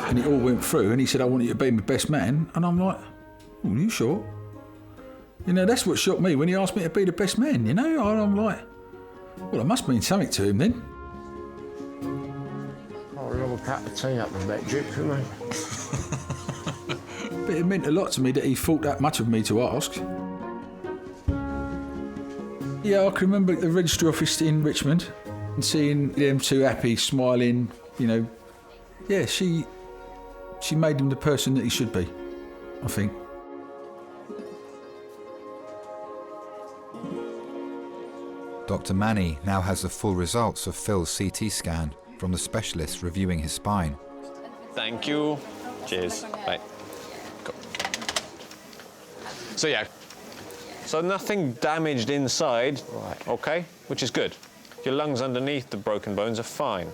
And it all went through, and he said, "I want you to be my best man." And I'm like, "Oh, are you sure?" You know, that's what shocked me when he asked me to be the best man, you know? And I'm like, well, it must mean something to him then. I'll love a cup of tea up with that drip for me. But it meant a lot to me that he thought that much of me to ask. Yeah, I can remember at the registry office in Richmond and seeing them 2 happy, smiling, you know. Yeah, she made him the person that he should be, I think. Dr. Manny now has the full results of Phil's CT scan from the specialist reviewing his spine. Thank you. Cheers. Bye. Go. So yeah, so nothing damaged inside, right. Okay, which is good. Your lungs underneath the broken bones are fine.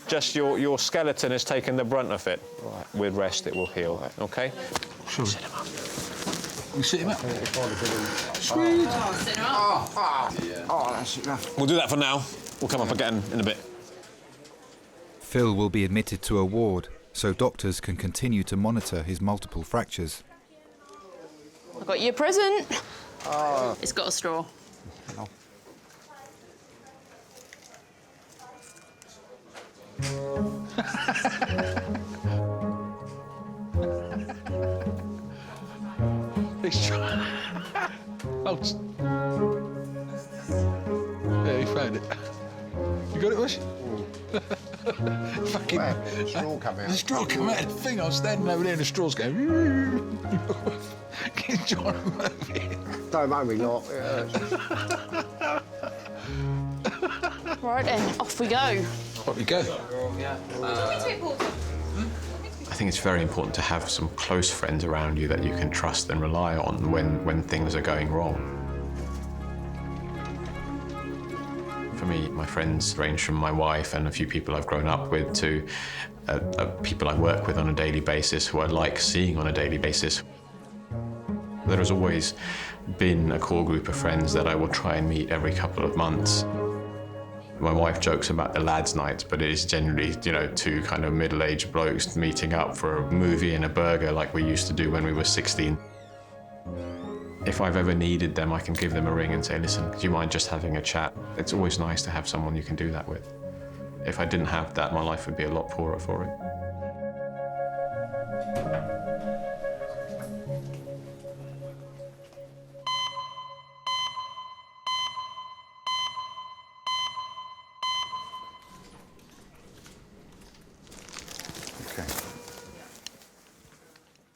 Just your skeleton has taken the brunt of it. Right. With rest, it will heal. Right. Okay. Sure. Sit him up. You sit him up. Sweet. Oh, sit him up. Oh, that's enough. We'll do that for now. We'll come up again in a bit. Phil will be admitted to a ward so doctors can continue to monitor his multiple fractures. I got you a present. Oh. It's got a straw. No. He's trying. Oh. Yeah, he found it. You got it, Bush? Fucking. The straw come out. The straw come out. The thing, I was standing over there and the straw's going. He's trying to move it. Don't make me laugh. Right then, off we go. Off we go. I think it's very important to have some close friends around you that you can trust and rely on when things are going wrong. For me, my friends range from my wife and a few people I've grown up with to people I work with on a daily basis who I like seeing on a daily basis. There has always been a core group of friends that I will try and meet every couple of months. My wife jokes about the lads' night, but it is generally, you know, 2 kind of middle-aged blokes meeting up for a movie and a burger like we used to do when we were 16. If I've ever needed them, I can give them a ring and say, "Listen, do you mind just having a chat?" It's always nice to have someone you can do that with. If I didn't have that, my life would be a lot poorer for it.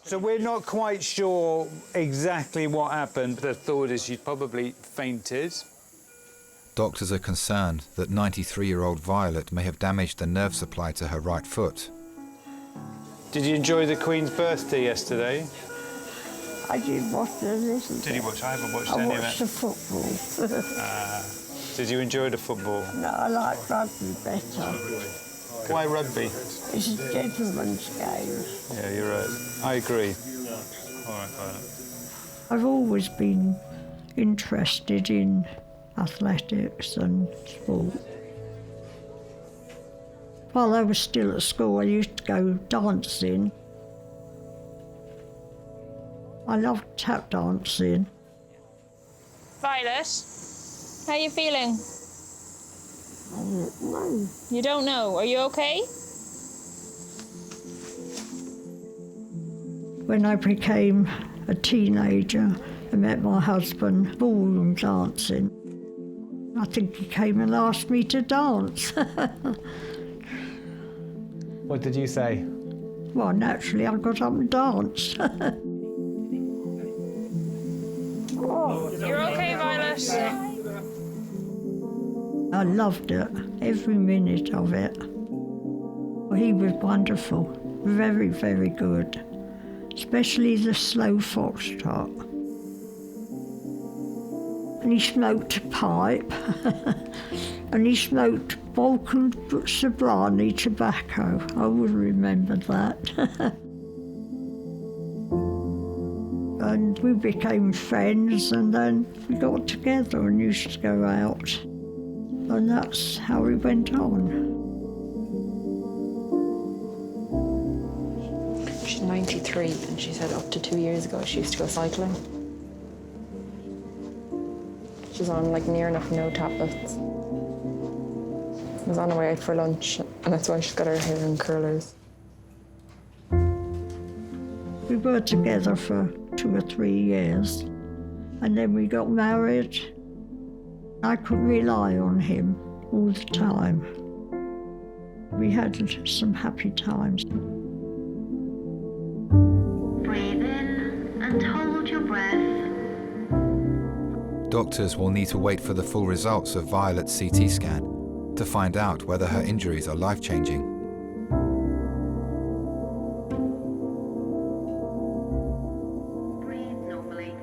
So we're not quite sure exactly what happened. The thought is she'd probably fainted. Doctors are concerned that 93-year-old Violet may have damaged the nerve supply to her right foot. Did you enjoy the Queen's birthday yesterday? I did watch the listen. Did you watch? I haven't watched I any of watched it. the football. Did you enjoy the football? No, I like rugby better. Why rugby? It's a gentleman's game. Yeah, you're right. I agree. All right, Violet. I've always been interested in athletics and sport. While I was still at school, I used to go dancing. I loved tap dancing. Violet, how are you feeling? I don't know. You don't know. Are you okay? When I became a teenager, I met my husband ballroom dancing. I think he came and asked me to dance. What did you say? Well, naturally, I got up and danced. You're okay, Violet? I loved it, every minute of it. He was wonderful, very, very good, especially the slow foxtrot. And he smoked a pipe, and he smoked Balkan Sobrani tobacco. I would remember that. And we became friends, and then we got together and used to go out. And that's how we went on. She's 93, and she said up to 2 years ago she used to go cycling. She's on like near enough no tablets. I was on her way out for lunch, and that's why she's got her hair in curlers. We were together for 2 or 3 years, and then we got married. I could rely on him all the time. We had some happy times. Breathe in and hold your breath. Doctors will need to wait for the full results of Violet's CT scan to find out whether her injuries are life-changing. Breathe normally.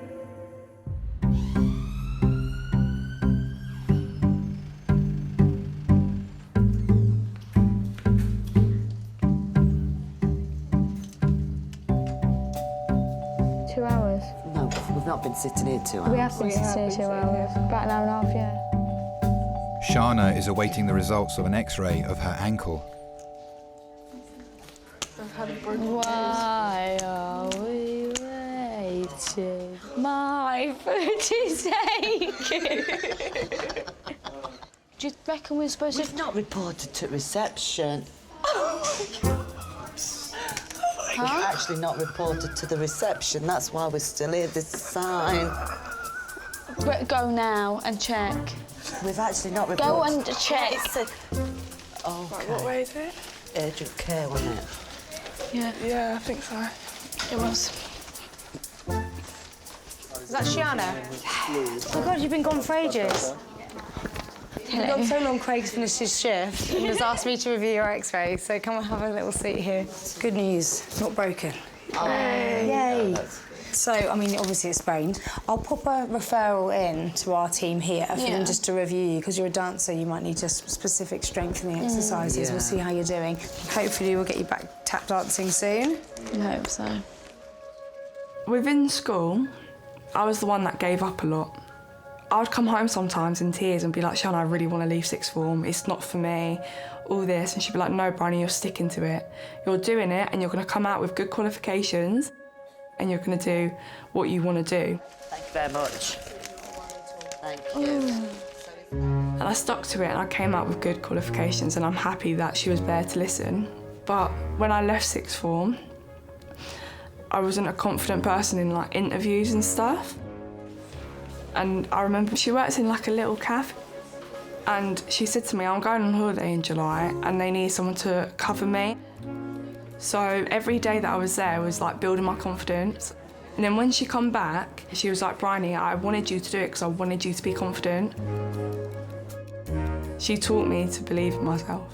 No, we've not been sitting here 2 hours. We have been sitting here 2 hours. About an hour and a half, yeah. Shana is awaiting the results of an X-ray of her ankle. Why are we waiting? My foot is aching. Do you reckon we're supposed to... We've not reported to reception. We've actually not reported to the reception. That's why we're still here. There's a sign. But go now and check. We've actually not reported. Go and check. Oh, okay. What way is it? Urgent care, wasn't it? Yeah. Yeah, I think so. It was. Is that Shiana? Oh, God, you've been gone for ages. You've gone so long, Craig's finished his shift and has asked me to review your x-ray, so come and have a little seat here. Good news, not broken. Oh. Yay! So, I mean, obviously it's sprained. I'll pop a referral in to our team here for them just to review you, because you're a dancer, you might need just specific strengthening exercises. We'll see how you're doing. Hopefully we'll get you back tap dancing soon. I hope so. Within school, I was the one that gave up a lot. I would come home sometimes in tears and be like, Shanna, I really want to leave sixth form. It's not for me, all this. And she'd be like, no, Bryony, you're sticking to it. You're doing it and you're going to come out with good qualifications and you're going to do what you want to do. Thank you very much. Thank you. And I stuck to it and I came out with good qualifications, and I'm happy that she was there to listen. But when I left sixth form, I wasn't a confident person in like interviews and stuff. And I remember she works in like a little cafe, and she said to me, I'm going on holiday in July and they need someone to cover me. So every day that I was there was like building my confidence. And then when she come back, she was like, Bryony, I wanted you to do it because I wanted you to be confident. She taught me to believe in myself.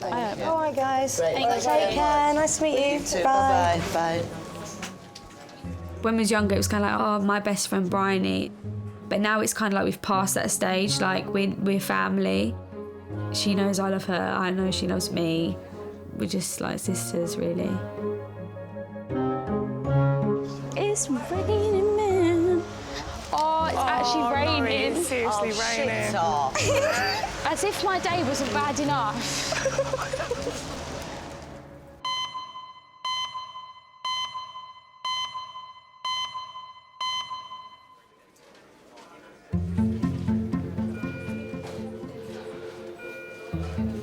All right, guys. Great. Take care. Nice to meet you. Bye. Bye. When I was younger, it was kind of like, oh, my best friend Bryony. But now it's kind of like we've passed that stage, like we're family. She knows I love her, I know she loves me. We're just like sisters, really. It's raining, man. Oh, it's actually raining. No, it's seriously raining. Shit off. As if my day wasn't bad enough.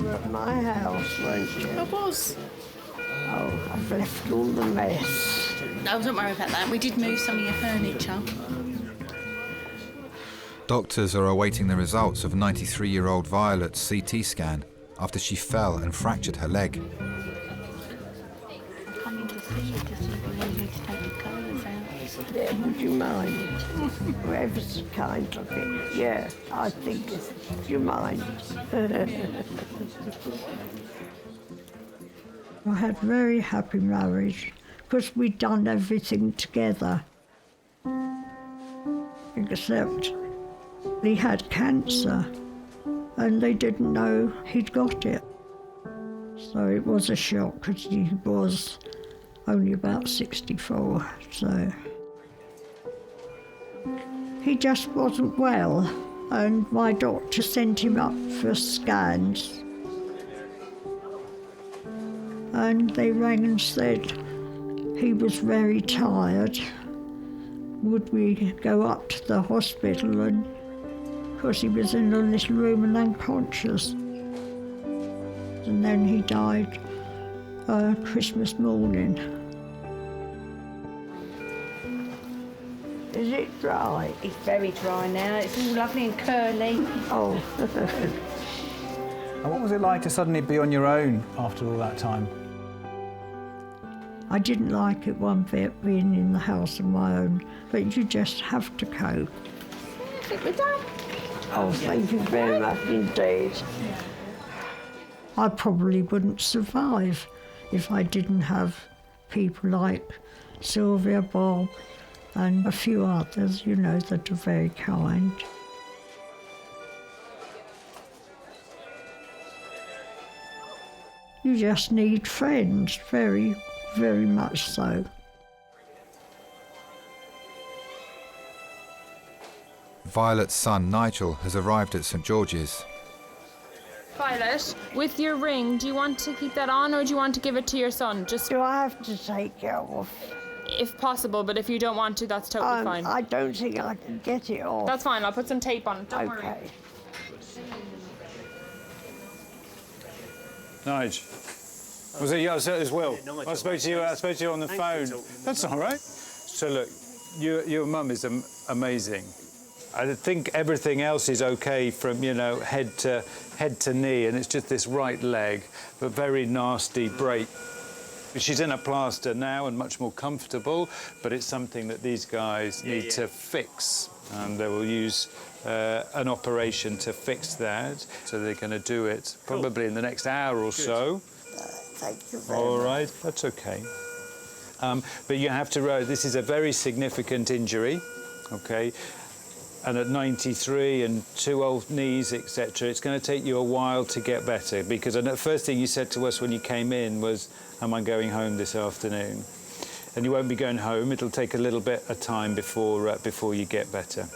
At my house, weren't you? I was. Oh, I've left all the mess. No, don't worry about that. We did move some of your furniture. Doctors are awaiting the results of 93-year-old Violet's CT scan after she fell and fractured her leg. Coming to see you to see if we need to take the colours out. Yeah, would you mind? Whoever's kind of it. Yeah, I think it's, would you mind? I had a very happy marriage because we'd done everything together. Except he had cancer and they didn't know he'd got it. So it was a shock because he was only about 64, so. He just wasn't well and my doctor sent him up for scans. And they rang and said he was very tired. Would we go up to the hospital? And because he was in a little room and unconscious. And then he died Christmas morning. Is it dry? It's very dry now. It's all lovely and curly. Oh. And what was it like to suddenly be on your own after all that time? I didn't like it one bit, being in the house on my own, but you just have to cope. We're done. Oh, thank you very much indeed. I probably wouldn't survive if I didn't have people like Sylvia, Bob, and a few others, you know, that are very kind. You just need friends, very, very much so. Violet's son Nigel has arrived at St George's. Violet, with your ring, do you want to keep that on or do you want to give it to your son? Just do I have to take it off? If possible, but if you don't want to, that's totally fine. I don't think I can get it off. That's fine, I'll put some tape on it, don't worry. Okay. Nige, was it you as well? I spoke to you on the phone. That's all right. So look, your mum is amazing. I think everything else is okay from, you know, head to knee, and it's just this right leg, but very nasty break. She's in a plaster now and much more comfortable, but it's something that these guys need to fix, and they will use an operation to fix that. So they're going to do it probably in the next hour or so. Thank you very All much. right, that's okay. But you have to realize this is a very significant injury, okay? And at 93 and 2 old knees, etc., it's going to take you a while to get better, because the first thing you said to us when you came in was, am I going home this afternoon? And you won't be going home. It'll take a little bit of time before you get better.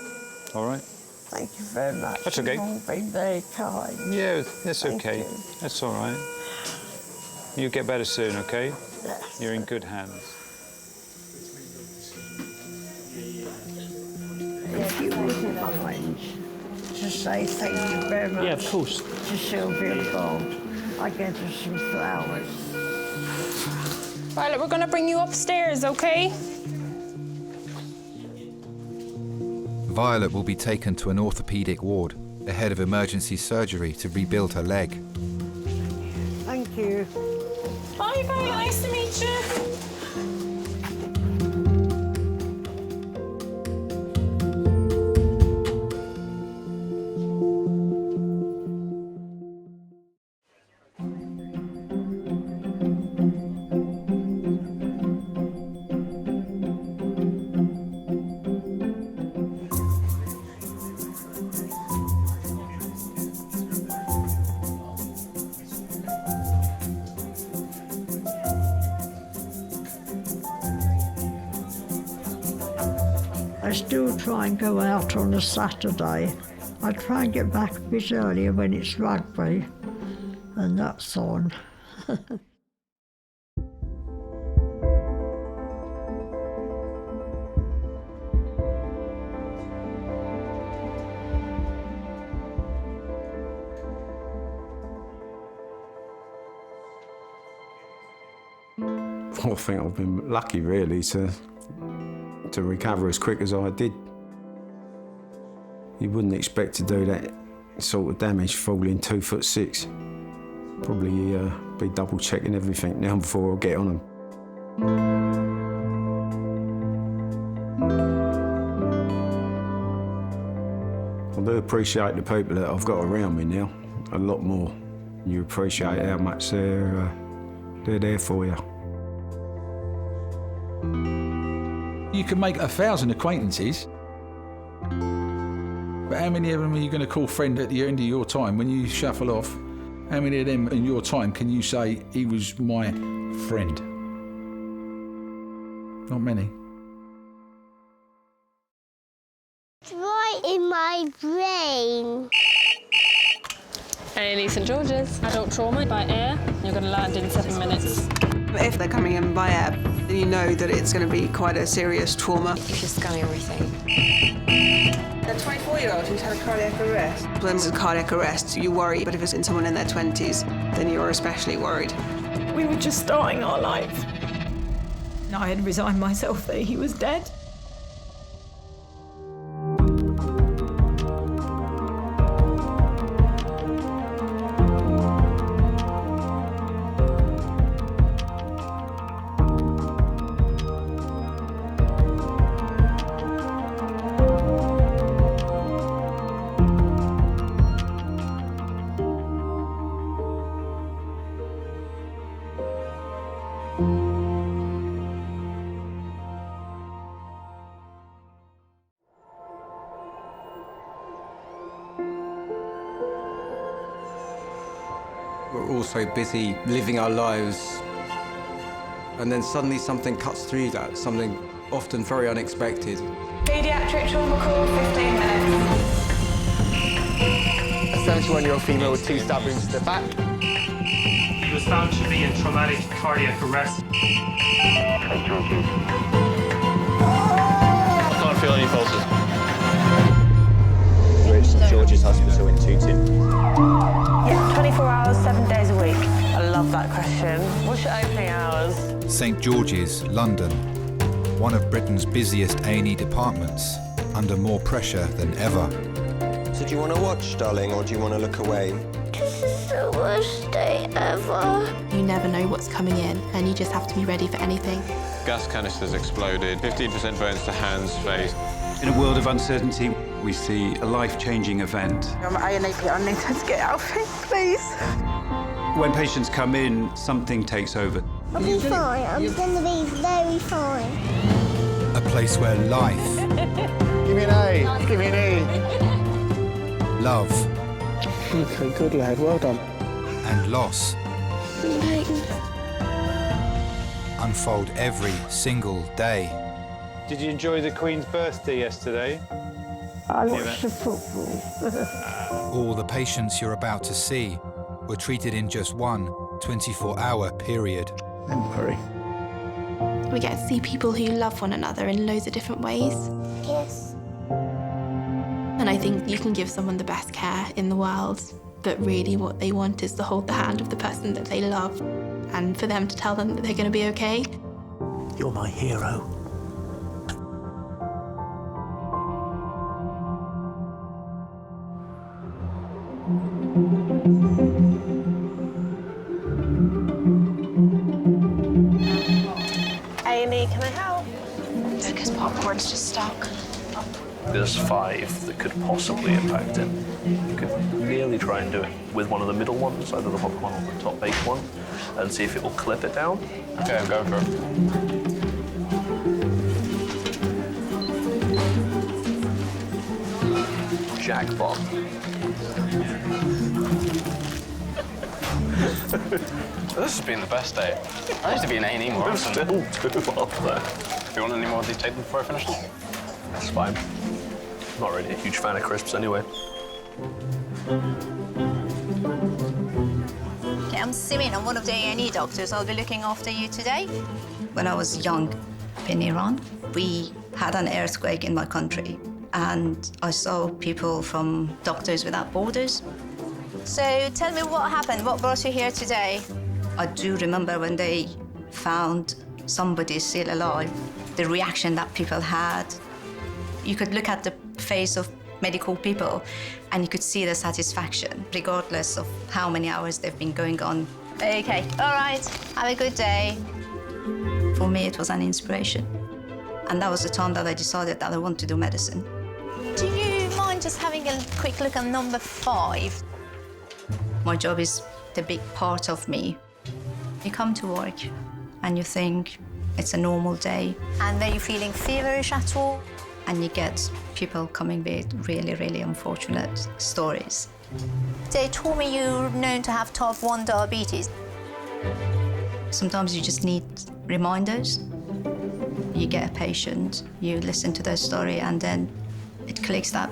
All right? Thank you very much. That's okay. You've all been very kind. Yeah, that's Thank okay. you. That's all right. You'll get better soon, okay? Yes. You're in good hands. If you wouldn't mind to say thank you very much. Yeah, of course. To Sylvia and Bob. I gave her some flowers. Violet, we're going to bring you upstairs, okay? Violet will be taken to an orthopaedic ward ahead of emergency surgery to rebuild her leg. Thank you. Bye, Violet. Nice to meet you. I still try and go out on a Saturday. I try and get back a bit earlier when it's rugby, and that's on. I think I've been lucky, really, to recover as quick as I did. You wouldn't expect to do that sort of damage falling 2'6". Probably be double checking everything now before I get on them. I do appreciate the people that I've got around me now a lot more. You appreciate how much they're there for you. You can make 1,000 acquaintances, but how many of them are you going to call friend at the end of your time when you shuffle off? How many of them in your time can you say, he was my friend? Not many. It's right in my brain. A&E St George's. Adult trauma by air. You're going to land in 7 minutes. If they're coming in by air, you know that it's going to be quite a serious trauma. If you're scanning everything. A 24-year-old who's had a cardiac arrest. When it's a cardiac arrest, you worry, but if it's in someone in their 20s, then you're especially worried. We were just starting our life. I had resigned myself that he was dead. We're all so busy living our lives, and then suddenly something cuts through that, something often very unexpected. Paediatric trauma call, 15 minutes. A 71-year-old female with 2 stab wounds to the back. He was found to be in traumatic cardiac arrest. I can't feel any pulses. We're at St George's Hospital in Tooting. Yeah, 24 hours, 7 days a week. I love that question. What's your opening hours? St George's, London. One of Britain's busiest A&E departments, under more pressure than ever. So do you want to watch, darling, or do you want to look away? This is the worst day ever. You never know what's coming in, and you just have to be ready for anything. Gas canisters exploded, 15% burns to hands, face. In a world of uncertainty, we see a life-changing event. I'm at A&E, I need her to get out of here, please. When patients come in, something takes over. I'll be fine. I'm going to be very fine. A place where life... Give me an A. Give me an A. Love... Okay, good lad. Well done. And loss... unfold every single day. Did you enjoy the Queen's birthday yesterday? I watched the football. All the patients you're about to see were treated in just one 24-hour period. Don't worry. We get to see people who love one another in loads of different ways. Yes. And I think you can give someone the best care in the world, but really what they want is to hold the hand of the person that they love and for them to tell them that they're going to be okay. You're my hero. A&E, can I help? Because popcorn's just stuck. There's 5 that could possibly impact it. You could nearly try and do it with one of the middle ones, either the bottom one or the top base one, and see if it will clip it down. Okay, I'm going for it. Jackpot. This has been the best day. I used to be in A&E more often. Still 2 off there. Do you want any more of these taken before I finish them? That's fine. Not really a huge fan of crisps anyway. Okay, I'm Simin. I'm one of the A&E doctors. I'll be looking after you today. When I was young in Iran, we had an earthquake in my country, and I saw people from Doctors Without Borders. So tell me what happened. What brought you here today? I do remember when they found somebody still alive, the reaction that people had. You could look at the face of medical people and you could see the satisfaction, regardless of how many hours they've been going on. Okay, all right, have a good day. For me, it was an inspiration. And that was the time that I decided that I want to do medicine. Do you mind just having a quick look at number 5? My job is the big part of me. You come to work and you think it's a normal day. And are you feeling feverish at all? And you get people coming with really, really unfortunate stories. They told me you're known to have type 1 diabetes. Sometimes you just need reminders. You get a patient, you listen to their story, and then it clicks that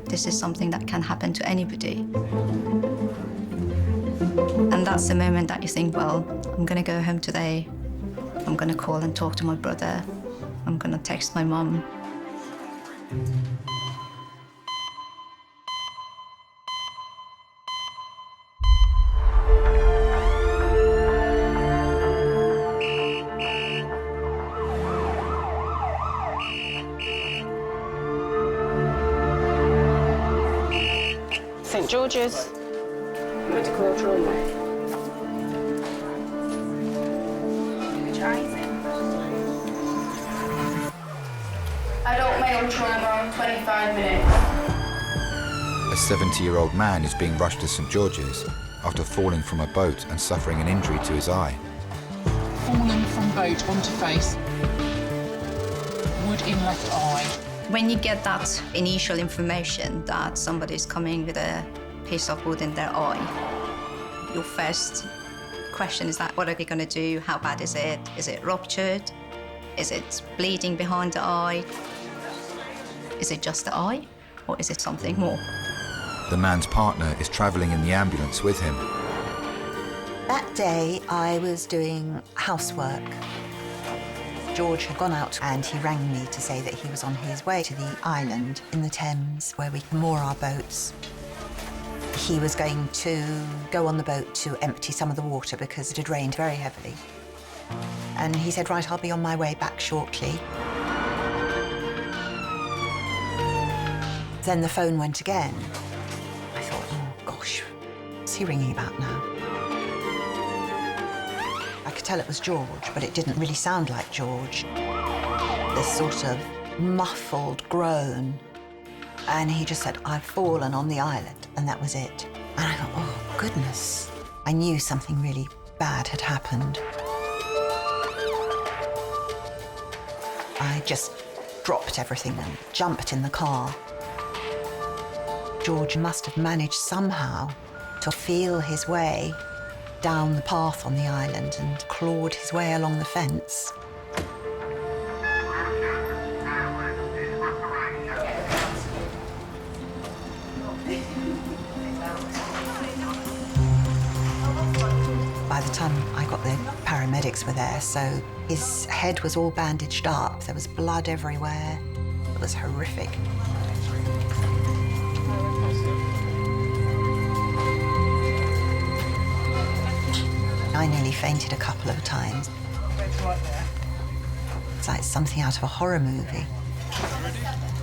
this is something that can happen to anybody. And that's the moment that you think, well, I'm gonna go home today. I'm gonna call and talk to my brother. I'm gonna text my mum. St George's. Medical trauma. Adult male trauma, 25 minutes. A 70-year-old man is being rushed to St George's after falling from a boat and suffering an injury to his eye. Falling from boat onto face. Wood in left eye. When you get that initial information that somebody's coming with a piece of wood in their eye, your first question is that, what are we going to do? How bad is it? Is it ruptured? Is it bleeding behind the eye? Is it just the eye, or is it something more? The man's partner is travelling in the ambulance with him. That day, I was doing housework. George had gone out and he rang me to say that he was on his way to the island in the Thames where we can moor our boats. He was going to go on the boat to empty some of the water because it had rained very heavily. And he said, right, I'll be on my way back shortly. Then the phone went again. I thought, oh gosh, what's he ringing about now? I could tell it was George, but it didn't really sound like George. This sort of muffled groan. And he just said, I've fallen on the island, and that was it. And I thought, oh, goodness. I knew something really bad had happened. I just dropped everything and jumped in the car. George must have managed somehow to feel his way down the path on the island and clawed his way along the fence. By the time I got there, paramedics were there, so his head was all bandaged up. There was blood everywhere. It was horrific. I nearly fainted a couple of times. It's like something out of a horror movie.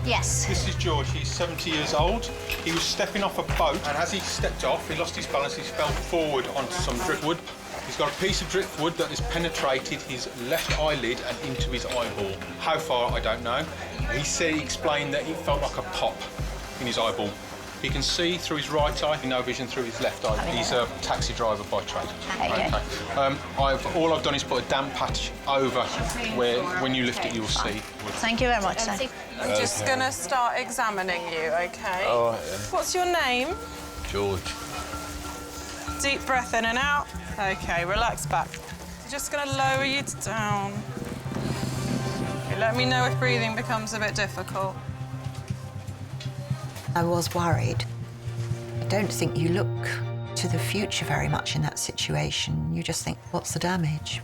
Yes. This is George. He's 70 years old. He was stepping off a boat, and as he stepped off, he lost his balance. He fell forward onto some driftwood. He's got a piece of driftwood that has penetrated his left eyelid and into his eyeball. How far, I don't know. He explained that it felt like a pop in his eyeball. He can see through his right eye, no vision through his left eye. He's a taxi driver by trade. Okay. All I've done is put a damp patch over where, when you lift it, you'll see. Thank you very much, sir. I'm just going to start examining you, OK? All right, yeah. What's your name? George. Deep breath in and out. OK, relax back. I'm just going to lower you down. let me know if breathing becomes a bit difficult. I was worried. I don't think you look to the future very much in that situation. You just think, what's the damage?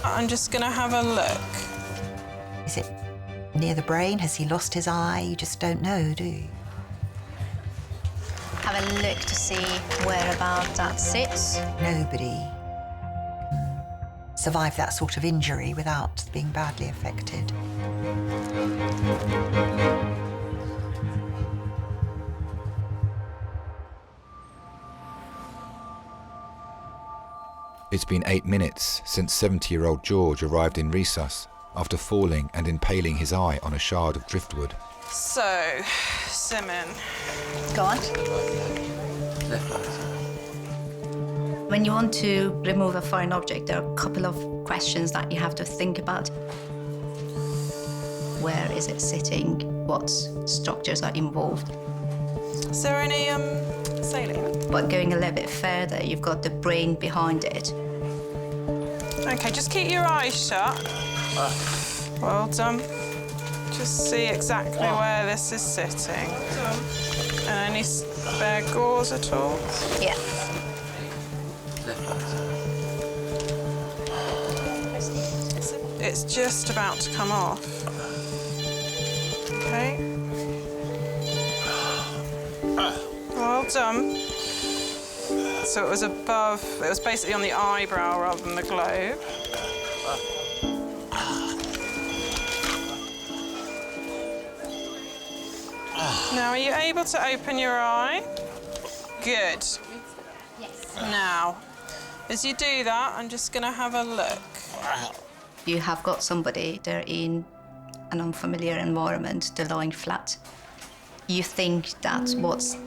I'm just going to have a look. Is it near the brain? Has he lost his eye? You just don't know, do you? Have a look to see whereabouts that sits. Nobody can survive that sort of injury without being badly affected. It's been 8 minutes since 70-year-old George arrived in resus after falling and impaling his eye on a shard of driftwood. So, Simon. Go on. When you want to remove a foreign object, there are a couple of questions that you have to think about. Where is it sitting? What structures are involved? Is there any saline? But going a little bit further, you've got the brain behind it. Okay, just keep your eyes shut. Well done. Just see exactly where this is sitting. And any spare gauze at all? Yeah. It's just about to come off. Okay. Well done. So it was above, it was basically on the eyebrow rather than the globe. Now, are you able to open your eye? Good. Yes. Now, as you do that, I'm just going to have a look. You have got somebody, they're in an unfamiliar environment, they're lying flat. You think that what's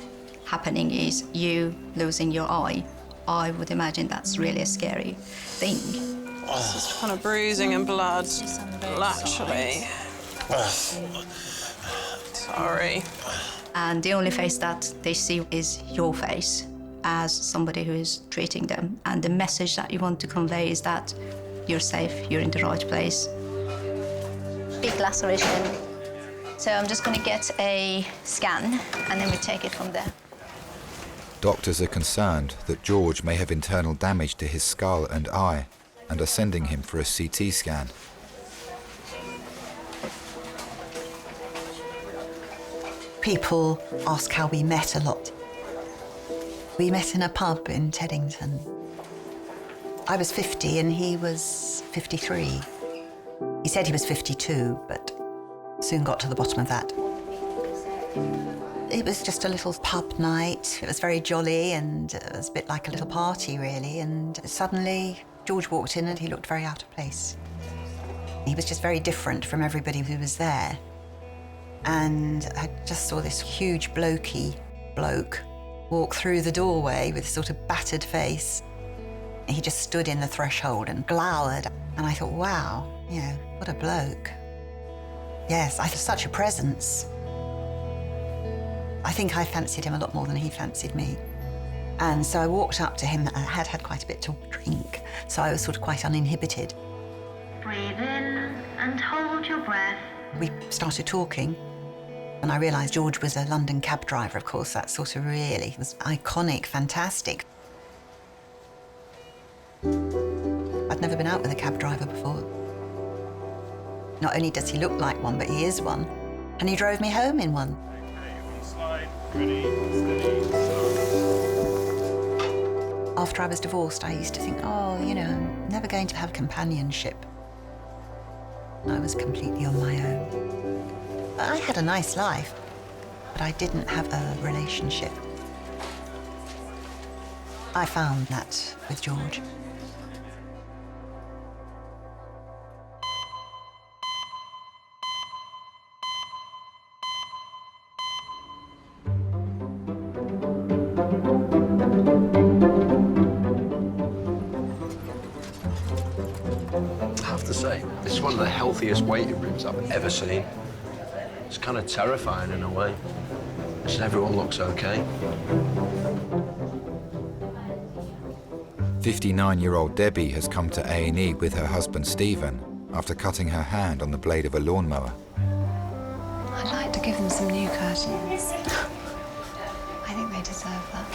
happening is you losing your eye. I would imagine that's really a scary thing. It's just kind of bruising and blood, laterally. Sorry. And the only face that they see is your face as somebody who is treating them. And the message that you want to convey is that you're safe, you're in the right place. Big laceration. So I'm just going to get a scan and then we take it from there. Doctors are concerned that George may have internal damage to his skull and eye and are sending him for a CT scan. People ask how we met a lot. We met in a pub in Teddington. I was 50 and he was 53. He said he was 52, but soon got to the bottom of that. It was just a little pub night. It was very jolly and it was a bit like a little party, really. And suddenly, George walked in and he looked very out of place. He was just very different from everybody who was there. And I just saw this huge blokey bloke walk through the doorway with a sort of battered face. He just stood in the threshold and glowered. And I thought, wow, you know, what a bloke. Yes, I had such a presence. I think I fancied him a lot more than he fancied me. And so I walked up to him. I had had quite a bit to drink, so I was sort of quite uninhibited. Breathe in and hold your breath. We started talking, and I realised George was a London cab driver, of course. That sort of really was iconic, fantastic. I'd never been out with a cab driver before. Not only does he look like one, but he is one. And he drove me home in one. Ready, steady, start. After I was divorced, I used to think, oh, you know, I'm never going to have companionship. I was completely on my own. I had a nice life, but I didn't have a relationship. I found that with George. This is one of the healthiest waiting rooms I've ever seen. It's kind of terrifying in a way. Just everyone looks okay. 59-year-old Debbie has come to A&E with her husband Stephen after cutting her hand on the blade of a lawnmower. I'd like to give them some new curtains. I think they deserve that.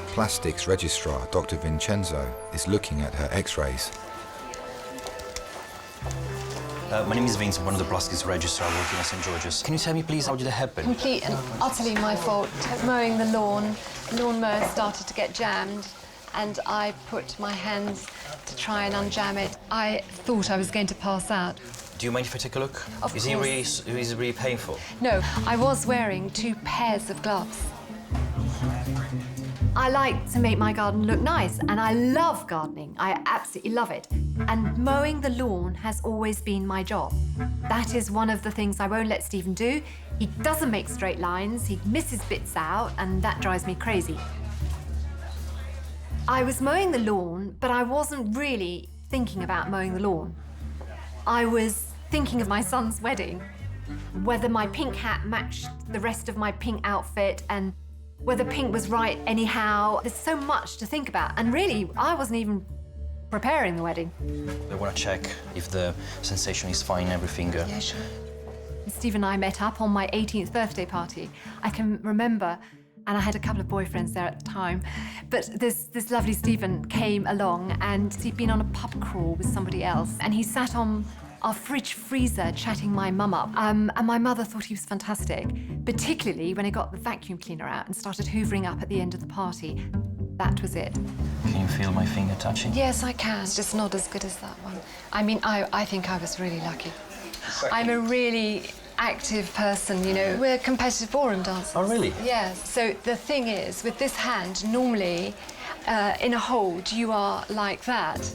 Plastics registrar Dr. Vincenzo is looking at her x-rays. My name is Vince, I'm one of the plastics registrar working at St. George's. Can you tell me, please, how did it happen? Complete and utterly my fault. Mowing the lawnmower started to get jammed, and I put my hands to try and unjam it. I thought I was going to pass out. Do you mind if I take a look? Of is course. it really painful? No, I was wearing 2 pairs of gloves. I like to make my garden look nice, and I love gardening. I absolutely love it. And mowing the lawn has always been my job. That is one of the things I won't let Stephen do. He doesn't make straight lines, he misses bits out, and that drives me crazy. I was mowing the lawn, but I wasn't really thinking about mowing the lawn. I was thinking of my son's wedding, whether my pink hat matched the rest of my pink outfit, and whether pink was right anyhow. There's so much to think about, and really, I wasn't even preparing the wedding. I want to check if the sensation is fine, everything. Yeah, sure. Steve and I met up on my 18th birthday party. I can remember, and I had a couple of boyfriends there at the time, but this lovely Stephen came along, and he'd been on a pub crawl with somebody else, and he sat on our fridge freezer chatting my mum up. And my mother thought he was fantastic, particularly when he got the vacuum cleaner out and started hoovering up at the end of the party. That was it. Can you feel my finger touching? Yes, I can. It's just not as good as that one. I mean, I think I was really lucky. I'm a really active person, you know. We're competitive ballroom dancers. Oh, really? Yes. So the thing is, with this hand, normally, in a hold, you are like that.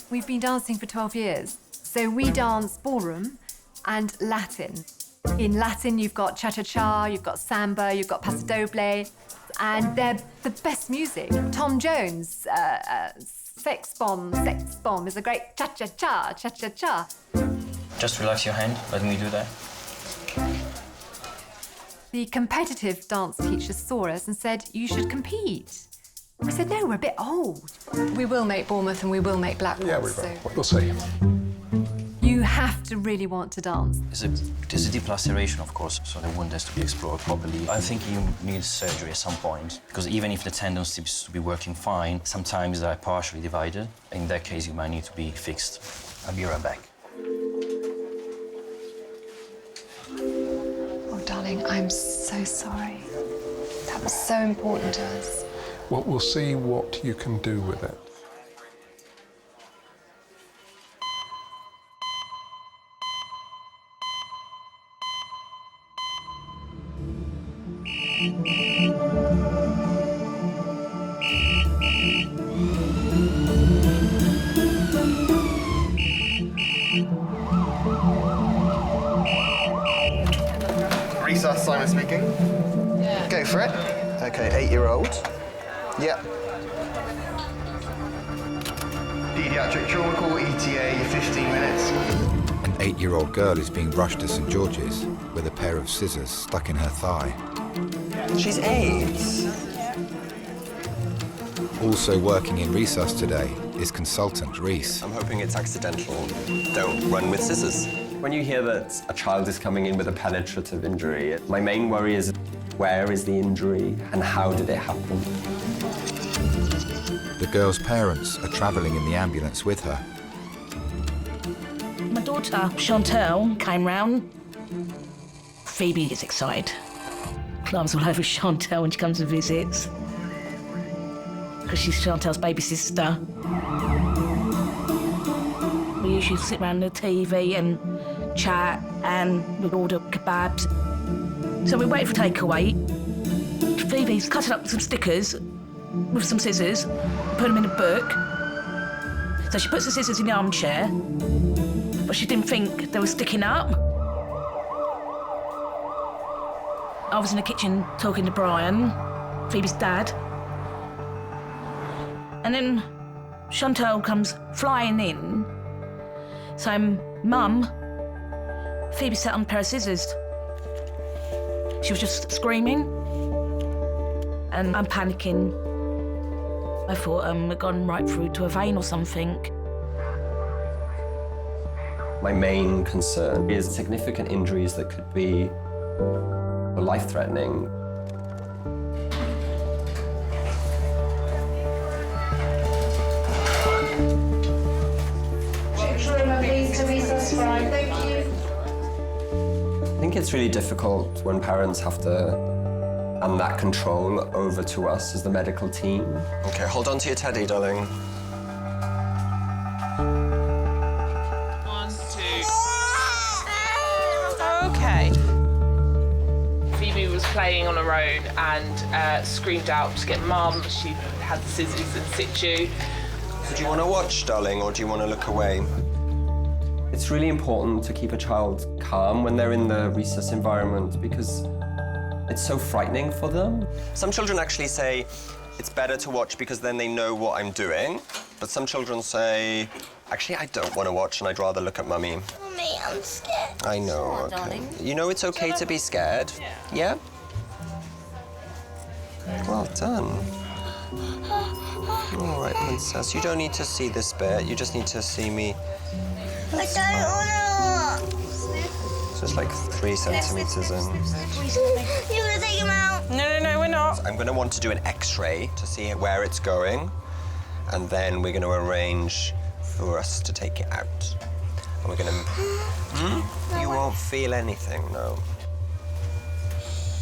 We've been dancing for 12 years. So we dance ballroom and Latin. In Latin, you've got cha-cha-cha, you've got samba, you've got paso doble, and they're the best music. Tom Jones, Sex Bomb is a great cha-cha-cha, cha-cha-cha. Just relax your hand, let me do that. The competitive dance teacher saw us and said, you should compete. We said, no, we're a bit old. We will make Bournemouth and we will make Blackpool. Yeah, we will. So. We'll see. You have to really want to dance. There's a deep laceration, of course, so the wound has to be explored properly. I think you need surgery at some point, because even if the tendon seems to be working fine, sometimes they're partially divided. In that case, you might need to be fixed. I'll be right back. Oh, darling, I'm so sorry. That was so important to us. Well, we'll see what you can do with it. Resus, Simon speaking. Yeah. Go for it. Okay, 8-year-old. Yep. Pediatric trauma call, ETA, 15 minutes. An 8-year-old girl is being rushed to St. George's with a pair of scissors stuck in her thigh. She's 8. Also working in Resus today is consultant Reese. I'm hoping it's accidental. Don't run with scissors. When you hear that a child is coming in with a penetrative injury, my main worry is where is the injury and how did it happen? The girl's parents are travelling in the ambulance with her. My daughter, Chantel, came round. Phoebe is excited. Climbs all over Chantel when she comes and visits, because she's Chantel's baby sister. We usually sit around the TV and chat, and we'd order kebabs. So we waited for takeaway. Phoebe's cutting up some stickers with some scissors, put them in a book. So she puts the scissors in the armchair, but she didn't think they were sticking up. I was in the kitchen talking to Brian, Phoebe's dad. And then Chantal comes flying in. So, Mum, Phoebe sat on a pair of scissors. She was just screaming. And I'm panicking. I thought we'd gone right through to a vein or something. My main concern is significant injuries that could be life-threatening. I think it's really difficult when parents have to hand that control over to us as the medical team. Okay, hold on to your teddy, darling. 1, 2. Okay. Phoebe was playing on her own and screamed out to get Mum. She had the scissors in situ. So do you want to watch, darling, or do you want to look away? It's really important to keep a child calm when they're in the resus environment because it's so frightening for them. Some children actually say it's better to watch because then they know what I'm doing. But some children say, actually, I don't want to watch and I'd rather look at Mummy. Mummy, I'm scared. I know, okay. Darling. You know it's okay to be scared? Yeah? Well done. All right, princess. You don't need to see this bit. You just need to see me. I don't want to. So it's like 3 centimeters in. You're going to take him out? No, we're not. I'm going to want to do an X-ray to see where it's going, and then we're going to arrange for us to take it out. And we're going to... You won't feel anything, no.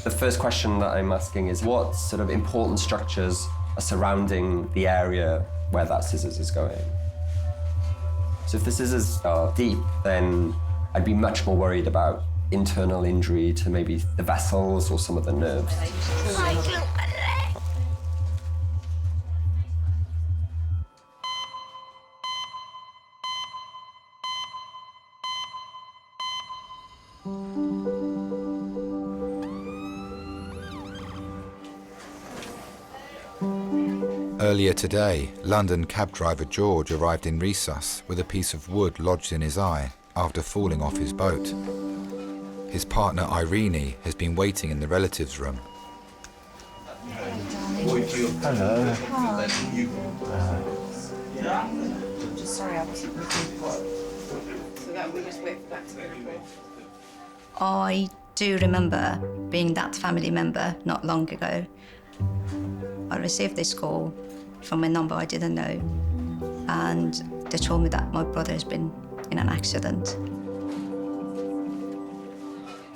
The first question that I'm asking is what sort of important structures are surrounding the area where that scissors is going? So if the scissors are deep, then I'd be much more worried about internal injury to maybe the vessels or some of the nerves. Earlier today, London cab driver George arrived in Resus with a piece of wood lodged in his eye after falling off his boat. His partner Irene has been waiting in the relatives' room. Hello. Just sorry, I wasn't looking for it. So that we just wait for that to be reported. I do remember being that family member not long ago. I received this call from a number I didn't know, and they told me that my brother has been in an accident.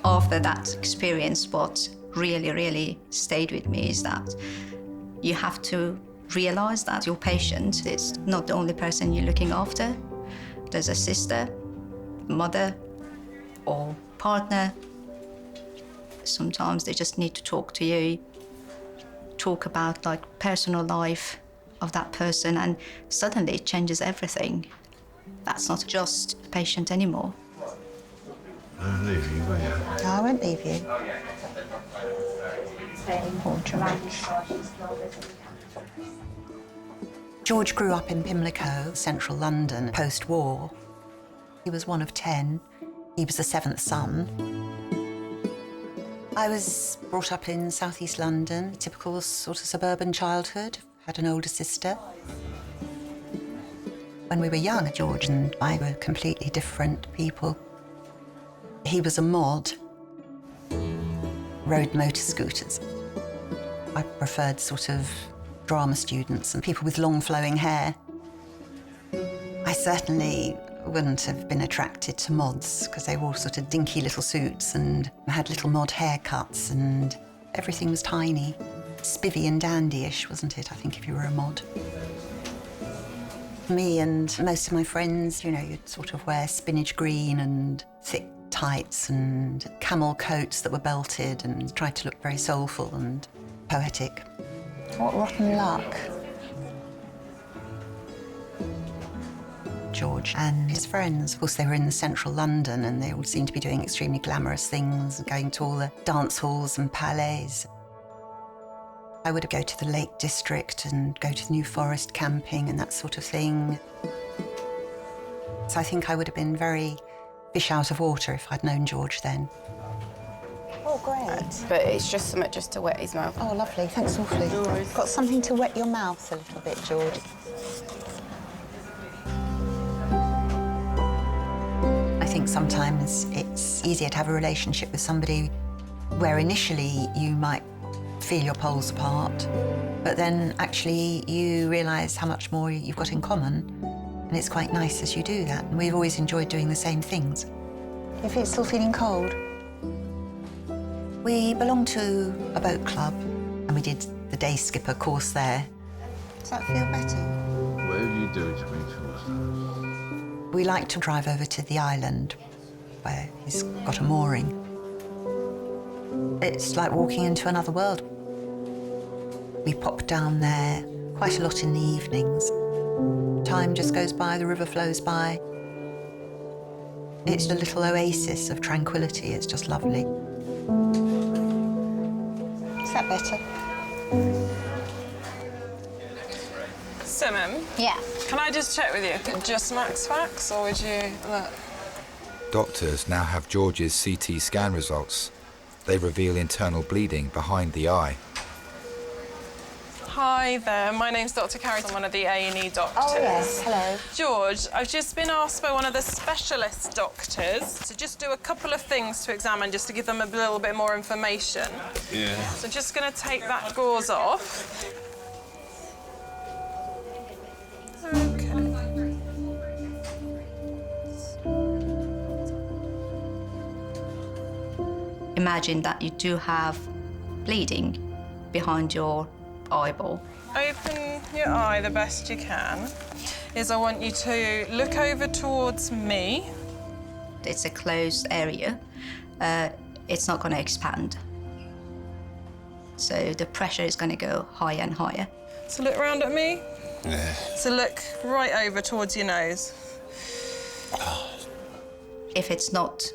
After that experience, what really stayed with me is that you have to realize that your patient is not the only person you're looking after. There's a sister, mother, or partner. Sometimes they just need to talk to you, talk about like personal life of that person, and suddenly it changes everything. That's not just a patient anymore. I won't leave you, will you? No, I won't leave you. George grew up in Pimlico, central London, post-war. He was one of 10. He was the 7th son. I was brought up in southeast London, typical sort of suburban childhood. Had an older sister. When we were young, George and I were completely different people. He was a mod, rode motor scooters. I preferred sort of drama students and people with long flowing hair. I certainly wouldn't have been attracted to mods because they wore sort of dinky little suits and had little mod haircuts and everything was tiny. Spivvy and dandyish, wasn't it, I think, if you were a mod. Me and most of my friends, you know, you'd sort of wear spinach green and thick tights and camel coats that were belted and tried to look very soulful and poetic. What rotten luck. George and his friends, of course, they were in central London and they all seemed to be doing extremely glamorous things, going to all the dance halls and palais. I would go to the Lake District and go to the New Forest camping and that sort of thing. So I think I would have been very fish out of water if I'd known George then. Oh, great. But it's just something just to wet his mouth. Oh, lovely. Thanks awfully. Got something to wet your mouth a little bit, George. sometimes it's easier to have a relationship with somebody where initially you might feel your poles apart, but then actually you realise how much more you've got in common, and it's quite nice as you do that. And we've always enjoyed doing the same things. If it's still feeling cold. We belong to a boat club, and we did the day skipper course there. Does that feel better? Where do you do it to make sure? We like to drive over to the island where he's got a mooring. It's like walking into another world. We pop down there quite a lot in the evenings. Time just goes by, the river flows by. It's a little oasis of tranquility. It's just lovely. Is that better? Simon? Yeah. Can I just check with you? Just max facts, or would you look? Doctors now have George's CT scan results. They reveal internal bleeding behind the eye. Hi there, my name's Dr. Carrie. I'm one of the A&E doctors. Oh, yes, hello. George, I've just been asked by one of the specialist doctors to just do a couple of things to examine, just to give them a little bit more information. Yeah. So just going to take that gauze off. Okay. Imagine that you do have bleeding behind your eyeball. Open your eye the best you can. I want you to look over towards me. It's a closed area. It's not going to expand. So the pressure is going to go higher and higher. So look round at me. Yeah. So look right over towards your nose. If it's not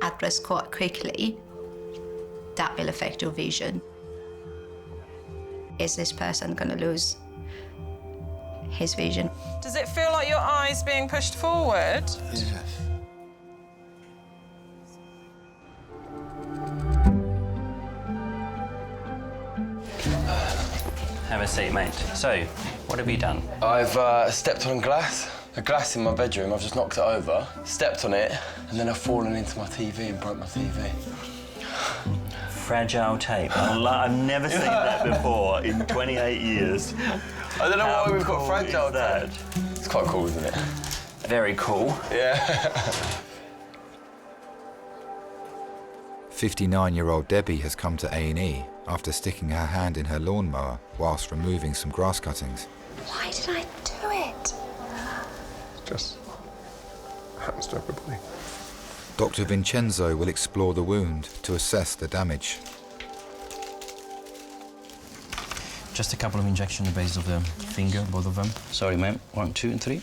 addressed quite quickly, that will affect your vision. Is this person going to lose his vision? Does it feel like your eye's being pushed forward? Yeah. Have a seat, mate. So, what have you done? I've stepped on glass. A glass in my bedroom. I've just knocked it over, stepped on it, and then I've fallen into my TV and broke my TV. Fragile tape. I've never seen that before in 28 years. I don't know How why we've got cool fragile is that? tape. It's quite cool, isn't it? Very cool. Yeah. 59-year-old Debbie has come to A&E after sticking her hand in her lawnmower whilst removing some grass cuttings. Why did I do it? Just happens to everybody. Dr. Vincenzo will explore the wound to assess the damage. Just a couple of injections on the base of the finger, both of them. Sorry, ma'am. 1, 2, and 3.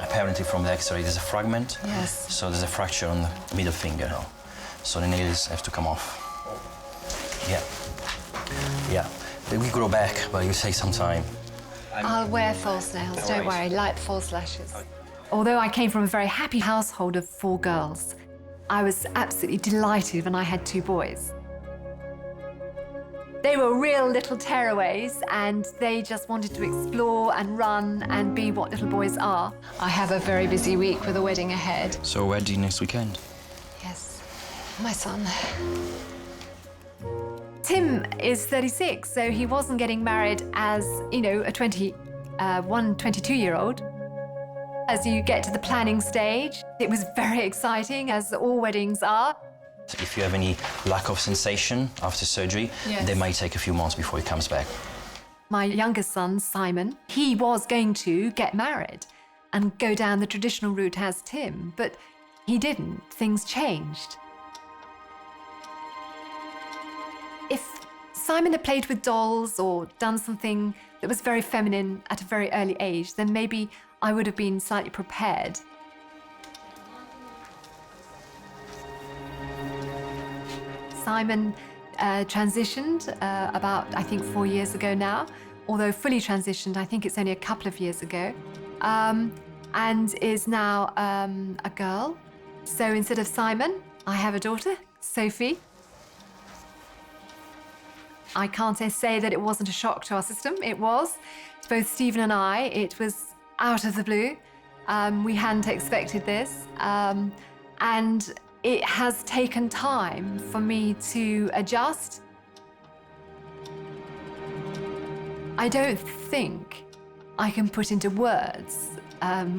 Apparently from the X-ray there's a fragment. Yes. So there's a fracture on the middle finger now. So the nails have to come off. Yeah. Yeah. They will grow back, but it will take some time. I'll wear false nails, don't worry, light false lashes. Although I came from a very happy household of 4 girls, I was absolutely delighted when I had 2 boys. They were real little tearaways, and they just wanted to explore and run and be what little boys are. I have a very busy week with a wedding ahead. So wedding next weekend? Yes, my son. Tim is 36, so he wasn't getting married as, you know, a 22-year-old. As you get to the planning stage, it was very exciting, as all weddings are. If you have any lack of sensation after surgery, Yes. they might take a few months before he comes back. My youngest son, Simon, he was going to get married and go down the traditional route as Tim, but he didn't. Things changed. If Simon had played with dolls or done something that was very feminine at a very early age, then maybe I would have been slightly prepared. Simon transitioned about, I think, 4 years ago now, although fully transitioned, I think it's only a couple of years ago, and is now a girl. So instead of Simon, I have a daughter, Sophie. I can't say that it wasn't a shock to our system. It was. To both Stephen and I, it was out of the blue. We hadn't expected this, and it has taken time for me to adjust. I don't think I can put into words,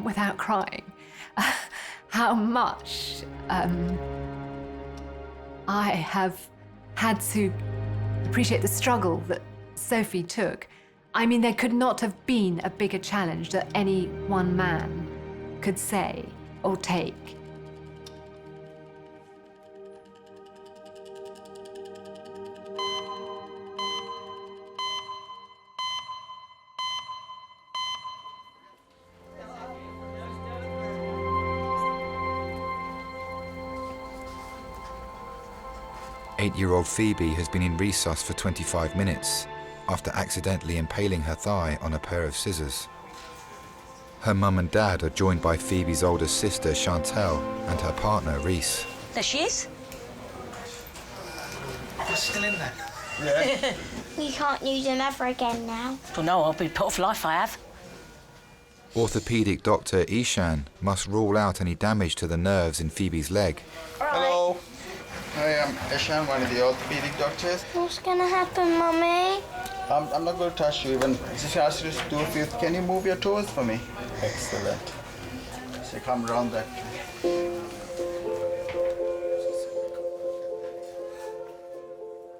without crying, how much I have had to appreciate the struggle that Sophie took. I mean, there could not have been a bigger challenge that any one man could say or take. Eight-year-old Phoebe has been in resus for 25 minutes after accidentally impaling her thigh on a pair of scissors. Her mum and dad are joined by Phoebe's older sister, Chantal, and her partner, Reese. There she is. You're still in there? Yeah. You can't use them ever again now. Well, no, I'll be put off life, I have. Orthopedic doctor Ishan must rule out any damage to the nerves in Phoebe's leg. Hello. Hi, I'm Ishan, one of the orthopedic doctors. What's gonna happen, Mummy? I'm not going to touch you even. Just ask you to do a few. Can you move your toes for me? Excellent. So come around that.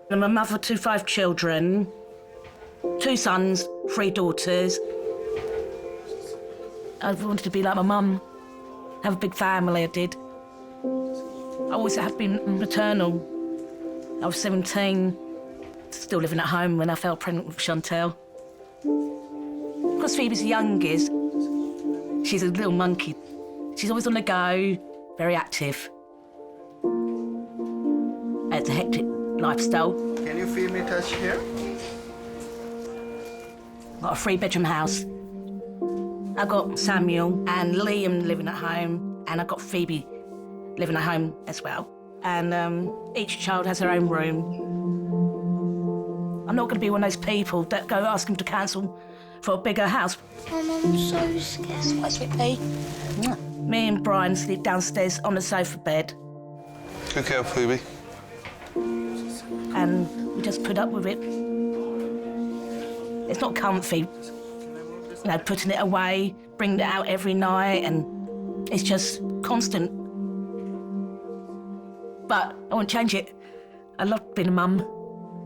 I'm a mother to 5 children, 2 sons, 3 daughters. I wanted to be like my mum, have a big family, I did. I always have been maternal. I was 17, still living at home when I fell pregnant with Chantal. Because Phoebe's the youngest, she's a little monkey. She's always on the go, very active. It's a hectic lifestyle. Can you feel me touch here? Got a 3-bedroom house. I've got Samuel and Liam living at home, and I've got Phoebe living at home as well. And each child has their own room. I'm not going to be one of those people that go ask them to cancel for a bigger house. Mum, I'm so scared. What's with me? Me and Brian sleep downstairs on the sofa bed. Good girl, Phoebe. And we just put up with it. It's not comfy, you know, putting it away, bringing it out every night, and it's just constant. But I won't change it. I love being a mum.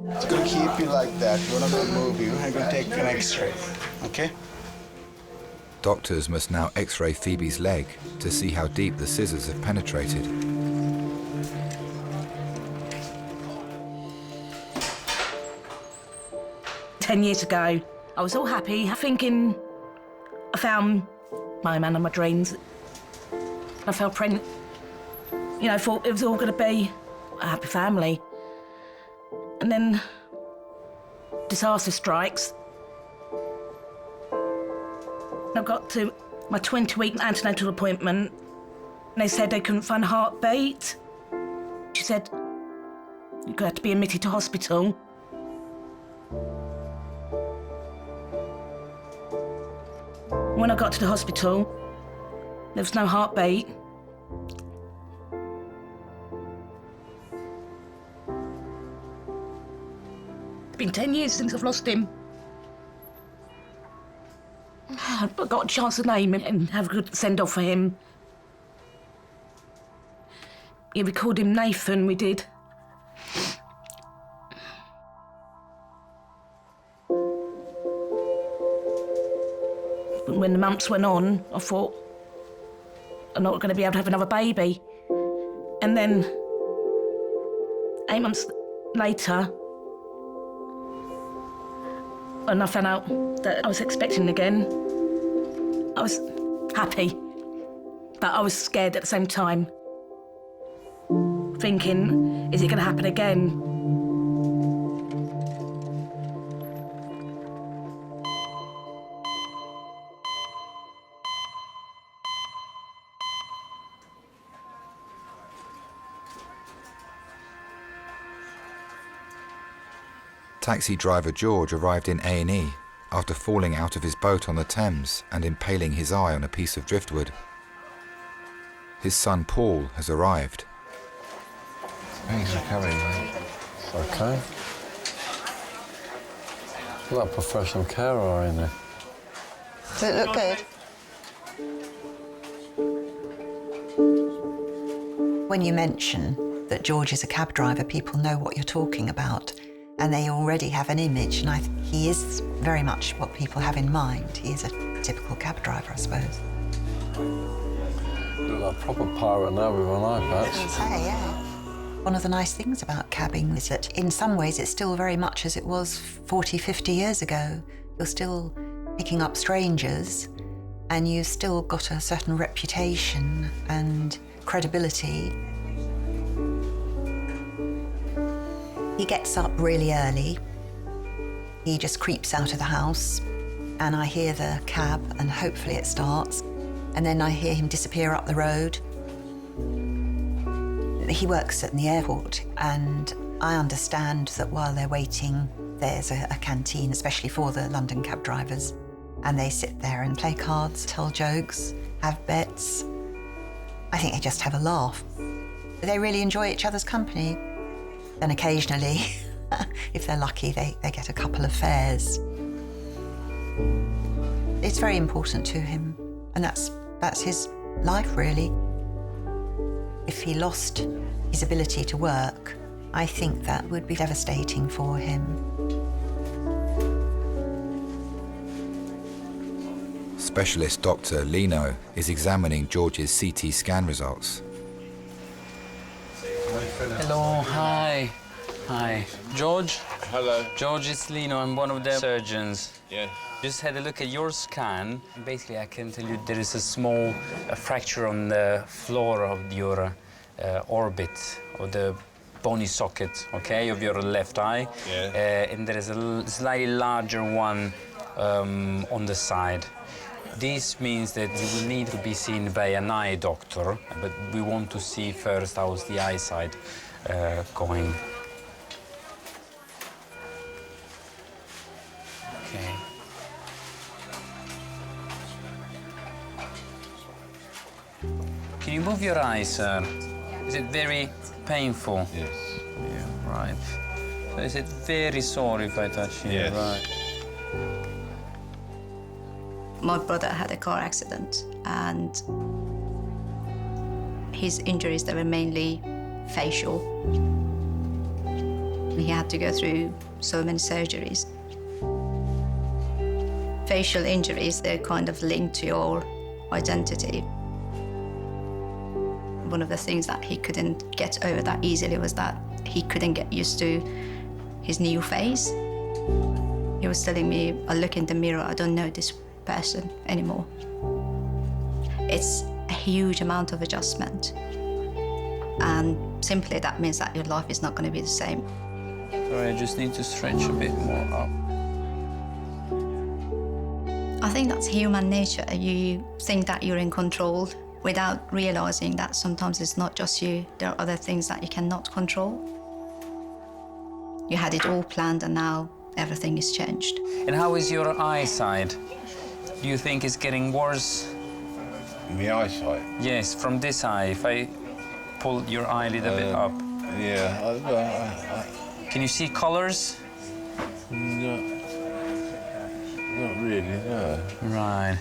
It's going to keep you like that. We're not going to move you. I'm going to take an X-ray, okay? Doctors must now X-ray Phoebe's leg to see how deep the scissors have penetrated. Ten years ago, I was all happy, thinking I found my man of my dreams. I fell pregnant. You know, thought it was all going to be a happy family. And then disaster strikes. I got to my 20-week antenatal appointment, and they said they couldn't find a heartbeat. She said, you're going to have to be admitted to hospital. When I got to the hospital, there was no heartbeat. It's been 10 years since I've lost him. I got a chance to name him and have a good send-off for him. Yeah, we called him Nathan, we did. But when the months went on, I thought, I'm not going to be able to have another baby. And then, 8 months later, when I found out that I was expecting again, I was happy, but I was scared at the same time, thinking, is it going to happen again? Taxi driver George arrived in A&E after falling out of his boat on the Thames and impaling his eye on a piece of driftwood. His son Paul has arrived. Thanks for coming, mate. It's okay. You've got a professional carer in there. Does it look good? When you mention that George is a cab driver, people know what you're talking about, and they already have an image, and he is very much what people have in mind. He is a typical cab driver, I suppose. Look like a proper pirate now with an eye patch. Say, yeah. One of the nice things about cabbing is that in some ways it's still very much as it was 40, 50 years ago. You're still picking up strangers, and you've still got a certain reputation and credibility. He gets up really early. He just creeps out of the house, and I hear the cab, and hopefully it starts, and then I hear him disappear up the road. He works at the airport, and I understand that while they're waiting, there's a canteen, especially for the London cab drivers, and they sit there and play cards, tell jokes, have bets. I think they just have a laugh. They really enjoy each other's company. And occasionally, if they're lucky, they get a couple of fares. It's very important to him, and that's his life, really. If he lost his ability to work, I think that would be devastating for him. Specialist Dr. Lino is examining George's CT scan results. Hello, hi. Hi. George? Hello. George, it's Lino. I'm one of the surgeons. Yeah. Just had a look at your scan. Basically, I can tell you there is a small fracture on the floor of your orbit, of the bony socket, okay, of your left eye. Yeah. And there is a slightly larger one on the side. This means that you will need to be seen by an eye doctor, but we want to see first how's the eyesight going. Okay. Can you move your eyes, sir? Is it very painful? Yes. Yeah, right. So is it very sore if I touch you? Yes. Right. My brother had a car accident, and his injuries, they were mainly facial. He had to go through so many surgeries. Facial injuries, they're kind of linked to your identity. One of the things that he couldn't get over that easily was that he couldn't get used to his new face. He was telling me, I look in the mirror, I don't know this person anymore. It's a huge amount of adjustment, and simply that means that your life is not going to be the same. Sorry, I just need to stretch a bit more up. I think that's human nature. You think that you're in control without realizing that sometimes it's not just you. There are other things that you cannot control. You had it all planned, and now everything is changed. And how is your eyesight? Do you think it's getting worse? My eyesight? Yes, from this eye. If I pull your eyelid a bit up. Yeah. Can you see colors? No. Not really, no. Right.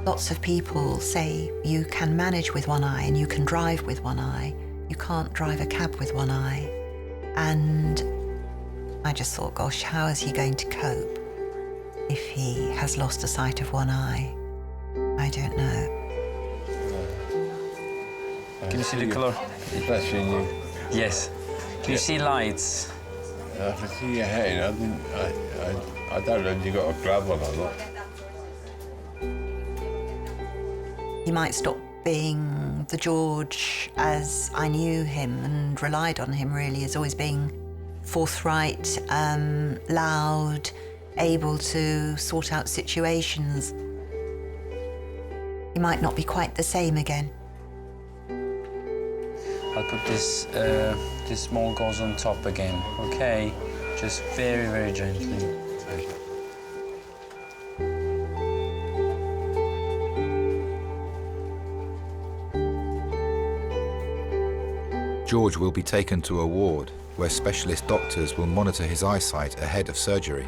Lots of people say you can manage with one eye and you can drive with one eye. You can't drive a cab with one eye. And I just thought, gosh, how is he going to cope if he has lost the sight of one eye? I don't know. Can you see the colour? Flashing you. Yes. Can you see lights? I can see your head. I don't know if you got a glove on or not. He might stop being the George as I knew him and relied on him, really, as always being forthright, loud, able to sort out situations. He might not be quite the same again. I'll put this small gauze on top again, okay? Just very, very gently. George will be taken to a ward where specialist doctors will monitor his eyesight ahead of surgery.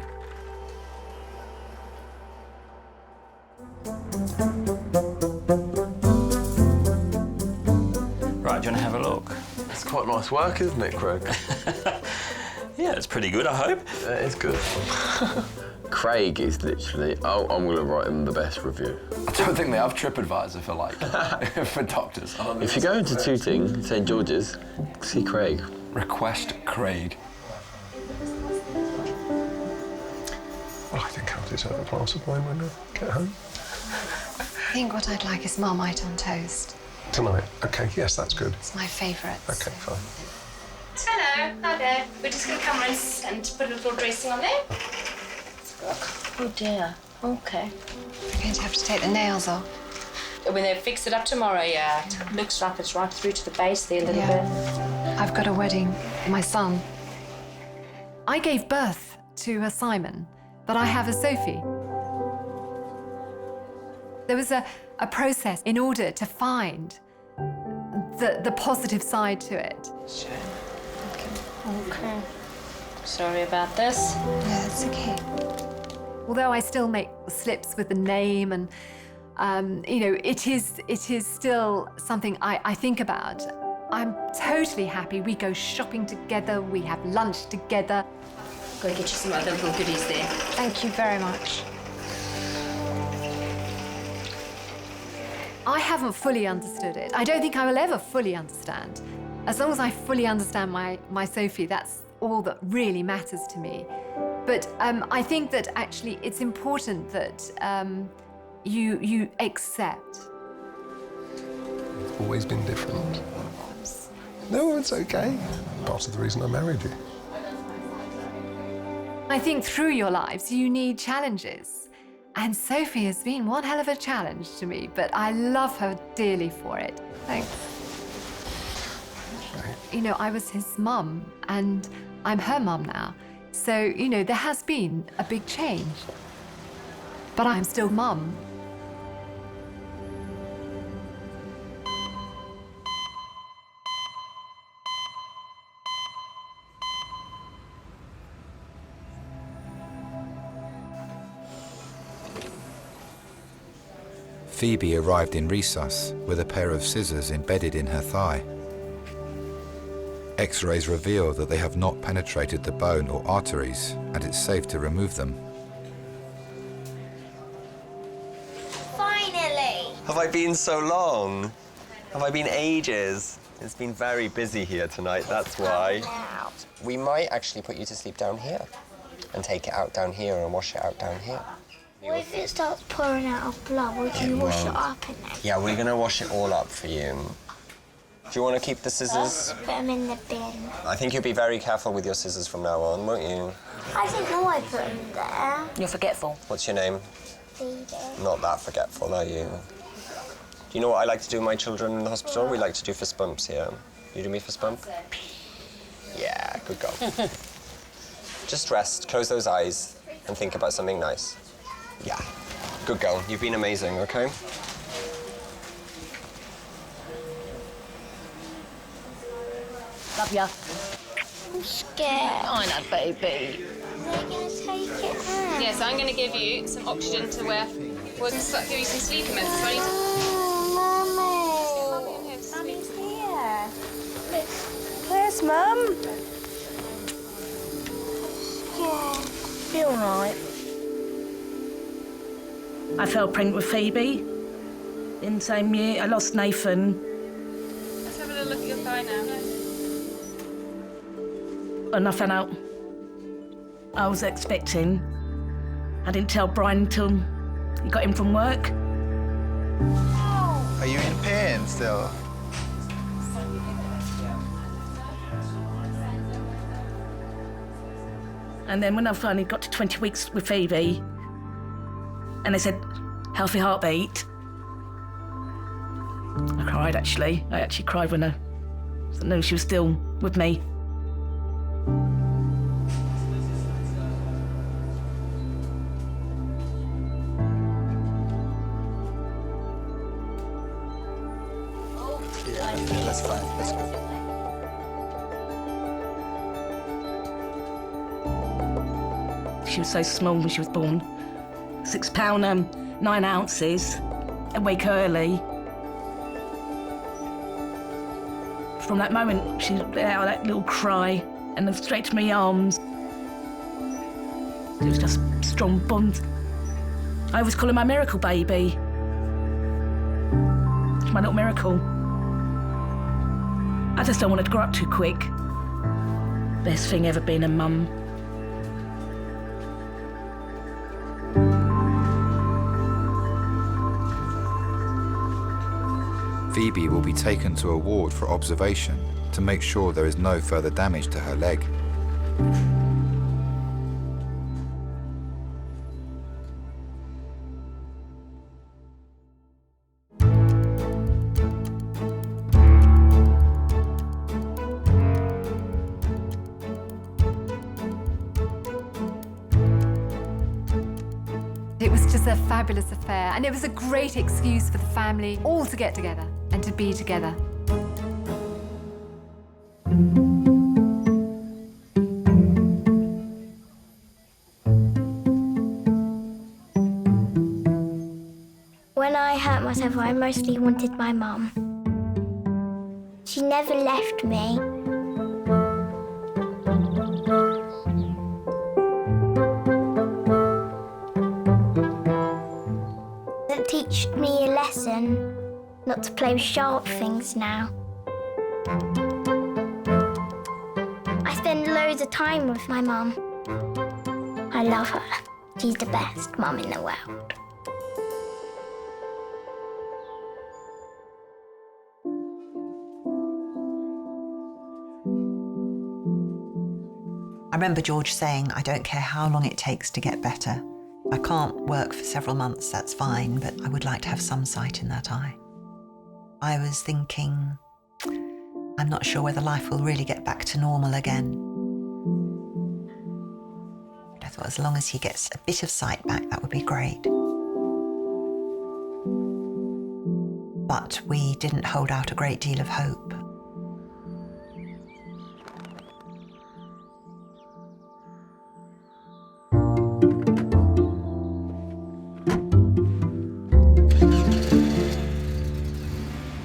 Right, do you want to have a look? It's quite nice work, isn't it, Craig? Yeah, it's pretty good, I hope. Yeah, it's good. Craig is literally, I'm going to write him the best review. I don't think they have TripAdvisor for, like, for doctors. If you go into Tooting, St George's, see Craig. Request Craig. Well, I think I'll deserve a glass of wine when I get home. I think what I'd like is Marmite on toast. Tonight? OK, yes, that's good. It's my favourite. OK, fine. Hello, hi there. We're just going to come and put a little dressing on there. Oh dear. Okay. We're going to have to take the nails off. When they fix it up tomorrow, yeah. It looks like it's right through to the base there a little bit. I've got a wedding for my son. I gave birth to a Simon, but I have a Sophie. There was a process in order to find the positive side to it. Sure. Okay. Sorry about this. No, that's okay. Although I still make slips with the name and, you know, it is still something I think about. I'm totally happy. We go shopping together, we have lunch together. Go get you some other little goodies there. Thank you very much. I haven't fully understood it. I don't think I will ever fully understand. As long as I fully understand my Sophie, that's all that really matters to me. But I think that actually it's important that you accept. It's always been different. No, it's OK. Part of the reason I married you. I think through your lives you need challenges. And Sophie has been one hell of a challenge to me, but I love her dearly for it. Thanks. You know, I was his mum, and I'm her mum now. So, you know, there has been a big change. But I'm still mum. Phoebe arrived in resus with a pair of scissors embedded in her thigh. X-rays reveal that they have not penetrated the bone or arteries, and it's safe to remove them. Finally! Have I been so long? Have I been ages? It's been very busy here tonight, that's why. We might actually put you to sleep down here and take it out down here and wash it out down here. What if it starts pouring out of blood? Would you wash it up in it? Yeah, we're gonna wash it all up for you. Do you want to keep the scissors? Put them in the bin. I think you'll be very careful with your scissors from now on, won't you? I didn't know I put them there. You're forgetful. What's your name? Phoebe. Not that forgetful, are you? Do you know what I like to do with my children in the hospital? We like to do fist bumps here. You do me fist bump? Yeah, good girl. Just rest, close those eyes, and think about something nice. Yeah, good girl. You've been amazing, okay? Love ya. I'm scared. I know, baby. They're going to take it out. Yes, I'm going to give you some oxygen to wear. We're going to give you some sleeping medicine. So I need to... Mummy. Mummy's here. Where's Mum? Yeah. Be all right. I fell pregnant with Phoebe. In the same year, I lost Nathan. Let's have a little look at your thigh now. And I found out I was expecting. I didn't tell Brian until he got in from work. Are you in pain still? And then when I finally got to 20 weeks with Phoebe, and they said, healthy heartbeat, I cried, actually. I actually cried when I I knew she was still with me. That's fine. Let's go. She was so small when she was born. 6 pound, 9 ounces, a week early. From that moment, she let out that little cry and then straight to my arms. It was just a strong bond. I always call her my miracle baby. My little miracle. I just don't want her to grow up too quick. Best thing ever being a mum. Phoebe will be taken to a ward for observation to make sure there is no further damage to her leg. It was just a fabulous affair, and it was a great excuse for the family all to get together and to be together. When I hurt myself, I mostly wanted my mum. She never left me. It teach me a lesson not to play with sharp things now. I spend loads of time with my mum. I love her. She's the best mum in the world. I remember George saying, I don't care how long it takes to get better. I can't work for several months, that's fine, but I would like to have some sight in that eye. I was thinking, I'm not sure whether life will really get back to normal again. But I thought as long as he gets a bit of sight back, that would be great. But we didn't hold out a great deal of hope.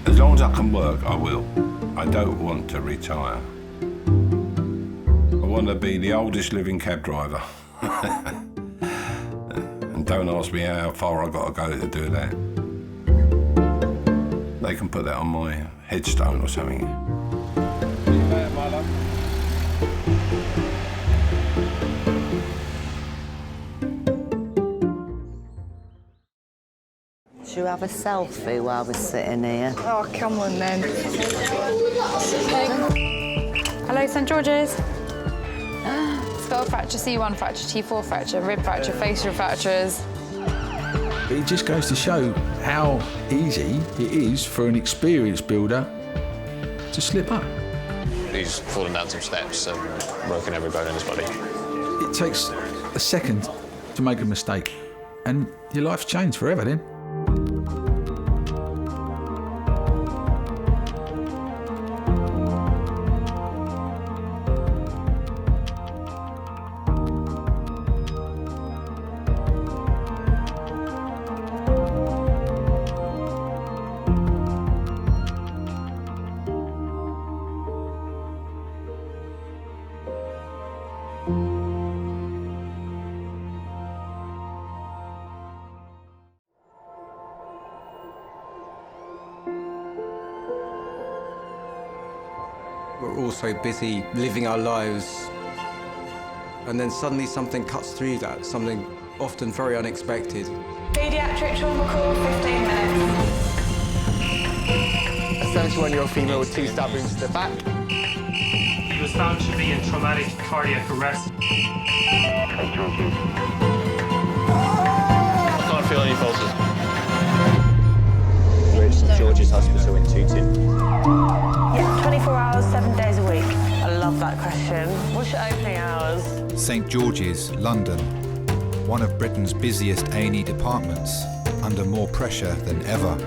As long as I can work, I will. I don't want to retire. I want to be the oldest living cab driver. And don't ask me how far I've got to go to do that. They can put that on my headstone or something. See you later, my love. Should you have a selfie while we're sitting here? Oh, come on then. Hello, St George's. Skull fracture, C1 fracture, T4 fracture, rib fracture, facial fractures. It just goes to show how easy it is for an experienced builder to slip up. He's fallen down some steps and broken every bone in his body. It takes a second to make a mistake, and your life's changed forever then. We're all so busy living our lives, and then suddenly something cuts through that, something often very unexpected. Paediatric trauma call, 15 minutes. A 71-year-old female with 2 stab wounds to the back. He was found to be in traumatic cardiac arrest. I can't feel any pulses. We're at St George's Hospital in Tooting. Yeah, 24 hours. What's your opening hours? St George's, London, one of Britain's busiest A&E departments, under more pressure than ever.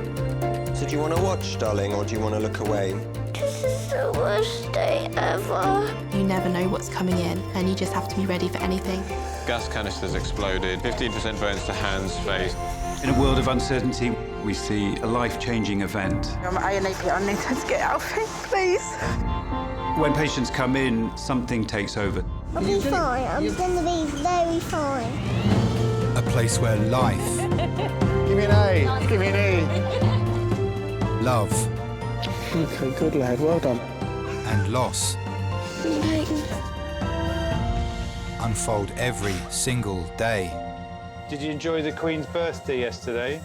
So do you want to watch, darling, or do you want to look away? This is the worst day ever. You never know what's coming in, and you just have to be ready for anything. Gas canisters exploded, 15% burns to hands, face. In a world of uncertainty, we see a life-changing event. I'm A&E, I need her to get out of here, please. When patients come in, something takes over. I'll be fine. I'm going to be very fine. A place where life, Give me an A. Give me an E. love, Okay, good lad. Well done. and loss unfold every single day. Did you enjoy the Queen's birthday yesterday?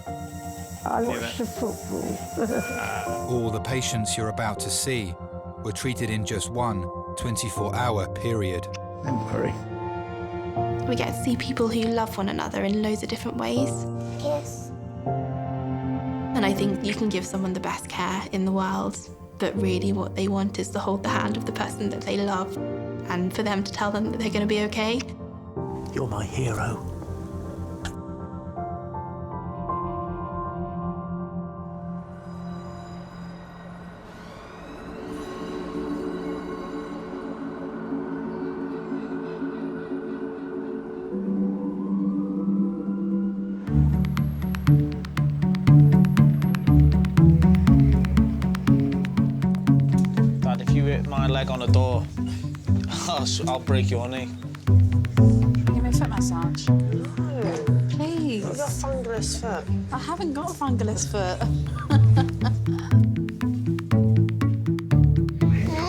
I watched the football. All the patients you're about to see were treated in just one 24-hour period. Don't worry. We get to see people who love one another in loads of different ways. Yes. And I think you can give someone the best care in the world, but really what they want is to hold the hand of the person that they love and for them to tell them that they're going to be okay. You're my hero. Dad, if you hit my leg on a door, I'll break your knee. Give me a foot massage. No. Please. You've got a fungalous foot. I haven't got a fungalous foot.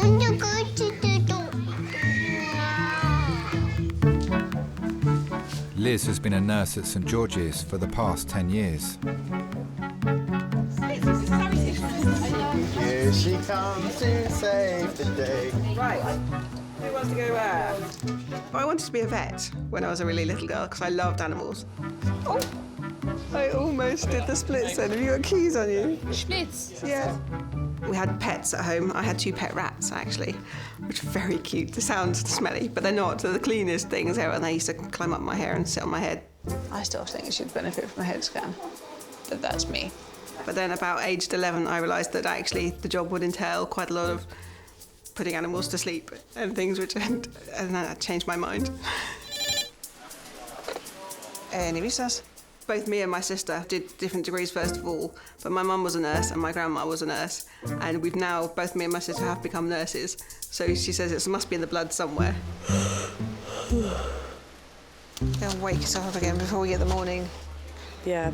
I'm going to the doctor. Liz has been a nurse at St George's for the past 10 years. Here she comes to save the day. Right. Who wants to go where? I wanted to be a vet when I was a really little girl because I loved animals. Oh, I almost did the splits then. Have you got keys on you? Splits? Yeah. We had pets at home. I had 2 pet rats, actually, which are very cute. They sound smelly, but they're not. They're the cleanest things ever, and they used to climb up my hair and sit on my head. I still think you should benefit from a head scan, but that's me. But then about aged 11, I realised that actually the job would entail quite a lot of putting animals to sleep and things, and then that changed my mind. Any recess? Both me and my sister did different degrees first of all, but my mum was a nurse and my grandma was a nurse, and we've now, both me and my sister have become nurses, so she says it must be in the blood somewhere. They'll wake us up again before we get the morning. Yeah.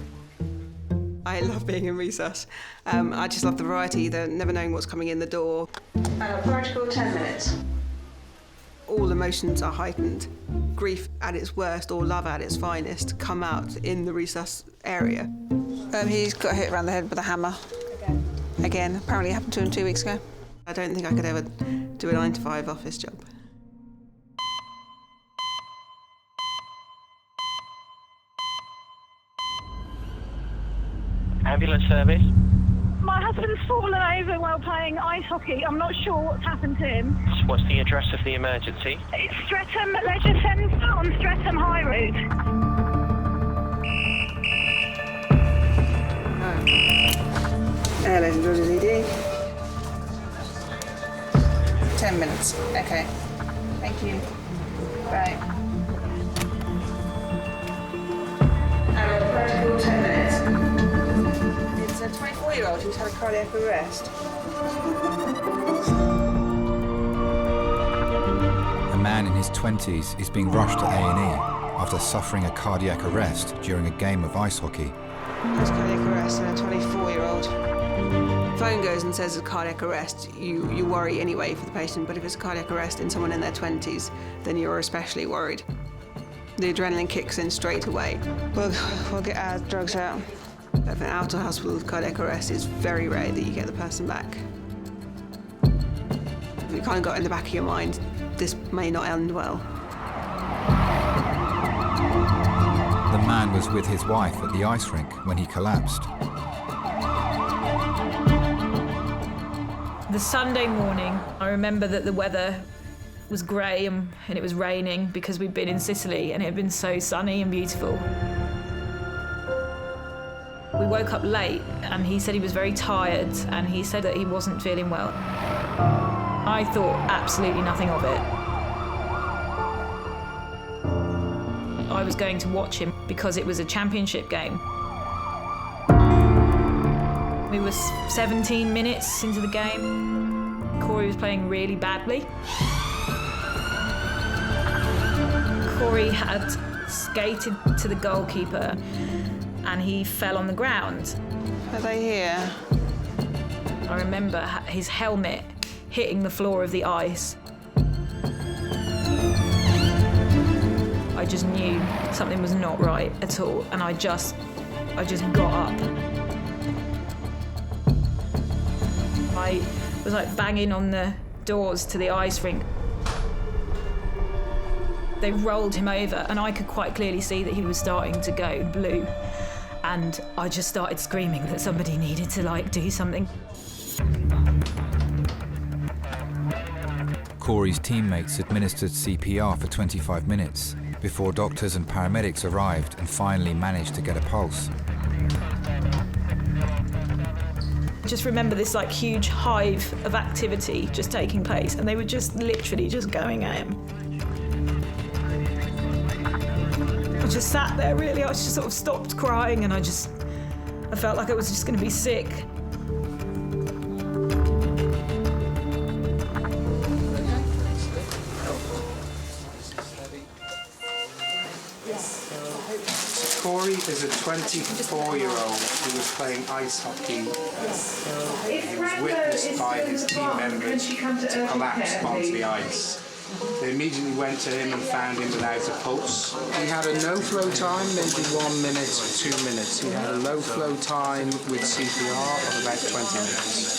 I love being in resus. I just love the variety, the never knowing what's coming in the door. And a practical 10 minutes. All emotions are heightened. Grief at its worst or love at its finest come out in the resus area. He's got hit around the head with a hammer. Again. Apparently it happened to him 2 weeks ago. I don't think I could ever do a 9-to-5 office job. Ambulance service. My husband's fallen over while playing ice hockey. I'm not sure what's happened to him. What's the address of the emergency? It's Streatham Leisure Centre on Streatham High Road. Hello, St George's ED. 10 minutes. Okay. Thank you. Bye. And a practical 10 minutes. It's a 24-year-old who's had a cardiac arrest. A man in his 20s is being rushed to A&E after suffering a cardiac arrest during a game of ice hockey. There's cardiac arrest in a 24-year-old. Phone goes and says it's cardiac arrest. You worry anyway for the patient, but if it's a cardiac arrest in someone in their 20s, then you're especially worried. The adrenaline kicks in straight away. We'll get our drugs out. If an out-of-hospital cardiac arrest, it's very rare that you get the person back. You kind of got in the back of your mind, this may not end well. The man was with his wife at the ice rink when he collapsed. The Sunday morning, I remember that the weather was grey and it was raining because we'd been in Sicily and it had been so sunny and beautiful. We woke up late and he said he was very tired and he said that he wasn't feeling well. I thought absolutely nothing of it. I was going to watch him because it was a championship game. We were 17 minutes into the game. Corey was playing really badly. Corey had skated to the goalkeeper and he fell on the ground. Are they here? I remember his helmet hitting the floor of the ice. I just knew something was not right at all, and I just got up. I was like banging on the doors to the ice rink. They rolled him over, and I could quite clearly see that he was starting to go blue. And I just started screaming that somebody needed to do something. Corey's teammates administered CPR for 25 minutes before doctors and paramedics arrived and finally managed to get a pulse. Just remember this huge hive of activity just taking place, and they were just literally just going at him. I just sat there really, I just sort of stopped crying and I felt like I was just going to be sick. Corey is a 24-year-old who was playing ice hockey. He was witnessed by his team members to collapse onto the ice. They immediately went to him and found him without a pulse. He had a no-flow time, maybe 1 minute, 2 minutes. He had a low-flow time with CPR of about 20 minutes.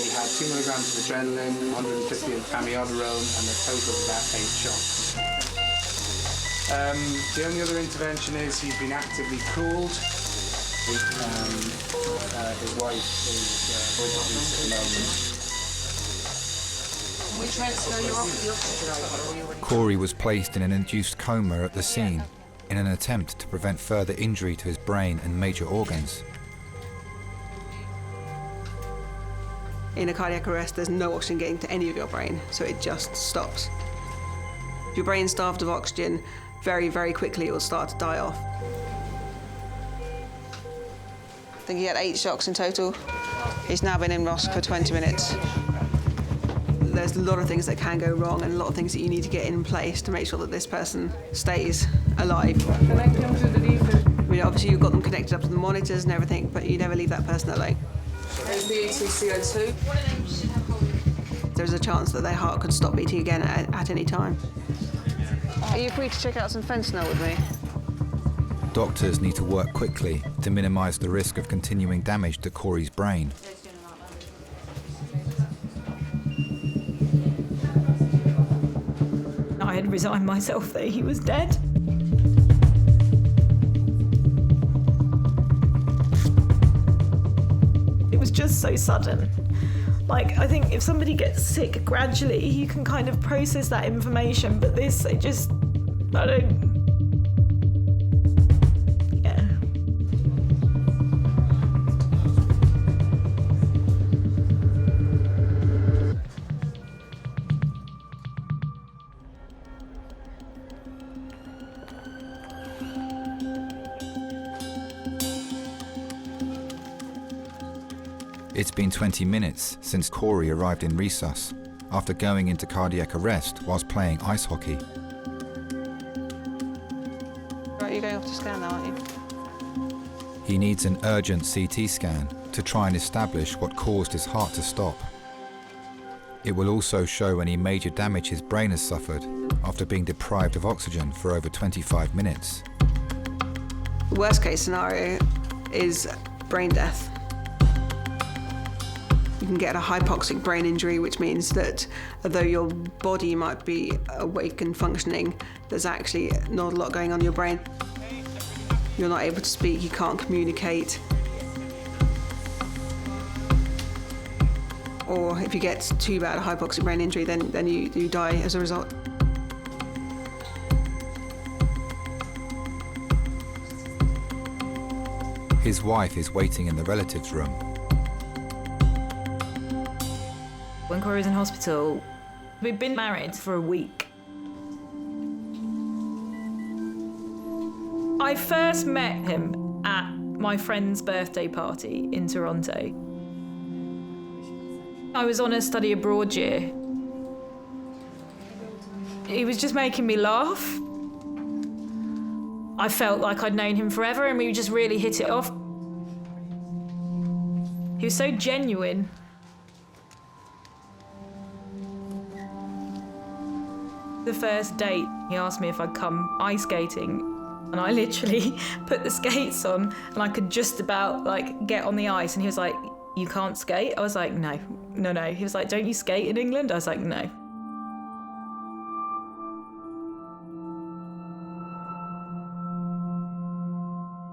He had 2 milligrams of adrenaline, 150 of amiodarone, and a total of about 8 shots. The only other intervention is he's been actively cooled. His wife is with us at the moment. We transfer you off the oxygen. Corey was placed in an induced coma at the scene in an attempt to prevent further injury to his brain and major organs. In a cardiac arrest, there's no oxygen getting to any of your brain, so it just stops. If your brain's starved of oxygen, very, very quickly it will start to die off. I think he had 8 shocks in total. He's now been in ROSC for 20 minutes. There's a lot of things that can go wrong and a lot of things that you need to get in place to make sure that this person stays alive. I mean, obviously you've got them connected up to the monitors and everything, but you never leave that person alone. There's the CO2. There's a chance that their heart could stop beating again at any time. Are you free to check out some fentanyl with me? Doctors need to work quickly to minimise the risk of continuing damage to Corey's brain. I had resigned myself that he was dead. It was just so sudden. I think if somebody gets sick gradually, you can kind of process that information, but this, I don't... Yeah. It's been 20 minutes since Corey arrived in resus after going into cardiac arrest whilst playing ice hockey. Right, you're going off to scan now, aren't you? He needs an urgent CT scan to try and establish what caused his heart to stop. It will also show any major damage his brain has suffered after being deprived of oxygen for over 25 minutes. The worst case scenario is brain death. You can get a hypoxic brain injury, which means that although your body might be awake and functioning, there's actually not a lot going on in your brain. You're not able to speak, you can't communicate. or if you get too bad a hypoxic brain injury, then you die as a result. His wife is waiting in the relatives' room. When Corey was in hospital, we'd been married for a week. I first met him at my friend's birthday party in Toronto. I was on a study abroad year. He was just making me laugh. I felt like I'd known him forever and we just really hit it off. He was so genuine. The first date, he asked me if I'd come ice skating, and I literally put the skates on and I could just about get on the ice, and he was like, "You can't skate?" I was like, no. He was like, "Don't you skate in England?" I was like, no.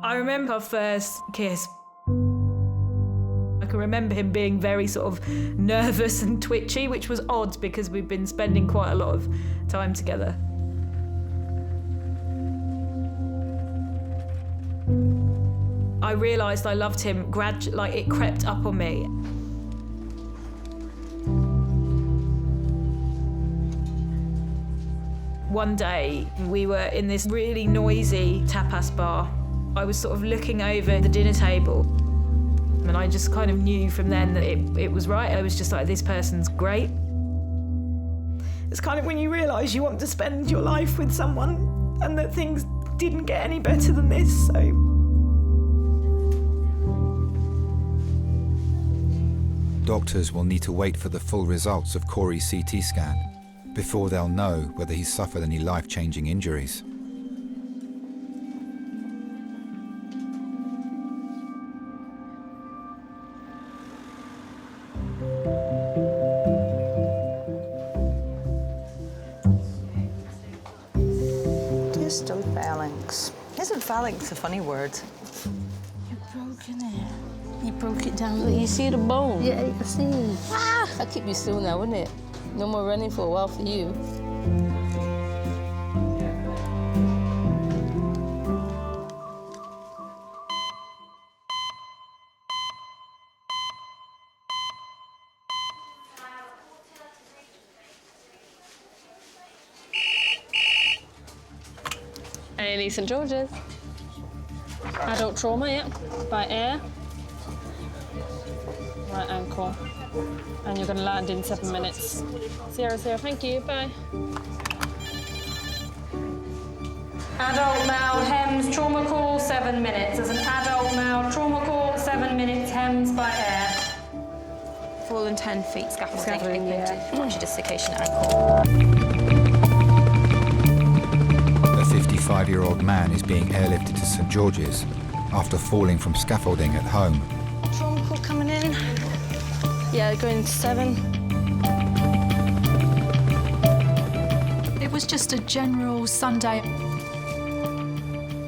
I remember our first kiss. I can remember him being very sort of nervous and twitchy, which was odd because we'd been spending quite a lot of time together. I realised I loved him gradually, it crept up on me. One day, we were in this really noisy tapas bar. I was sort of looking over the dinner table, and I just kind of knew from then that it was right. I was just like, this person's great. It's kind of when you realise you want to spend your life with someone and that things didn't get any better than this, so. Doctors will need to wait for the full results of Corey's CT scan before they'll know whether he's suffered any life-changing injuries. Distal phalanx. Isn't phalanx a funny word? You've broken it. You broke it down. Look, you see the bone? Yeah, I see it. Ah! I'll keep you still now, wouldn't it? No more running for a while for you. A&E St George's. Adult trauma, yeah, by air. Right ankle. And you're going to land in 7 minutes. 0, thank you, bye. Adult male HEMS trauma call, 7 minutes. As an adult male trauma call, 7 minutes HEMS by air. Fallen 10 feet, scaffolding, yeah. fracture dislocation ankle. A 55-year-old man is being airlifted to St George's after falling from scaffolding at home. Trauma call coming in. Yeah, going to 7. It was just a general Sunday.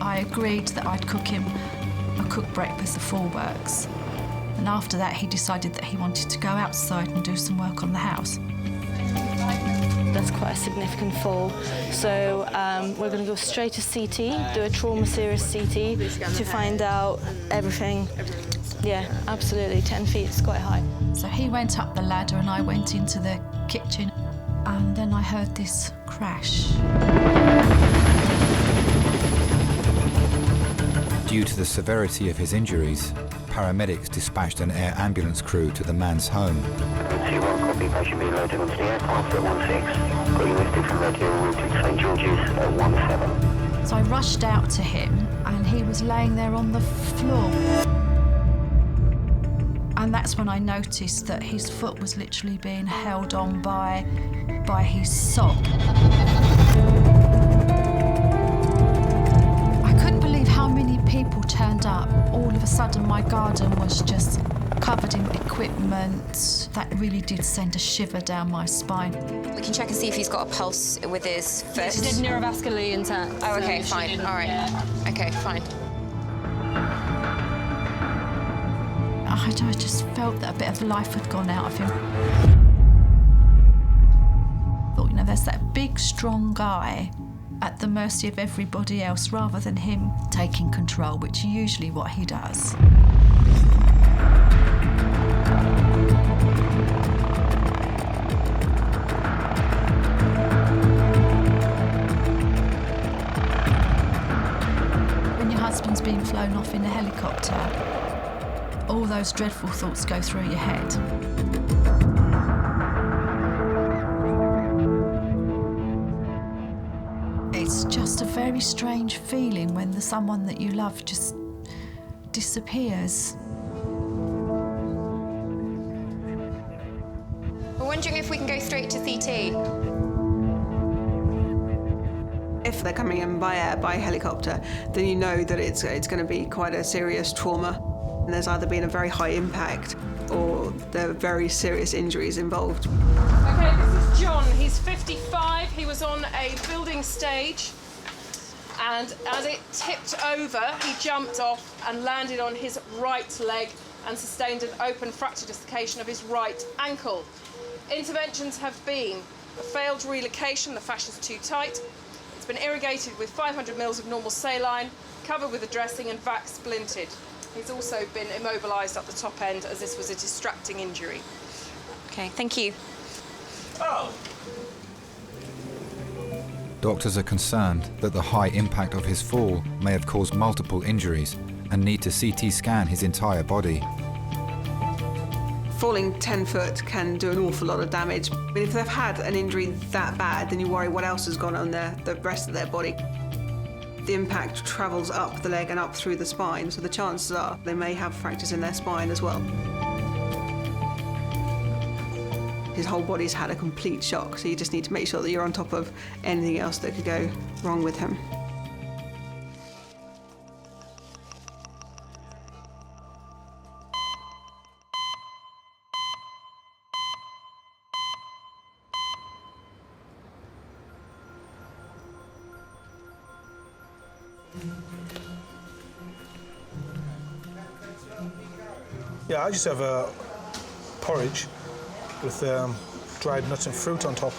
I agreed that I'd cook him a cooked breakfast of 4 works. And after that, he decided that he wanted to go outside and do some work on the house. That's quite a significant fall. So we're going to go straight to CT, do a trauma serious CT to find out everything. Yeah, absolutely, 10 feet, it's quite high. So he went up the ladder and I went into the kitchen, and then I heard this crash. Due to the severity of his injuries, paramedics dispatched an air ambulance crew to the man's home. C1 copy, patient being loaded onto the aircraft at 16. Got you lifted from Red Hill, route to St George's at 17. So I rushed out to him and he was laying there on the floor. And that's when I noticed that his foot was literally being held on by his sock. I couldn't believe how many people turned up. All of a sudden my garden was just covered in equipment. That really did send a shiver down my spine. We can check and see if he's got a pulse with his foot. Yeah, she did neurovascularly intact. Oh, okay, so fine. All right. Yeah. Okay, fine. I I just felt that a bit of life had gone out of him. Thought, there's that big, strong guy at the mercy of everybody else rather than him taking control, which is usually what he does. When your husband's being flown off in a helicopter, all those dreadful thoughts go through your head. It's just a very strange feeling when someone that you love just disappears. We're wondering if we can go straight to CT. If they're coming in by air, by helicopter, then you know that it's going to be quite a serious trauma. And there's either been a very high impact or there are very serious injuries involved. Okay, this is John. He's 55. He was on a building stage, and as it tipped over, he jumped off and landed on his right leg and sustained an open fracture dislocation of his right ankle. Interventions have been a failed relocation, the fascia's too tight. It's been irrigated with 500 mils of normal saline, covered with a dressing and vac splinted. He's also been immobilised at the top end as this was a distracting injury. Okay, thank you. Oh. Doctors are concerned that the high impact of his fall may have caused multiple injuries and need to CT scan his entire body. Falling 10 foot can do an awful lot of damage. But if they've had an injury that bad, then you worry what else has gone on the rest of their body. The impact travels up the leg and up through the spine, so the chances are they may have fractures in their spine as well. His whole body's had a complete shock, so you just need to make sure that you're on top of anything else that could go wrong with him. Yeah, I just have a porridge with dried nuts and fruit on top.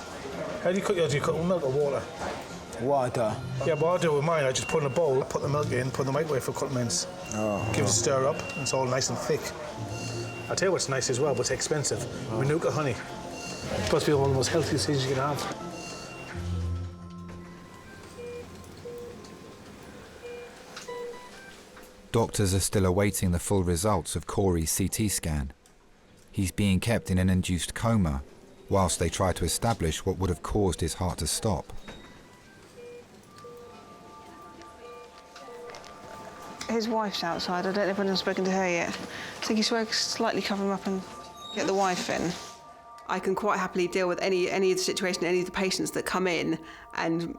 How do you cook yours? Do you cook with milk or water? Water. Yeah, but I do with mine. I just put in a bowl, put the milk in, put in the microwave for a couple of minutes. Give it a stir up, and it's all nice and thick. I'll tell you what's nice as well, but it's expensive. Manuka honey. It's supposed to be one of the most healthiest things you can have. Doctors are still awaiting the full results of Corey's CT scan. He's being kept in an induced coma whilst they try to establish what would have caused his heart to stop. His wife's outside. I don't know if anyone's spoken to her yet. I think he's slightly cover him up and get the wife in. I can quite happily deal with any of the situation, any of the patients that come in, and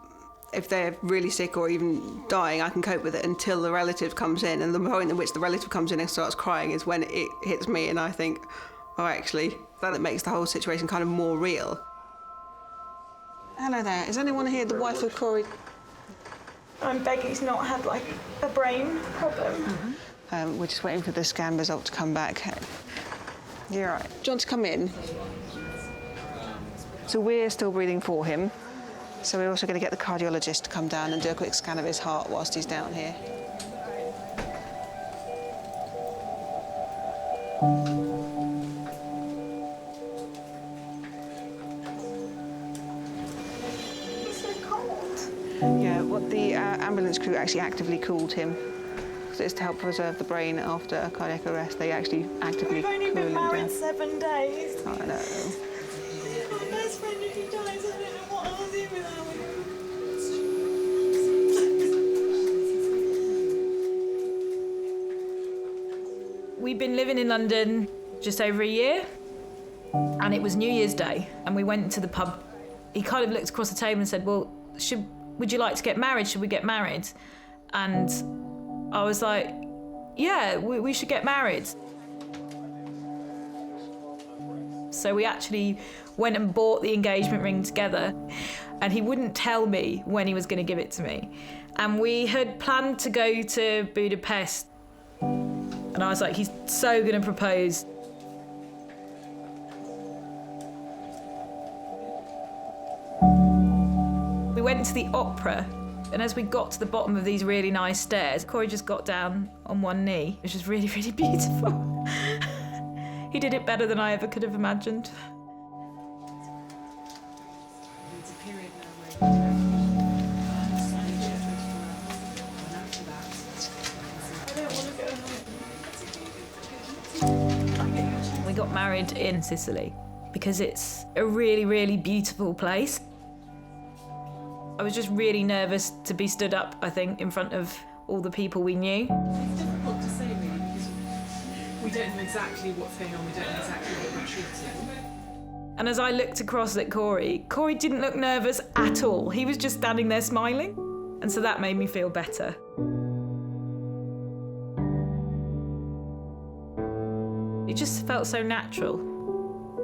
if they're really sick or even dying, I can cope with it until the relative comes in. And the point at which the relative comes in and starts crying is when it hits me, and I think, oh, actually, that makes the whole situation kind of more real. Hello there. Is anyone here the wife of Corey? I'm Becky's not had, like, a brain problem. We're just waiting for the scan result to come back. You're right. Do you want to come in? So we're still breathing for him. So we're also going to get the cardiologist to come down and do a quick scan of his heart whilst he's down here. He's so cold. Yeah, what the ambulance crew actually actively called him. So it's to help preserve the brain after a cardiac arrest. They actually actively cool him down. We've only been married 7 days. I know. My best friend, if he dies, I don't know what I'll do without him. We've been living in London just over a year, and it was New Year's Day, and we went to the pub. He kind of looked across the table and said, well, would you like to get married? Should we get married? And I was like, yeah, we should get married. So we actually went and bought the engagement ring together, and he wouldn't tell me when he was going to give it to me. And we had planned to go to Budapest. And I was like, he's so going to propose. We went to the opera, and as we got to the bottom of these really nice stairs, Corey just got down on one knee, which was really, really beautiful. He did it better than I ever could have imagined. We got married in Sicily because it's a really, really beautiful place. I was just really nervous to be stood up, I think, in front of all the people we knew. It's difficult to say, really, because we don't know exactly what's going on, we don't know exactly what we're treating. And as I looked across at Corey didn't look nervous at all. He was just standing there smiling. And so that made me feel better. It just felt so natural.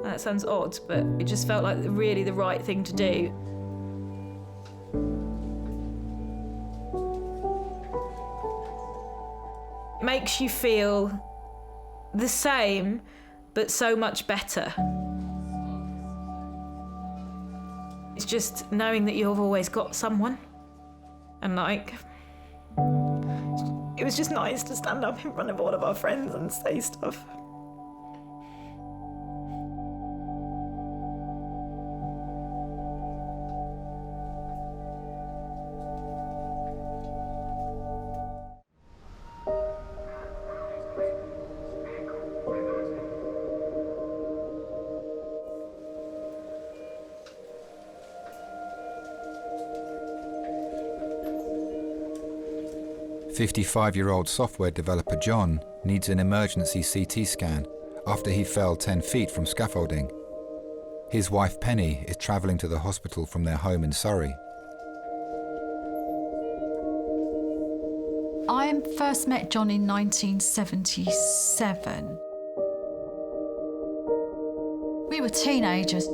That sounds odd, but it just felt like really the right thing to do. It makes you feel the same, but so much better. It's just knowing that you've always got someone. And like, it was just nice to stand up in front of all of our friends and say stuff. "55-year-old software developer John needs an emergency CT scan after he fell 10 feet from scaffolding. His wife Penny is travelling to the hospital from their home in Surrey. I first met John in 1977. We were teenagers.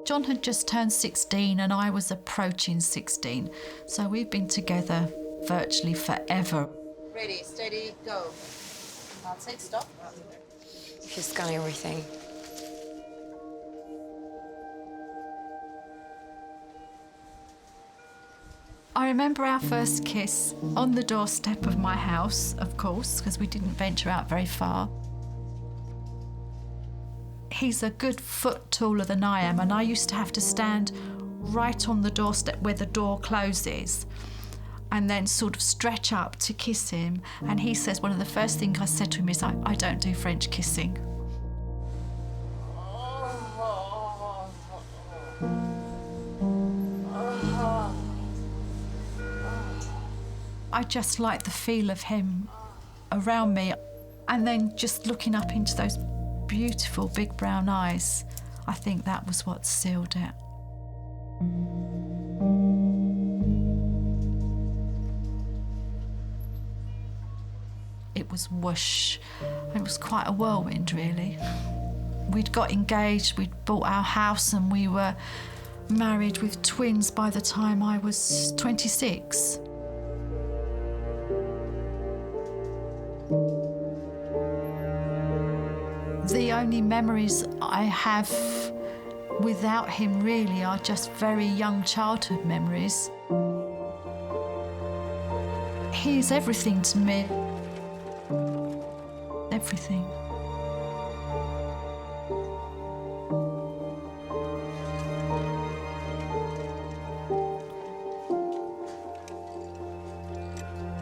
John had just turned 16 and I was approaching 16, so we've been together virtually forever. Ready, steady, go. That's it, stop. She's scanning everything. I remember our first kiss on the doorstep of my house, of course, because we didn't venture out very far. He's a good foot taller than I am, and I used to have to stand right on the doorstep where the door closes and then sort of stretch up to kiss him. And he says one of the first things I said to him is, I don't do French kissing. I just like the feel of him around me, and then just looking up into those beautiful big brown eyes. I think that was what sealed it. It was whoosh. It was quite a whirlwind, really. We'd got engaged, we'd bought our house, and we were married with twins by the time I was 26. The only memories I have without him really are just very young childhood memories. He's everything to me. Everything.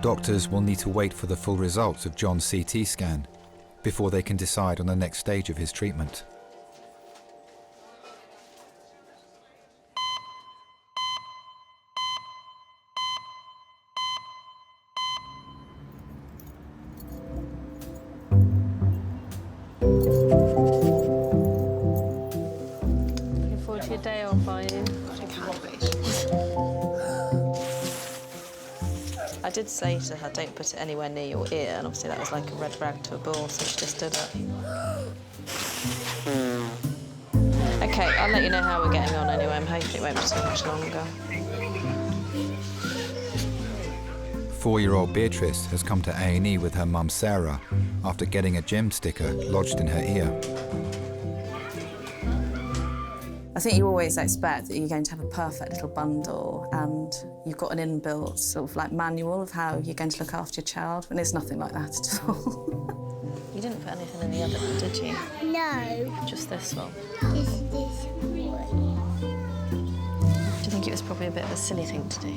Doctors will need to wait for the full results of John's CT scan before they can decide on the next stage of his treatment. Looking forward to your day off, are you? I did say to her, don't put it anywhere near your ear, and obviously that was like a red rag to a bull, so she just did it. Okay, I'll let you know how we're getting on anyway. I'm hoping it won't be too much longer. 24-year-old Beatrice has come to A&E with her mum Sarah after getting a gem sticker lodged in her ear. I think you always expect that you're going to have a perfect little bundle and you've got an inbuilt sort of like manual of how you're going to look after your child, and it's nothing like that at all. You didn't put anything in the oven, did you? No. Just this one? Just this one. Do you think it was probably a bit of a silly thing to do?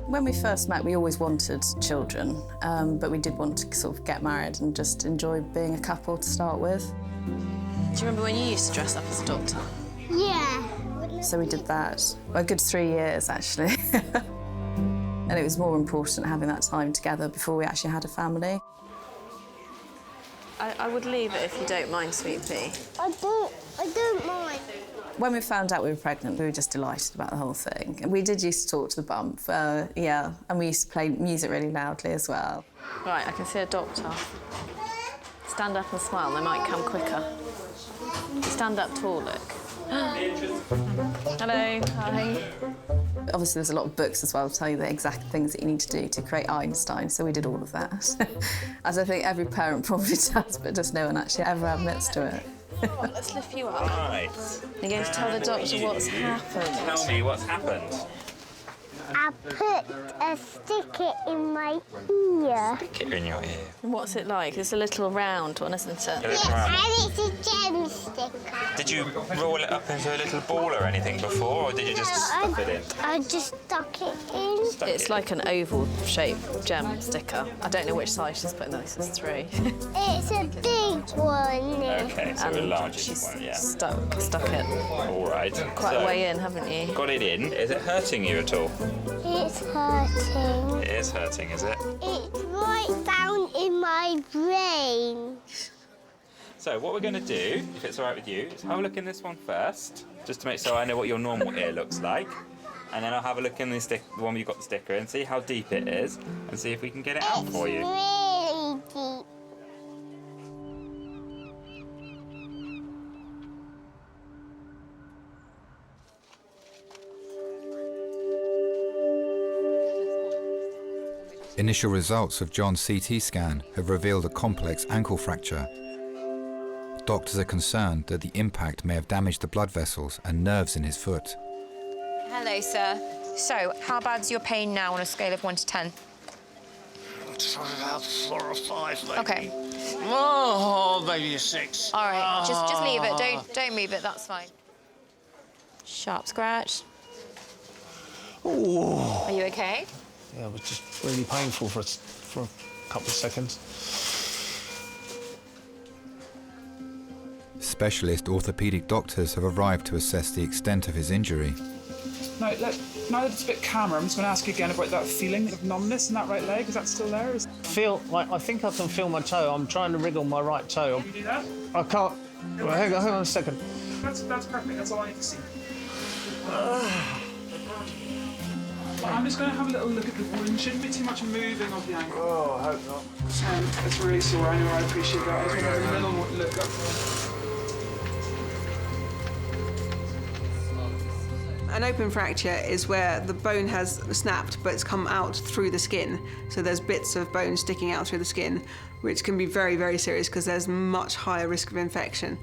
When we first met, we always wanted children, but we did want to sort of get married and just enjoy being a couple to start with. Do you remember when you used to dress up as a doctor? Yeah. So we did that a good 3 years, actually. And it was more important having that time together before we actually had a family. I would leave it if you don't mind, sweet pea. I don't mind. When we found out we were pregnant, we were just delighted about the whole thing. And we did used to talk to the bump, yeah, and we used to play music really loudly as well. Right, I can see a doctor. Stand up and smile, they might come quicker. Stand up tall, look. Hello, hi. Obviously, there's a lot of books as well to tell you the exact things that you need to do to create Einstein, so we did all of that. As I think every parent probably does, but just no one actually ever admits to it. Let's lift you up. Right. You're going to tell the doctor what's happened. Tell me what's happened. I put a sticker in my ear. Sticker in your ear. What's it like? It's a little round one, isn't it? A little round. And it's a gem sticker. Did you roll it up into a little ball or anything before, or did you just stuff it in? I just stuck it in. It's like an oval-shaped gem sticker. I don't know which size she's putting this. It's 3. It's a big one. Okay, so a larger one, yeah. Stuck it. All right. Quite a way in, haven't you? Got it in. Is it hurting you at all? It's hurting. It is hurting, is it? It's right down in my brain. So what we're going to do, if it's all right with you, is have a look in this one first, just to make sure I know what your normal ear looks like. And then I'll have a look in the one you've got the sticker in, see how deep it is, and see if we can get it out for you. Really deep. Initial results of John's CT scan have revealed a complex ankle fracture. Doctors are concerned that the impact may have damaged the blood vessels and nerves in his foot. Hello, sir. So, how bad's your pain now on a scale of 1 to 10? About 4 or 5, maybe. Okay. Oh, maybe a 6. All right, just leave it. Don't move it. That's fine. Sharp scratch. Ooh. Are you okay? Yeah, it was just really painful for a couple of seconds. Specialist orthopaedic doctors have arrived to assess the extent of his injury. Now that it's a bit calmer, I'm just going to ask you again about that feeling of numbness in that right leg. Is that still there? I think I can feel my toe. I'm trying to wriggle my right toe. Can you do that? I can't. Well, hang on a second. That's perfect. That's all I need to see. I'm just going to have a little look at the wound. Shouldn't be too much moving of the ankle. Oh, I hope not. It's really sore. I know. I appreciate that. I just want to have a little look up. An open fracture is where the bone has snapped but it's come out through the skin. So there's bits of bone sticking out through the skin, which can be very, very serious because there's much higher risk of infection.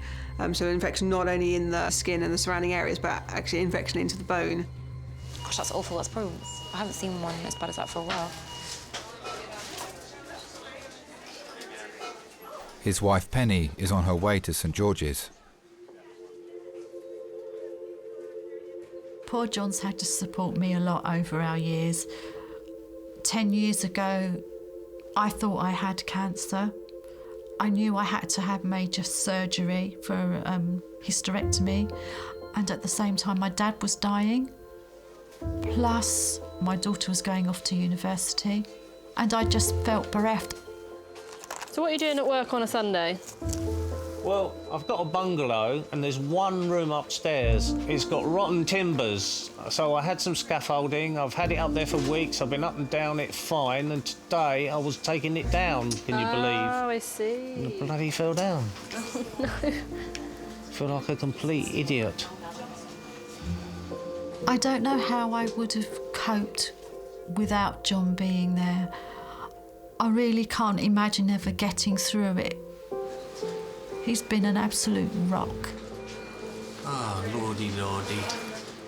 So infection not only in the skin and the surrounding areas, but actually infection into the bone. Gosh, that's awful. That's probably... I haven't seen one as bad as that for a while. His wife Penny is on her way to St George's. Poor John's had to support me a lot over our years. 10 years ago, I thought I had cancer. I knew I had to have major surgery for hysterectomy, and at the same time my dad was dying. Plus, my daughter was going off to university, and I just felt bereft. So what are you doing at work on a Sunday? Well, I've got a bungalow and there's one room upstairs. It's got rotten timbers. So I had some scaffolding. I've had it up there for weeks. I've been up and down it fine. And today I was taking it down, can you believe? Oh, I see. And it bloody fell down. Oh, no. I feel like a complete idiot. I don't know how I would have coped without John being there. I really can't imagine ever getting through it. He's been an absolute rock. Ah, lordy, lordy.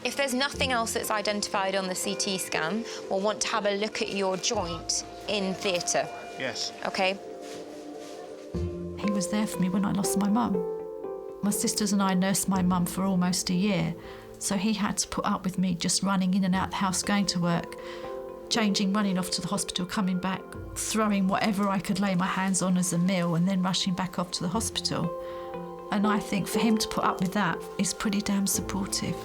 If there's nothing else that's identified on the CT scan, we'll want to have a look at your joint in theatre. Yes. OK? He was there for me when I lost my mum. My sisters and I nursed my mum for almost a year, so he had to put up with me just running in and out the house, going to work, changing, running off to the hospital, coming back, throwing whatever I could lay my hands on as a meal and then rushing back off to the hospital. And I think for him to put up with that is pretty damn supportive.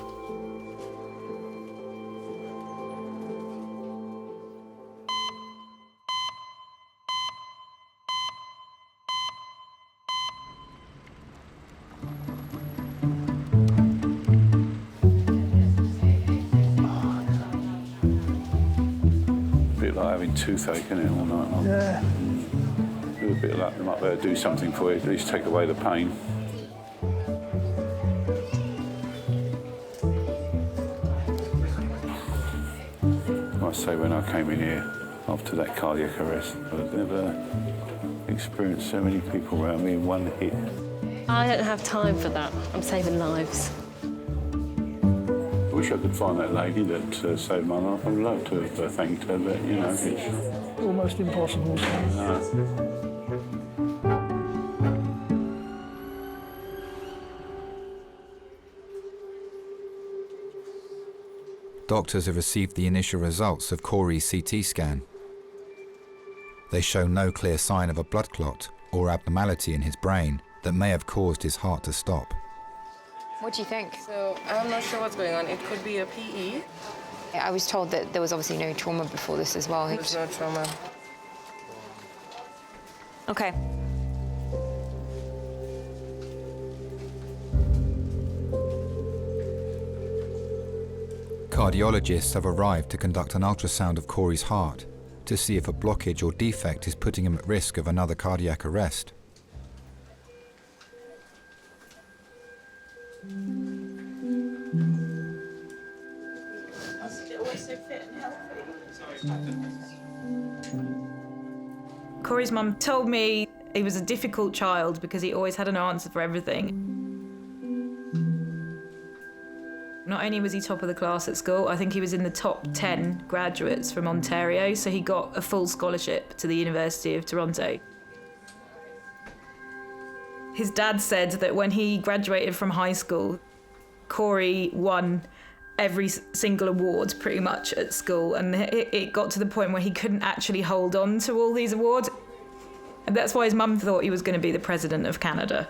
Like having toothache in it all night long. Yeah. Do a bit of that, they might be able to do something for you, at least take away the pain. I say when I came in here after that cardiac arrest, I've never experienced so many people around me in one hit. I don't have time for that. I'm saving lives. I wish I could find that lady that saved my life. I'd love to have thanked her, but, you know, it's almost impossible. Doctors have received the initial results of Corey's CT scan. They show no clear sign of a blood clot or abnormality in his brain that may have caused his heart to stop. What do you think? So I'm not sure what's going on. It could be a PE. I was told that there was obviously no trauma before this as well. There's no trauma. OK. Cardiologists have arrived to conduct an ultrasound of Corey's heart to see if a blockage or defect is putting him at risk of another cardiac arrest. Corey's mum told me he was a difficult child because he always had an answer for everything. Not only was he top of the class at school, I think he was in the top 10 graduates from Ontario, so he got a full scholarship to the University of Toronto. His dad said that when he graduated from high school, Corey won every single award pretty much at school, and it got to the point where he couldn't actually hold on to all these awards. And that's why his mum thought he was going to be the president of Canada.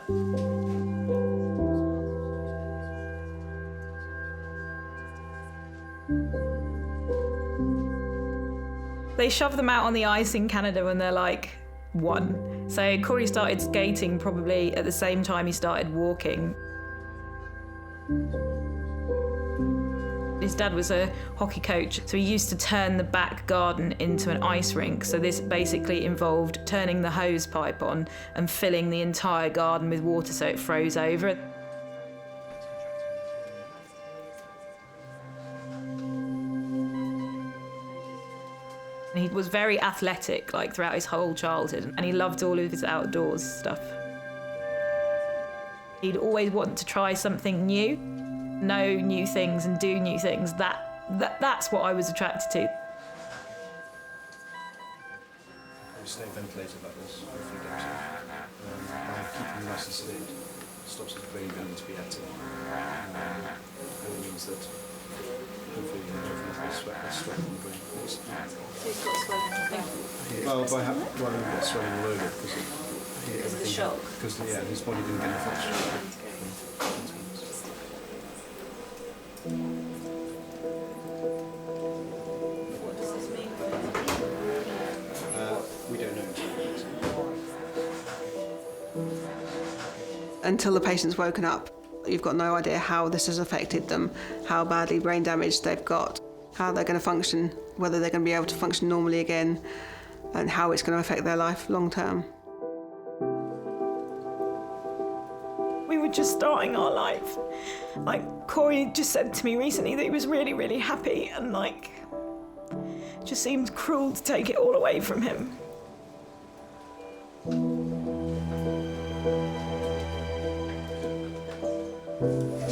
They shove them out on the ice in Canada when they're like 1. So Corey started skating probably at the same time he started walking. His dad was a hockey coach, so he used to turn the back garden into an ice rink. So this basically involved turning the hose pipe on and filling the entire garden with water so it froze over. And he was very athletic, like, throughout his whole childhood, and he loved all of his outdoors stuff. He'd always want to try something new, know new things and do new things. That's what I was attracted to. Stay ventilated like this for a few days. By keeping nice and sedated, stops his brain going into be active. And it means that hopefully you don't have sweat in the brain. He's got swelling. Well, he got swelling all over because of the shock. Because his body didn't get enough oxygen. What does this mean? We don't know. Until the patient's woken up, you've got no idea how this has affected them, how badly brain damage they've got, how they're going to function, whether they're going to be able to function normally again, and how it's going to affect their life long term. We were just starting our life. Like, Corey just said to me recently that he was really, really happy, and like, Just seemed cruel to take it all away from him. Do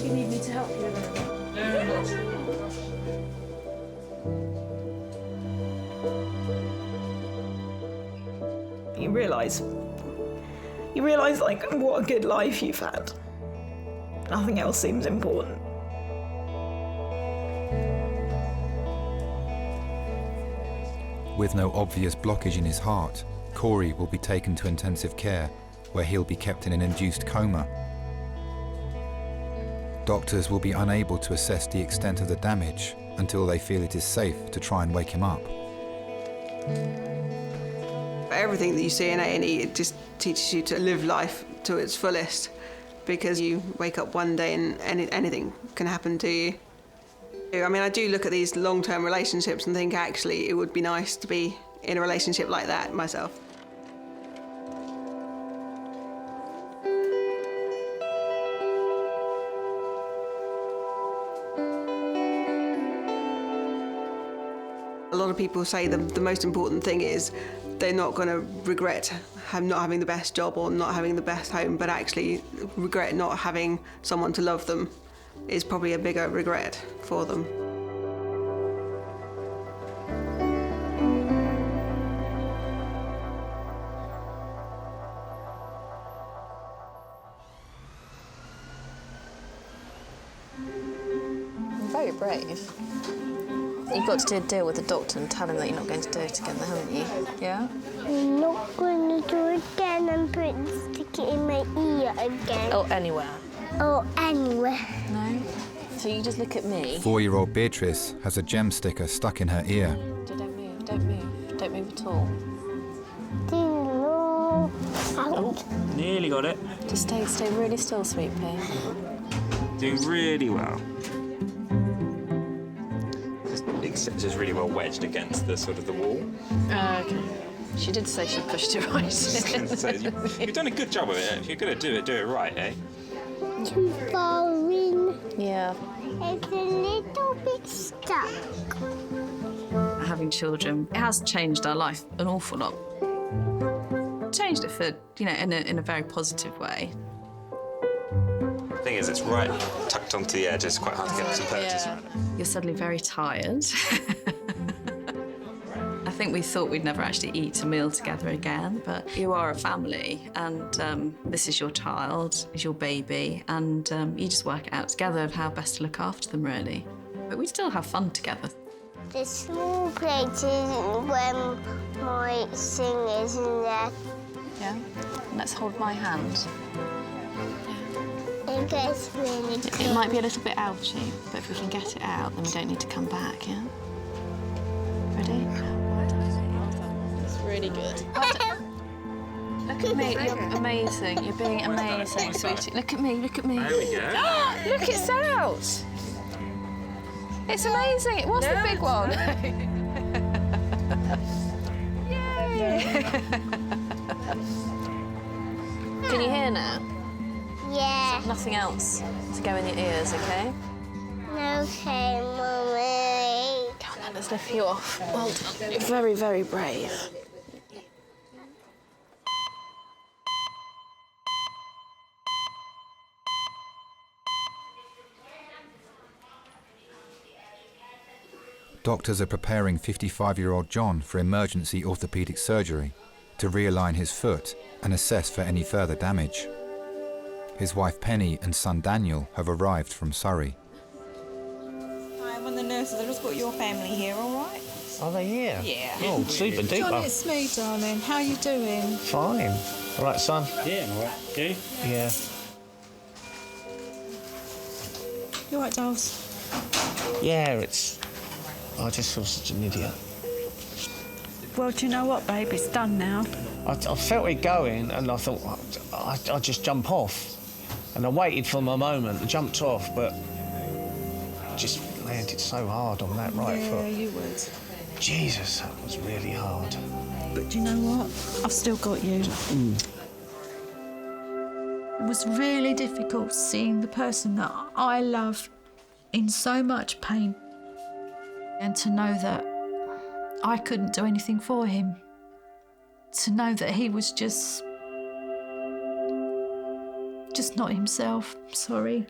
you need me to help you? You realise like what a good life you've had. Nothing else seems important. With no obvious blockage in his heart, Corey will be taken to intensive care, where he'll be kept in an induced coma. Doctors will be unable to assess the extent of the damage until they feel it is safe to try and wake him up. Everything that you see in A&E, it just teaches you to live life to its fullest, because you wake up one day and anything can happen to you. I mean, I do look at these long-term relationships and think actually it would be nice to be in a relationship like that myself. A lot of people say the most important thing is they're not going to regret not having the best job or not having the best home, but actually regret not having someone to love them is probably a bigger regret for them. I'm very brave. You've got to do a deal with the doctor and tell him that you're not going to do it again, haven't you? Yeah? I'm not going to do it again and stick it in my ear again. Or anywhere? Or anywhere. No? So you just look at me. 4-year-old Beatrice has a gem sticker stuck in her ear. Don't move, don't move. Don't move at all. Oh, nearly got it. Just stay really still, sweet pea. Doing really well. It's just really well wedged against the sort of the wall. Okay. She did say she pushed it right. So you've done a good job of it. If you're going to do it right, eh? Too far in. Yeah. It's a little bit stuck. Having children, it has changed our life an awful lot. Changed it for, you know, in a very positive way. The thing is, it's right tucked onto the edge. It's quite hard to get some purchase around it. You're suddenly very tired. I think we thought we'd never actually eat a meal together again, but you are a family, and this is your child, is your baby, and you just work it out together of how best to look after them, really. But we still have fun together. The small plate isn't when my thing is in there. Yeah? Let's hold my hand. It gets really good. It might be a little bit ouchy, but if we can get it out, then we don't need to come back, yeah? Ready? It's really good. Look at me, you're amazing. You're being amazing, sweetie. Look at me, look at me. There we go. Look, it's out. It's amazing. It was the big one. Yay! Can you hear now? Yeah. Nothing else to go in your ears, okay? Okay, Mummy. Come on, let's lift you off. Well done. You're very, very brave. Doctors are preparing 55-year-old John for emergency orthopaedic surgery to realign his foot and assess for any further damage. His wife Penny and son Daniel have arrived from Surrey. Hi, I'm one of the nurses. I've just got your family here, all right? Are they here? Yeah. Oh, super duper. John, it's me, darling. How are you doing? Fine. All right, son? Yeah, I'm all right. You? Yeah. You all right, dolls? Yeah, it's... I just feel such an idiot. Well, do you know what, babe? It's done now. I felt it going, and I thought I'd just jump off. And I waited for my moment. I jumped off, but just landed so hard on that right foot. Yeah, you would. Jesus, that was really hard. But do you know what? I've still got you. It was really difficult seeing the person that I love in so much pain, and to know that I couldn't do anything for him. To know that he was just not himself. Sorry.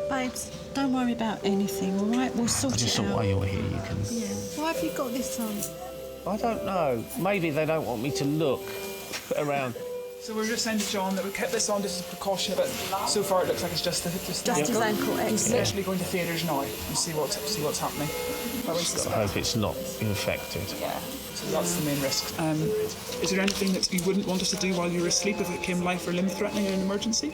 Babes, don't worry about anything, all right? We'll sort it out. I just thought while you're here, you can... Yeah. Why have you got this on? I don't know. Maybe they don't want me to look around. So we're just saying to John that we kept this on just as a precaution, but so far it looks like it's just his ankle. He's literally going to theatres now and see what's happening. I hope it's not infected. Yeah. So that's the main risk. Is there anything that you wouldn't want us to do while you were asleep if it came life or limb threatening in an emergency?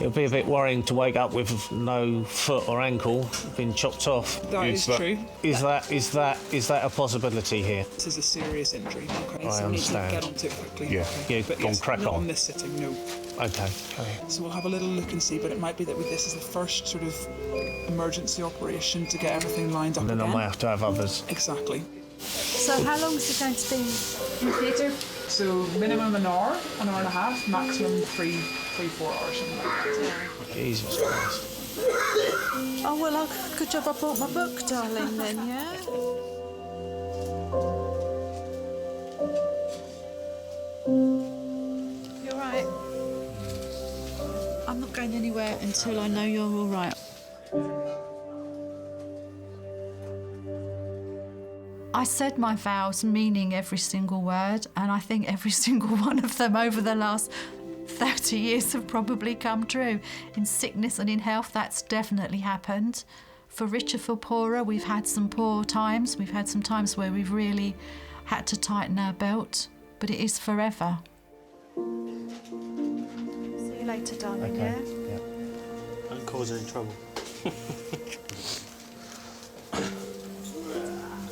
It'll be a bit worrying to wake up with no foot or ankle been chopped off. That is true. Is that a possibility here? This is a serious injury. Okay, I so understand. we need to get onto it quickly. Yeah, okay. But go on, crack not on. on this sitting, no. Okay. So we'll have a little look and see, but it might be that this is the first sort of emergency operation to get everything lined up And then again. I might have to have others. Exactly. So how long is it going to be in theatre? So minimum an hour and a half, maximum 3-4 hours, something like that. Jesus Christ. Oh, well, good job I brought my book, darling, then, yeah? You all right? I'm not going anywhere until I know you're all right. I said my vows, meaning every single word, and I think every single one of them over the last 30 years have probably come true. In sickness and in health, that's definitely happened. For richer, for poorer, we've had some poor times. We've had some times where we've really had to tighten our belt, but it is forever. See you later, darling, yeah? Don't cause any trouble.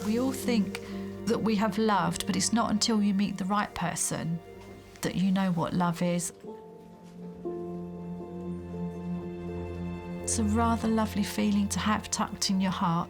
We all think that we have loved, but it's not until you meet the right person that you know what love is. It's a rather lovely feeling to have tucked in your heart.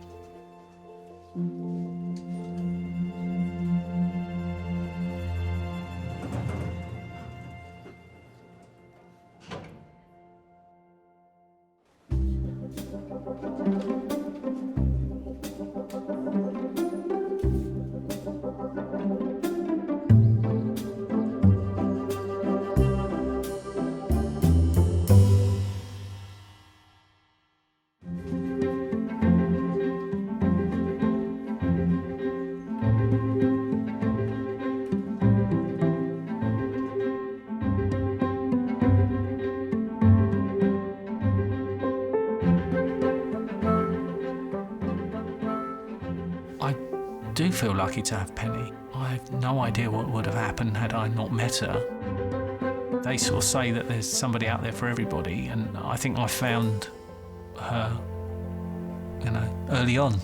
I do feel lucky to have Penny. I have no idea what would have happened had I not met her. They sort of say that there's somebody out there for everybody, and I think I found her, early on.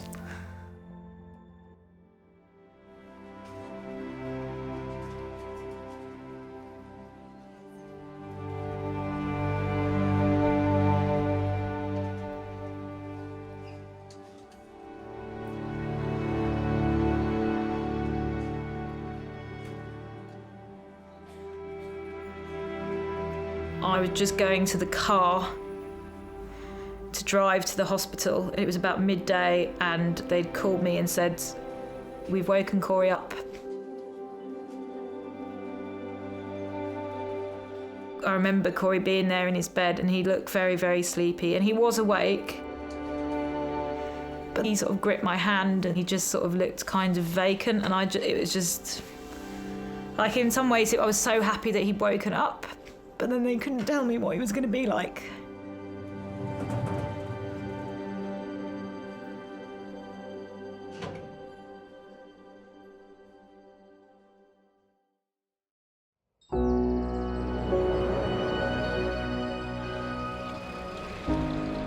I was just going to the car to drive to the hospital. It was about midday and they'd called me and said, "We've woken Corey up." I remember Corey being there in his bed and he looked very, very sleepy, and he was awake. But he sort of gripped my hand and he just sort of looked kind of vacant, and it was just, like, in some ways I was so happy that he'd woken up, but then they couldn't tell me what he was going to be like.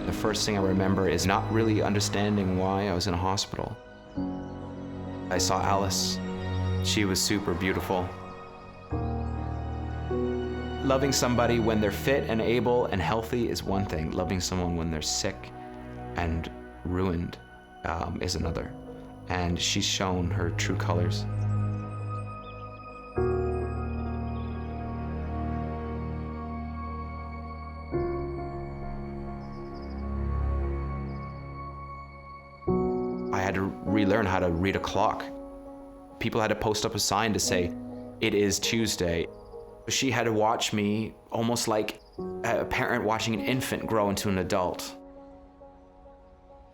The first thing I remember is not really understanding why I was in a hospital. I saw Alice. She was super beautiful. Loving somebody when they're fit and able and healthy is one thing. Loving someone when they're sick and ruined is another. And she's shown her true colors. relearn how to read a clock. People had to post up a sign to say, "It is Tuesday." She had to watch me almost like a parent watching an infant grow into an adult.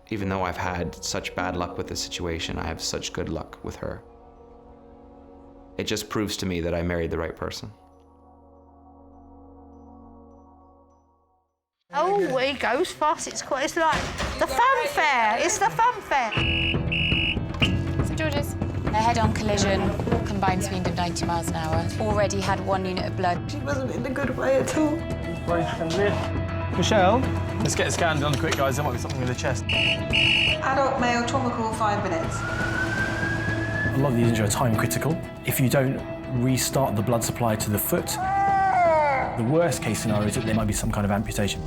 Even though I've had such bad luck with the situation, I have such good luck with her. It just proves to me that I married the right person. Oh, it goes fast. It's like the fun fair. It's the fun fair. St George's. A head-on collision, combined speed of 90 miles an hour. Already had 1 unit of blood. She wasn't in a good way at all. Michelle, let's get a scan done quick, guys. There might be something with the chest. Adult male trauma call, 5 minutes. A lot of these injuries are time critical. If you don't restart the blood supply to the foot, the worst case scenario is that there might be some kind of amputation.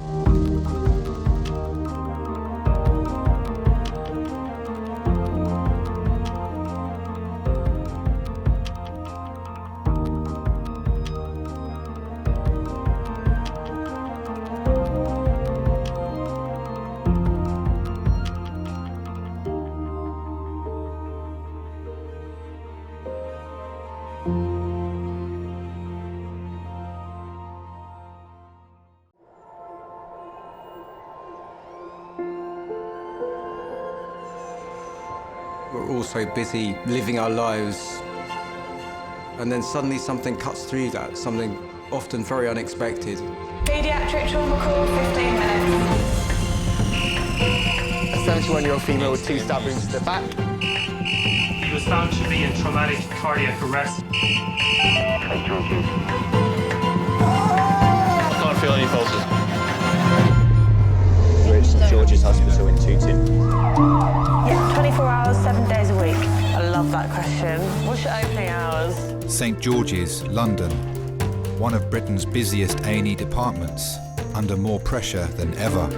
We're all so busy living our lives, and then suddenly something cuts through that, something often very unexpected. Paediatric trauma call, 15 minutes. A 71-year-old female with 2 stab wounds to the back. He was found to be in traumatic cardiac arrest. I can't feel any pulses. We're at St George's Hospital in Tooting. Yeah, 24 hours, 7 days a week. I love that question. What's your opening hours? St George's, London. One of Britain's busiest A&E departments, under more pressure than ever.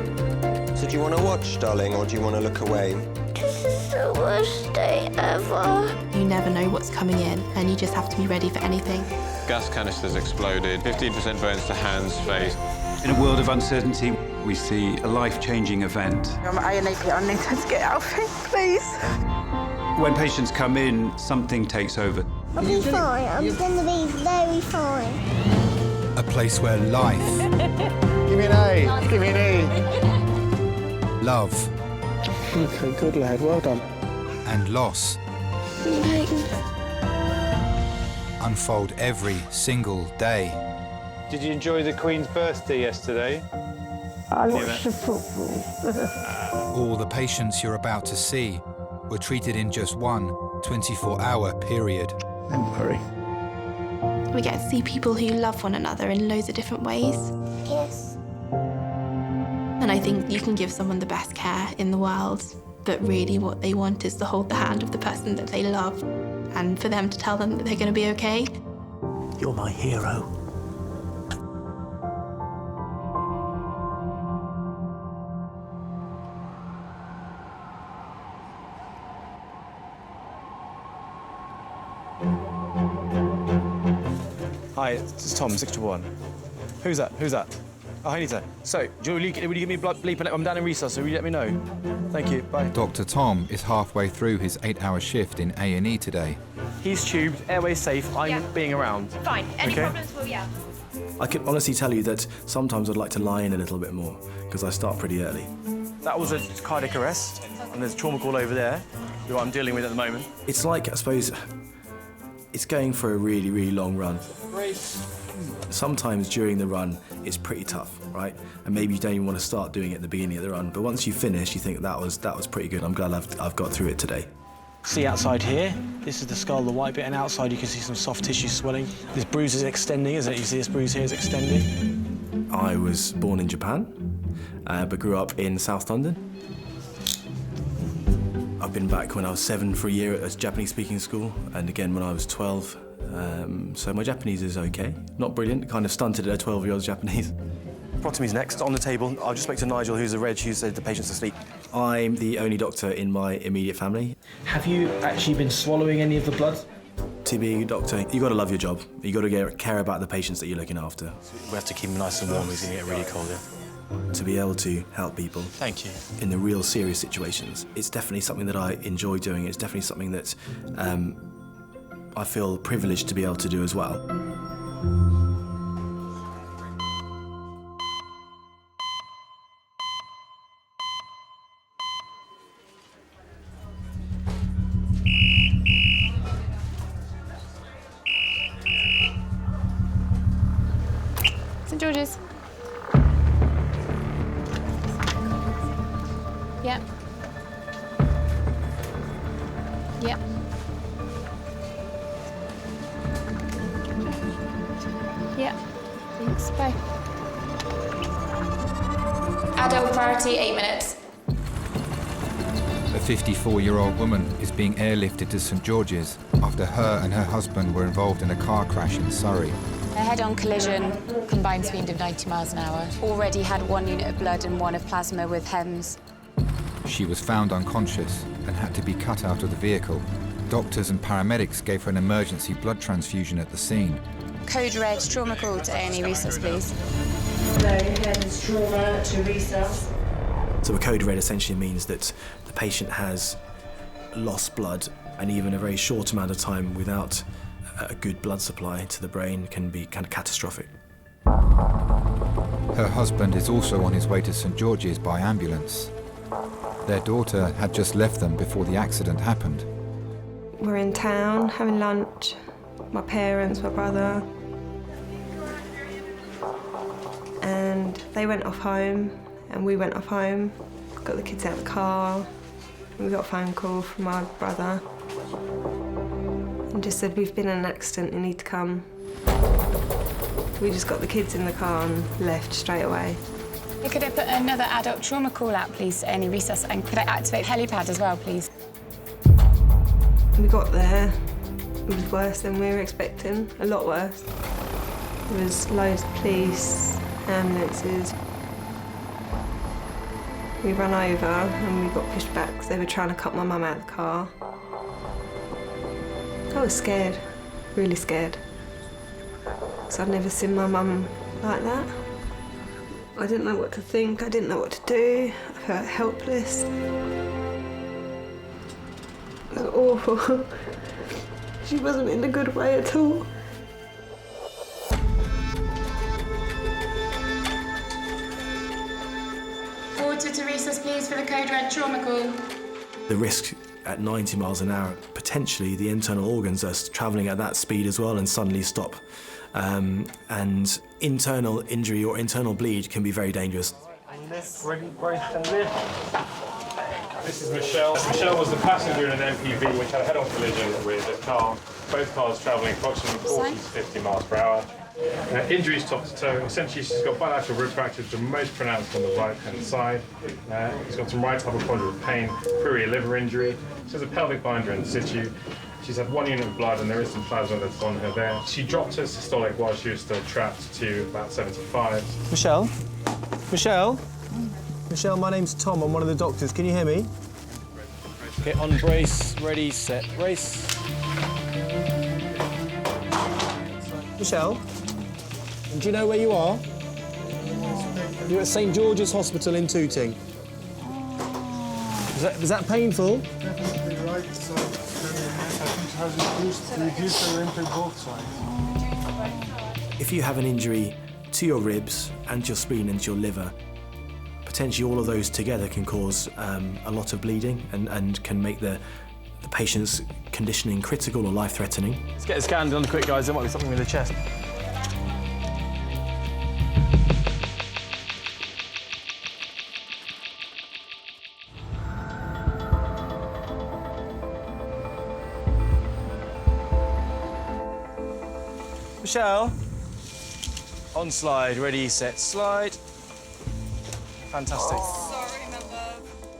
So do you want to watch, darling, or do you want to look away? This is the worst day ever. You never know what's coming in, and you just have to be ready for anything. Gas canisters exploded, 15% burns to hands, face. In a world of uncertainty, we see a life-changing event. I'm A&E, I need to get out of here, please. When patients come in, something takes over. I'll be fine. I'm going to be very fine. A place where life... Give me an A. Give me an E. Love... Okay, good lad. Well done. And loss... unfold every single day. Did you enjoy the Queen's birthday yesterday? I watched the football. All the patients you're about to see were treated in just one 24-hour period. Don't worry. We get to see people who love one another in loads of different ways. Yes. And I think you can give someone the best care in the world, but really what they want is to hold the hand of the person that they love and for them to tell them that they're going to be okay. You're my hero. Hi, it's Tom, 611. Who's that? Who's that? Oh, I need to. So, will you give me blood bleep? I'm down in resus, so will you let me know? Thank you, bye. Dr. Tom is halfway through his 8-hour shift in A&E today. He's tubed, airway's safe, I'm being around. Fine. Any Okay. problems, we'll yeah. I can honestly tell you that sometimes I'd like to lie in a little bit more, because I start pretty early. That was a cardiac arrest, and there's a trauma call over there, who I'm dealing with at the moment. It's like, I suppose, it's going for a really, really long run. Sometimes during the run, it's pretty tough, right? And maybe you don't even want to start doing it at the beginning of the run, but once you finish, you think that was pretty good. I'm glad I've got through it today. See outside here, this is the skull, the white bit, and outside you can see some soft tissue swelling. This bruise is extending, isn't it? You see this bruise here is extending. I was born in Japan, but grew up in South London. I've been back when I was 7 for a year at a Japanese-speaking school, and again when I was 12. So my Japanese is okay. Not brilliant, kind of stunted at a 12-year-old's Japanese. Protomy's next, on the table. I'll just speak to Nigel, who's the reg, who said the patient's asleep. I'm the only doctor in my immediate family. Have you actually been swallowing any of the blood? To be a doctor, you've got to love your job. You've got to care about the patients that you're looking after. We have to keep them nice and warm, it's going to get really cold here. to be able to help people. Thank you. In the real serious situations. It's definitely something that I enjoy doing. It's definitely something that I feel privileged to be able to do as well. St George's. Yep. Yep. Yep. Thanks. Bye. Adult priority, 8 minutes. A 54-year-old woman is being airlifted to St George's after her and her husband were involved in a car crash in Surrey. A head-on collision, combined speed of 90 miles an hour. Already had 1 unit of blood and 1 of plasma with HEMS. She was found unconscious and had to be cut out of the vehicle. Doctors and paramedics gave her an emergency blood transfusion at the scene. Code red, trauma call to A&E resus, please. Hello, head is trauma to resus. So a code red essentially means that the patient has lost blood, and even a very short amount of time without a good blood supply to the brain can be kind of catastrophic. Her husband is also on his way to St George's by ambulance. Their daughter had just left them before the accident happened. We're in town having lunch. My parents, my brother. And they went off home and we went off home. Got the kids out of the car. We got a phone call from my brother and just said, we've been in an accident, you need to come. We just got the kids in the car and left straight away. Could I put another adult trauma call out, please, to any resus? And could I activate helipad as well, please? We got there. It was worse than we were expecting, a lot worse. There was loads of police, ambulances. We ran over and we got pushed back because they were trying to cut my mum out of the car. I was scared, really scared. Because I'd never seen my mum like that. I didn't know what to think, I didn't know what to do. I felt helpless. It was awful. She wasn't in a good way at all. Water to resus, please, for the code red trauma call. The risk at 90 miles an hour, potentially the internal organs are travelling at that speed as well and suddenly stop. And internal injury or internal bleed can be very dangerous. Ready, brace and lift. This is Michelle. Michelle was the passenger in an MPV which had a head-on collision with a car. Both cars travelling approximately 40 to 50 miles per hour. Injuries top to toe. Essentially, she's got bilateral rib fractures, the most pronounced on the right-hand side. She's got some right hypochondrial pain, prurial liver injury. She has a pelvic binder in situ. She's had 1 unit of blood and there is some plasma that's on her there. She dropped her systolic while she was still trapped to about 75. Michelle? Michelle? Michelle, my name's Tom. I'm one of the doctors. Can you hear me? Okay, on brace, ready, set, race. Michelle, do you know where you are? You're at St George's Hospital in Tooting. Is that painful? Definitely right side. I think it has reduced the length of both sides. If you have an injury to your ribs and your spleen and your liver, potentially all of those together can cause a lot of bleeding and can make the patient's conditioning critical or life-threatening. Let's get a scan done quick, guys. There might be something with the chest. Michelle, on slide, ready, set, slide. Fantastic.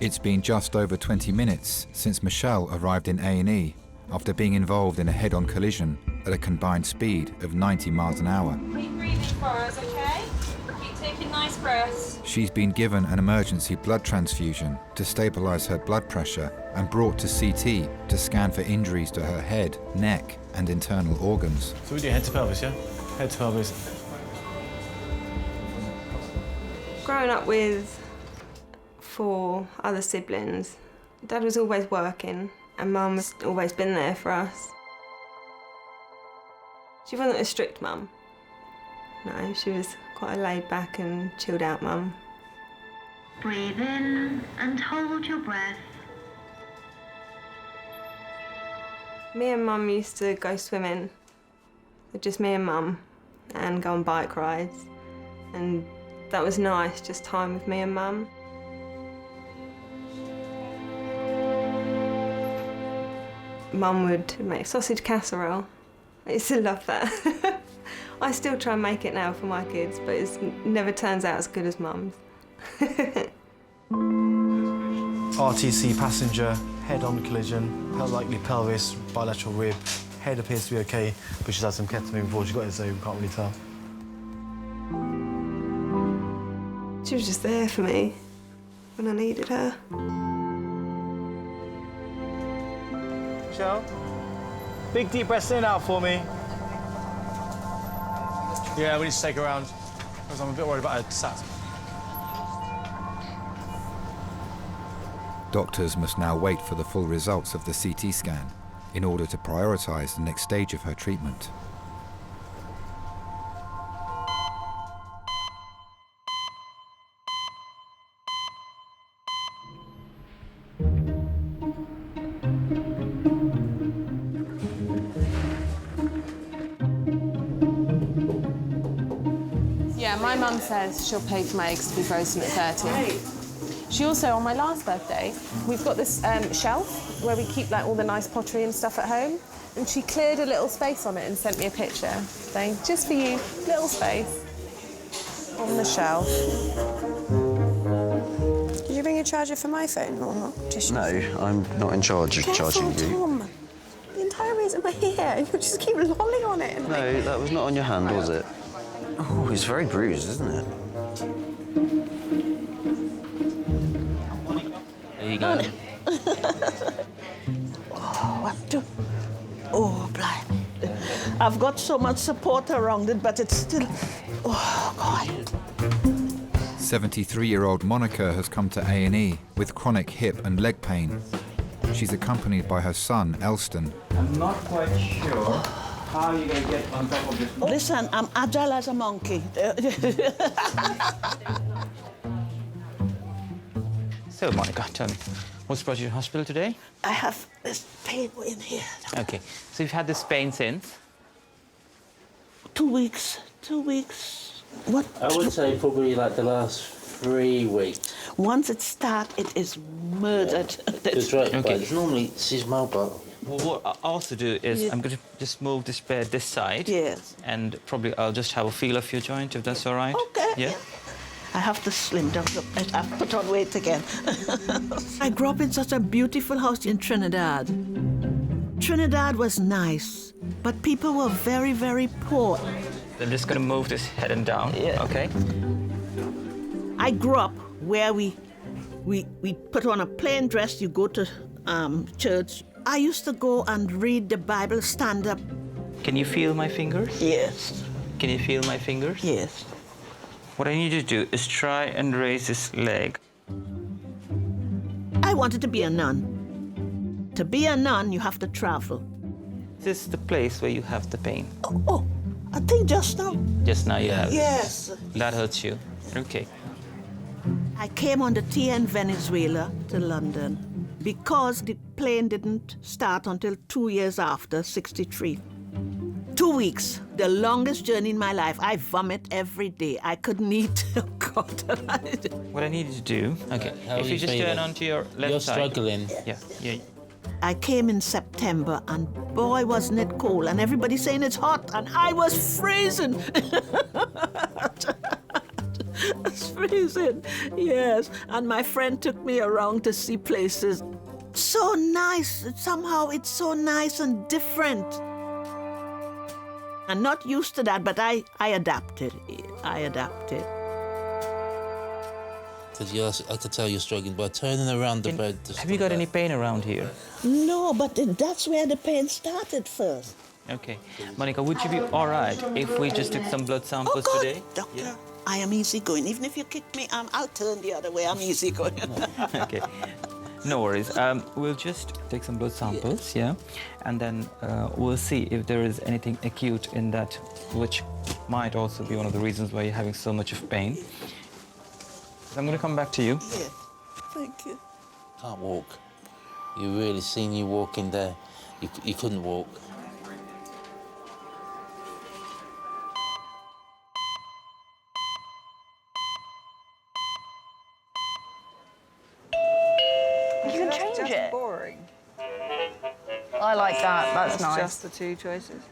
It's been just over 20 minutes since Michelle arrived in A&E after being involved in a head-on collision at a combined speed of 90 miles an hour. Keep breathing for us, okay? Keep taking nice breaths. She's been given an emergency blood transfusion to stabilise her blood pressure and brought to CT to scan for injuries to her head, neck and internal organs. So we do head to pelvis, yeah? Head to pelvis. Great. Growing up with 4 other siblings, Dad was always working and Mum has always been there for us. She wasn't a strict mum. No, she was quite a laid-back and chilled-out mum. Breathe in and hold your breath. Me and Mum used to go swimming, just me and Mum, and go on bike rides. And that was nice, just time with me and Mum. Mum would make sausage casserole. I used to love that. I still try and make it now for my kids, but it never turns out as good as Mum's. RTC passenger, head-on collision, likely pelvis, bilateral rib. Head appears to be okay, but she's had some ketamine before she got it, so we can't really tell. She was just there for me when I needed her. Michelle, big deep breaths in and out for me. Yeah, we need to take her around, because I'm a bit worried about her sat. Doctors must now wait for the full results of the CT scan in order to prioritise the next stage of her treatment. Yeah, my mum says she'll pay for my eggs to be frozen at 30. She also, on my last birthday, we've got this shelf where we keep like all the nice pottery and stuff at home, and she cleared a little space on it and sent me a picture saying, just for you, little space on the shelf. Did you bring a charger for my phone or not? Just No, I'm not in charge of charging you. Tom. The entire reason we're here, you just keep lolling on it. And No, that was not on your hand, was it? Oh, it's very bruised, isn't it? There you go. Oh, blimey. I've got so much support around it, but it's still... Oh, God. 73-year-old Monica has come to A&E with chronic hip and leg pain. She's accompanied by her son, Elston. I'm not quite sure how you're going to get on top of this. Listen, I'm agile as a monkey. So, Monica, tell me, what's brought you to hospital today? I have this pain in here. Okay, so you've had this pain since? 2 weeks. 2 weeks. What? I would say probably like the last 3 weeks. Once it starts, it is murdered. That's right. Okay. But It's normally mobile. Well, what I'll also do is I'm going to just move this bed this side. Yes. And probably I'll just have a feel of your joint, if that's all right. Okay. Yeah. I have to slim down. I've put on weight again. I grew up in such a beautiful house in Trinidad. Trinidad was nice, but people were very, very poor. I'm just going to move this head and down. Yeah. Okay. I grew up where we put on a plain dress, you go to church. I used to go and read the Bible, stand up. Can you feel my fingers? Yes. Can you feel my fingers? Yes. What I need you to do is try and raise this leg. I wanted to be a nun. To be a nun, you have to travel. This is the place where you have the pain. Oh, I think just now. Just now you have it. Yes. That hurts you. Okay. I came on the TN Venezuela to London because the plane didn't start until 2 years after, 63. 2 weeks, the longest journey in my life. I vomit every day. I couldn't eat. Oh, God. What I need you to do, okay, How if are you you just turn feeling? onto your left You're side. struggling. Yeah. I came in September, and boy, wasn't it cold. And everybody saying it's hot, and I was freezing. It's freezing, yes. And my friend took me around to see places. So nice. Somehow it's so nice and different. I'm not used to that, but I adapted. I adapted. Because I could tell you're struggling by turning around the bed. Have you got any pain around here? No, but that's where the pain started first. Okay. Monica, would you be all right if we just took some blood samples today? Doctor, Yeah. I am easygoing. Even if you kick me, I'll turn the other way. I'm easygoing. Okay. No worries. We'll just take some blood samples, yeah? And then we'll see if there is anything acute in that, which might also be one of the reasons why you're having so much of pain. So I'm going to come back to you. Yes. Thank you. Can't walk. You really seen you walking there. You couldn't walk. You can change just it. Boring. I like that. That's nice. Just the two choices.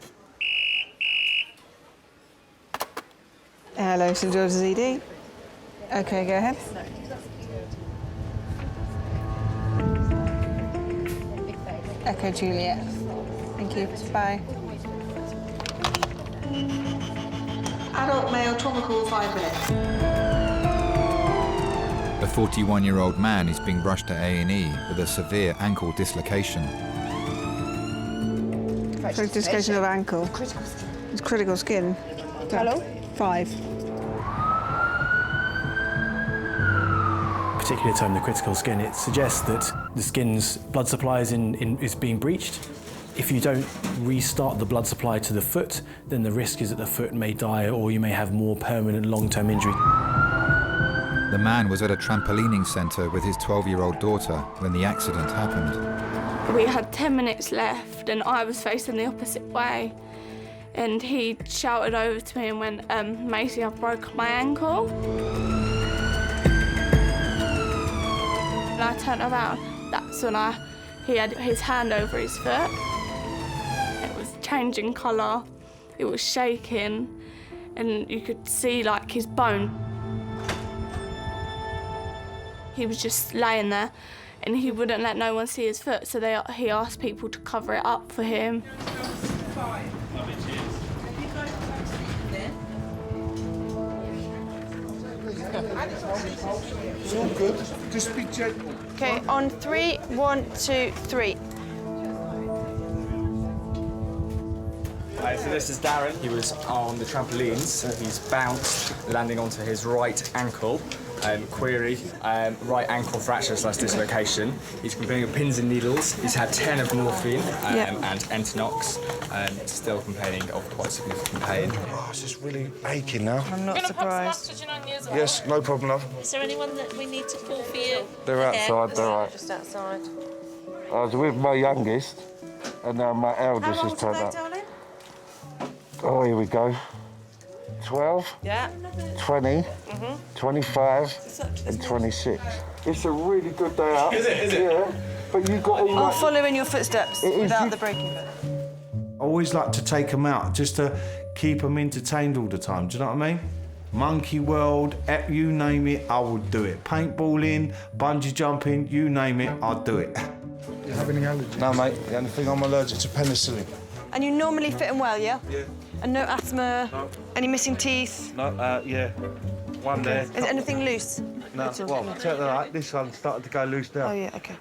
Hello, St George's ED. Okay, go ahead. Echo Juliet. Thank you. Bye. Adult male trauma call, 5 minutes. A 41-year-old man is being rushed to A&E with a severe ankle dislocation. Dislocation of ankle. It's critical skin. Hello? 5. Particular term, the critical skin, it suggests that the skin's blood supply is being breached. If you don't restart the blood supply to the foot, then the risk is that the foot may die or you may have more permanent long-term injury. The man was at a trampolining centre with his 12-year-old daughter when the accident happened. We had 10 minutes left and I was facing the opposite way. And he shouted over to me and went, Maisie, I broke my ankle. And I turned around, that's when he had his hand over his foot. It was changing colour, it was shaking, and you could see like his bone. He was just laying there and he wouldn't let no one see his foot, so he asked people to cover it up for him. It's all good. Just be gentle. Okay, on 3, 1, 2, 3. So this is Darren. He was on the trampolines. He's bounced, landing onto his right ankle. Query, right ankle fracture / dislocation. He's complaining of pins and needles. He's had 10 of morphine and Entonox. Still complaining of quite significant pain. Oh, it's just really aching now. I'm not surprised. Yes, no problem, love. Is there anyone that we need to call for you? They're outside, they're right. Just outside. I was with my youngest, and now my eldest has turned up. Darling? Oh, here we go. 12, Yeah. 20, 25, and 26. It's a really good day out. Is it? Yeah, but you got all I'll that. follow in your footsteps without the breaking bit. I always like to take them out just to keep them entertained all the time. Do you know what I mean? Monkey World, you name it, I would do it. Paintballing, bungee jumping, you name it, I'd do it. You have any allergies? No, mate. The only thing I'm allergic to penicillin. And you normally fit in well, yeah? Yeah. And no asthma? No. Any missing teeth? No, yeah. One there. Is anything loose? No, well, check that out. This one started to go loose now. Oh, yeah, OK.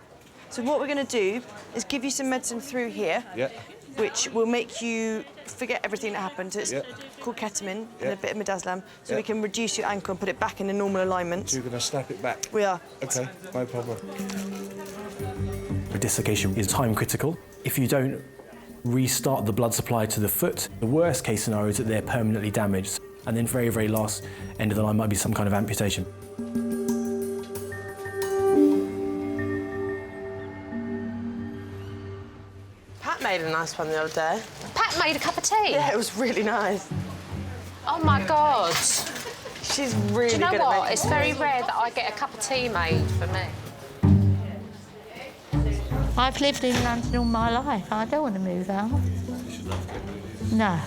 So what we're going to do is give you some medicine through here, Yeah. which will make you forget everything that happened. It's called ketamine and a bit of midazolam, so we can reduce your ankle and put it back in the normal alignment. So you're going to snap it back? We are. OK, no problem. A dislocation is time critical. If you don't restart the blood supply to the foot, the worst case scenario is that they're permanently damaged. And then very, very last end of the line might be some kind of amputation. Pat made a nice one the other day. Pat made a cup of tea? Yeah, it was really nice. Oh, my God. She's really Do you know good at what? making It's very rare that I get a cup of tea made for me. I've lived in London all my life. I don't want to move out. No.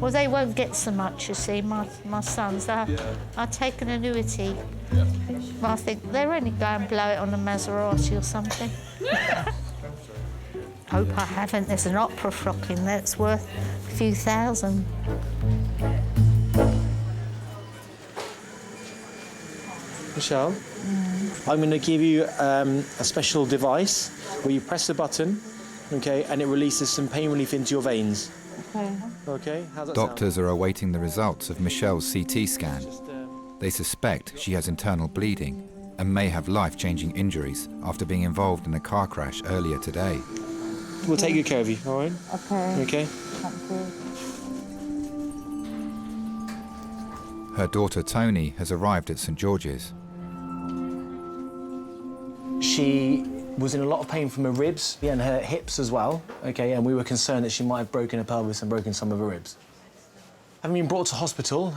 Well, they won't get so much, you see, my sons. I take an annuity. Well, I think they'll only go and blow it on a Maserati or something. Hope I haven't. There's an opera frock in there that's worth a few thousand. Michelle, I'm going to give you a special device where you press the button okay, and it releases some pain relief into your veins. Okay. Okay, how's that Doctors are awaiting the results of Michelle's CT scan. They suspect she has internal bleeding and may have life-changing injuries after being involved in a car crash earlier today. We'll take good care of you, all right? Okay. Okay. Thank you. Her daughter Tony has arrived at St George's. She was in a lot of pain from her ribs and her hips as well, okay, and we were concerned that she might have broken her pelvis and broken some of her ribs. Having been brought to hospital,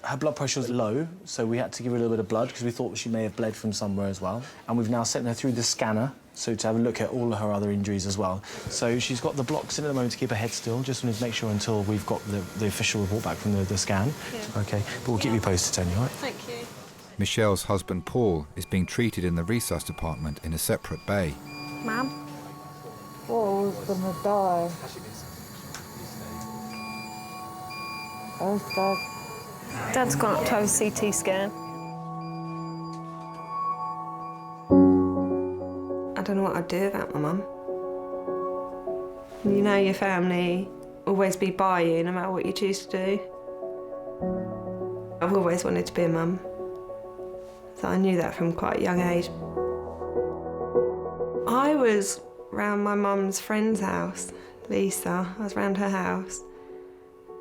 her blood pressure was low, so we had to give her a little bit of blood because we thought she may have bled from somewhere as well. And we've now sent her through the scanner, so to have a look at all of her other injuries as well. So she's got the blocks in at the moment to keep her head still. Just wanted to make sure until we've got the official report back from the scan. Yeah. OK, but we'll keep you posted, Tony, all right? Thank you. Michelle's husband Paul is being treated in the resus department in a separate bay. Mum? Oh, I was gonna die. Oh, Dad. Dad's gone up to have a CT scan. I don't know what I'd do without my mum. You know your family always be by you no matter what you choose to do. I've always wanted to be a mum, so I knew that from quite a young age. I was round my mum's friend's house, Lisa. I was round her house,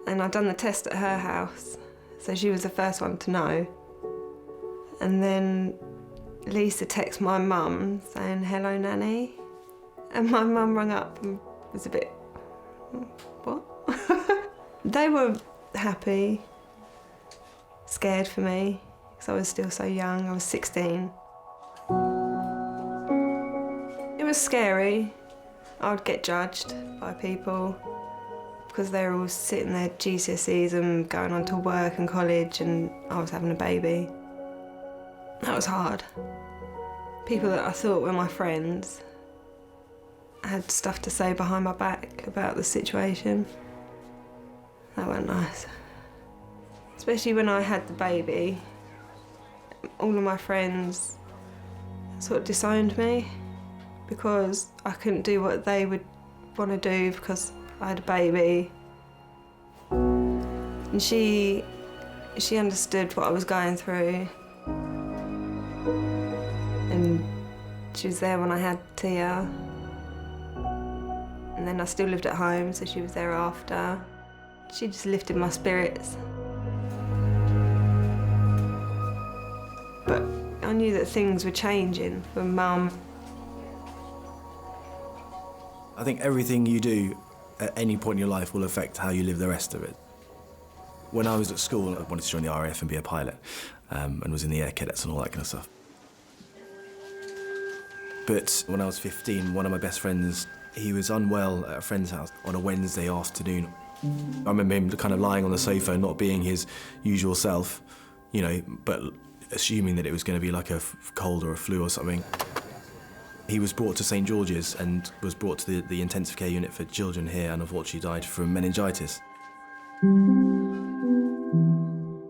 and I'd done the test at her house, so she was the first one to know. And then Lisa texted my mum saying, "Hello, Nanny." And my mum rang up and was a bit, what? They were happy, scared for me, because I was still so young. I was 16. It was scary. I would get judged by people because they were all sitting there GCSEs and going on to work and college, and I was having a baby. That was hard. People that I thought were my friends had stuff to say behind my back about the situation. That wasn't nice. Especially when I had the baby, all of my friends sort of disowned me because I couldn't do what they would want to do because I had a baby. And she understood what I was going through. And she was there when I had Tia. And then I still lived at home, so she was there after. She just lifted my spirits. But I knew that things were changing for Mum. I think everything you do at any point in your life will affect how you live the rest of it. When I was at school, I wanted to join the RAF and be a pilot, and was in the Air Cadets and all that kind of stuff. But when I was 15, one of my best friends, he was unwell at a friend's house on a Wednesday afternoon. I remember him kind of lying on the sofa, not being his usual self, you know, but assuming that it was going to be like a cold or a flu or something. He was brought to St George's and was brought to the intensive care unit for children here, and unfortunately died from meningitis.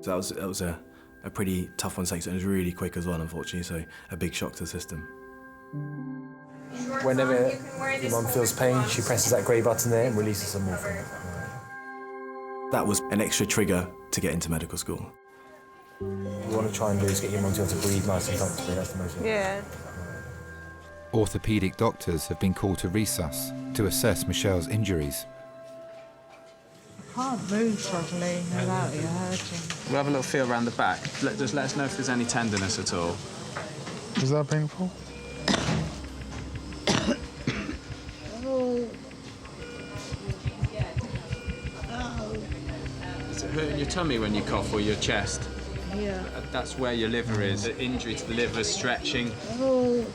So that was a pretty tough one to take, so it was really quick as well, unfortunately, so a big shock to the system. Whenever your mum feels pain, she presses that grey button there and releases some morphine. That was an extra trigger to get into medical school. What you want to try and do is get your mum to be able to breathe nice and comfortably, that's the most important. Yeah. Orthopaedic doctors have been called to resus to assess Michelle's injuries. I can't move properly without you hurting. We'll have a little feel around the back. Just let us know if there's any tenderness at all. Is that painful? Does it hurt in your tummy when you cough, or your chest? Yeah. That's where your liver is. The injury to the liver, stretching. Oh.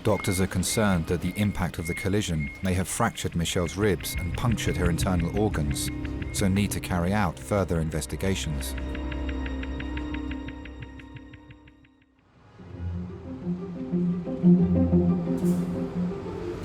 Doctors are concerned that the impact of the collision may have fractured Michelle's ribs and punctured her internal organs, so need to carry out further investigations.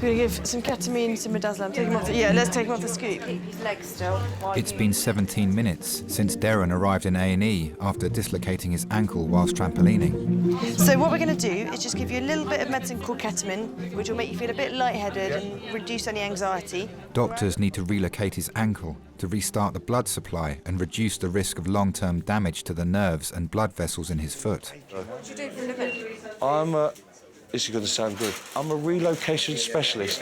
We're going to give some ketamine to midazolam. Take him off the... Yeah, let's take him off the scoop. Keep his legs still. It's been 17 minutes since Darren arrived in A&E after dislocating his ankle whilst trampolining. So what we're going to do is just give you a little bit of medicine called ketamine, which will make you feel a bit lightheaded and reduce any anxiety. Doctors need to relocate his ankle to restart the blood supply and reduce the risk of long-term damage to the nerves and blood vessels in his foot. What do you do for a living? I'm a... This is going to sound good. I'm a relocation specialist.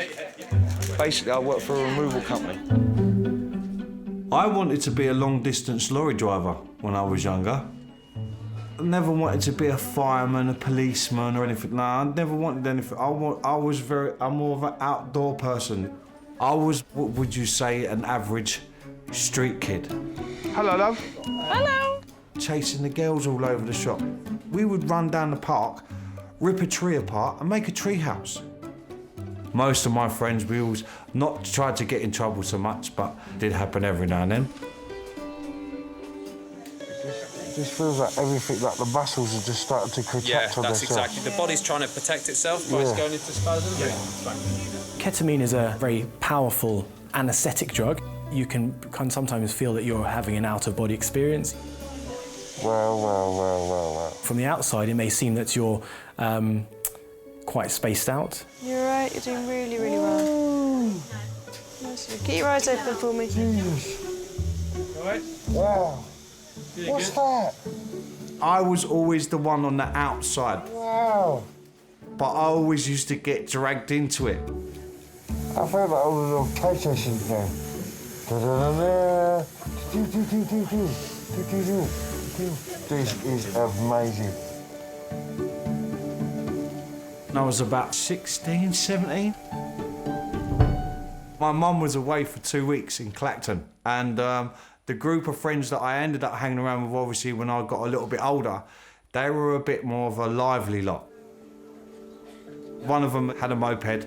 Basically, I work for a removal company. I wanted to be a long-distance lorry driver when I was younger. I never wanted to be a fireman, a policeman, or anything. No, I never wanted anything. I'm more of an outdoor person. I was, what would you say, an average street kid. Hello, love. Hello. Chasing the girls all over the shop. We would run down the park, rip a tree apart and make a tree house. Most of my friends, we always not tried to get in trouble so much, but it did happen every now and then. It just feels like everything, like the muscles are just starting to contract on themselves. Yeah, that's exactly. The body's trying to protect itself by going into spasm. Yeah. Ketamine is a very powerful anaesthetic drug. You can sometimes feel that you're having an out-of-body experience. Well. From the outside, it may seem that you're quite spaced out. You're right, you're doing really, really well. Nice. Keep your eyes open for me. All right? Wow. What's that? I was always the one on the outside. Wow. But I always used to get dragged into it. I feel like all the little PlayStation games. This is amazing. I was about 16, 17. My mum was away for 2 weeks in Clacton, and the group of friends that I ended up hanging around with, obviously, when I got a little bit older, they were a bit more of a lively lot. One of them had a moped,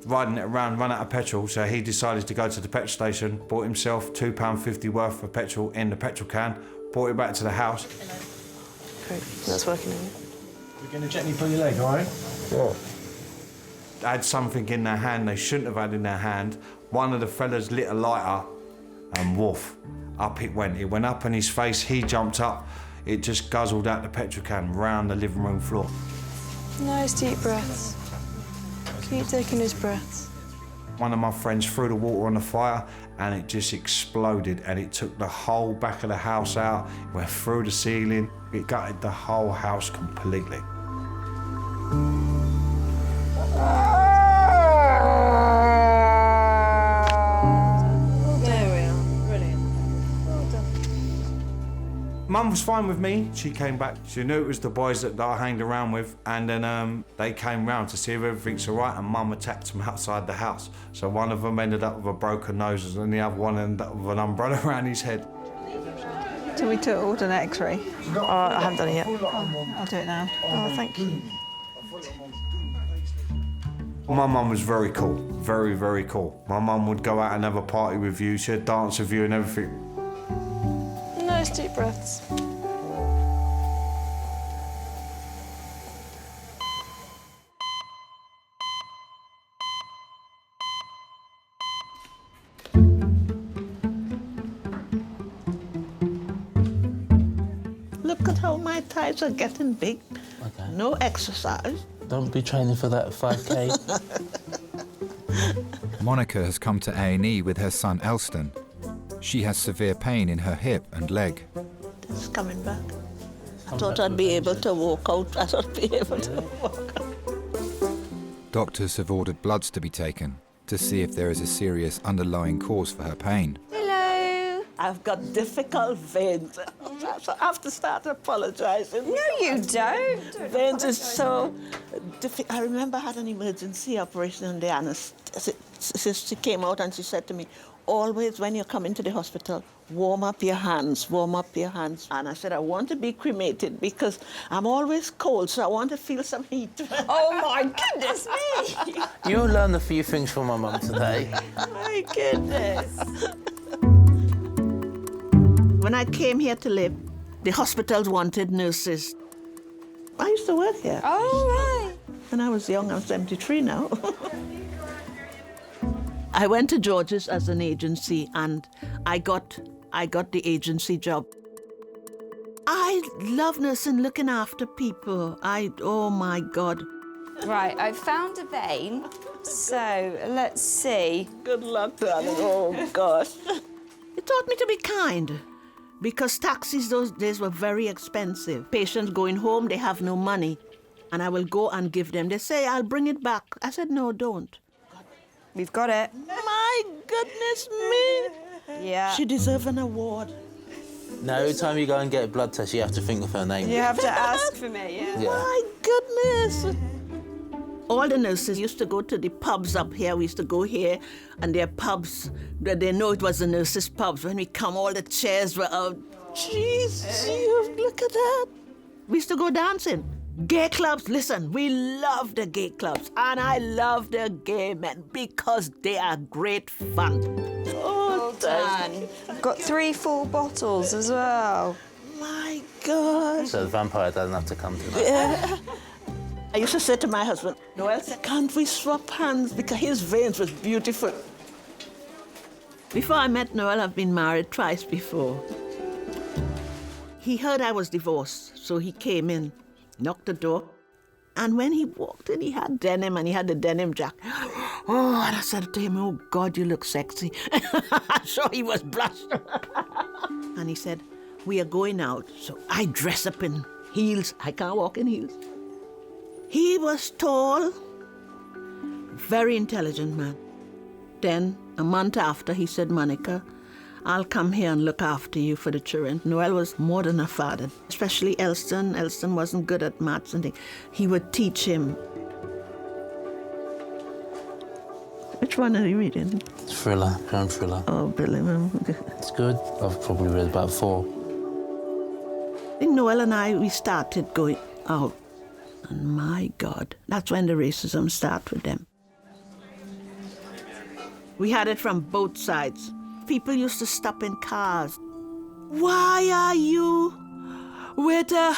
riding it around, ran out of petrol, so he decided to go to the petrol station, bought himself £2.50 worth of petrol in the petrol can, brought it back to the house. Great, that's working. We're going to gently pull your leg, all right? Yeah. They had something in their hand they shouldn't have had in their hand. One of the fellas lit a lighter, and woof, up it went. It went up in his face, he jumped up, it just guzzled out the petrol can round the living room floor. Nice deep breaths. Keep taking those breaths. One of my friends threw the water on the fire and it just exploded, and it took the whole back of the house out, it went through the ceiling, it gutted the whole house completely. There we are, brilliant. Well done. Mum was fine with me. She came back. She knew it was the boys that I hanged around with, and then they came round to see if everything's all right, and Mum attacked them outside the house. So one of them ended up with a broken nose, and the other one ended up with an umbrella around his head. Do we order an X-ray? I haven't done it yet. I'll do it now. Oh, thank you. My mum was very cool, very, very cool. My mum would go out and have a party with you, she'd dance with you and everything. Nice deep breaths. Look at how my thighs are getting big. Okay. No exercise. Don't be training for that 5K. Monica has come to A&E with her son Elston. She has severe pain in her hip and leg. It's coming back. I thought I'd be able to walk out. I thought I'd be able to walk out. Doctors have ordered bloods to be taken to see if there is a serious underlying cause for her pain. Hello. I've got difficult veins. So I have to start apologising. No, you don't. Veins is so difficult. I remember I had an emergency operation and the anaesthetist came out and she said to me, always when you come into the hospital, warm up your hands, warm up your hands. And I said, I want to be cremated because I'm always cold, so I want to feel some heat. Oh, my goodness me! You learned a few things from my mum today. My goodness. When I came here to live, the hospitals wanted nurses. I used to work here. Oh, right. When I was young, I'm 73 now. I went to George's as an agency, and I got the agency job. I love nursing, looking after people. Oh my God. Right, I've found a vein. So let's see. Good luck, darling. Oh gosh. It taught me to be kind, because taxis those days were very expensive. Patients going home, they have no money, and I will go and give them. They say, I'll bring it back. I said, no, don't. We've got it. My goodness me. Yeah. She deserves an award. Now, every time you go and get a blood test, you have to think of her name. You have to ask for me, yeah. My goodness. All the nurses used to go to the pubs up here. We used to go here, and their pubs, they know it was the nurses' pubs. When we come, all the chairs were out. Jeez, look at that. We used to go dancing. Gay clubs, listen, we love the gay clubs, and I love the gay men because they are great fun. Well done. I've got 3 full bottles as well. My God. So the vampire doesn't have to come tonight. Yeah. I used to say to my husband, Noel said, can't we swap hands? Because his veins was beautiful. Before I met Noel, I've been married twice before. He heard I was divorced, so he came in, knocked the door, and when he walked in, he had denim, and he had the denim jacket. Oh, and I said to him, oh, God, you look sexy. I'm sure he was blushed. And he said, we are going out, so I dress up in heels. I can't walk in heels. He was tall, very intelligent man. Then, a month after, he said, Monica, I'll come here and look after you for the children. Noel was more than a father, especially Elston. Elston wasn't good at maths and things. He would teach him. Which one are you reading? Thriller, crime thriller. Oh, Billy. It's good. I've probably read about 4. I think Noel and I, we started going out. And my God, that's when the racism started with them. We had it from both sides. People used to stop in cars. Why are you with a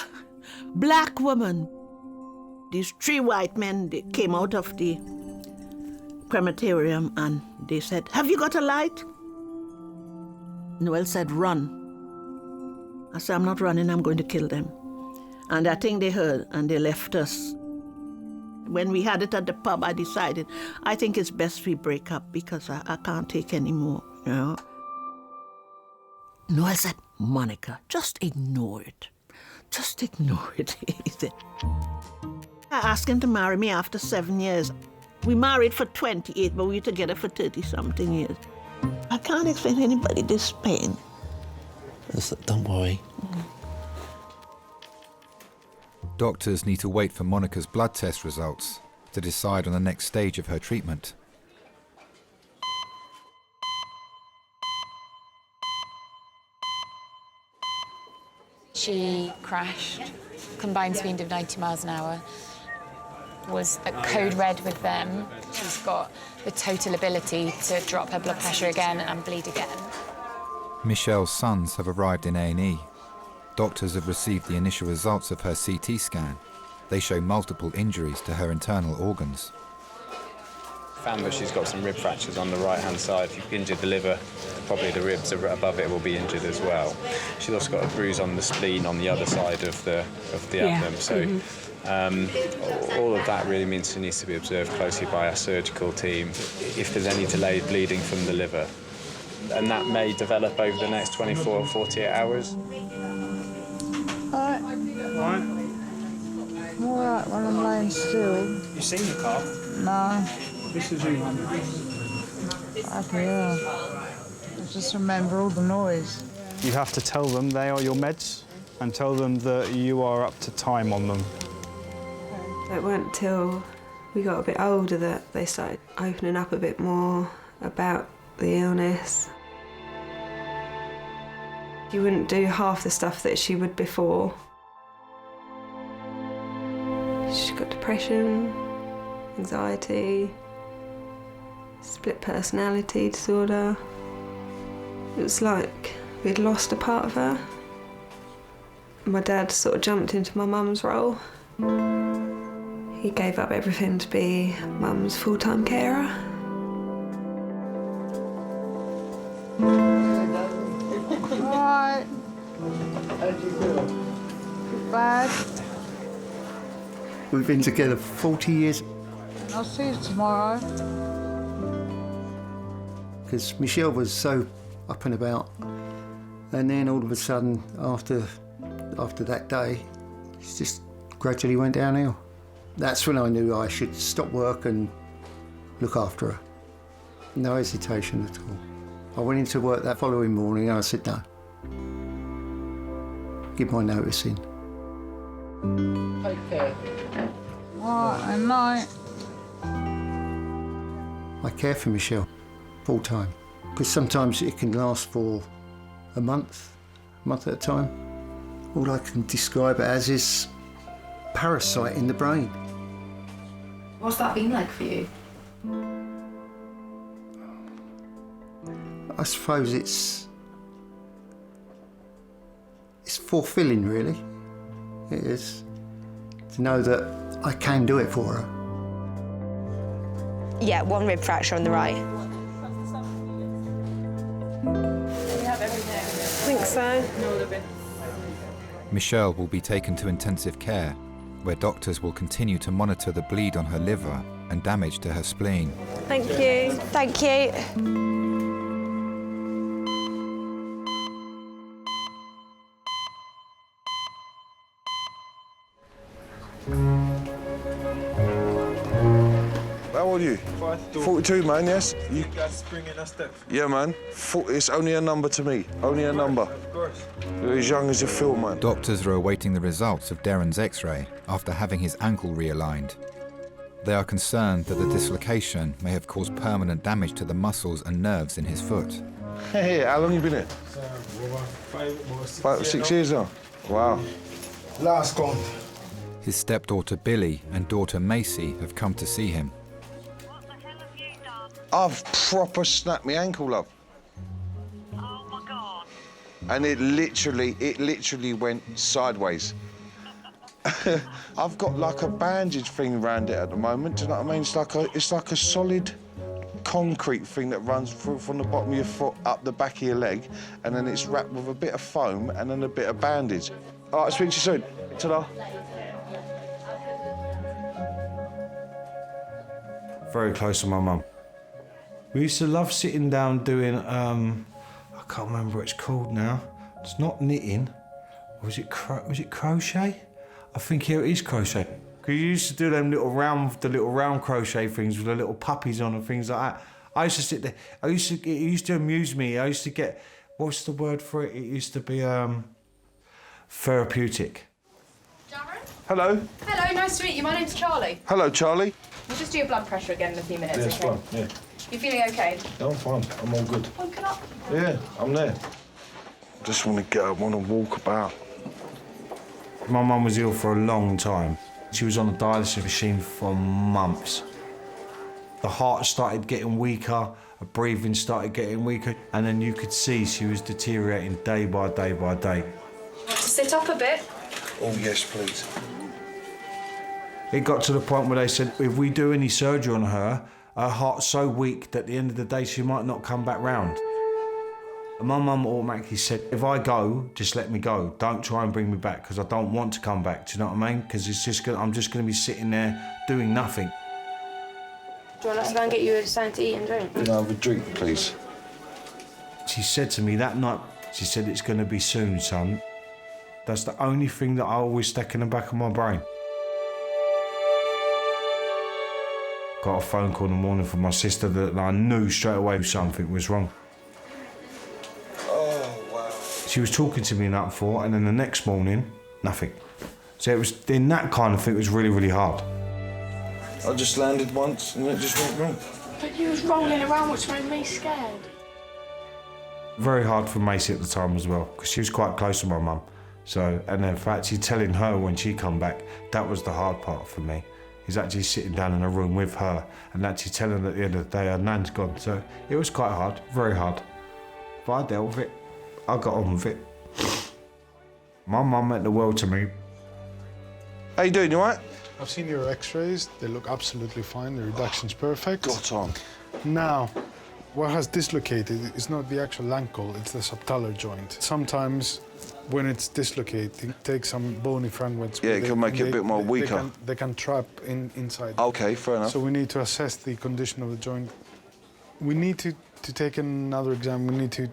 black woman? These 3 white men, they came out of the crematorium and they said, have you got a light? Noel said, run. I said, I'm not running, I'm going to kill them. And I think they heard and they left us. When we had it at the pub, I decided, I think it's best we break up because I can't take any more, you know. Noel said, Monica, just ignore it. Just ignore it, he said. I asked him to marry me after 7 years. We married for 28, but we were together for 30-something years. I can't explain to anybody this pain. Don't worry. Doctors need to wait for Monica's blood test results to decide on the next stage of her treatment. She crashed, combined speed of 90 miles an hour, was at code red with them. She's got the total ability to drop her blood pressure again and bleed again. Michelle's sons have arrived in A&E. Doctors have received the initial results of her CT scan. They show multiple injuries to her internal organs. Found that she's got some rib fractures on the right-hand side. If you've injured the liver, probably the ribs above it will be injured as well. She's also got a bruise on the spleen on the other side of the abdomen. So all of that really means she needs to be observed closely by our surgical team if there's any delayed bleeding from the liver. And that may develop over the next 24 or 48 hours. Alright. I'm alright when I'm laying still. You seen the car? No. This is you. I just remember all the noise. You have to tell them they are your meds and tell them that you are up to time on them. It weren't until we got a bit older that they started opening up a bit more about the illness. She wouldn't do half the stuff that she would before. She's got depression, anxiety, split personality disorder. It was like we'd lost a part of her. My dad sort of jumped into my mum's role. He gave up everything to be mum's full-time carer. Bad. We've been together for 40 years. I'll see you tomorrow. Because Michelle was so up and about, and then all of a sudden, after that day, it just gradually went downhill. That's when I knew I should stop work and look after her. No hesitation at all. I went into work that following morning and I said no. Give my notice in. Take care. All right, and night. I care for Michelle full time, because sometimes it can last for a month at a time. All I can describe it as is parasite in the brain. What's that been like for you? I suppose it's fulfilling, really. It is. To know that I can do it for her. Yeah, one rib fracture on the right. I think so. Michelle will be taken to intensive care, where doctors will continue to monitor the bleed on her liver and damage to her spleen. Thank you. Thank you. How old are you? 42, man, yes? You guys bringing us that? Yeah, man. It's only a number to me. Only a number. Of course. You're as young as you feel, man. Doctors are awaiting the results of Darren's X-ray after having his ankle realigned. They are concerned that the dislocation may have caused permanent damage to the muscles and nerves in his foot. Hey, how long have you been here? 5 or 6 years now. Wow. Last count. His stepdaughter Billy and daughter Macy have come to see him. I've proper snapped my ankle, love. Oh my God. And it literally went sideways. I've got like a bandage thing around it at the moment, do you know what I mean? It's like a solid concrete thing that runs from the bottom of your foot up the back of your leg, and then it's wrapped with a bit of foam and then a bit of bandage. All right, I'll speak to you soon. Ta-da. Very close to my mum. We used to love sitting down doing, I can't remember what it's called now. It's not knitting. Was it crochet? I think it is crochet. We used to do them little round crochet things with the little puppies on and things like that. I used to sit there. It used to amuse me. I used to get, what's the word for it? It used to be therapeutic. Darren? Hello. Hello, nice to meet you. My name's Charlie. Hello, Charlie. We'll just do your blood pressure again in a few minutes, Yeah, it's okay? fine, yeah. You feeling okay? No, I'm fine. I'm all good. Woken up? Yeah, I'm there. Just want to get up, want to walk about. My mum was ill for a long time. She was on a dialysis machine for months. The heart started getting weaker, her breathing started getting weaker, and then you could see she was deteriorating day by day by day. Want to sit up a bit? Oh, yes, please. It got to the point where they said, if we do any surgery on her heart's so weak that at the end of the day she might not come back round. And my mum automatically said, if I go, just let me go. Don't try and bring me back, because I don't want to come back, do you know what I mean? Because I'm just going to be sitting there doing nothing. Do you want us to go and get you something to eat and drink? No, have a drink, please. She said to me that night, she said, it's going to be soon, son. That's the only thing that I always stuck in the back of my brain. Got a phone call in the morning from my sister that I knew straight away something was wrong. Oh, wow. She was talking to me the night before, and then the next morning, nothing. So it was, in that kind of thing, it was really, really hard. I just landed once and it just went wrong. But you was rolling around, which made me scared. Very hard for Macy at the time as well, because she was quite close to my mum. So, and in fact, she's telling her when she come back, that was the hard part for me. Is actually sitting down in a room with her and actually telling her at the end of the day her nan's gone. So it was quite hard, very hard. But I dealt with it. I got on with it. My mum meant the world to me. How you doing, you all right? I've seen your x-rays. They look absolutely fine. The reduction's perfect. Got on. Now, what has dislocated is not the actual ankle, it's the subtalar joint. Sometimes when it's dislocating, take some bony fragments. Yeah, it can make it a bit more weaker. They can trap inside. Okay, fair enough. So we need to assess the condition of the joint. We need to take another exam. We need to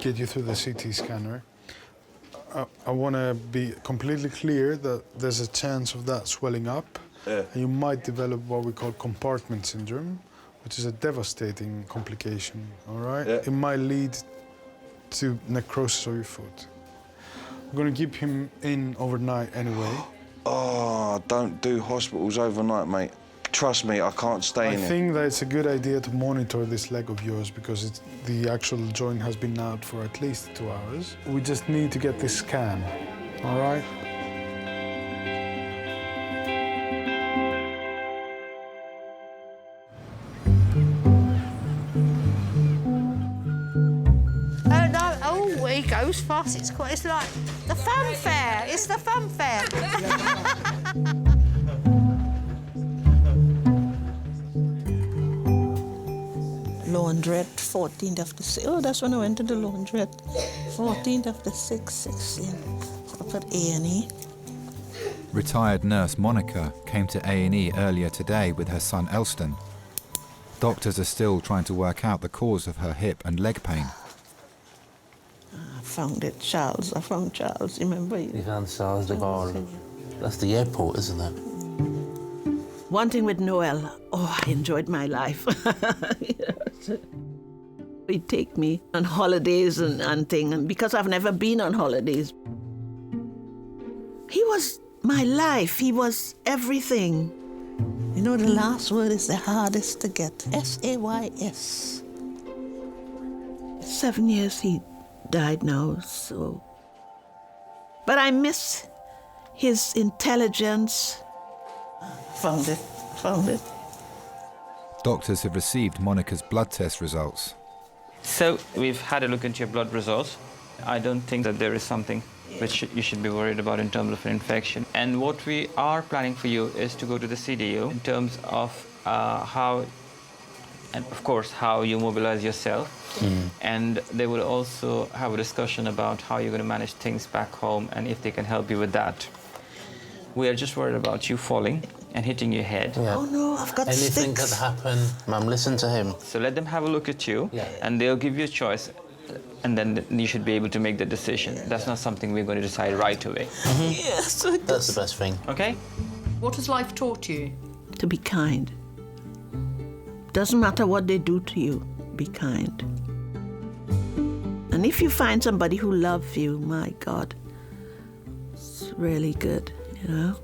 get you through the CT scanner. I want to be completely clear that there's a chance of that swelling up. Yeah. And you might develop what we call compartment syndrome, which is a devastating complication, all right? Yeah. It might lead to necrosis of your foot. We're going to keep him in overnight anyway. Oh, don't do hospitals overnight, mate. Trust me, I can't stay in it. I think that it's a good idea to monitor this leg of yours because the actual joint has been out for at least 2 hours. We just need to get this scan, all right? He goes fast. It's like the fun fair. It's the fun fair. Laundrette, 14th of the 6th. Oh, that's when I went to the laundrette. 14th of the 6th, 16. Up at A&E. Retired nurse Monica came to A&E earlier today with her son Elston. Doctors are still trying to work out the cause of her hip and leg pain. I found it, Charles. I found Charles. Remember? You found Charles de Gaulle. That's the airport, isn't it? One thing with Noel, oh, I enjoyed my life. He'd take me on holidays and things, and because I've never been on holidays. He was my life. He was everything. You know, the last word is the hardest to get. S-A-Y-S. 7 years he died now, so. But I miss his intelligence. Found it. Doctors have received Monica's blood test results. So we've had a look into your blood results. I don't think that there is something which you should be worried about in terms of an infection. And what we are planning for you is to go to the CDU in terms of how, and of course, how you mobilize yourself. And they will also have a discussion about how you're going to manage things back home and if they can help you with that. We are just worried about you falling and hitting your head. Yeah. Oh no, I've got Anything sticks. could happen, Mum, listen to him. So let them have a look at you and they'll give you a choice and then you should be able to make the decision. That's not something we're going to decide right away. Yes. That's the best thing. Okay? What has life taught you? To be kind. Doesn't matter what they do to you, be kind. And if you find somebody who loves you, my God, it's really good, you know?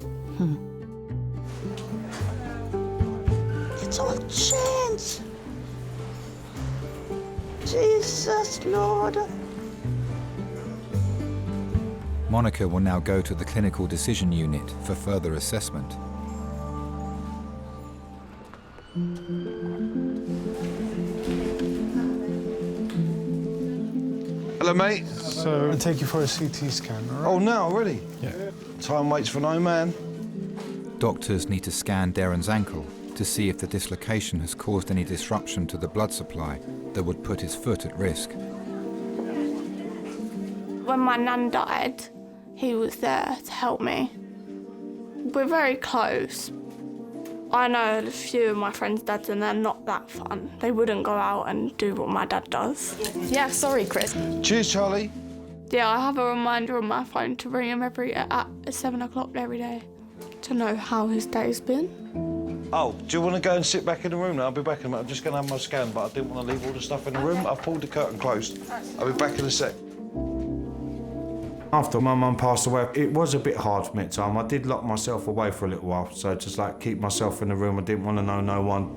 It's all changed. Jesus, Lord. Monica will now go to the clinical decision unit for further assessment. Hello, mate. So I'll take you for a CT scan, all right? Oh, now already? Yeah. Time waits for no man. Doctors need to scan Darren's ankle to see if the dislocation has caused any disruption to the blood supply that would put his foot at risk. When my nan died, he was there to help me. We're very close. I know a few of my friends' dads and they're not that fun. They wouldn't go out and do what my dad does. Yeah, sorry, Chris. Cheers, Charlie. Yeah, I have a reminder on my phone to ring him at 7 o'clock every day to know how his day's been. Oh, do you want to go and sit back in the room now? I'll be back in a minute. I'm just going to have my scan, but I didn't want to leave all the stuff in the room. I've pulled the curtain closed. I'll be back in a sec. After my mum passed away, it was a bit hard for me at time. I did lock myself away for a little while, so just like keep myself in the room. I didn't want to know no one.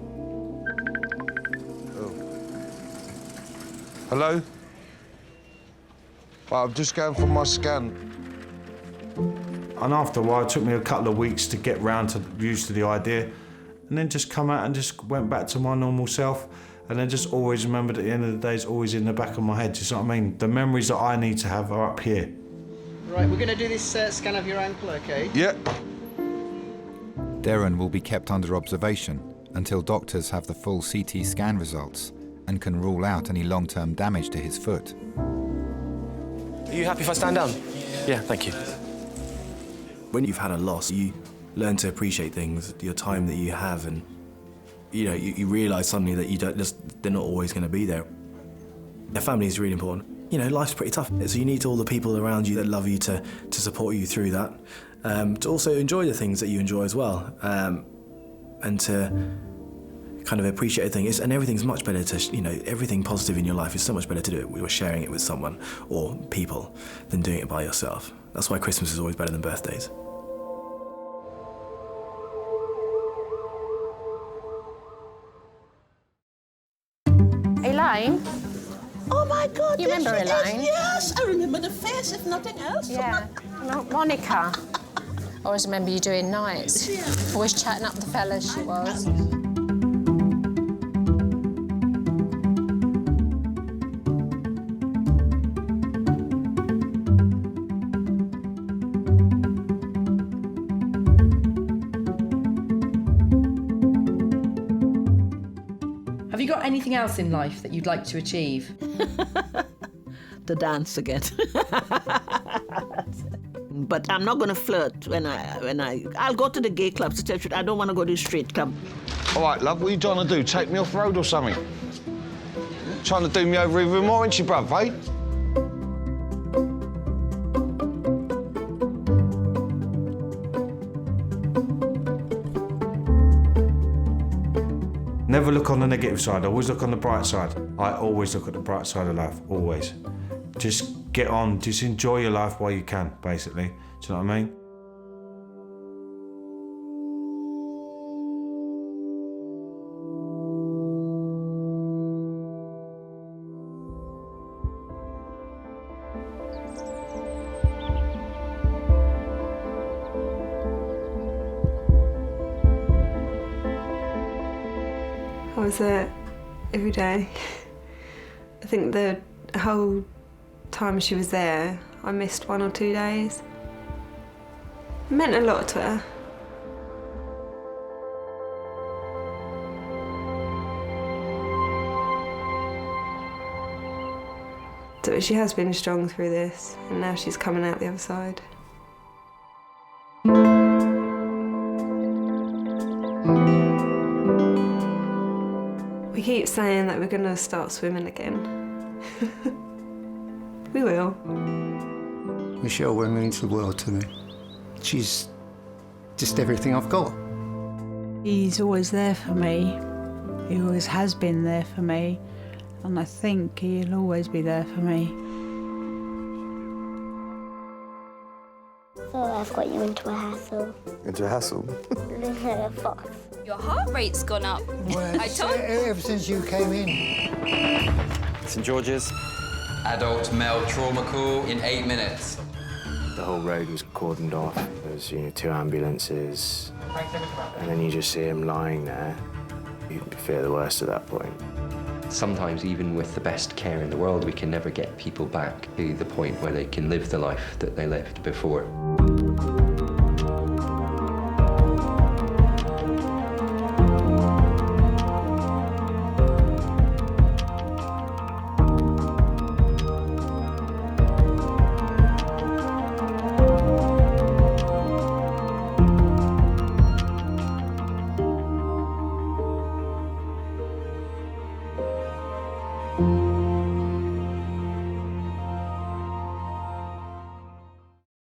Oh. Hello? I'm just going for my scan. And after a while, it took me a couple of weeks to get round to used to the idea, and then just come out and just went back to my normal self, and then just always remembered at the end of the day, it's always in the back of my head. Do you know what I mean? The memories that I need to have are up here. Right, we're going to do this scan of your ankle, okay? Yeah. Darren will be kept under observation until doctors have the full CT scan results and can rule out any long-term damage to his foot. Are you happy if I stand down? Yeah, thank you. When you've had a loss, you learn to appreciate things, your time that you have, and you realise suddenly that they're not always going to be there. Their family is really important. Life's pretty tough, so you need all the people around you that love you to support you through that, to also enjoy the things that you enjoy as well, and to kind of appreciate things. And everything's much better to, everything positive in your life is so much better to do it when you're sharing it with someone or people than doing it by yourself. That's why Christmas is always better than birthdays. Elaine? Oh my God! You remember Elaine? Yes, I remember the face, if nothing else. Yeah. Monica. I always remember you doing nights. Yeah. Always chatting up the fellas, she was. Have you got anything else in life that you'd like to achieve? To dance again. But I'm not going to flirt I'll go to the gay clubs. To tell you, I don't want to go to the street club. All right, love, what are you trying to do? Take me off road or something? Trying to do me over even more, ain't she, bruv, eh? Never look on the negative side, always look on the bright side. I always look at the bright side of life, always. Just get on, just enjoy your life while you can, basically. Do you know what I mean? I was there every day. I think the whole time she was there, I missed 1 or 2 days. It meant a lot to her. So she has been strong through this, and now she's coming out the other side. We keep saying that we're going to start swimming again. We will. Michelle means the world to me. She's just everything I've got. He's always there for me. He always has been there for me. And I think he'll always be there for me. So I've got you into a hassle. Into a hassle? A fox. Your heart rate's gone up. Well, I told you. ever since you came in. St George's. Adult male trauma call in 8 minutes. The whole road was cordoned off. There was, 2 ambulances. And then you just see him lying there. You fear the worst at that point. Sometimes, even with the best care in the world, we can never get people back to the point where they can live the life that they lived before.